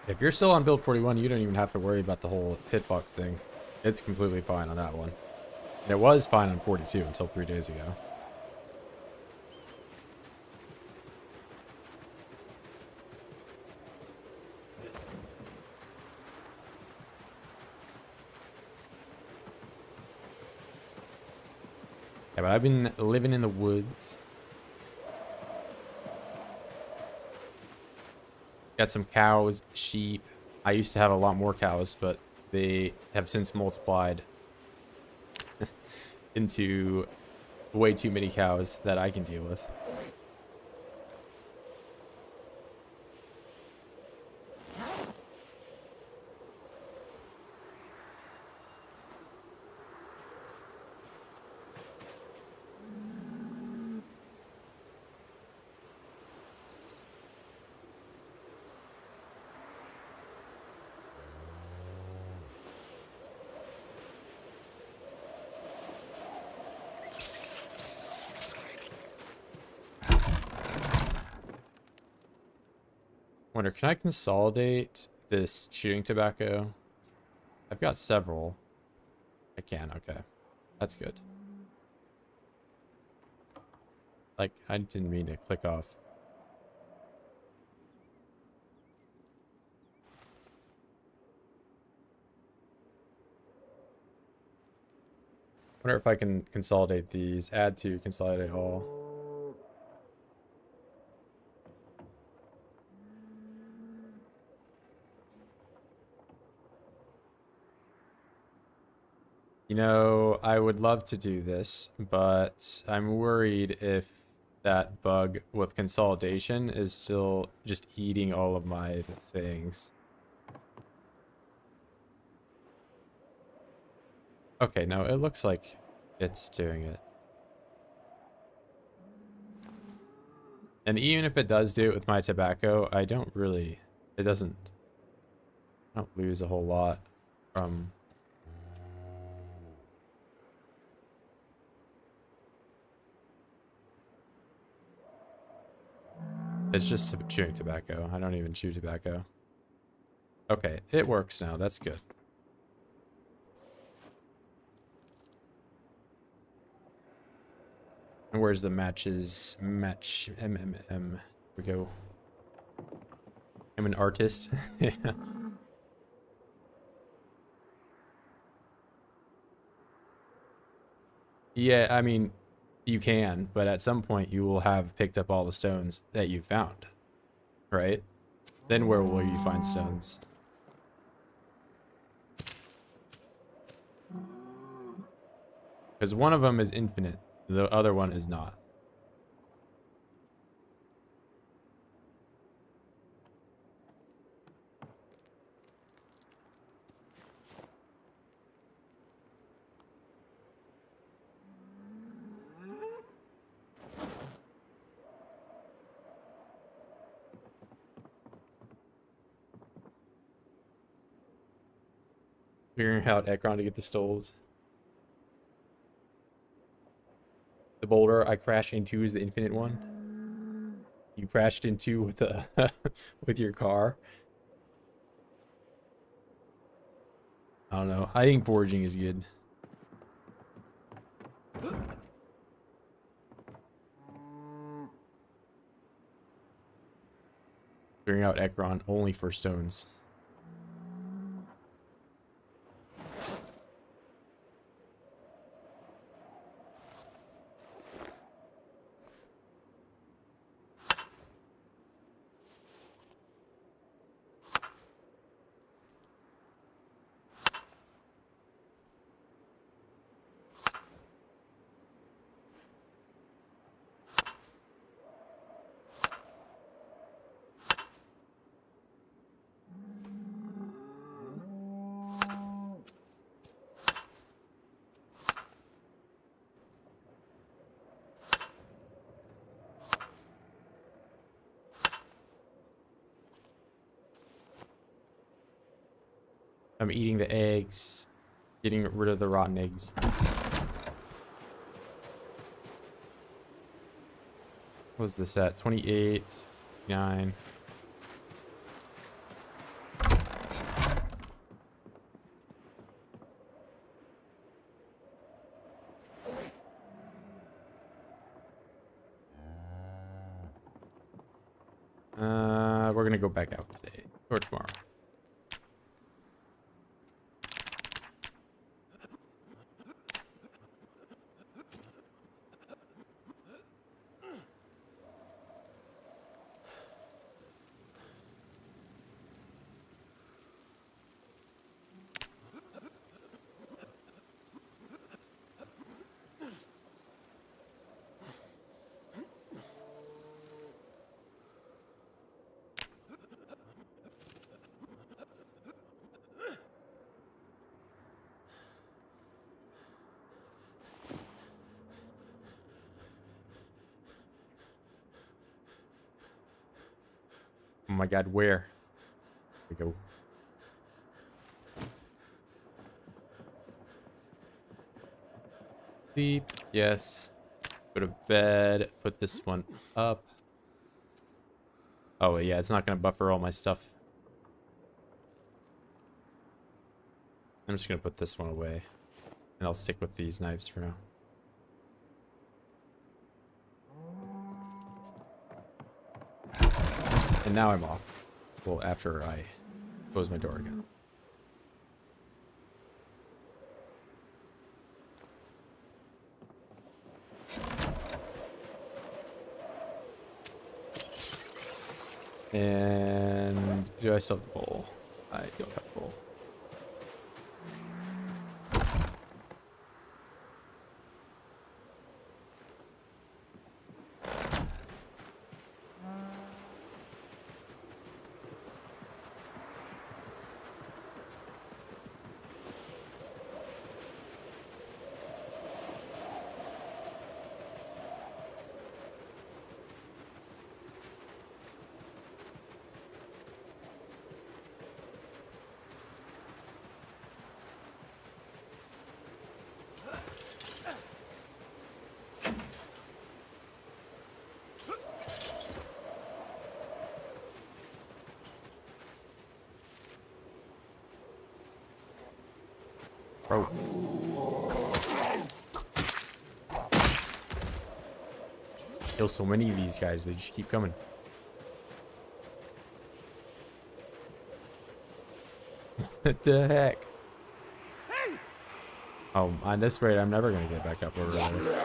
If you're still on build 41, you don't even have to worry about the whole hitbox thing. It's completely fine on that one. And it was fine on 42 until 3 days ago. Yeah, but I've been living in the woods. Got some cows, sheep. I used to have a lot more cows, but they have since multiplied into way too many cows that I can deal with. Wonder, can I consolidate this chewing tobacco? I've got several. I can, okay. That's good. Like, I didn't mean to click off. Wonder if I can consolidate these. Add to consolidate all. You know, I would love to do this, but I'm worried if that bug with consolidation is still just eating all of my things. Okay, no, it looks like it's doing it. And even if it does do it with my tobacco, I don't really, it doesn't, I don't lose a whole lot from... It's just chewing tobacco. I don't even chew tobacco. Okay, it works now. That's good. And where's the matches? Match. Here we go. I'm an artist. Yeah. Yeah, I mean, you can, but at some point you will have picked up all the stones that you found, right? Then where will you find stones? Because one of them is infinite, the other one is not. Figuring out Ekron to get the stones. The boulder I crashed into is the infinite one. You crashed into with the with your car. I don't know. I think foraging is good. Figuring out Ekron only for stones. I'm eating the eggs, getting rid of the rotten eggs. What was this at? 28, 9. We're gonna go back out today or tomorrow. Oh my god, where? There we go. Sleep, yes. Go to bed, put this one up. Oh yeah, it's not gonna buffer all my stuff. I'm just gonna put this one away. And I'll stick with these knives for now. And now I'm off. Well, after I close my door again. And do I still have the bowl? I don't have the bowl. Bro. Kill so many of these guys, they just keep coming. What the heck? Oh, at this rate, I'm never gonna get back up over there.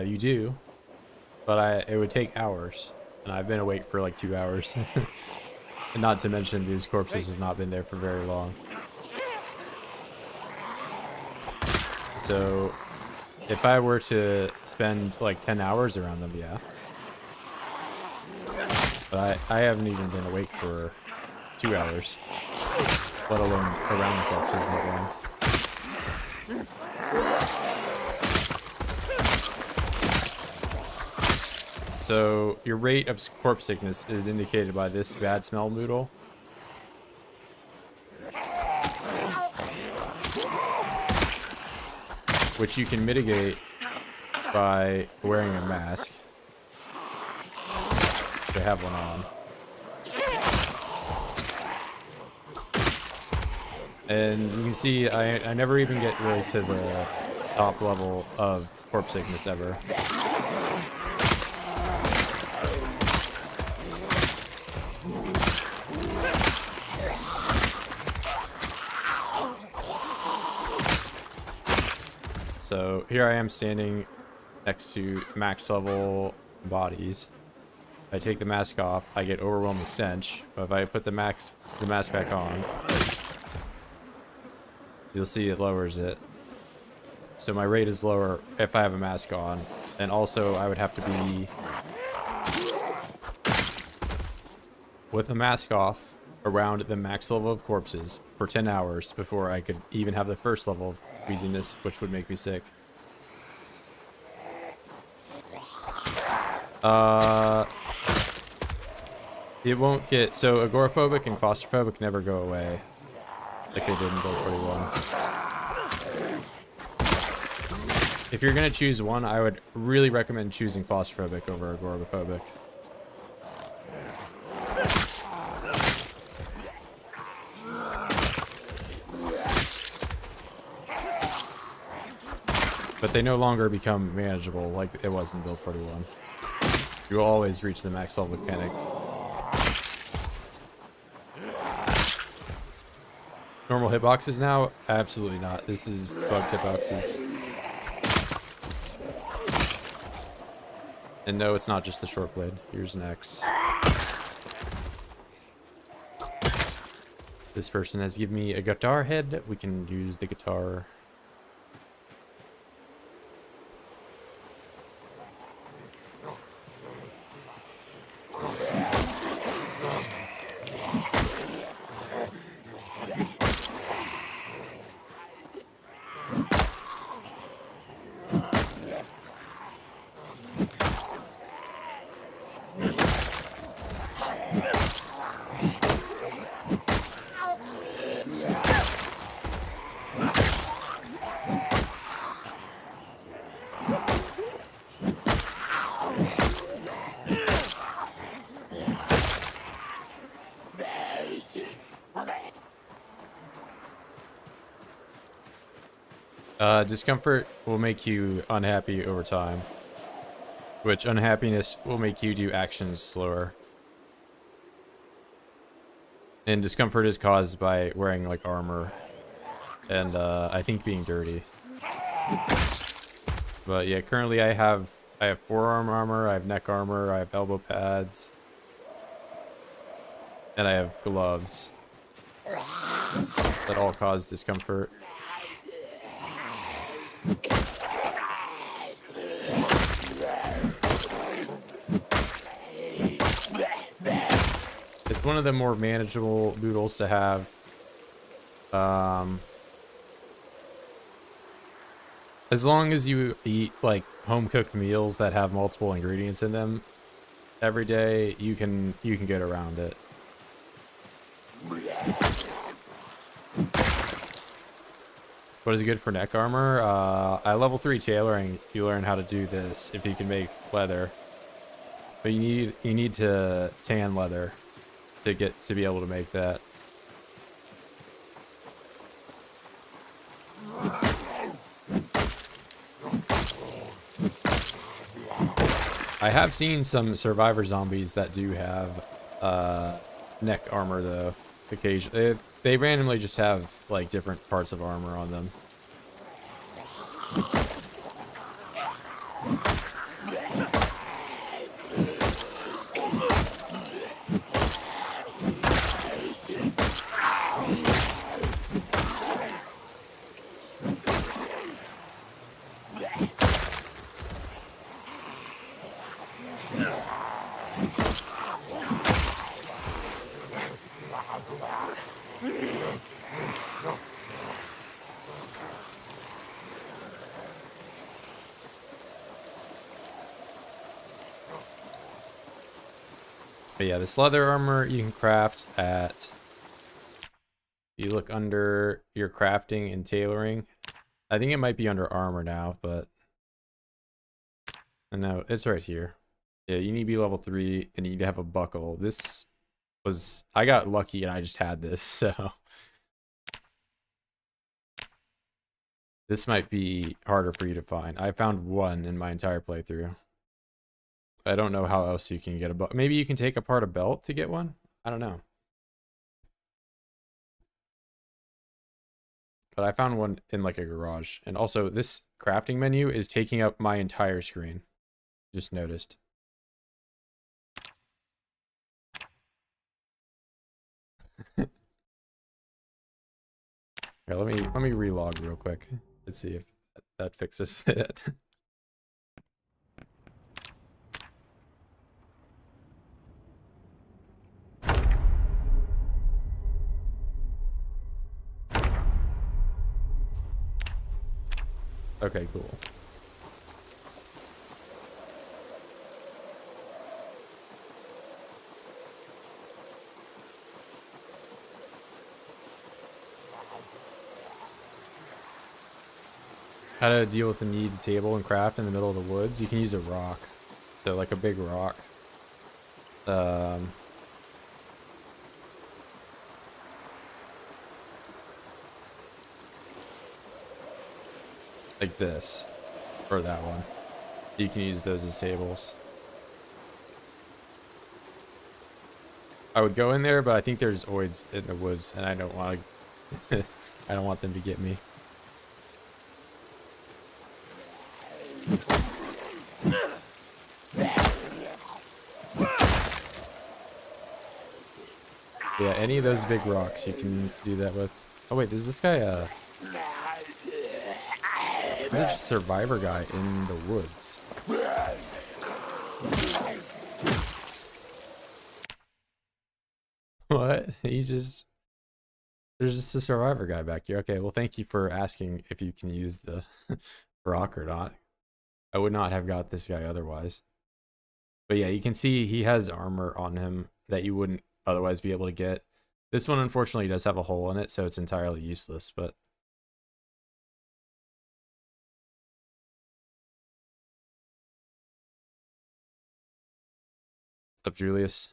You do, but it would take hours, and I've been awake for like 2 hours. And not to mention these corpses have not been there for very long. So if I were to spend like 10 hours around them, yeah. But I haven't even been awake for 2 hours, let alone around the corpses that long. So your rate of corpse sickness is indicated by this bad smell moodle. Which you can mitigate by wearing a mask. They have one on. And you can see I never even get really to the top level of corpse sickness ever. So here I am standing next to max level bodies. I take the mask off, I get overwhelming stench. But if I put the mask back on, you'll see it lowers it. So my rate is lower if I have a mask on. And also I would have to be with a mask off around the max level of corpses for 10 hours before I could even have the first level of queasiness, which would make me sick. It won't get... So agoraphobic and claustrophobic never go away like they did in Build 41. If you're going to choose one, I would really recommend choosing claustrophobic over agoraphobic. But they no longer become manageable like it was in Build 41. You will always reach the max level mechanic. Normal hitboxes now? Absolutely not. This is bugged hitboxes. And no, it's not just the short blade. Here's an X. This person has given me a guitar head. We can use the guitar. Discomfort will make you unhappy over time, which unhappiness will make you do actions slower. And discomfort is caused by wearing like armor and I think being dirty. But yeah, currently I have forearm armor, I have neck armor, I have elbow pads, and I have gloves that all cause discomfort. It's one of the more manageable noodles to have. As long as you eat like home-cooked meals that have multiple ingredients in them every day, you can get around it. What is good for neck armor? At level 3 tailoring, you learn how to do this if you can make leather. But you need to tan leather to be able to make that. I have seen some survivor zombies that do have neck armor though. Occasionally, they randomly just have like different parts of armor on them. But yeah, this leather armor you can craft at, if you look under your crafting and tailoring, I think it might be under armor now, but no, it's right here. Yeah, you need to be level 3 and you need to have a buckle. This was, I got lucky and I just had this, so this might be harder for you to find. I found one in my entire playthrough. I don't know how else you can get a buckle. Maybe you can take apart a belt to get one? I don't know. But I found one in like a garage. And also this crafting menu is taking up my entire screen. Just noticed. Here, let me relog real quick. Let's see if that fixes it. Okay, cool. How to deal with the need to table and craft in the middle of the woods? You can use a rock. So like a big rock. Like this. Or that one. You can use those as tables. I would go in there, but I think there's oids in the woods, and I don't want to. I don't want them to get me. Yeah, any of those big rocks you can do that with. Oh wait, is this guy there's a survivor guy in the woods. What? He's just... There's just a survivor guy back here. Okay, well thank you for asking if you can use the rock or not. I would not have got this guy otherwise. But yeah, you can see he has armor on him that you wouldn't otherwise be able to get. This one unfortunately does have a hole in it, so it's entirely useless, but... What's up, Julius?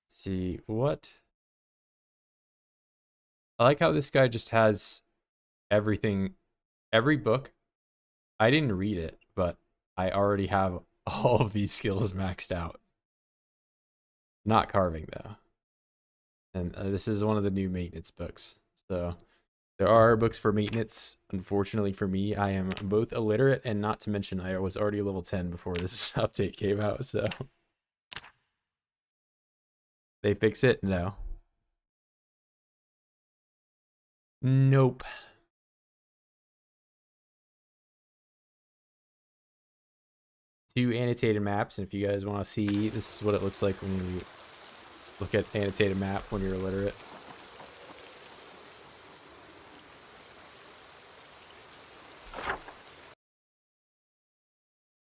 See what? I like how this guy just has everything, every book. I didn't read it, but I already have all of these skills maxed out. Not carving though. And this is one of the new maintenance books. So there are books for maintenance. Unfortunately for me, I am both illiterate and not to mention I was already level 10 before this update came out, so. They fix it? No. Nope. Two annotated maps, and if you guys want to see, this is what it looks like when you look at annotated map when you're illiterate.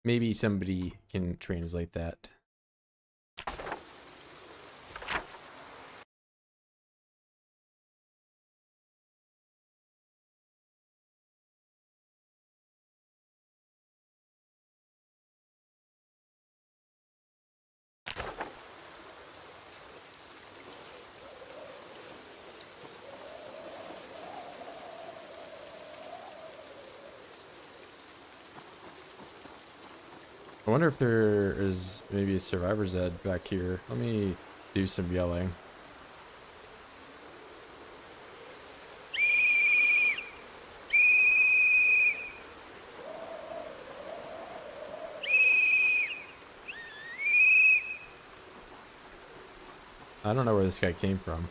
Maybe somebody can translate that. I wonder if there is maybe a survivor's ed back here. Let me do some yelling. I don't know where this guy came from.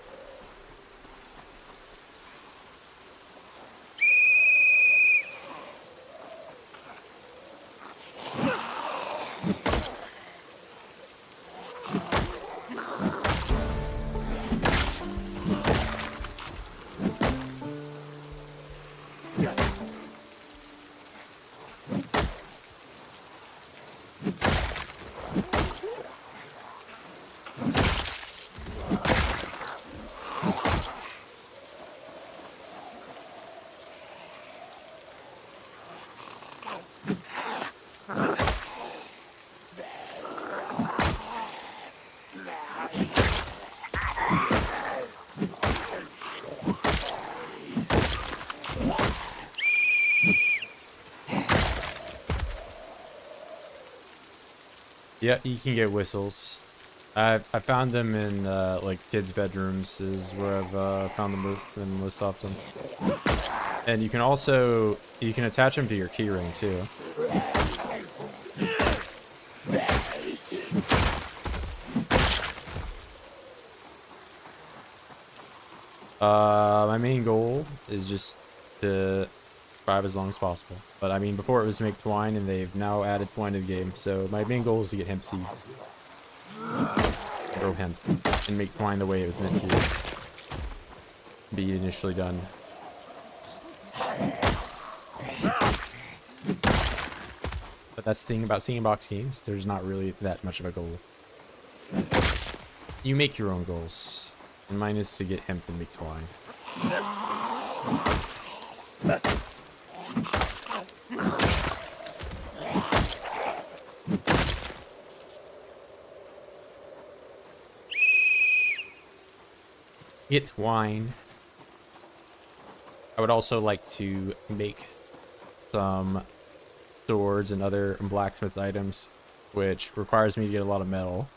Yeah, you can get whistles. I found them in like kids' bedrooms is where I've found them most often. And you can also attach them to your keyring too. My main goal is just to survive as long as possible. But I mean, before it was to make twine, and they've now added twine to the game. So my main goal is to get hemp seeds, grow hemp, and make twine the way it was meant to be initially done. But that's the thing about sandbox games. There's not really that much of a goal. You make your own goals. And mine is to get hemp and make twine. Get twine. I would also like to make some swords and other blacksmith items, which requires me to get a lot of metal.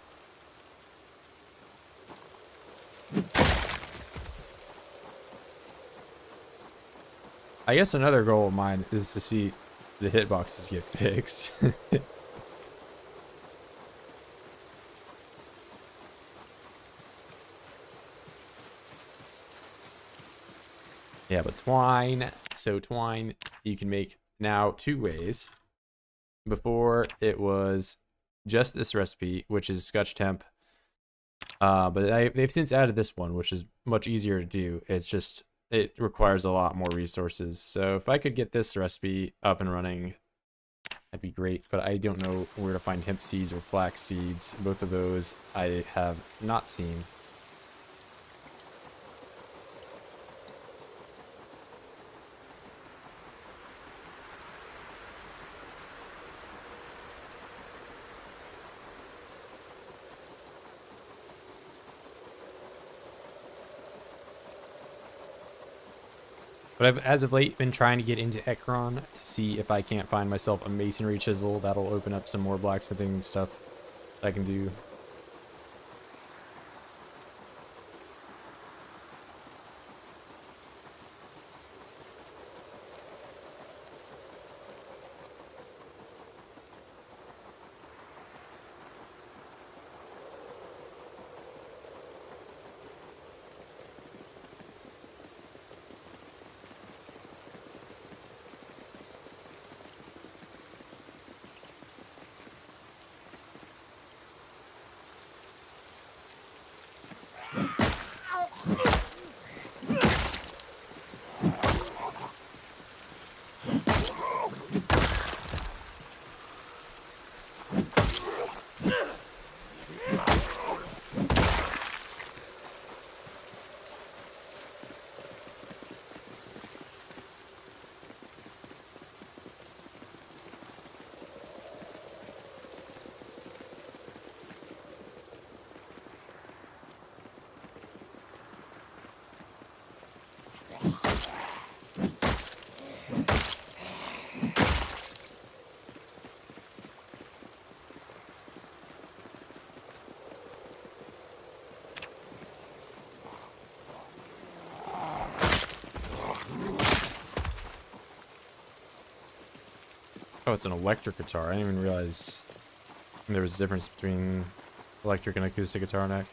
I guess another goal of mine is to see the hitboxes get fixed. Yeah, but twine. So twine you can make now 2 ways. Before it was just this recipe, which is scotch temp. But they've since added this one, which is much easier to do. It's just, it requires a lot more resources. So if I could get this recipe up and running, that'd be great. But I don't know where to find hemp seeds or flax seeds. Both of those I have not seen. But I've, as of late, been trying to get into Ekron to see if I can't find myself a masonry chisel. That'll open up some more blacksmithing stuff that I can do. Oh, it's an electric guitar. I didn't even realize there was a difference between electric and acoustic guitar neck.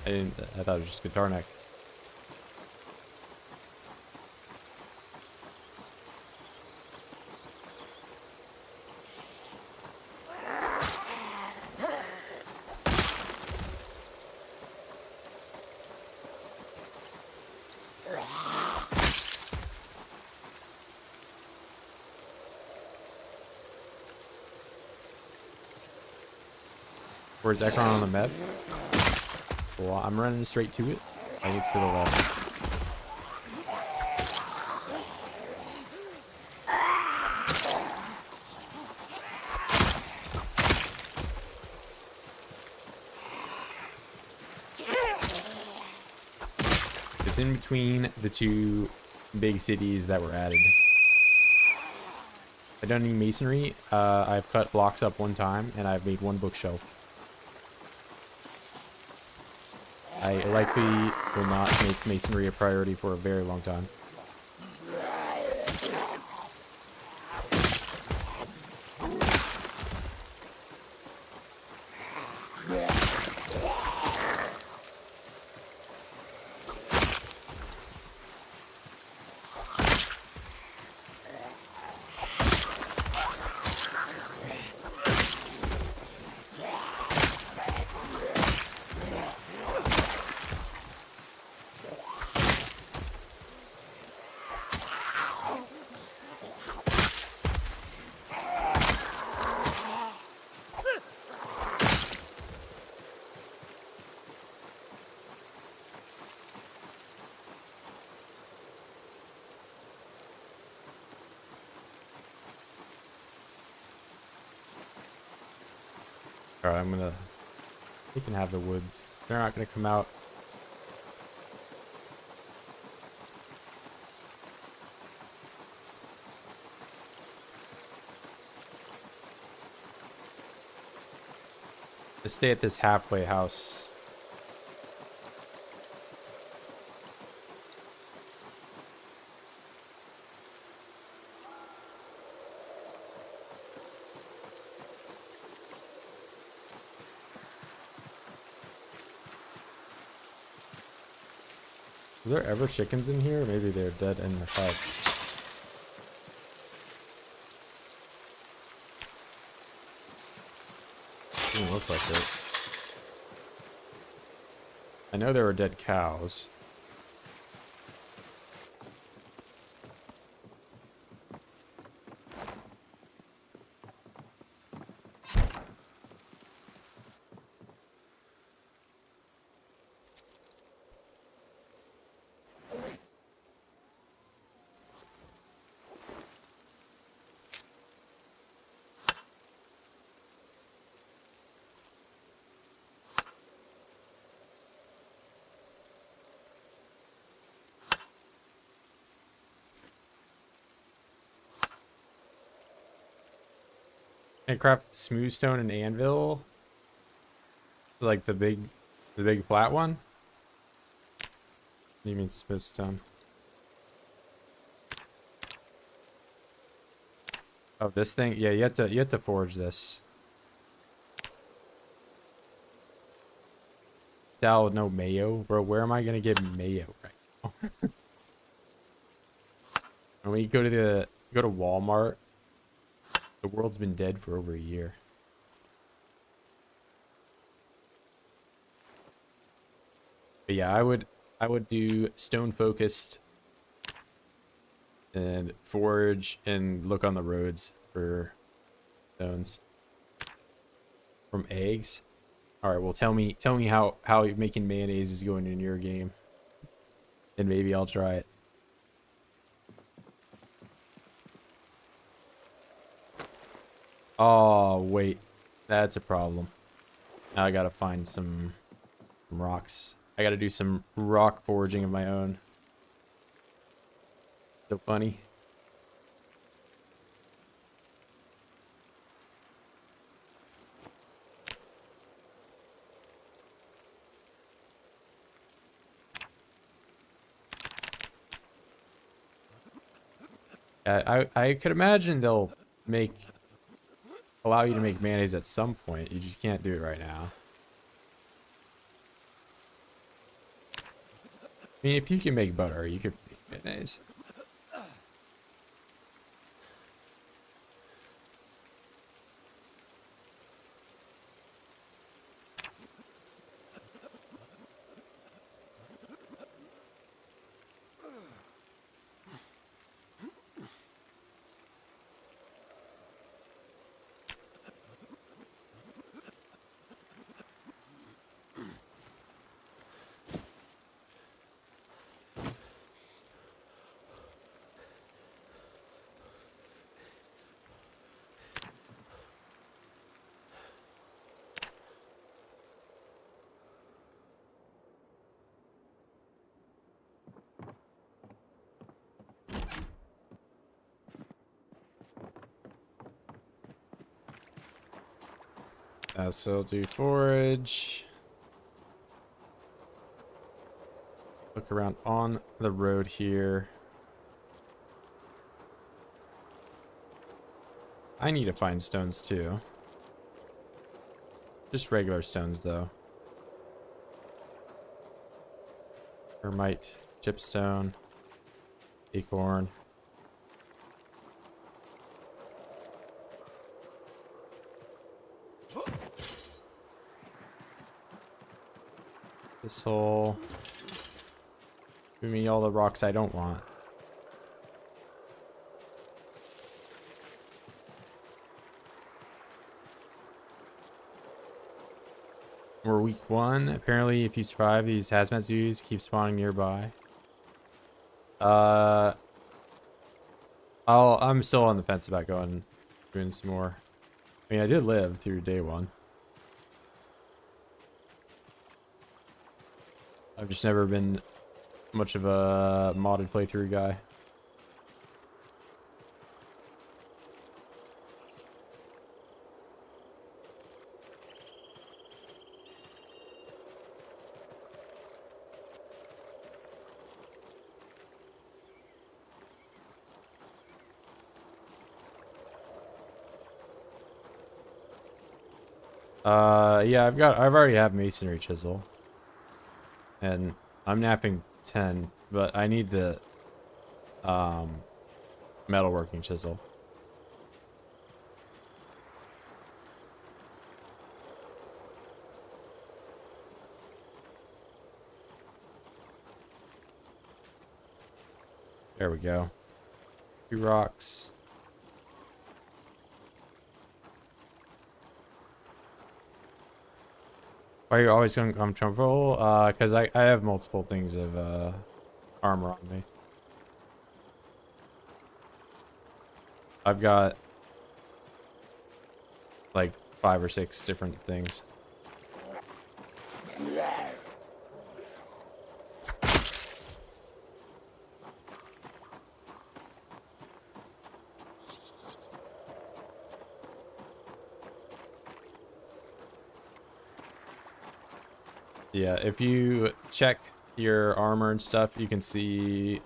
I thought it was just guitar neck. Where's Ekron on the map? Well, I'm running straight to it. I think it's to the left. It's in between the two big cities that were added. I don't need masonry. I've cut blocks up one time, and I've made one bookshelf. I likely will not make masonry a priority for a very long time. Alright, we can have the woods. They're not gonna come out. Just stay at this halfway house. Are there ever chickens in here? Maybe they're dead in the hut. Doesn't look like it. I know there were dead cows. Can I craft smooth stone and anvil? Like the big flat one? What do you mean smooth stone? Oh, this thing? Yeah, you have to forge this. Sal, no mayo, bro. Where am I gonna get mayo right now? When we go to Walmart, the world's been dead for over a year. But yeah, I would do stone focused and forage and look on the roads for stones. From eggs. All right, well tell me how making mayonnaise is going in your game, and maybe I'll try it. Oh wait, that's a problem. Now I gotta find some rocks. I gotta do some rock foraging of my own. So funny. I could imagine they'll allow you to make mayonnaise at some point. You just can't do it right now. I mean, if you can make butter, you could make mayonnaise. So I'll do forage. Look around on the road here. I need to find stones too. Just regular stones though. Hermite, chipstone, acorn. This hole. Give me all the rocks I don't want. We're week 1. Apparently, if you survive, these hazmat zoos keep spawning nearby. I'm still on the fence about going doing some more. I mean, I did live through day 1. I've just never been much of a modded playthrough guy. Yeah, I've already have masonry chisel. And I'm napping 10, but I need the metalworking chisel. There we go. 2 rocks. Why are you always going uncomfortable? Because I have multiple things of armor on me. I've got like 5 or 6 different things. Yeah, if you check your armor and stuff, you can see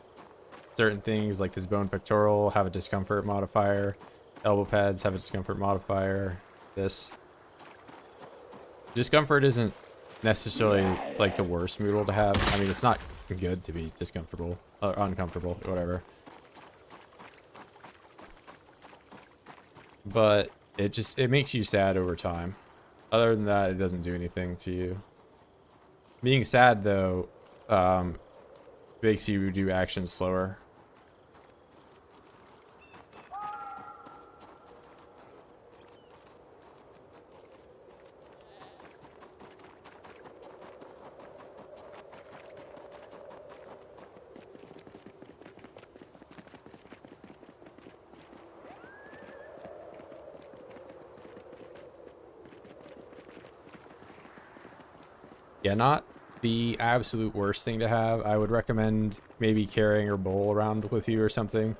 certain things like this bone pectoral have a discomfort modifier. Elbow pads have a discomfort modifier. This. Discomfort isn't necessarily like the worst moodle to have. I mean, it's not good to be discomfortable or uncomfortable, whatever. But it makes you sad over time. Other than that, it doesn't do anything to you. Being sad though, makes you do actions slower. Yeah, not the absolute worst thing to have. I would recommend maybe carrying your bowl around with you or something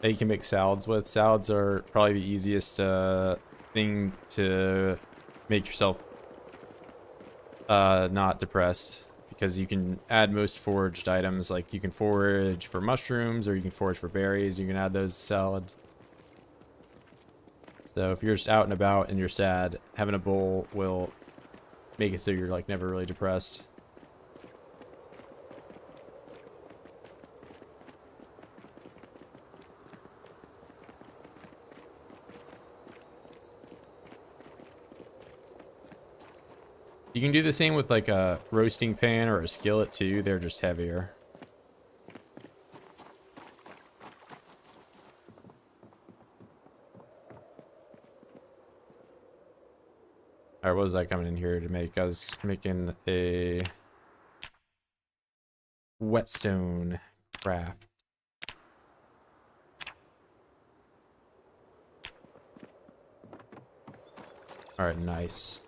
that you can make salads with. Salads are probably the easiest thing to make yourself not depressed, because you can add most foraged items. Like you can forage for mushrooms or you can forage for berries. You can add those to salads. So if you're just out and about and you're sad, having a bowl will make it so you're like never really depressed. You can do the same with like a roasting pan or a skillet too. They're just heavier. Alright, what was I coming in here to make? I was making a whetstone craft. Alright, nice.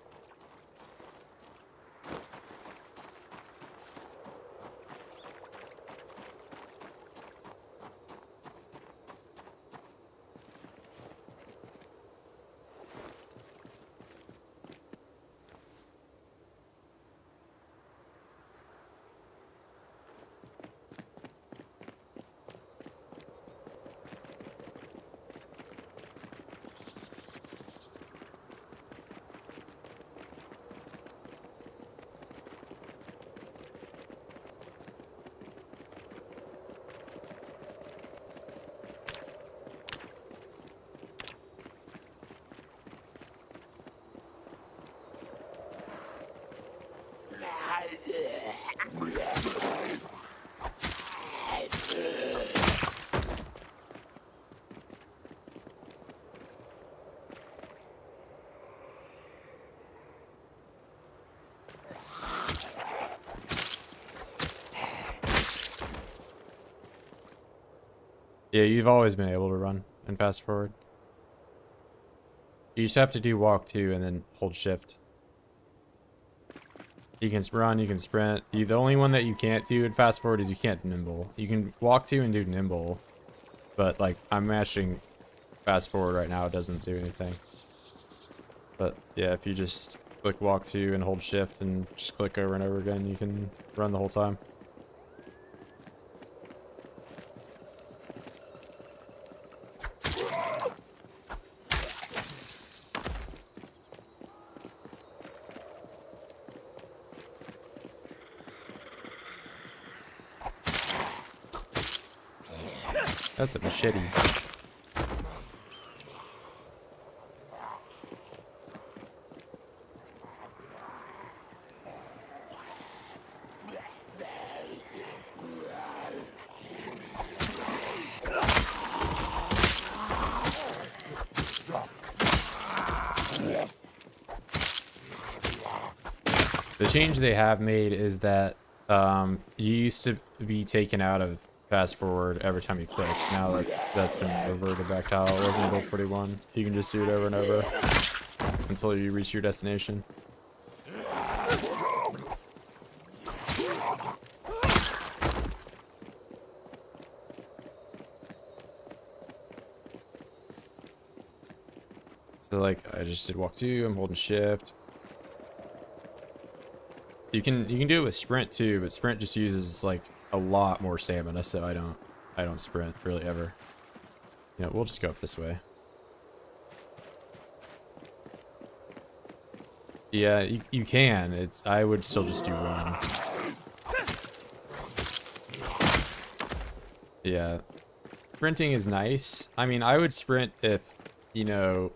Yeah, you've always been able to run and fast forward. You just have to do walk 2 and then hold shift. You can run, you can sprint. The only one that you can't do in fast forward is you can't nimble. You can walk 2 and do nimble, but like I'm matching fast forward right now, it doesn't do anything. But yeah, if you just click walk 2 and hold shift and just click over and over again, you can run the whole time. That's a machete. The change they have made is that you used to be taken out of fast forward every time you click. Now that's been reverted back to how it was in Build 41. You can just do it over and over until you reach your destination. So like I just did walk 2, I'm holding shift. You can do it with sprint too, but sprint just uses like a lot more stamina, so I don't sprint really ever. You know, we'll just go up this way. Yeah, you can. I would still just do run. Yeah. Sprinting is nice. I mean, I would sprint if, you know,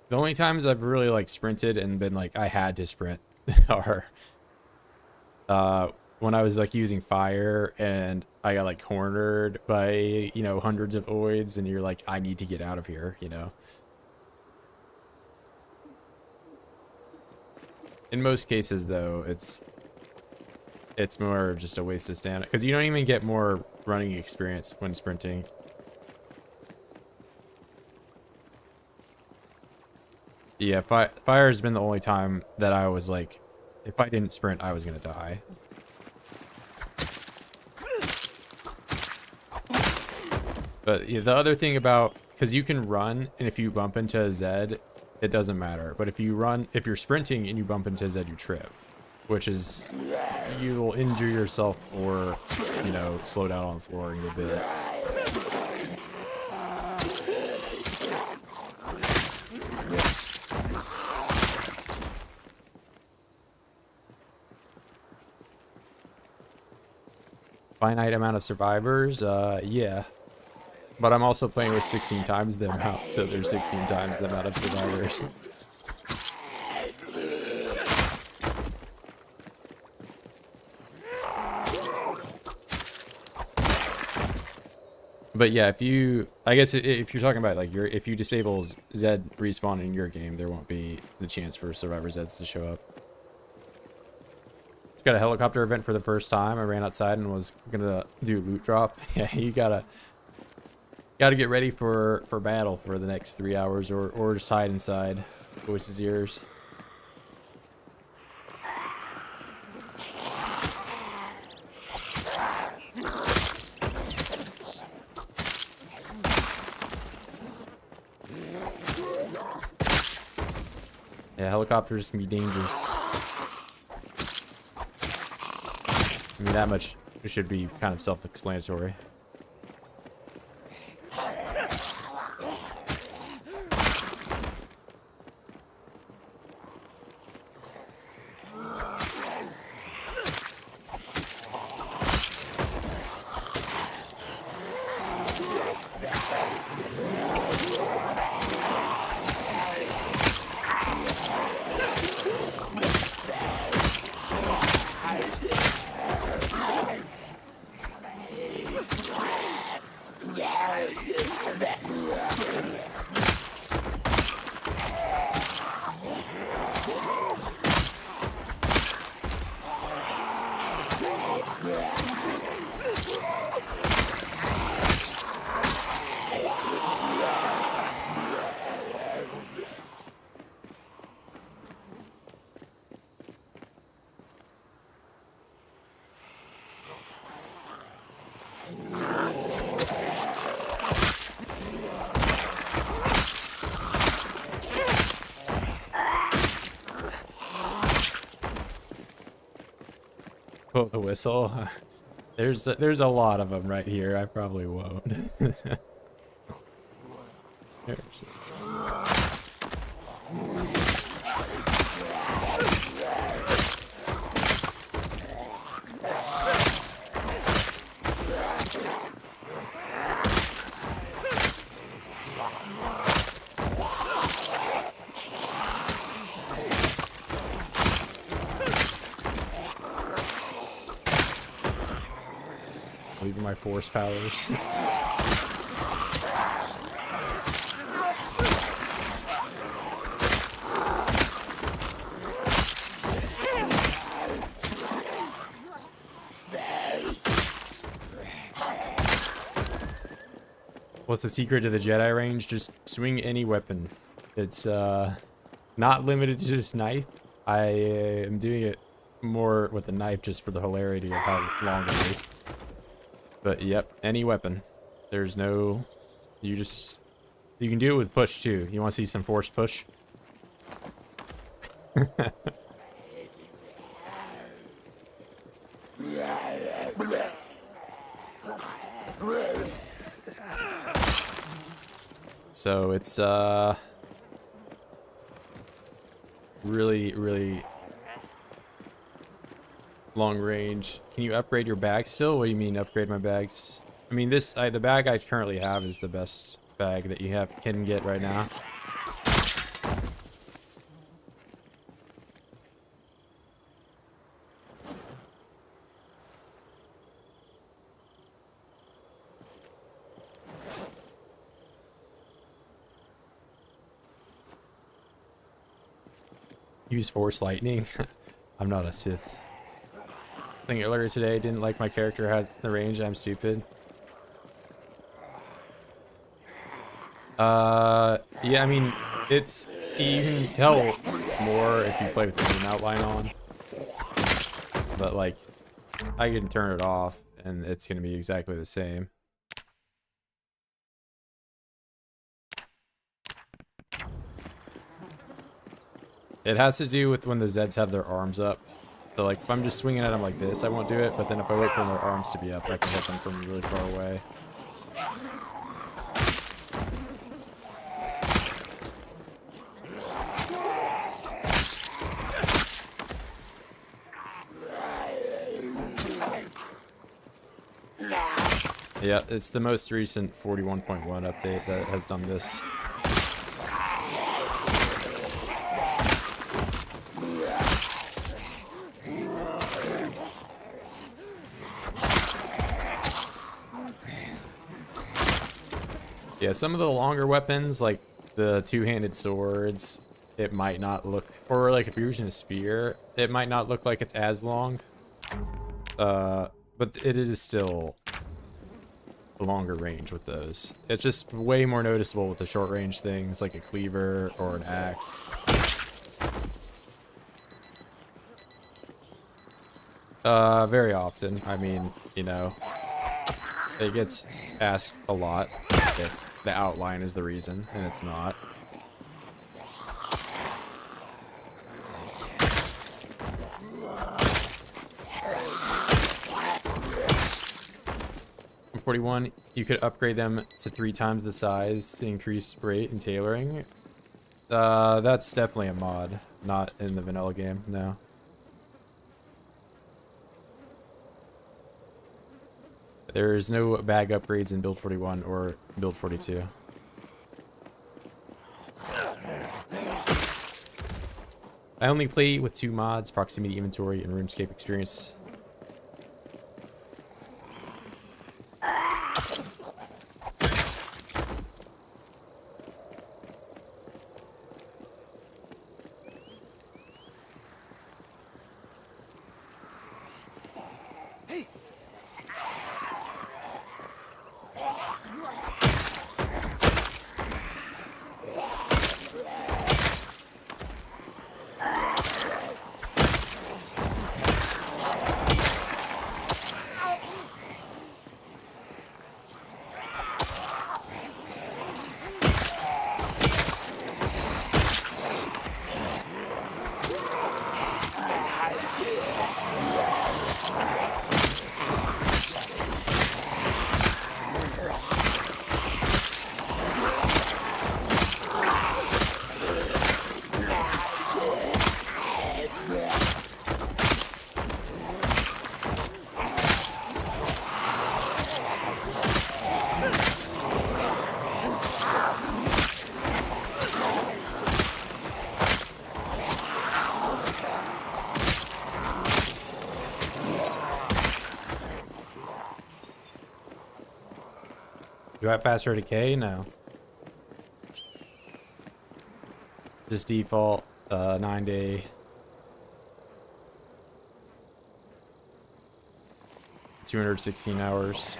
the only times I've really like sprinted and been like I had to sprint are when I was like using fire and I got like cornered by, you know, hundreds of oids and you're like, I need to get out of here, you know. In most cases though, it's more just a waste of stamina because you don't even get more running experience when sprinting. Yeah, fire has been the only time that I was like, if I didn't sprint, I was gonna die. But yeah, the other thing about, because you can run, and if you bump into a Z, it doesn't matter. But if you're sprinting and you bump into a Z, you trip, which is, you will injure yourself or, you know, slow down on the floor a bit. Finite amount of survivors, yeah. But I'm also playing with 16 times the amount, so there's 16 times the amount of survivors. But yeah, if you're talking about like if you disable Z respawn in your game, there won't be the chance for survivor Zs to show up. Got a helicopter event for the first time. I ran outside and was gonna do loot drop. Yeah, you gotta get ready for battle for the next 3 hours, or just hide inside. Voice is yours. Yeah, helicopters can be dangerous. I mean, that much should be kind of self-explanatory. Oh, the whistle. There's a lot of them right here. I probably won't. Leaving my force powers. What's the secret to the Jedi range? Just swing any weapon. It's not limited to just knife. I am doing it more with the knife just for the hilarity of how long it is. But yep, any weapon. There's no... You can do it with push too. You want to see some forced push? So it's really long range. Can you upgrade your bag still? What do you mean upgrade my bags? I mean the bag I currently have is the best bag that you can get right now. Use force lightning. I'm not a Sith. I think earlier today didn't like my character had the range. I'm stupid. Yeah, I mean, it's, you can tell more if you play with the zoom outline on. But like, I can turn it off and it's gonna be exactly the same. It has to do with when the Zeds have their arms up. So like, if I'm just swinging at them like this, I won't do it. But then if I wait for their arms to be up, I can hit them from really far away. Yeah, it's the most recent 41.1 update that has done this. Yeah, some of the longer weapons, like the two-handed swords, it might not look, or like if you're using a spear, it might not look like it's as long. But it is still a longer range with those. It's just way more noticeable with the short range things like a cleaver or an axe. Very often. I mean, you know, it gets asked a lot if the outline is the reason, and it's not. .41, you could upgrade them to 3 times the size to increase rate and tailoring. That's definitely a mod, not in the vanilla game, no. There's no bag upgrades in build 41 or build 42. I only play with 2 mods, proximity inventory and RuneScape experience. Do I have faster decay? No. Just default 9-day. 216 hours.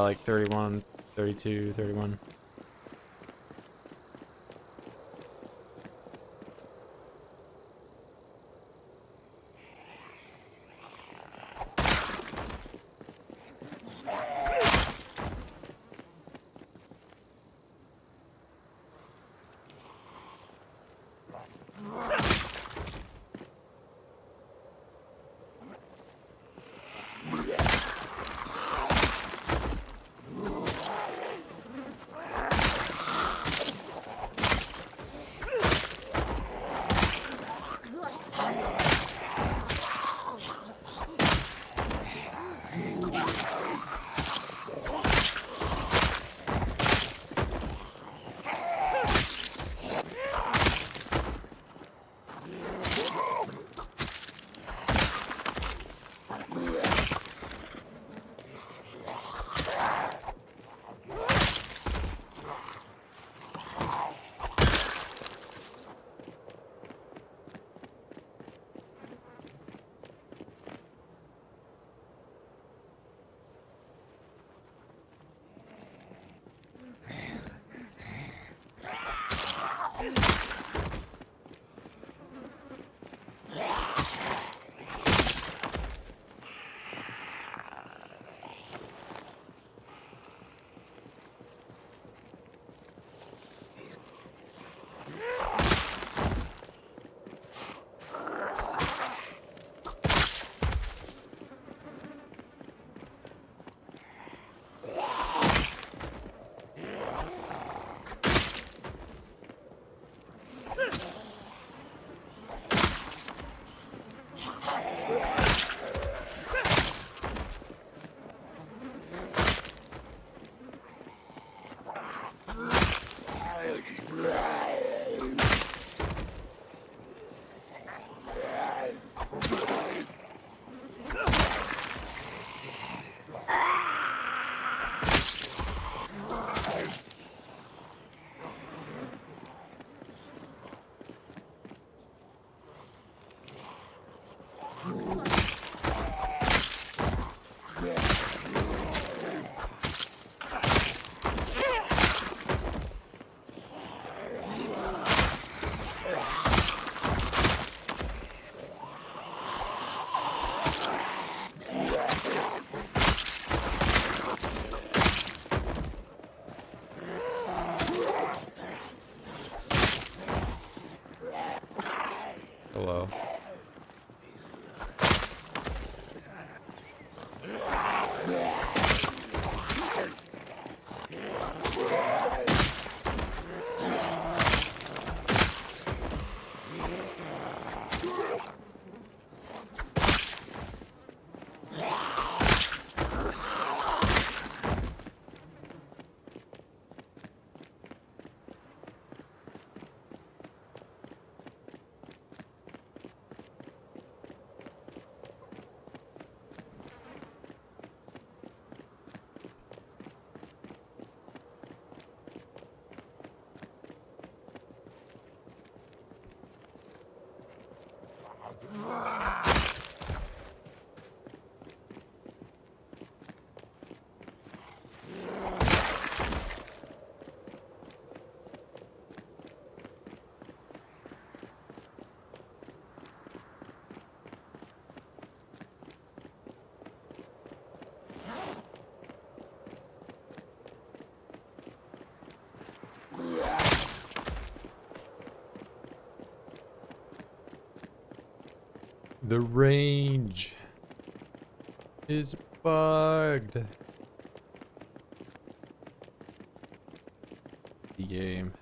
Like 31, 32, 31. The range is bugged. The game.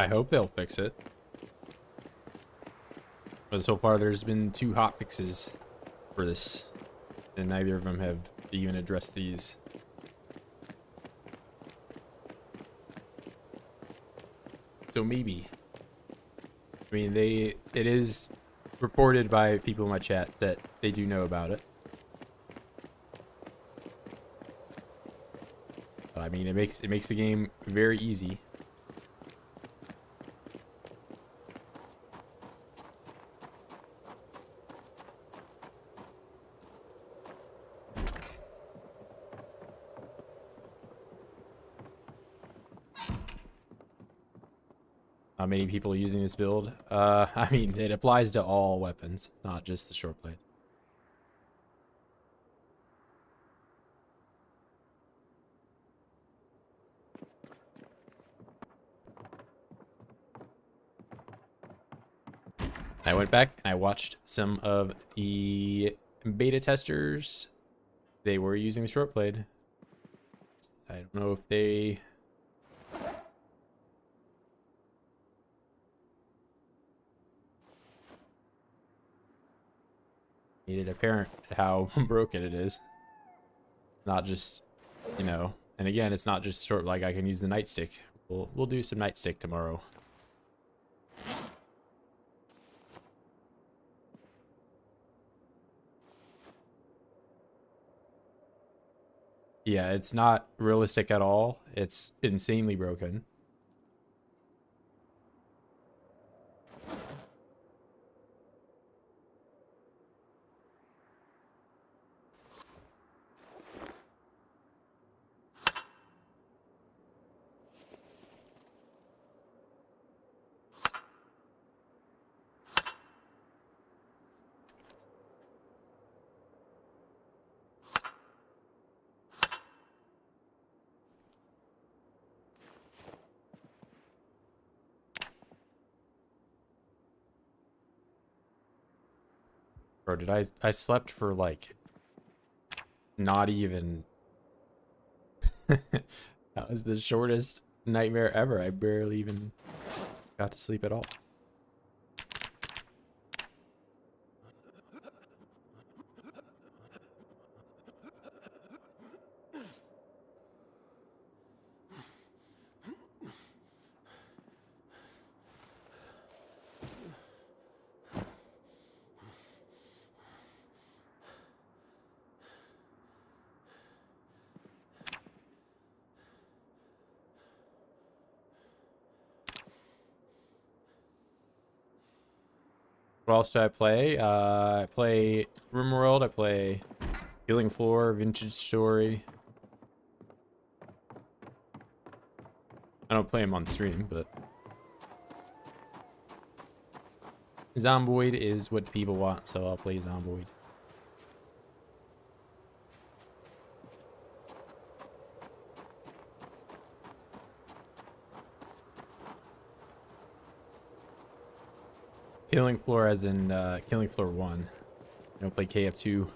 I hope they'll fix it. But so far there's been 2 hot fixes for this, and neither of them have even addressed these. So maybe. I mean, it is reported by people in my chat that they do know about it. But I mean, it makes the game very easy. How many people using this build? I mean, it applies to all weapons, not just the short blade. I went back and I watched some of the beta testers. They were using the short blade. I don't know if they... made it apparent how broken it is. Not just, you know, and again, it's not just short, like I can use the nightstick. We'll do some nightstick tomorrow. Yeah, it's not realistic at all. It's insanely broken. Bro, did I slept for like not even that was the shortest nightmare ever. I barely even got to sleep at all. What else do I play? I play RimWorld, I play Healing Floor, Vintage Story. I don't play them on stream, but Zomboid is what people want, so I'll play Zomboid. Killing Floor as in Killing Floor 1. I don't play KF2.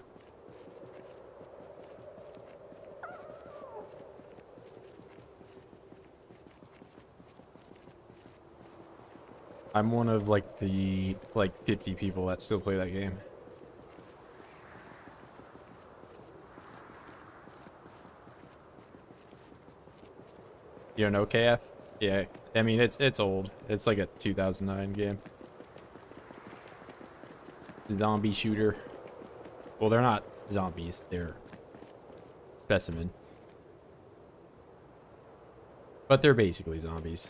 I'm one of like the 50 people that still play that game. You don't know KF? Yeah, I mean it's old. It's like a 2009 game. Zombie shooter. Well, they're not zombies. They're specimen. But they're basically zombies.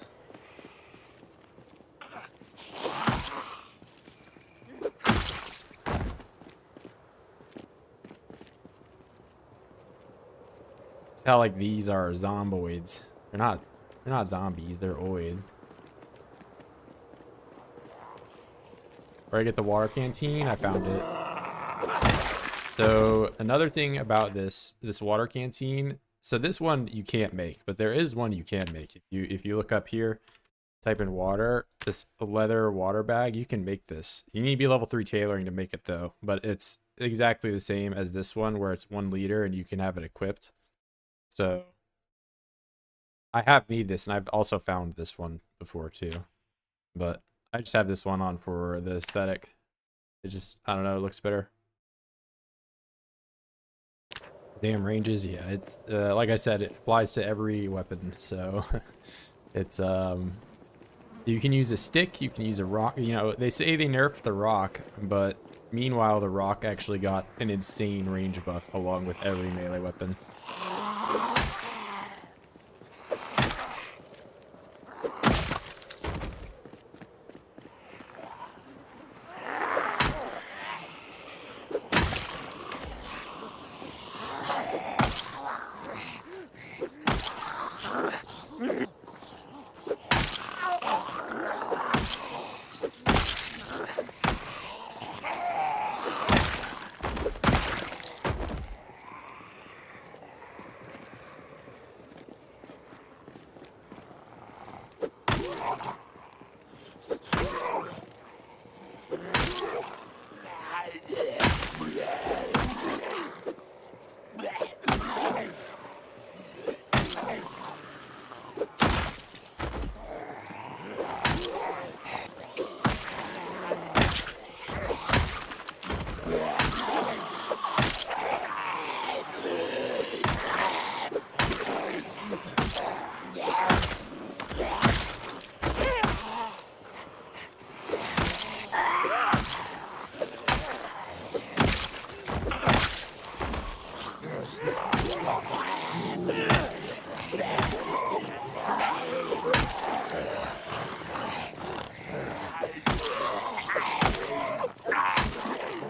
It's how like these are zomboids. They're not zombies, they're oids. Where I get the water canteen, I found it. So another thing about this water canteen, so this one you can't make, but there is one you can make. If you look up here, type in water, this leather water bag, you can make this. You need to be level 3 tailoring to make it though, but it's exactly the same as this one where it's 1 liter and you can have it equipped. So I have made this, and I've also found this one before too, but I just have this one on for the aesthetic. It just, I don't know, it looks better. Damn ranges, yeah, it's like I said, it applies to every weapon, so it's you can use a stick, you can use a rock. You know, they say they nerfed the rock, but meanwhile the rock actually got an insane range buff along with every melee weapon.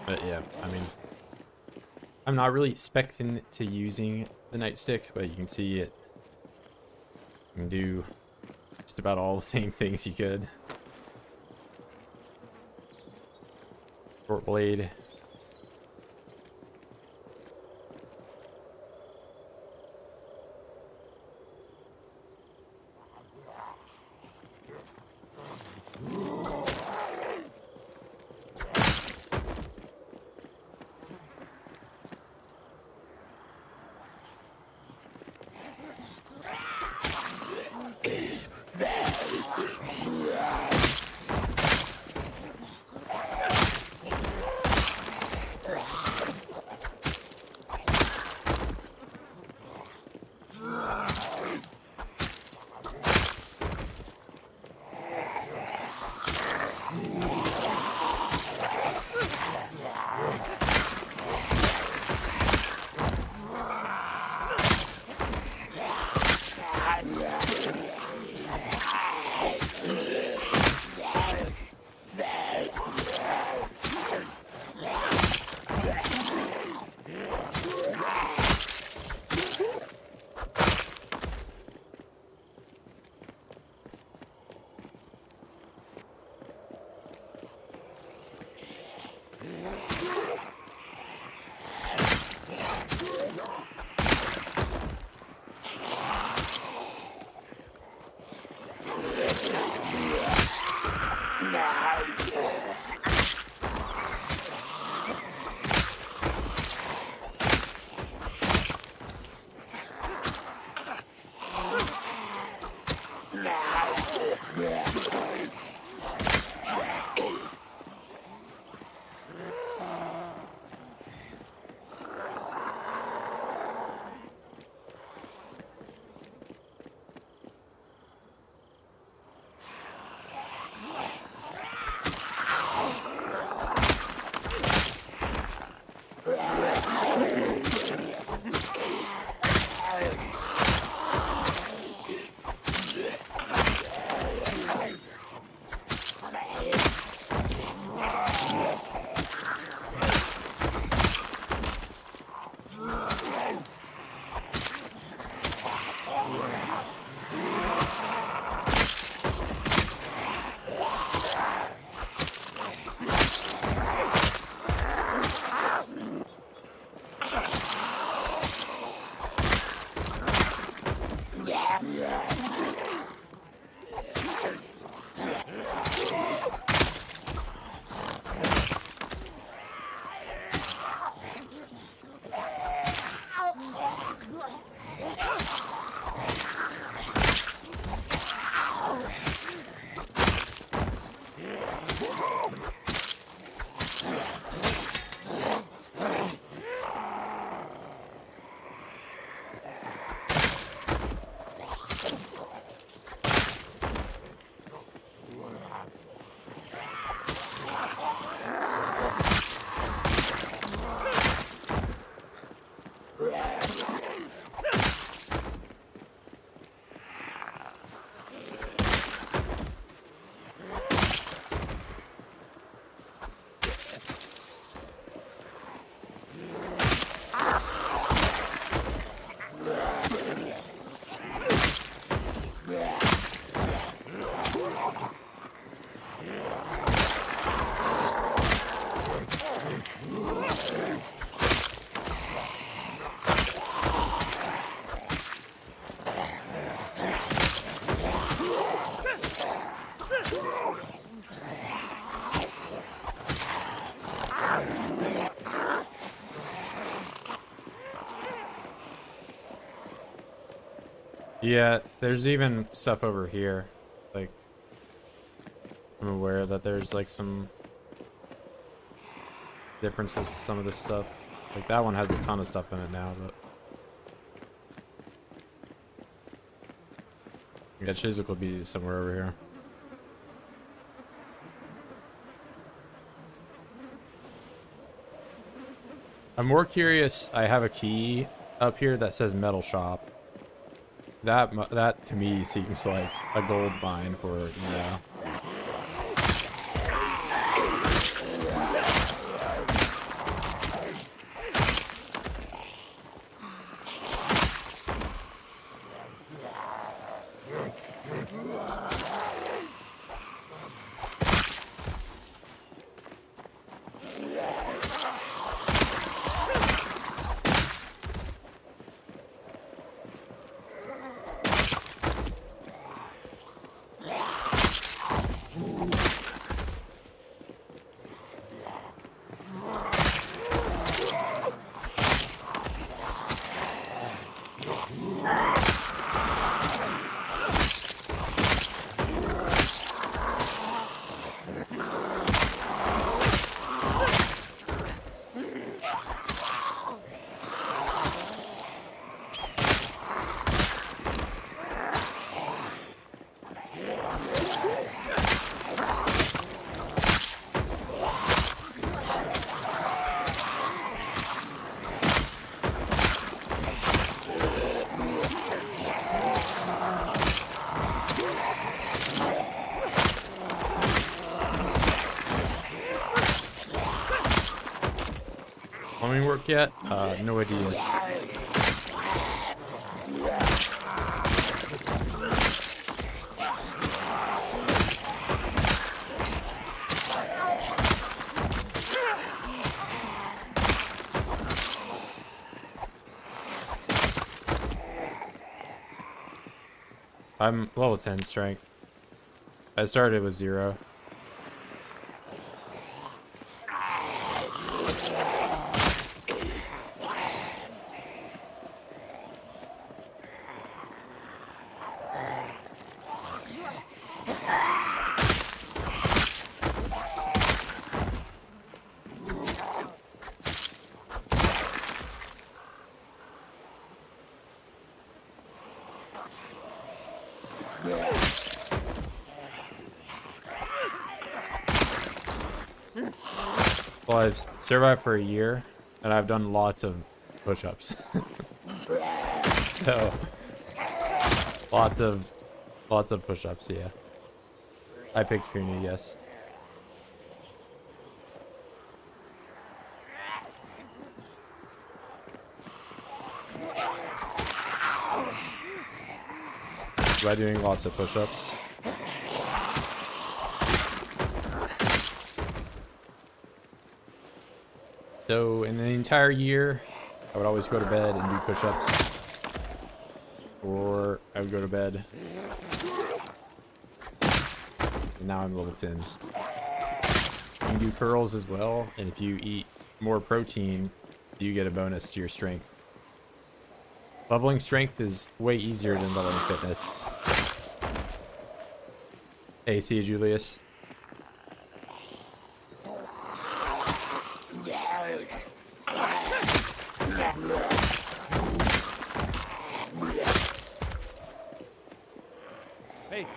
But yeah, I mean, I'm not really expecting to using the nightstick, but you can see it can do just about all the same things you could. Short blade. Yeah, there's even stuff over here. Like, I'm aware that there's like some differences to some of this stuff. Like that one has a ton of stuff in it now, but yeah, Chiswick will be somewhere over here. I'm more curious. I have a key up here that says metal shop. That to me seems like a gold mine for, you know. Plumbing work yet? No idea. I'm level 10 strength. I started with 0. Well, I've survived for a year, and I've done lots of push-ups. So, lots of push-ups, yeah. I picked Puny, yes. By doing lots of push-ups. So in the entire year, I would always go to bed and do push-ups. Or I would go to bed. And now I'm level 10. You can do curls as well, and if you eat more protein, you get a bonus to your strength. Leveling strength is way easier than leveling fitness. Hey, see you, Julius. Hey.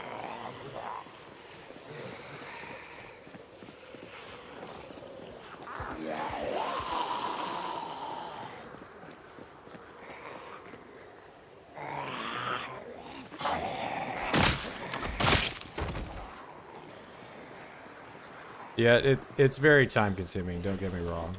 Yeah, it's very time consuming, don't get me wrong.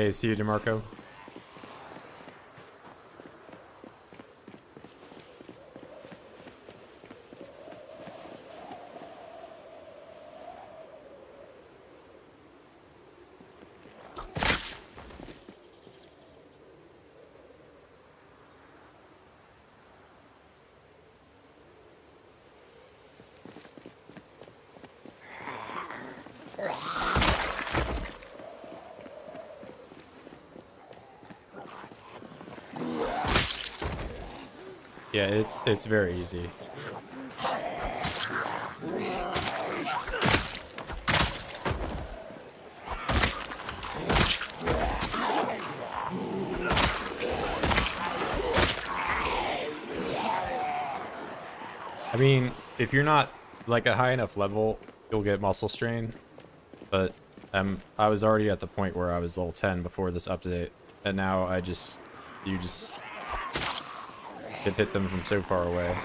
Hey, see you, DeMarco. Yeah, it's very easy. I mean, if you're not like a high enough level, you'll get muscle strain. But I was already at the point where I was level 10 before this update, and now you just can hit them from so far away.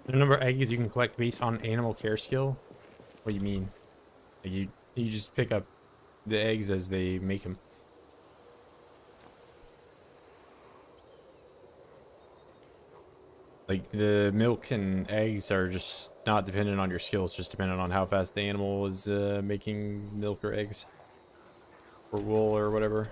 The number of eggs you can collect based on animal care skill? What do you mean? Like you just pick up the eggs as they make them. Like the milk and eggs are just not dependent on your skills, just dependent on how fast the animal is making milk or eggs or wool or whatever.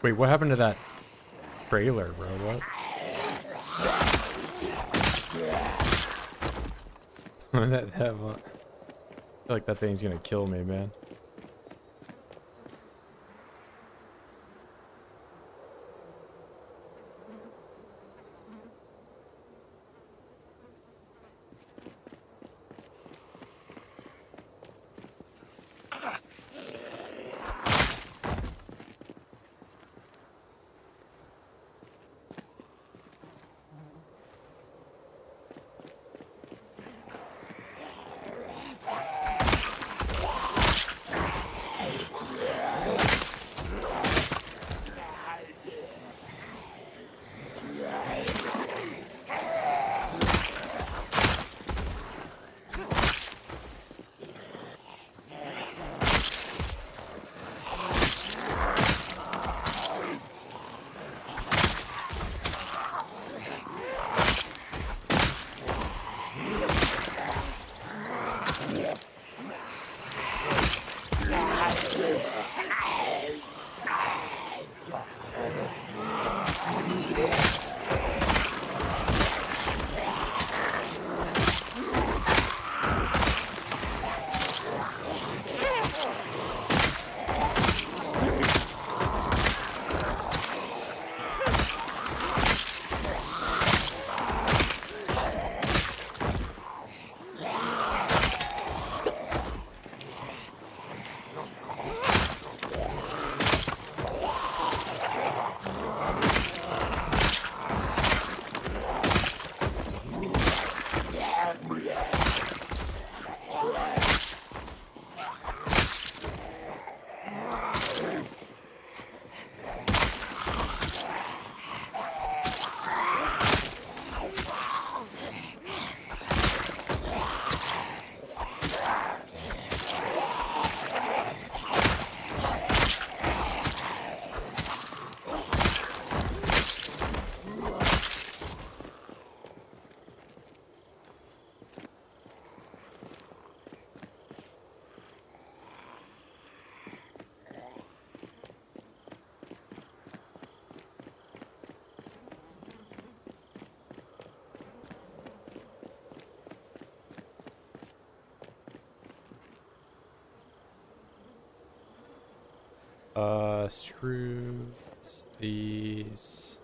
Wait, what happened to that trailer, bro? What? I feel like that thing's gonna kill me, man. Screws these.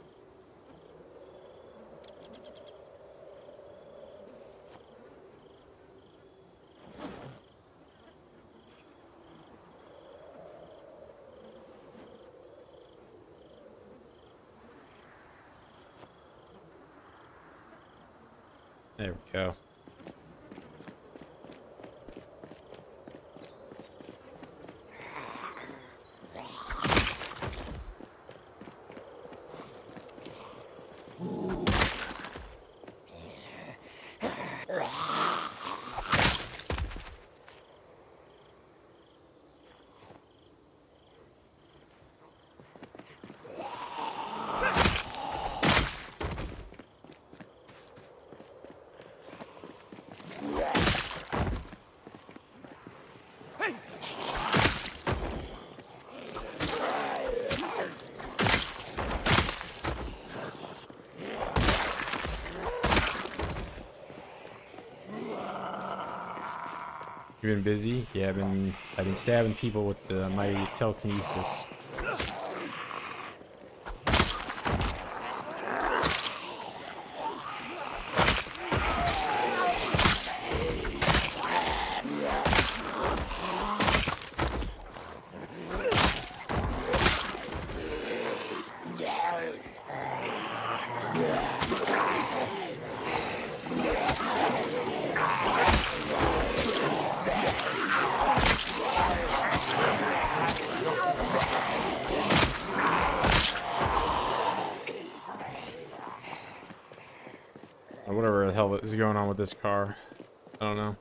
There we go. You been busy? Yeah, I've been stabbing people with my telekinesis. Whatever the hell is going on with this car. I don't know.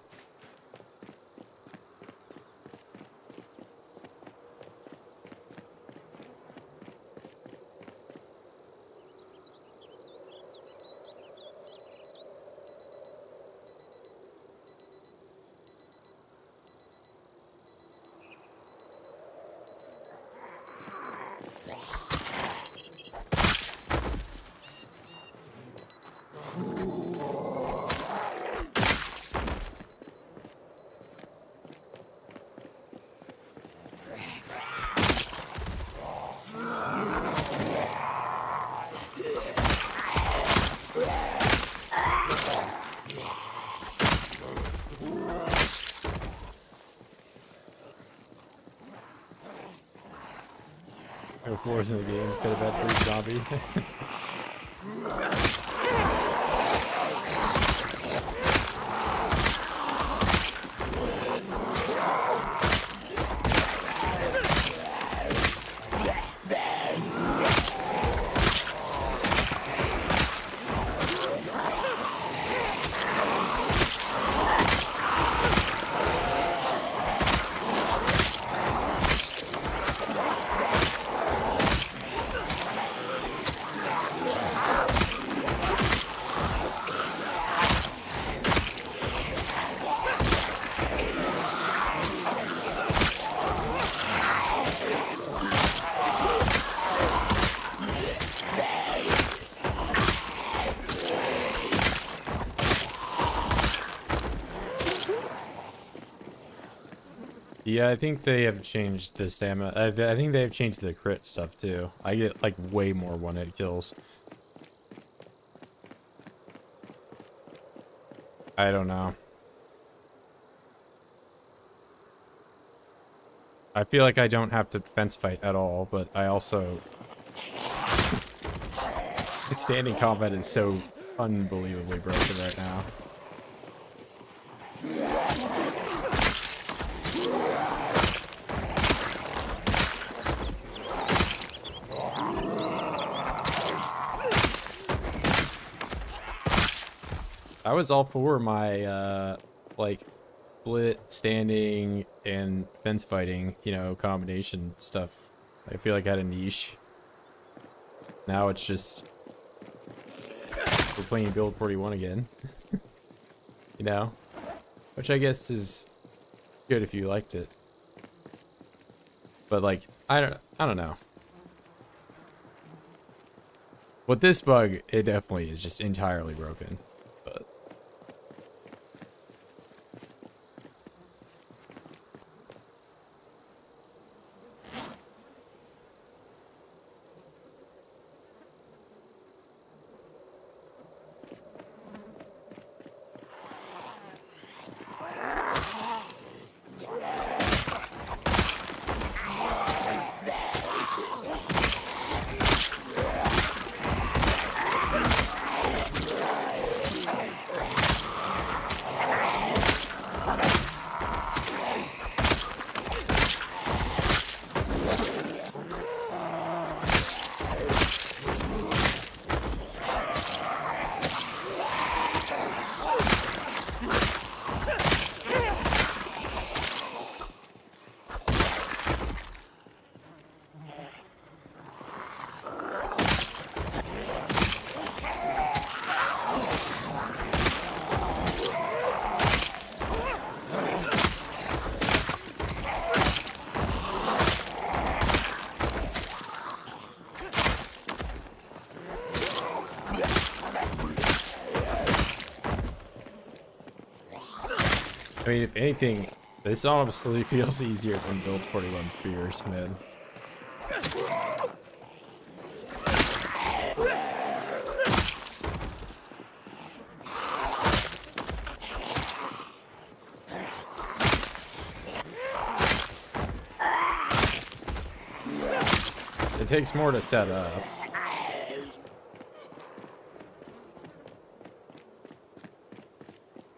No floors in the game. Could have had 3 zombie. Yeah, I think they have changed the stamina. I think they have changed the crit stuff too. I get like way more one-hit kills. I don't know. I feel like I don't have to fence fight at all, but I also... Standing combat is so unbelievably broken right now. I was all for my, like, split, standing, and fence fighting, you know, combination stuff. I feel like I had a niche. Now it's just... we're playing Build 41 again. You know? Which I guess is good if you liked it. But, like, I don't know. With this bug, it definitely is just entirely broken. But... I mean, if anything, this honestly feels easier than Build 41 spears, man. It takes more to set up.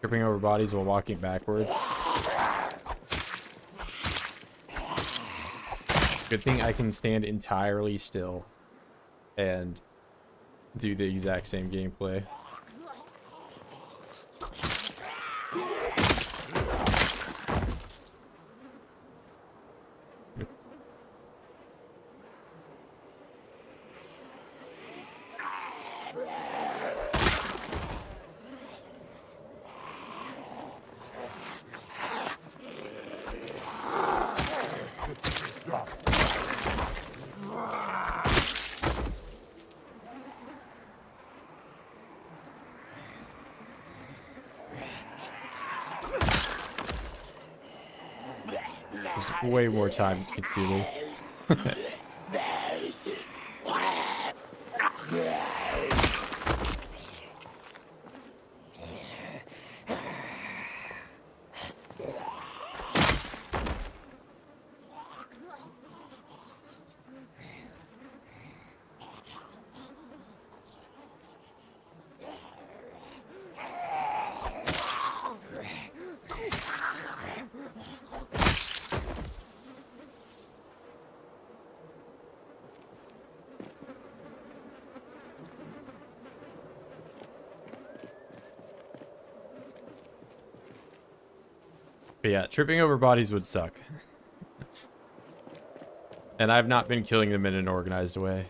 Tripping over bodies while walking backwards. Good thing I can stand entirely still and do the exact same gameplay. There's way more time consuming. But yeah, tripping over bodies would suck. And I've not been killing them in an organized way.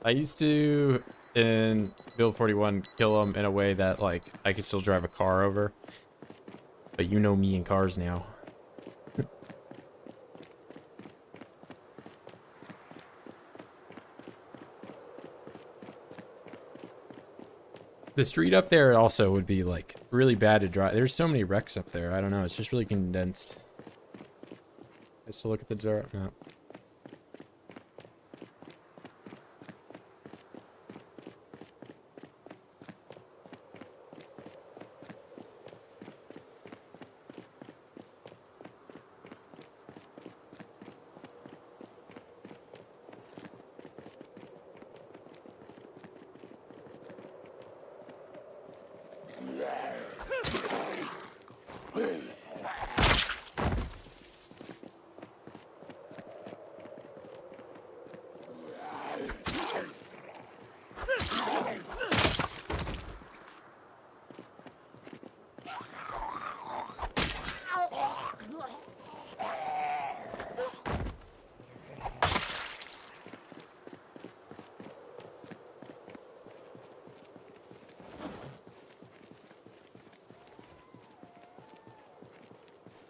I used to, in Build 41, kill them in a way that, like, I could still drive a car over. But you know me and cars now. The street up there also would be, like, really bad to drive. There's so many wrecks up there. I don't know. It's just really condensed. Let's still look at the dirt map.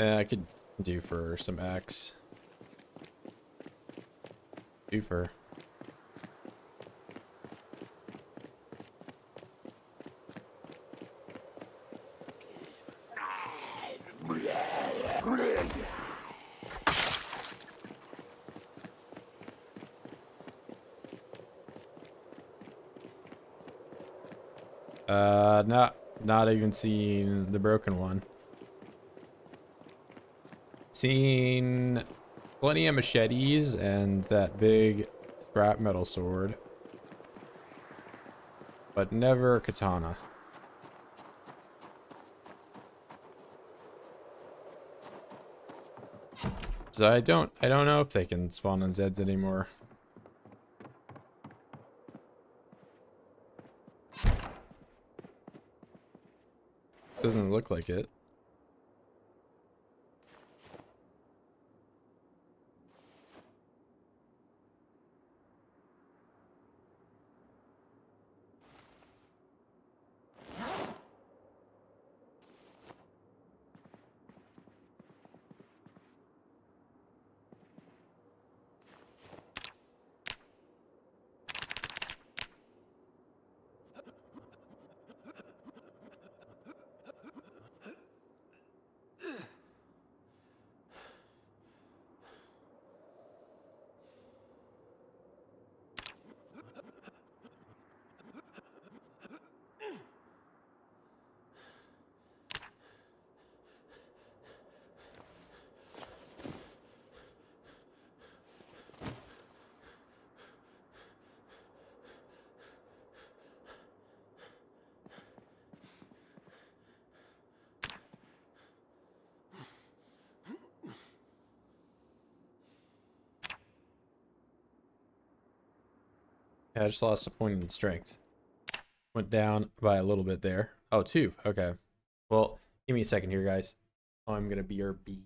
Yeah, I could do for some axe. Do for. Not even seen the broken one. Seen plenty of machetes and that big scrap metal sword, but never a katana. So I don't know if they can spawn on Zeds anymore. Doesn't look like it. Yeah, I just lost a point in strength. Went down by a little bit there. Oh, 2. Okay. Well, give me a second here, guys. I'm gonna BRB.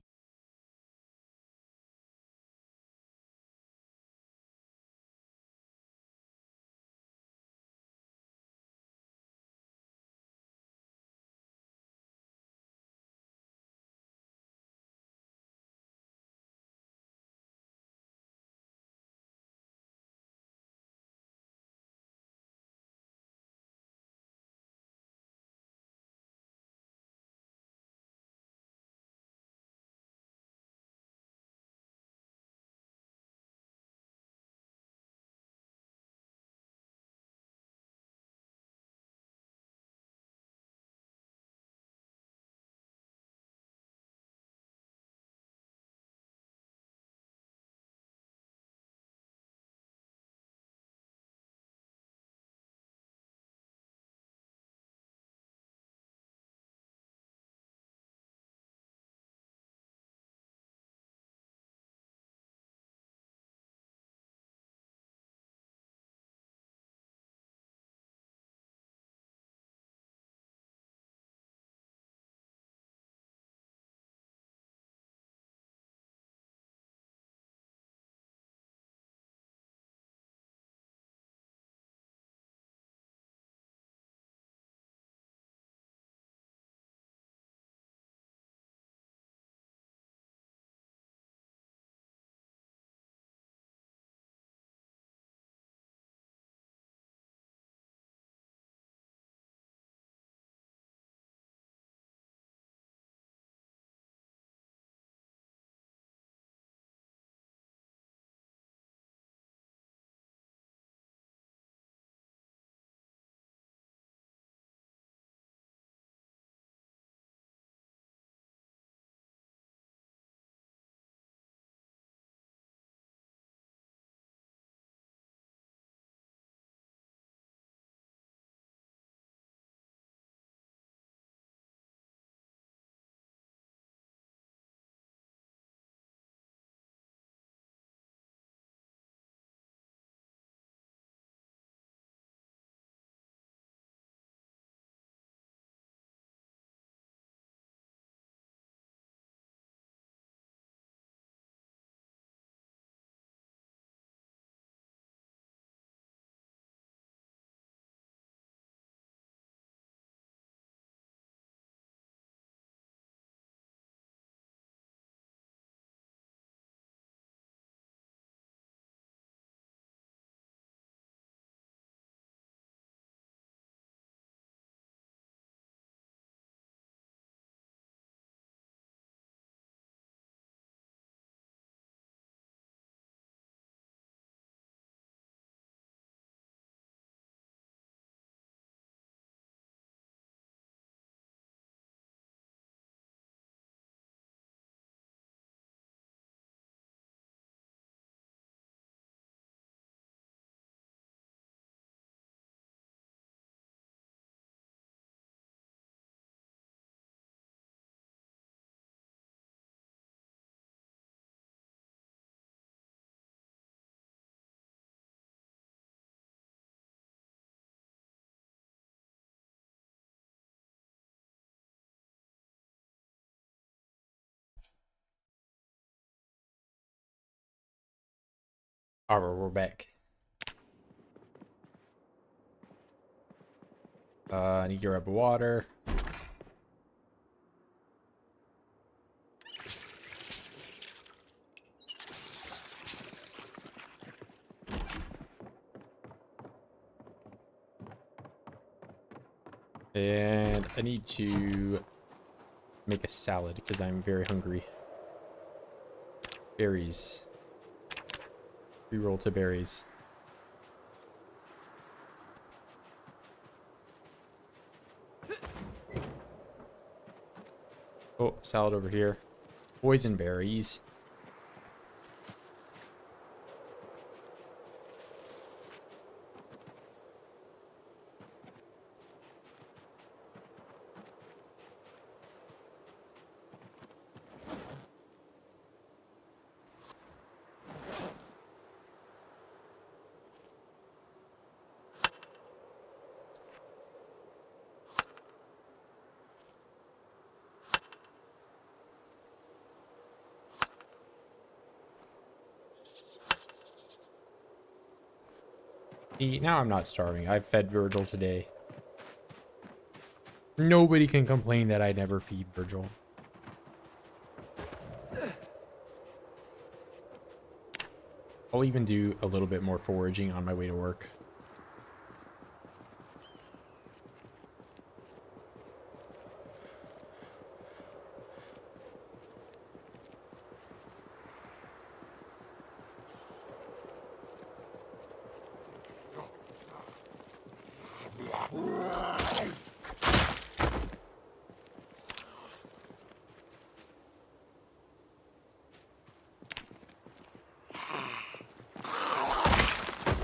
All right, we're back. I need to grab water. And I need to make a salad because I'm very hungry. Berries. Reroll to berries. Oh, salad over here. Poison berries. Now I'm not starving. I've fed Virgil today. Nobody can complain that I never feed Virgil. I'll even do a little bit more foraging on my way to work.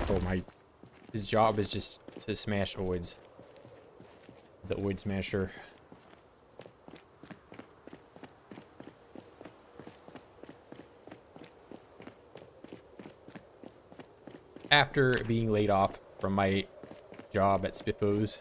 Oh my, his job is just to smash oids. The oid smasher. After being laid off from my job at Spiffos.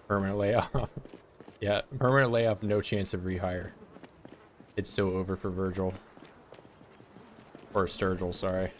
Permanent layoff. Yeah, permanent layoff, no chance of rehire. It's so over for Virgil. Or Sturgill, sorry.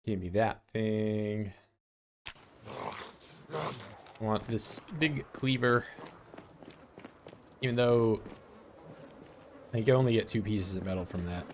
Give me that thing. I want this big cleaver. Even though I can only get 2 pieces of metal from that.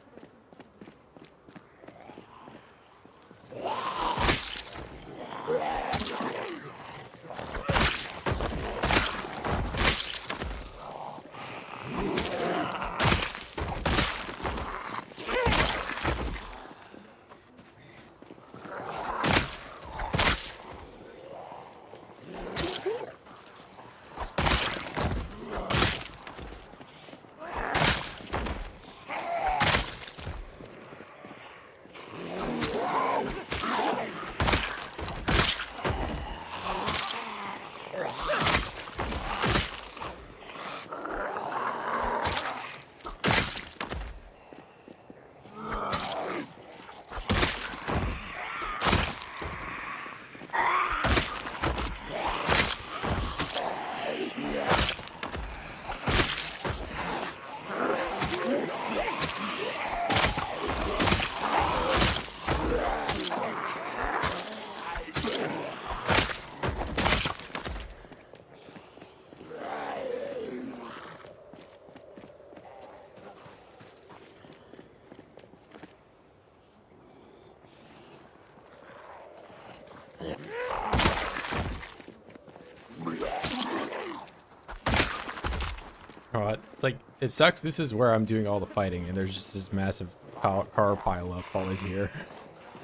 What? It's like, it sucks. This is where I'm doing all the fighting, and there's just this massive car pile up always here.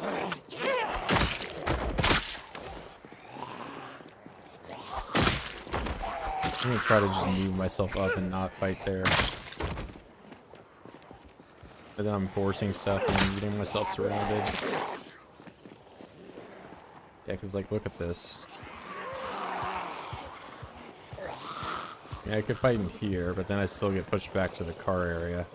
I'm gonna try to just move myself up and not fight there. But then I'm forcing stuff and getting myself surrounded. Yeah, because, like, look at this. Yeah, I could fight in here, but then I still get pushed back to the car area.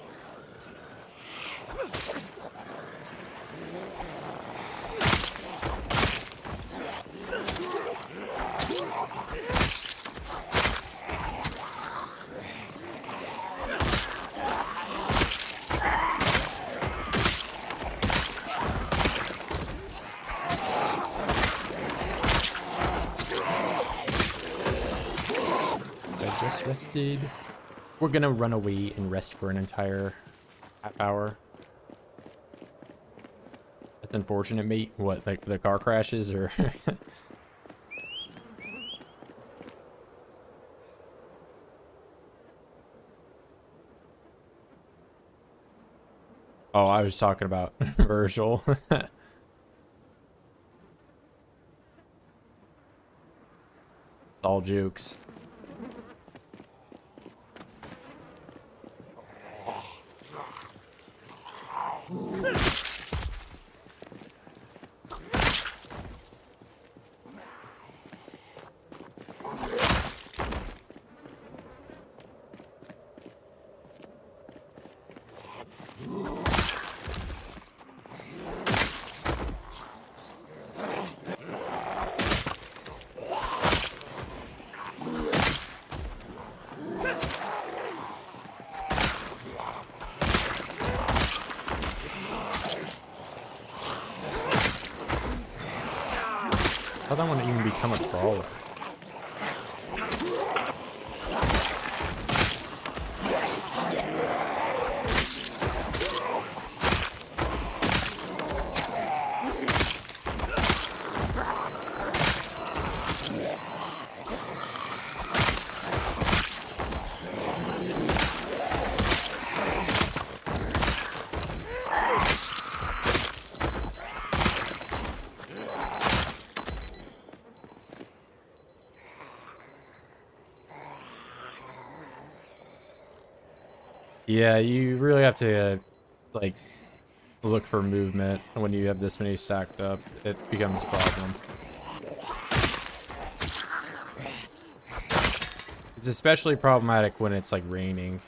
Rested. We're gonna run away and rest for an entire half hour. That's unfortunate, mate. What, like the car crashes or? Oh, I was talking about Virgil. It's all jokes. How did I want to even become a crawler? Yeah, you really have to, like, look for movement when you have this many stacked up. It becomes a problem. It's especially problematic when it's, like, raining.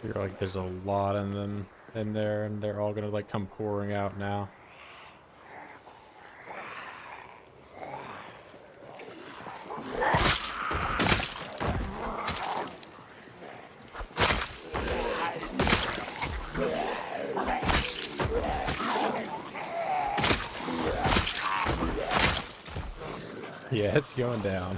You're like, there's a lot of them in there, and they're all gonna like come pouring out now. Yeah, it's going down.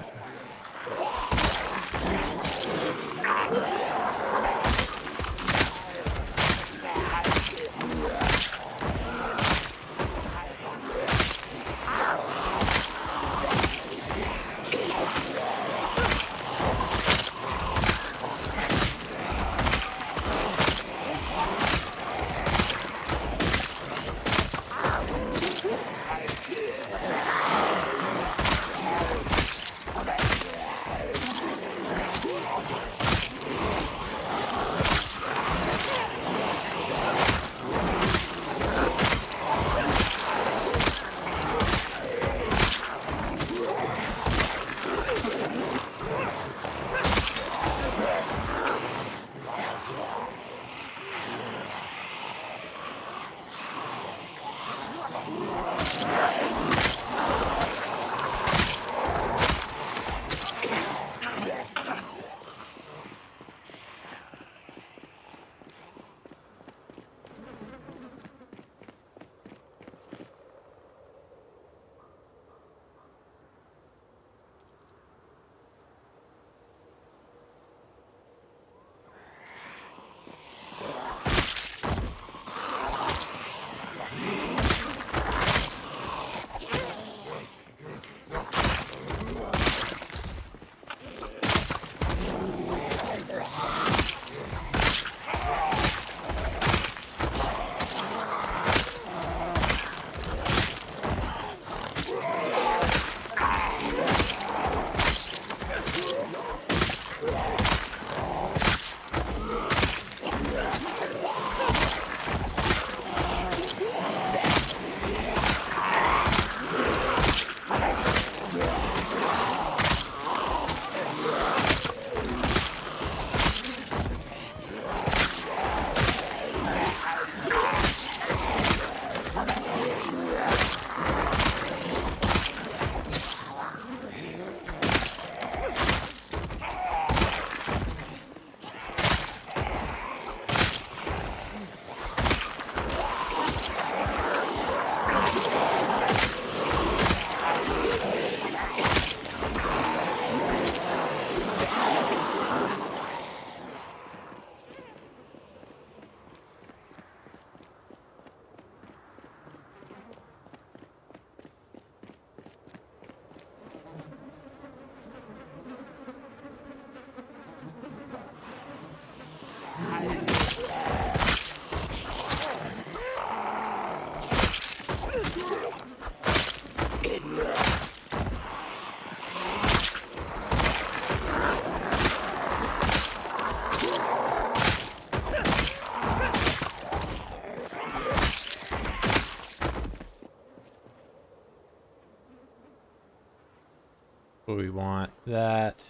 What we want? That.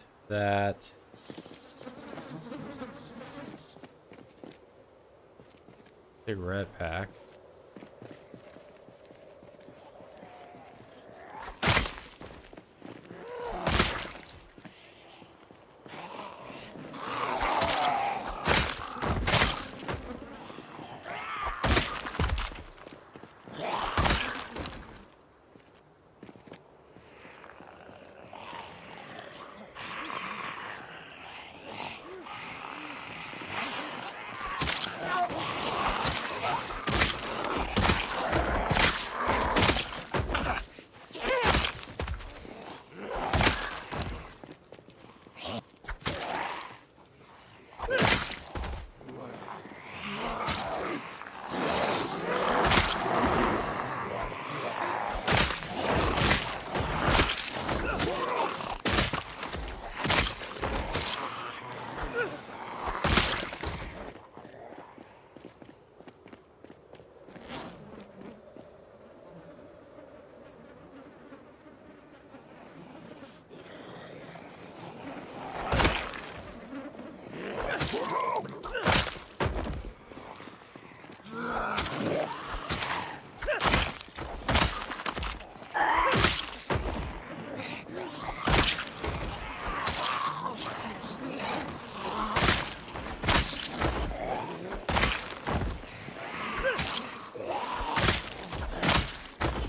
Big red pack.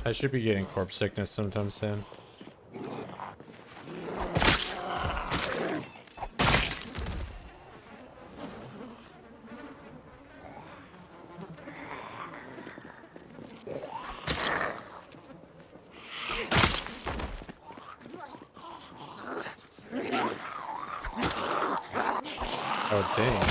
I should be getting corpse sickness sometime soon. Oh, dang.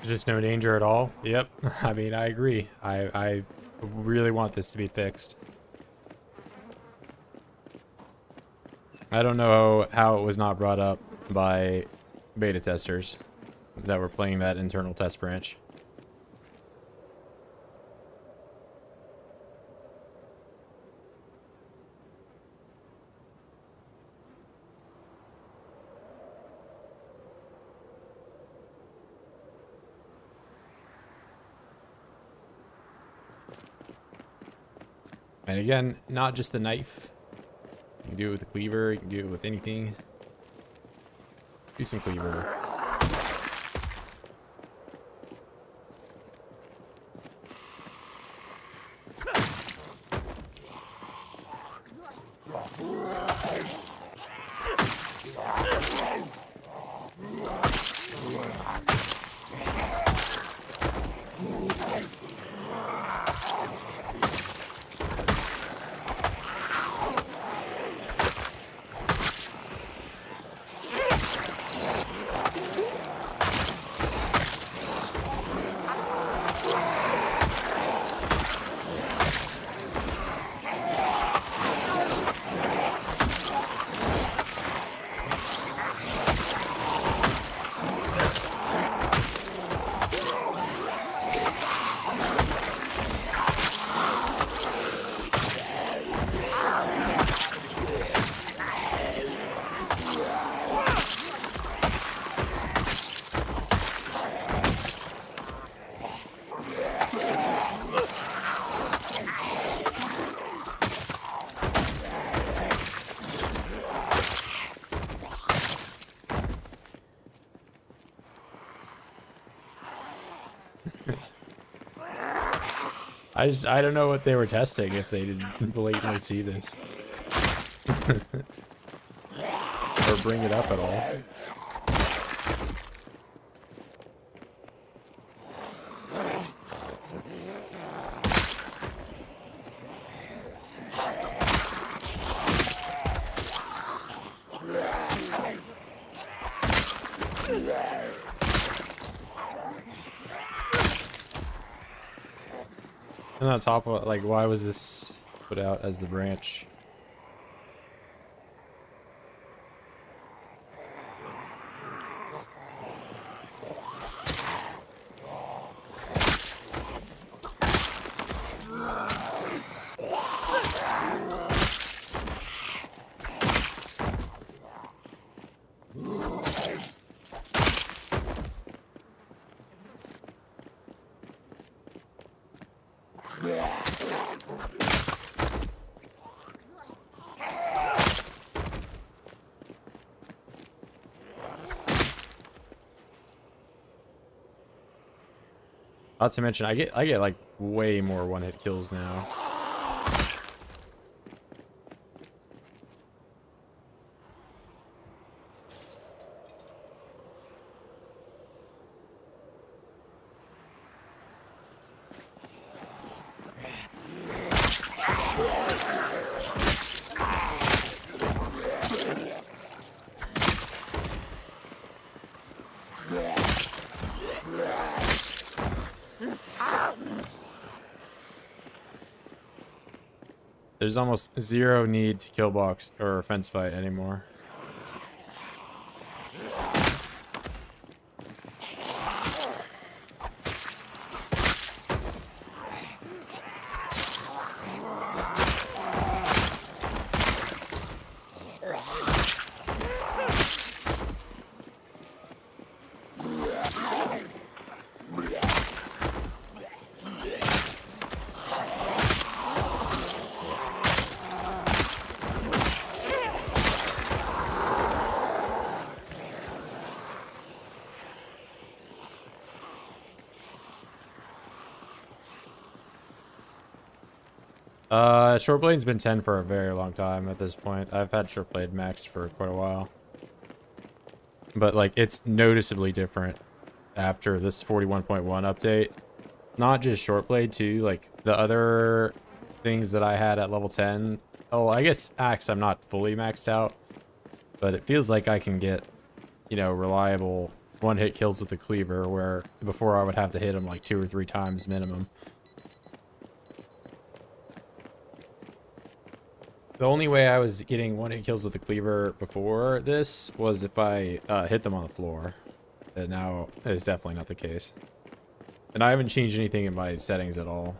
Just no danger at all. Yep. I mean, I agree. I really want this to be fixed. I don't know how it was not brought up by beta testers that were playing that internal test branch. And again, not just the knife. You can do it with a cleaver, you can do it with anything. Do some cleaver. I don't know what they were testing if they didn't blatantly see this. Or bring it up at all. And on top of, like, why was this put out as the branch? Not to mention, I get like way more one-hit kills now. There's almost zero need to kill box or fence fight anymore. Short blade's been 10 for a very long time at this point. I've had short blade maxed for quite a while. But, like, it's noticeably different after this 41.1 update. Not just short blade, too. Like, the other things that I had at level 10. Oh, I guess axe I'm not fully maxed out. But it feels like I can get, you know, reliable one-hit kills with the cleaver, where before I would have to hit him like 2 or 3 times minimum. The only way I was getting one-hit kills with the cleaver before this was if I hit them on the floor. And now that is definitely not the case. And I haven't changed anything in my settings at all.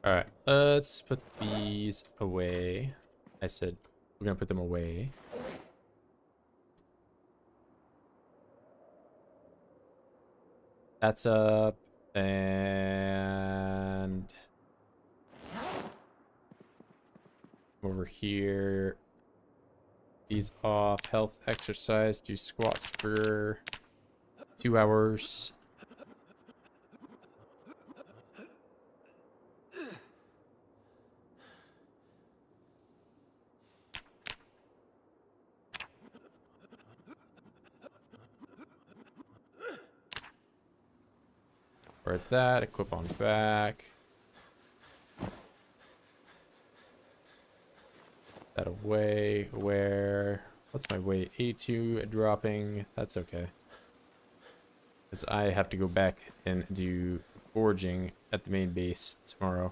Alright, let's put these away. I said we're gonna put them away. That's up. And over here. These off. Health, exercise. Do squats for 2 hours. We're at that. Equip on back. That away. Where? What's my weight? 82 dropping. That's okay. Because I have to go back and do forging at the main base tomorrow.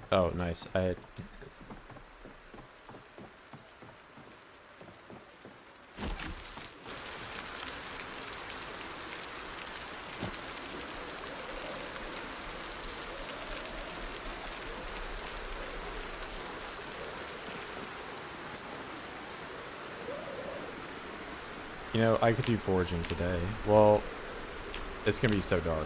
Oh, nice. I had... You know, I could do foraging today. Well, it's gonna be so dark.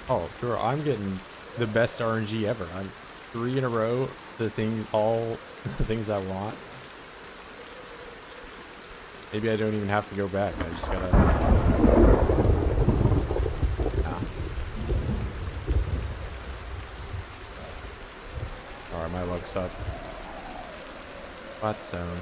Oh, girl, I'm getting the best RNG ever. I'm 3 in a row. The thing, all the things I want. Maybe I don't even have to go back. I just gotta. Nah. Alright, my luck's up. Flat zone.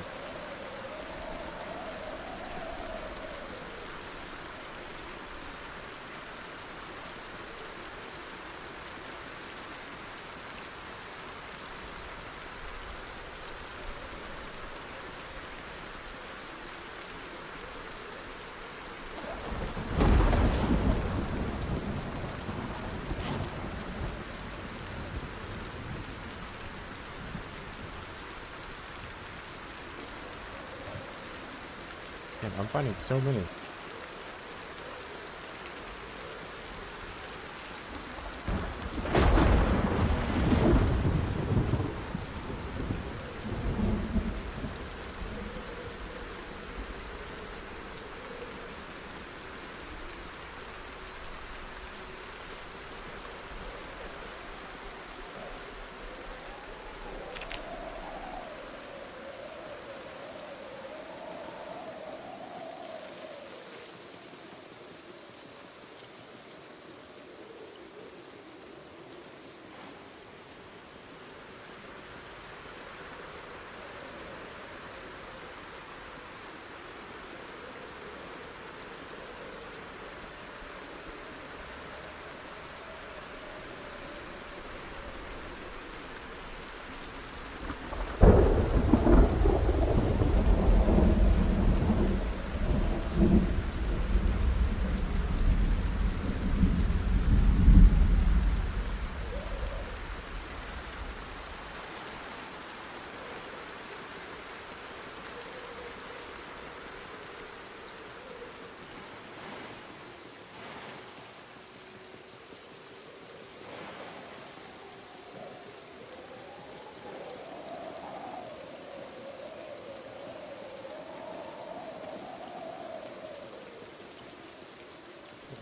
Damn, I'm finding so many.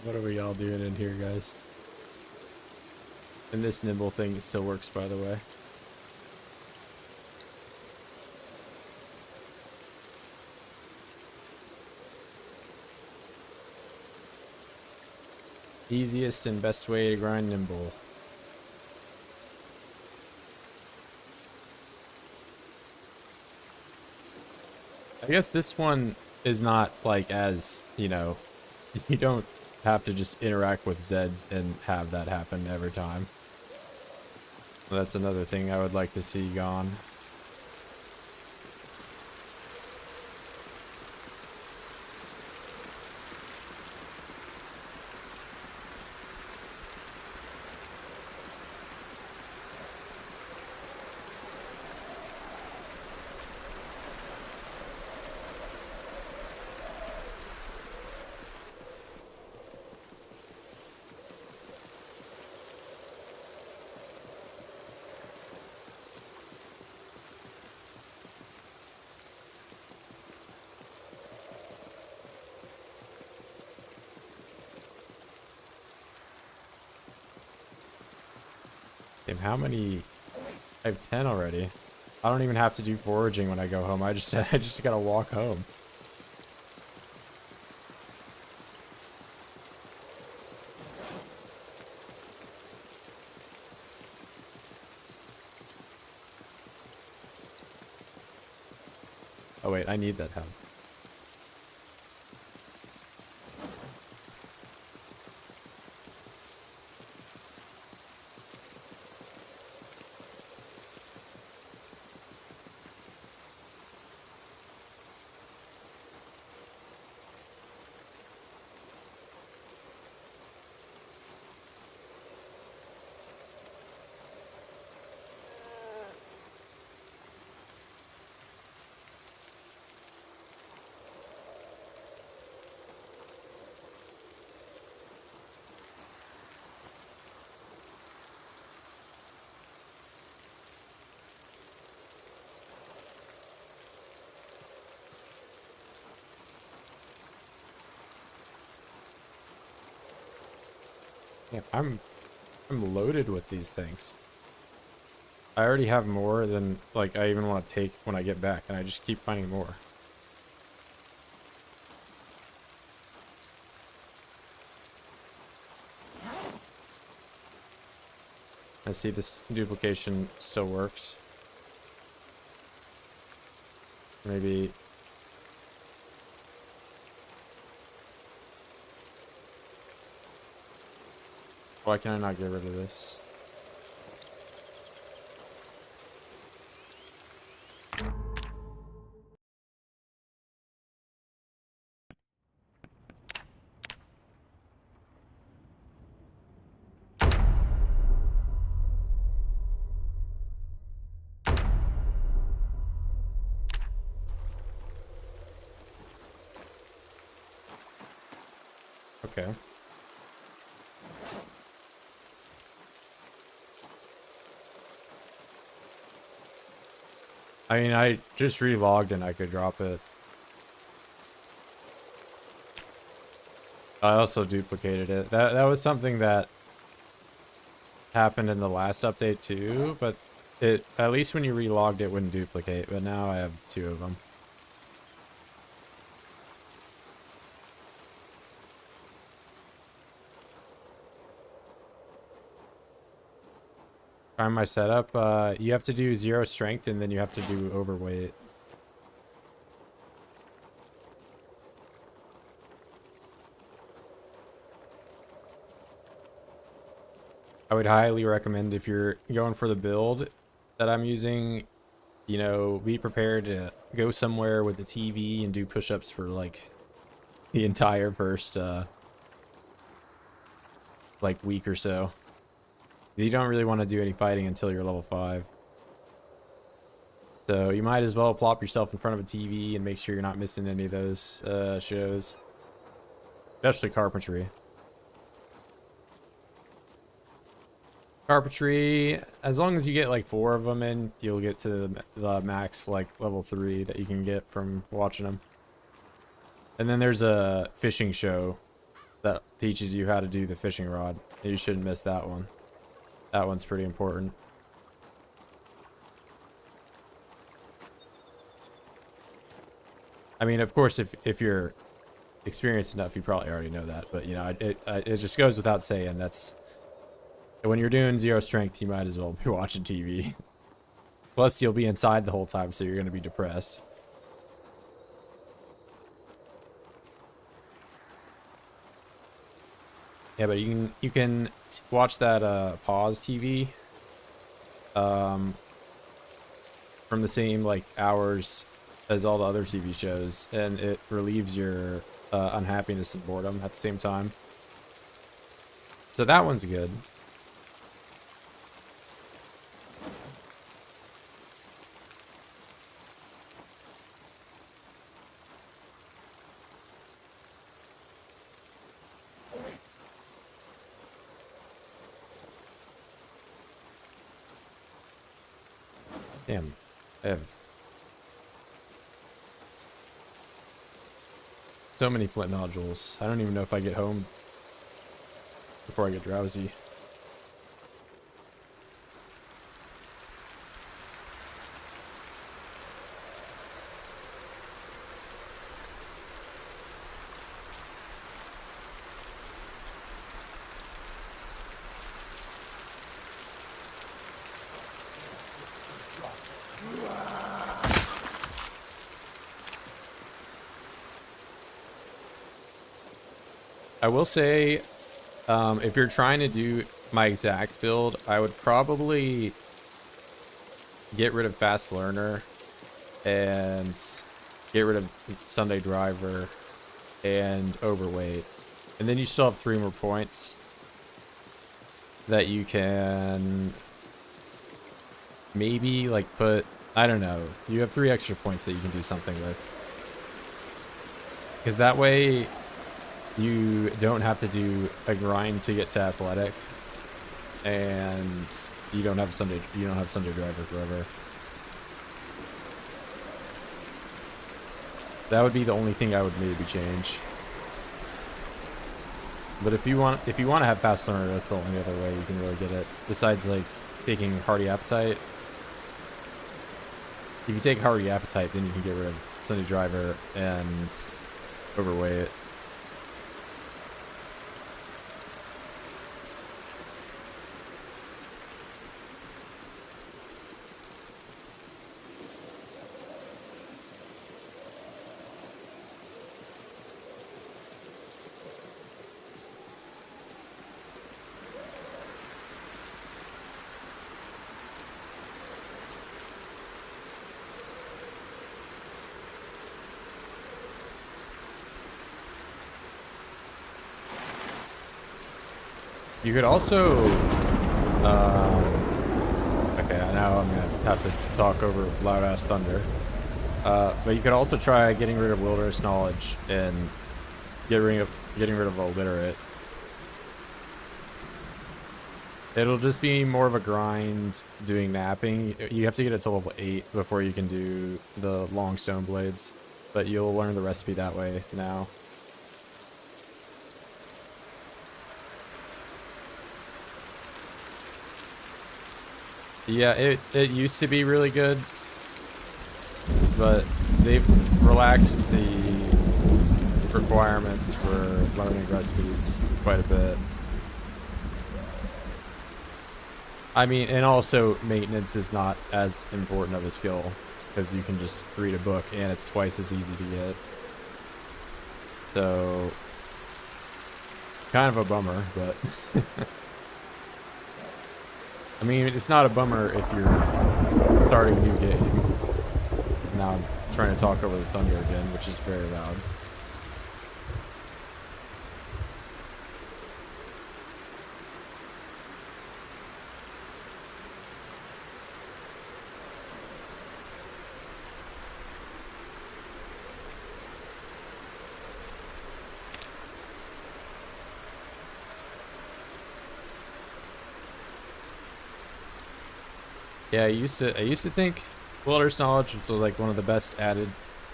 What are we all doing in here, guys? And this nimble thing still works, by the way. Easiest and best way to grind nimble. I guess this one is not like as, you know, you don't have to just interact with Zeds and have that happen every time. That's another thing I would like to see gone. Damn, how many? I have 10 already. I don't even have to do foraging when I go home. I just gotta walk home. Oh wait, I need that help. Yeah, I'm loaded with these things. I already have more than like I even want to take when I get back, and I just keep finding more. I see this duplication still works. Maybe. Why can I not get rid of this? Okay. I mean, I just relogged and I could drop it. I also duplicated it. That was something that happened in the last update too, but it at least when you relogged it wouldn't duplicate, but now I have 2 of them. Try my setup. You have to do 0 strength and then you have to do overweight. I would highly recommend if you're going for the build that I'm using, you know, be prepared to go somewhere with the TV and do push-ups for like the entire first like week or so. You don't really want to do any fighting until you're level 5. So you might as well plop yourself in front of a TV and make sure you're not missing any of those shows. Especially carpentry. Carpentry, as long as you get like 4 of them in, you'll get to the max like level 3 that you can get from watching them. And then there's a fishing show that teaches you how to do the fishing rod. You shouldn't miss that one. That one's pretty important. I mean, of course, if you're experienced enough, you probably already know that. But, you know, it just goes without saying. That's... When you're doing 0 strength, you might as well be watching TV. Plus, you'll be inside the whole time, so you're going to be depressed. Yeah, but you can watch that pause TV from the same like hours as all the other TV shows, and it relieves your unhappiness and boredom at the same time. So that one's good. Damn, I have so many flint nodules. I don't even know if I get home before I get drowsy. I will say, if you're trying to do my exact build, I would probably get rid of Fast Learner and get rid of Sunday Driver and Overweight. And then you still have 3 more points that you can maybe like put, I don't know, you have 3 extra points that you can do something with. Because that way you don't have to do a grind to get to athletic, and you don't have Sunday Driver forever. That would be the only thing I would maybe change. But if you want to have Fast Learner, that's the only other way you can really get it. Besides like taking Hardy Appetite. If you take Hardy Appetite, then you can get rid of Sunday Driver and Overweight. You could also, okay, now I'm gonna have to talk over loud ass thunder. But you could also try getting rid of wilderness knowledge and getting rid of illiterate. It'll just be more of a grind doing napping. You have to get it to level 8 before you can do the long stone blades, but you'll learn the recipe that way now. Yeah, it used to be really good, but they've relaxed the requirements for learning recipes quite a bit. I mean, and also maintenance is not as important of a skill, because you can just read a book and it's twice as easy to get. So, kind of a bummer, but... I mean, it's not a bummer if you're starting a new game. Now I'm trying to talk over the thunder again, which is very loud. Yeah, I used to think Wilderness Knowledge was like one of the best added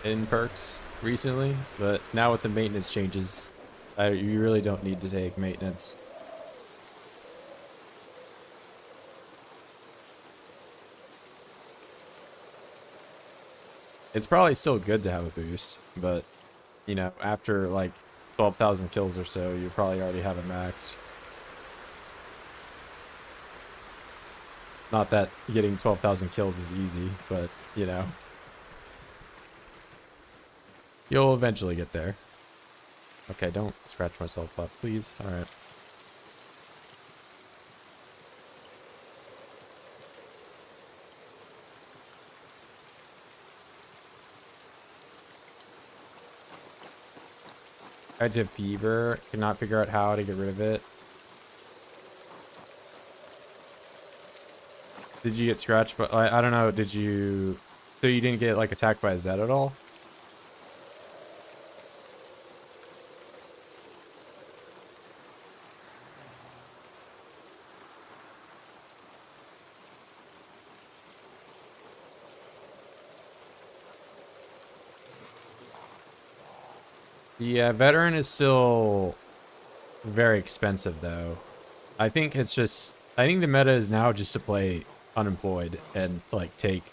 in perks recently, but now with the maintenance changes, you really don't need to take maintenance. It's probably still good to have a boost, but you know, after like 12,000 kills or so, you probably already have it maxed. Not that getting 12,000 kills is easy, but, you know. You'll eventually get there. Okay, don't scratch myself up, please. Alright. I had fever. Cannot figure out how to get rid of it. Did you get scratched? But I don't know. Did you? So you didn't get like attacked by a Zed at all? Yeah, veteran is still very expensive though. I think it's just. I think the meta is now just to play unemployed and like take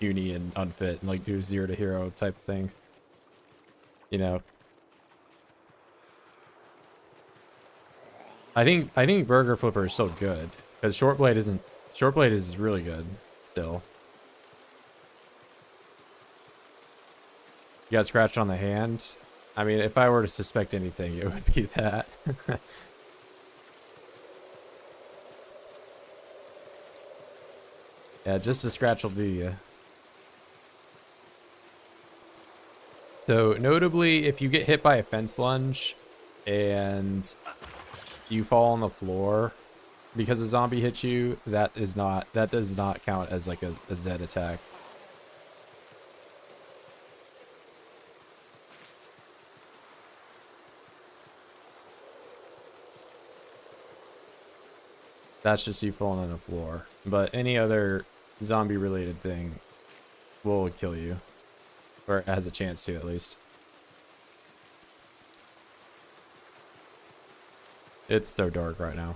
uni and unfit and like do a 0 to hero type thing, you know. I think Burger Flipper is still good because Shortblade is really good still. You got scratched on the hand. I mean, if I were to suspect anything, it would be that. Yeah, just a scratch will do you. So, notably, if you get hit by a fence lunge and you fall on the floor because a zombie hit you, that does not count as like a Z attack. That's just you falling on the floor. But any other zombie related thing will kill you. Or it has a chance to, at least. It's so dark right now.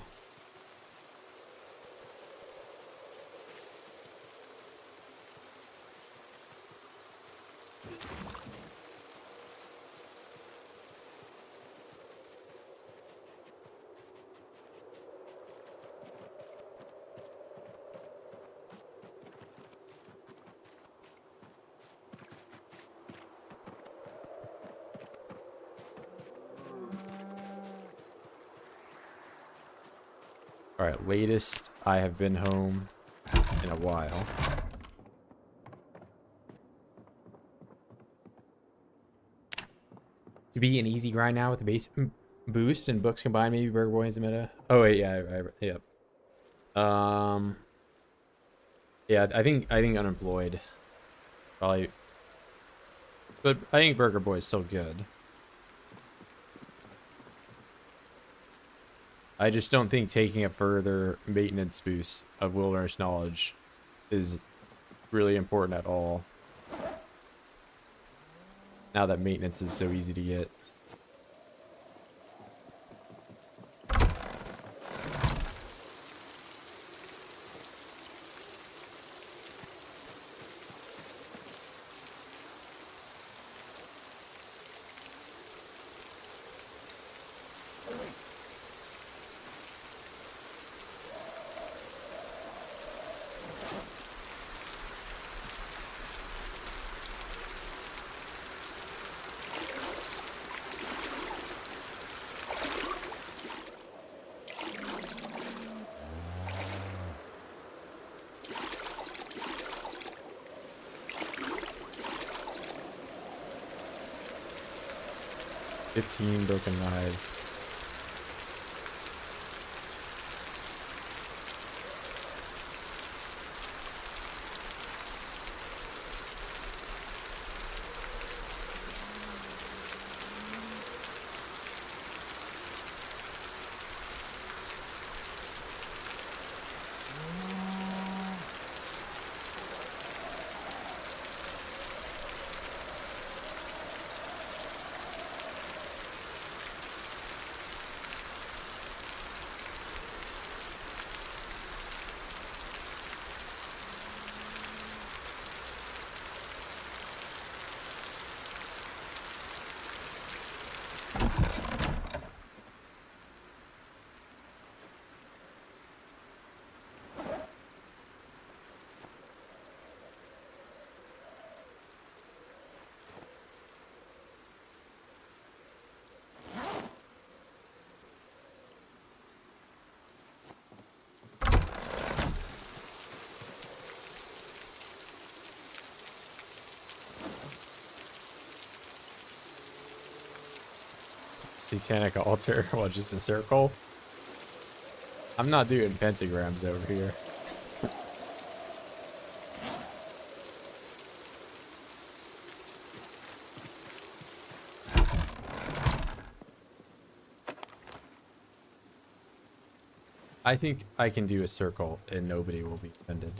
Alright, latest I have been home in a while. To be an easy grind now with the base boost and books combined, maybe Burger Boy is a meta. Oh wait, yeah, yep. Yeah, I think unemployed probably, but I think Burger Boy is still good. I just don't think taking a further maintenance boost of wilderness knowledge is really important at all. Now that maintenance is so easy to get. $15 broken knives. Satanic altar, well, just a circle. I'm not doing pentagrams over here. I think I can do a circle and nobody will be offended.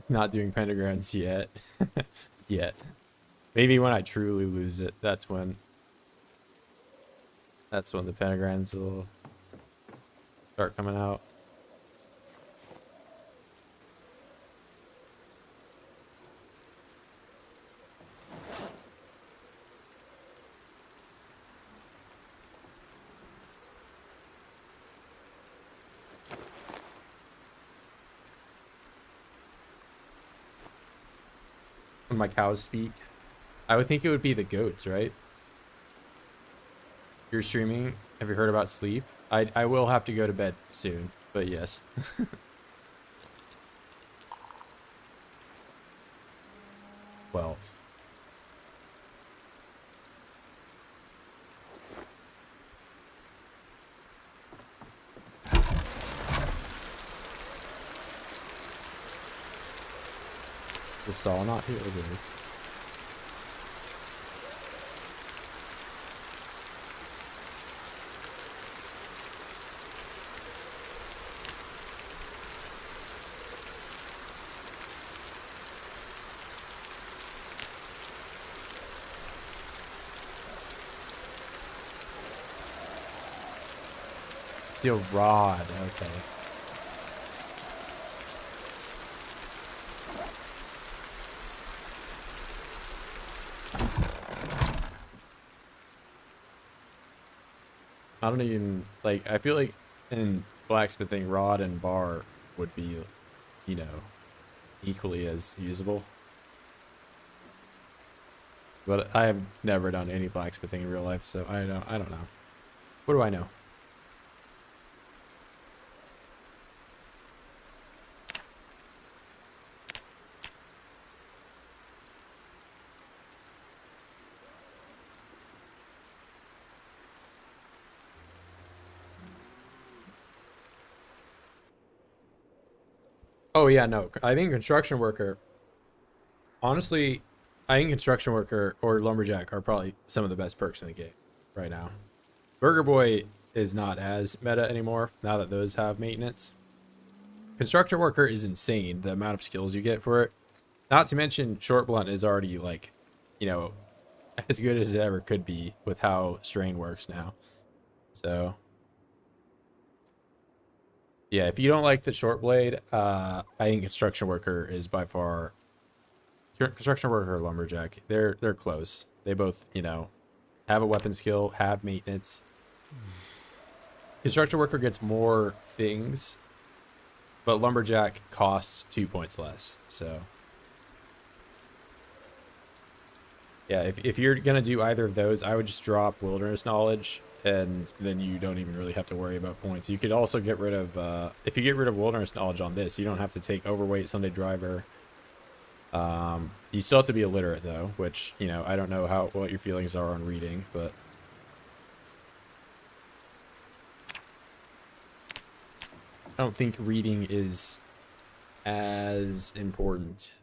Not doing pentagrams yet. Yet. Maybe when I truly lose it, that's when the pentagrams will start coming out. my cows speak. I would think it would be the goats, right? You're streaming. Have you heard about sleep? I will have to go to bed soon, but yes. 12. The saw not here. Look at this. Steel rod. Okay. I don't even, like, I feel like in blacksmithing, rod and bar would be, you know, equally as usable. But I have never done any blacksmithing in real life, so I don't know. What do I know? Oh yeah, no. I think construction worker, honestly, I think construction worker or lumberjack are probably some of the best perks in the game right now. Burger Boy is not as meta anymore now that those have maintenance. Construction worker is insane, the amount of skills you get for it. Not to mention short blunt is already like, you know, as good as it ever could be with how strain works now. So yeah, if you don't like the short blade, I think construction worker is by far construction worker or lumberjack. They're close. They both, you know, have a weapon skill, have maintenance. Construction worker gets more things, but lumberjack costs 2 points less. So yeah, if you're gonna do either of those, I would just drop wilderness knowledge, and then you don't even really have to worry about points. You could also get rid of if you get rid of wilderness knowledge on this, you don't have to take overweight Sunday driver. You still have to be illiterate though, which, you know, I don't know what your feelings are on reading, but I don't think reading is as important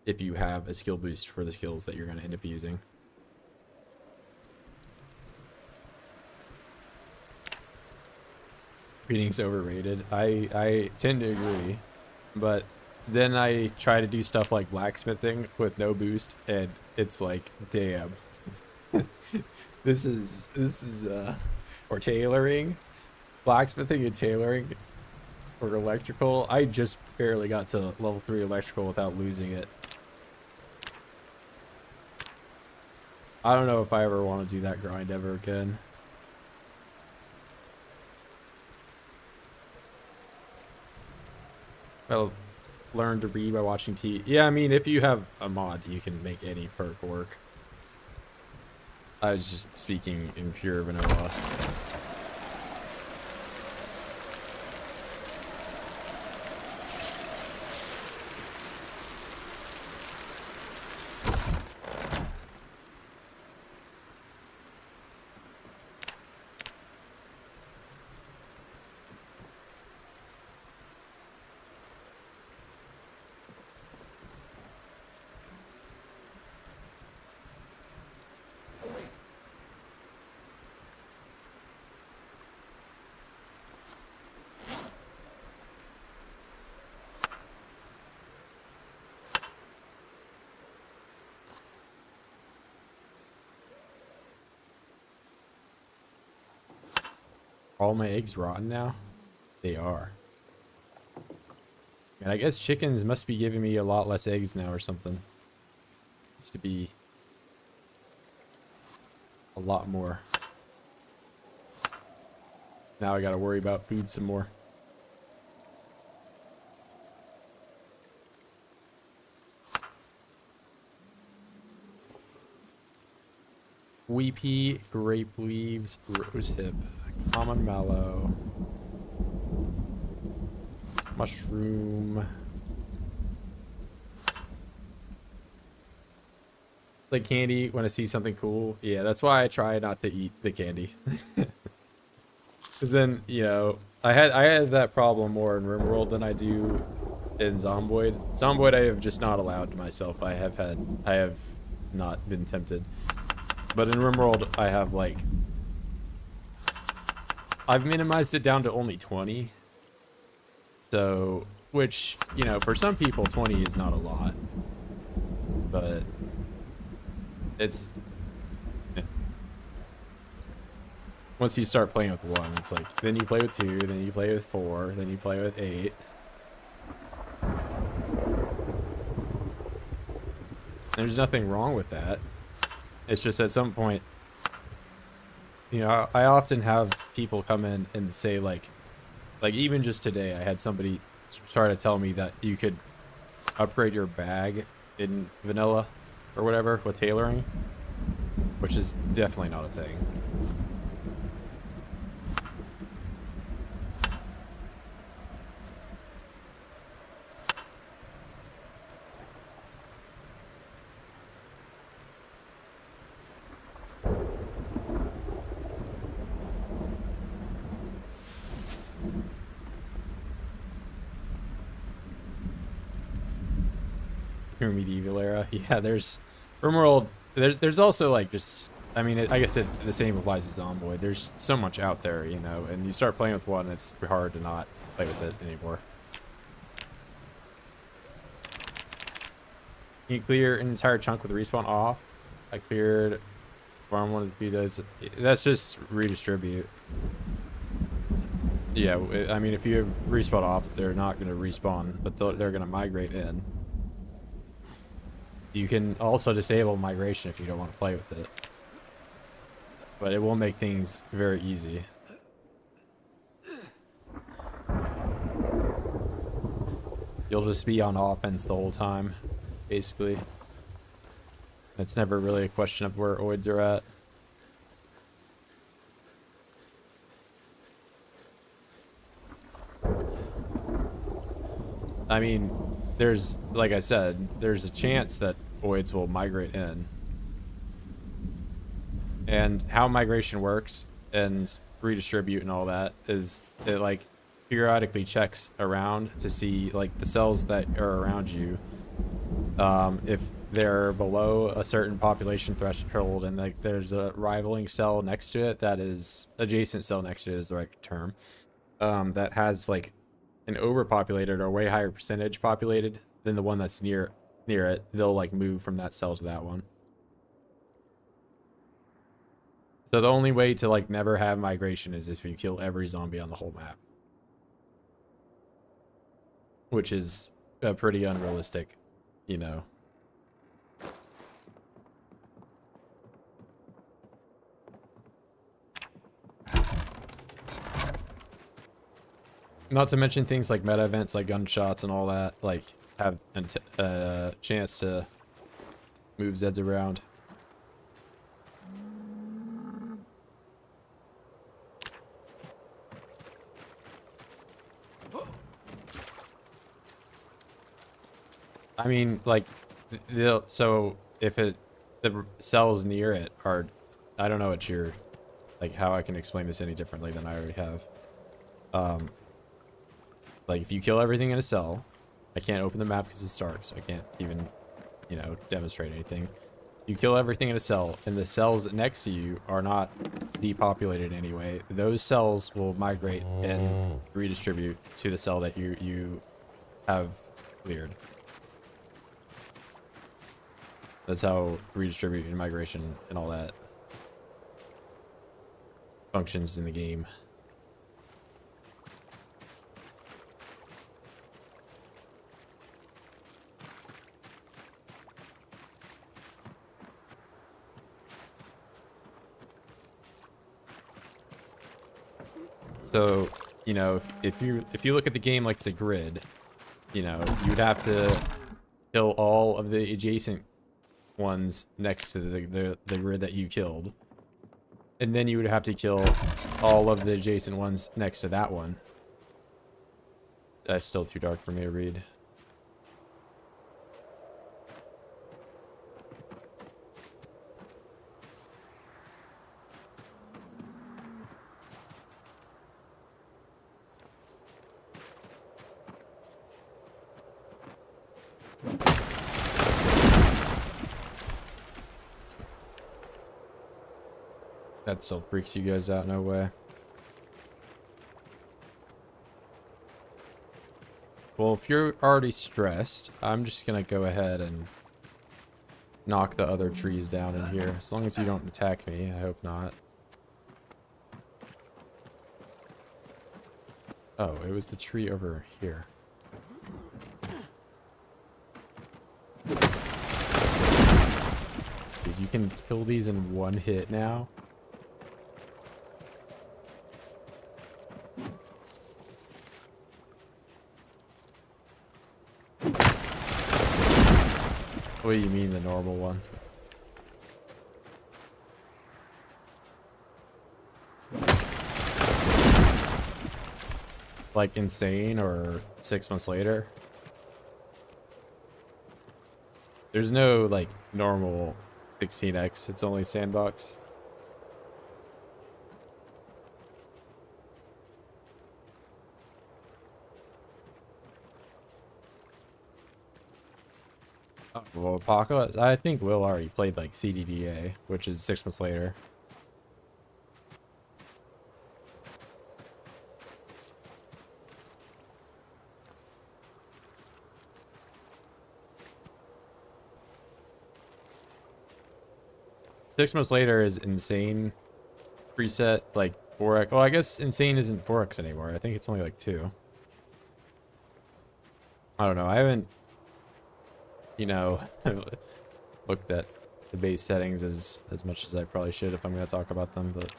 if you have a skill boost for the skills that you're going to end up using. Reading's overrated. I tend to agree, but then I try to do stuff like blacksmithing with no boost, and it's like, damn. this is or tailoring, blacksmithing and tailoring, or electrical. I just barely got to level 3 electrical without losing it. I don't know if I ever want to do that grind ever again. Well, learn to read by watching TV. Yeah, I mean, if you have a mod, you can make any perk work. I was just speaking in pure vanilla. All my eggs rotten now? They are. And I guess chickens must be giving me a lot less eggs now or something. Used to be a lot more. Now I gotta worry about food some more. Weepy, grape leaves, rose hip, common mallow, mushroom. Like candy when I see something cool. Yeah, that's why I try not to eat the candy. Because then, you know, I had that problem more in RimWorld than I do in Zomboid. Zomboid I have just not allowed to myself. I have not been tempted. But in RimWorld I have like, I've minimized it down to only 20. So, which, you know, for some people 20 is not a lot. But it's, once you start playing with 1, it's like, then you play with 2, then you play with 4, then you play with 8. There's nothing wrong with that. It's just at some point, you know, I often have people come in and say like even just today, I had somebody try to tell me that you could upgrade your bag in vanilla or whatever with tailoring, which is definitely not a thing. Medieval era, yeah. There's RimWorld. There's also like just, I mean, I guess the same applies to Zomboid. There's so much out there, you know, and you start playing with 1, it's hard to not play with it anymore. You clear an entire chunk with respawn off. I cleared farm 1 of the those. That's just redistribute. Yeah, I mean, if you have respawn off, they're not going to respawn, but they're going to migrate in. You can also disable migration if you don't want to play with it. But it will make things very easy. You'll just be on offense the whole time, basically. It's never really a question of where oids are at. I mean, there's, like I said, there's a chance that oids will migrate in. And how migration works and redistribute and all that is it like periodically checks around to see like the cells that are around you, if they're below a certain population threshold and like there's a rivaling cell next to it, that is adjacent cell next to it is the right term, that has like an overpopulated or way higher percentage populated than the one that's near it, they'll like move from that cell to that one. So the only way to like never have migration is if you kill every zombie on the whole map, which is pretty unrealistic, you know. Not to mention things like meta events like gunshots and all that, like have a chance to move Zeds around. I mean, like, so if the cells near it are, I don't know what you're, like, how I can explain this any differently than I already have. Like, if you kill everything in a cell, I can't open the map because it's dark, so I can't even, you know, demonstrate anything. You kill everything in a cell, and the cells next to you are not depopulated anyway. Those cells will migrate and redistribute to the cell that you have cleared. That's how redistribute and migration and all that functions in the game. So, you know, if you look at the game like it's a grid, you know, you'd have to kill all of the adjacent ones next to the grid that you killed, And then you would have to kill all of the adjacent ones next to that one. That's still too dark for me to read. That still freaks you guys out, no way. Well, if you're already stressed, I'm just gonna go ahead and knock the other trees down in here. As long as you don't attack me, I hope not. Oh, it was the tree over here. Dude, you can kill these in one hit now? What do you mean the normal one? Like insane or 6 months later? There's no like normal 16x, it's only sandbox. Well, Apocalypse, I think Will already played like CDDA, which is 6 months later. Six months later is insane preset, like 4x. Well, I guess insane isn't 4x anymore. I think it's only like 2. I don't know. I haven't, you know, looked at the base settings as much as I probably should if I'm going to talk about them, but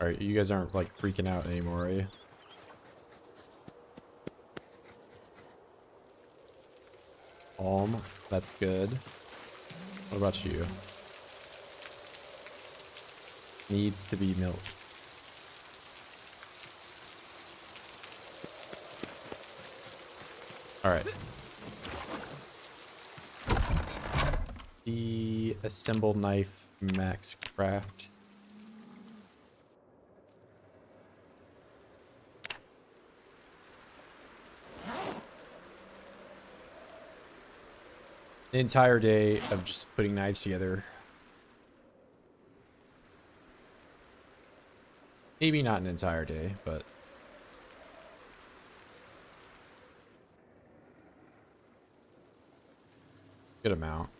alright, you guys aren't like freaking out anymore, are you? That's good. What about you? Needs to be milked. Alright. The assemble knife max craft. The entire day of just putting knives together. Maybe not an entire day, but good amount.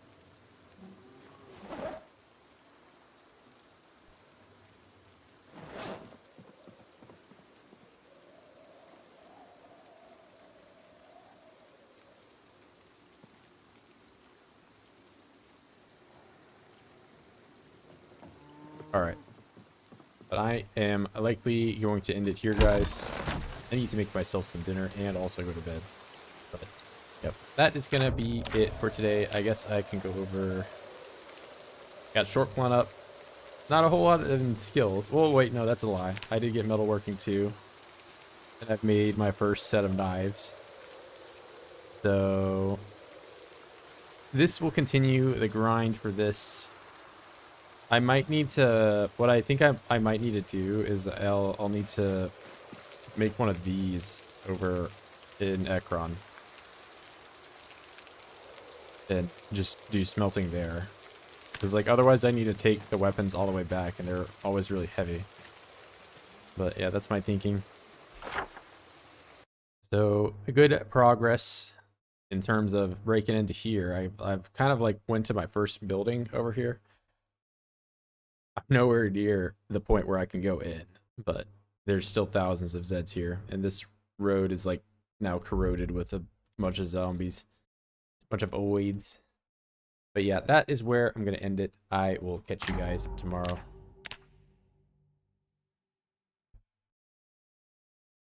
All right, but I am likely going to end it here, guys. I need to make myself some dinner and also go to bed. But yep, that is gonna be it for today. I guess I can go over. Got short blunt up. Not a whole lot in skills. Well, wait, no, that's a lie. I did get metalworking too, and I've made my first set of knives. So this will continue the grind for this. I might need to, what I think I might need to do is I'll need to make one of these over in Ekron. And just do smelting there. Because like otherwise I need to take the weapons all the way back and they're always really heavy. But yeah, that's my thinking. So, a good progress. in terms of breaking into here. I've kind of like went to my first building over here. I'm nowhere near the point where I can go in, but there's still thousands of Zeds here, and this road is like now corroded with a bunch of zombies, a bunch of oids. But yeah, that is where I'm gonna end it. I will catch you guys tomorrow.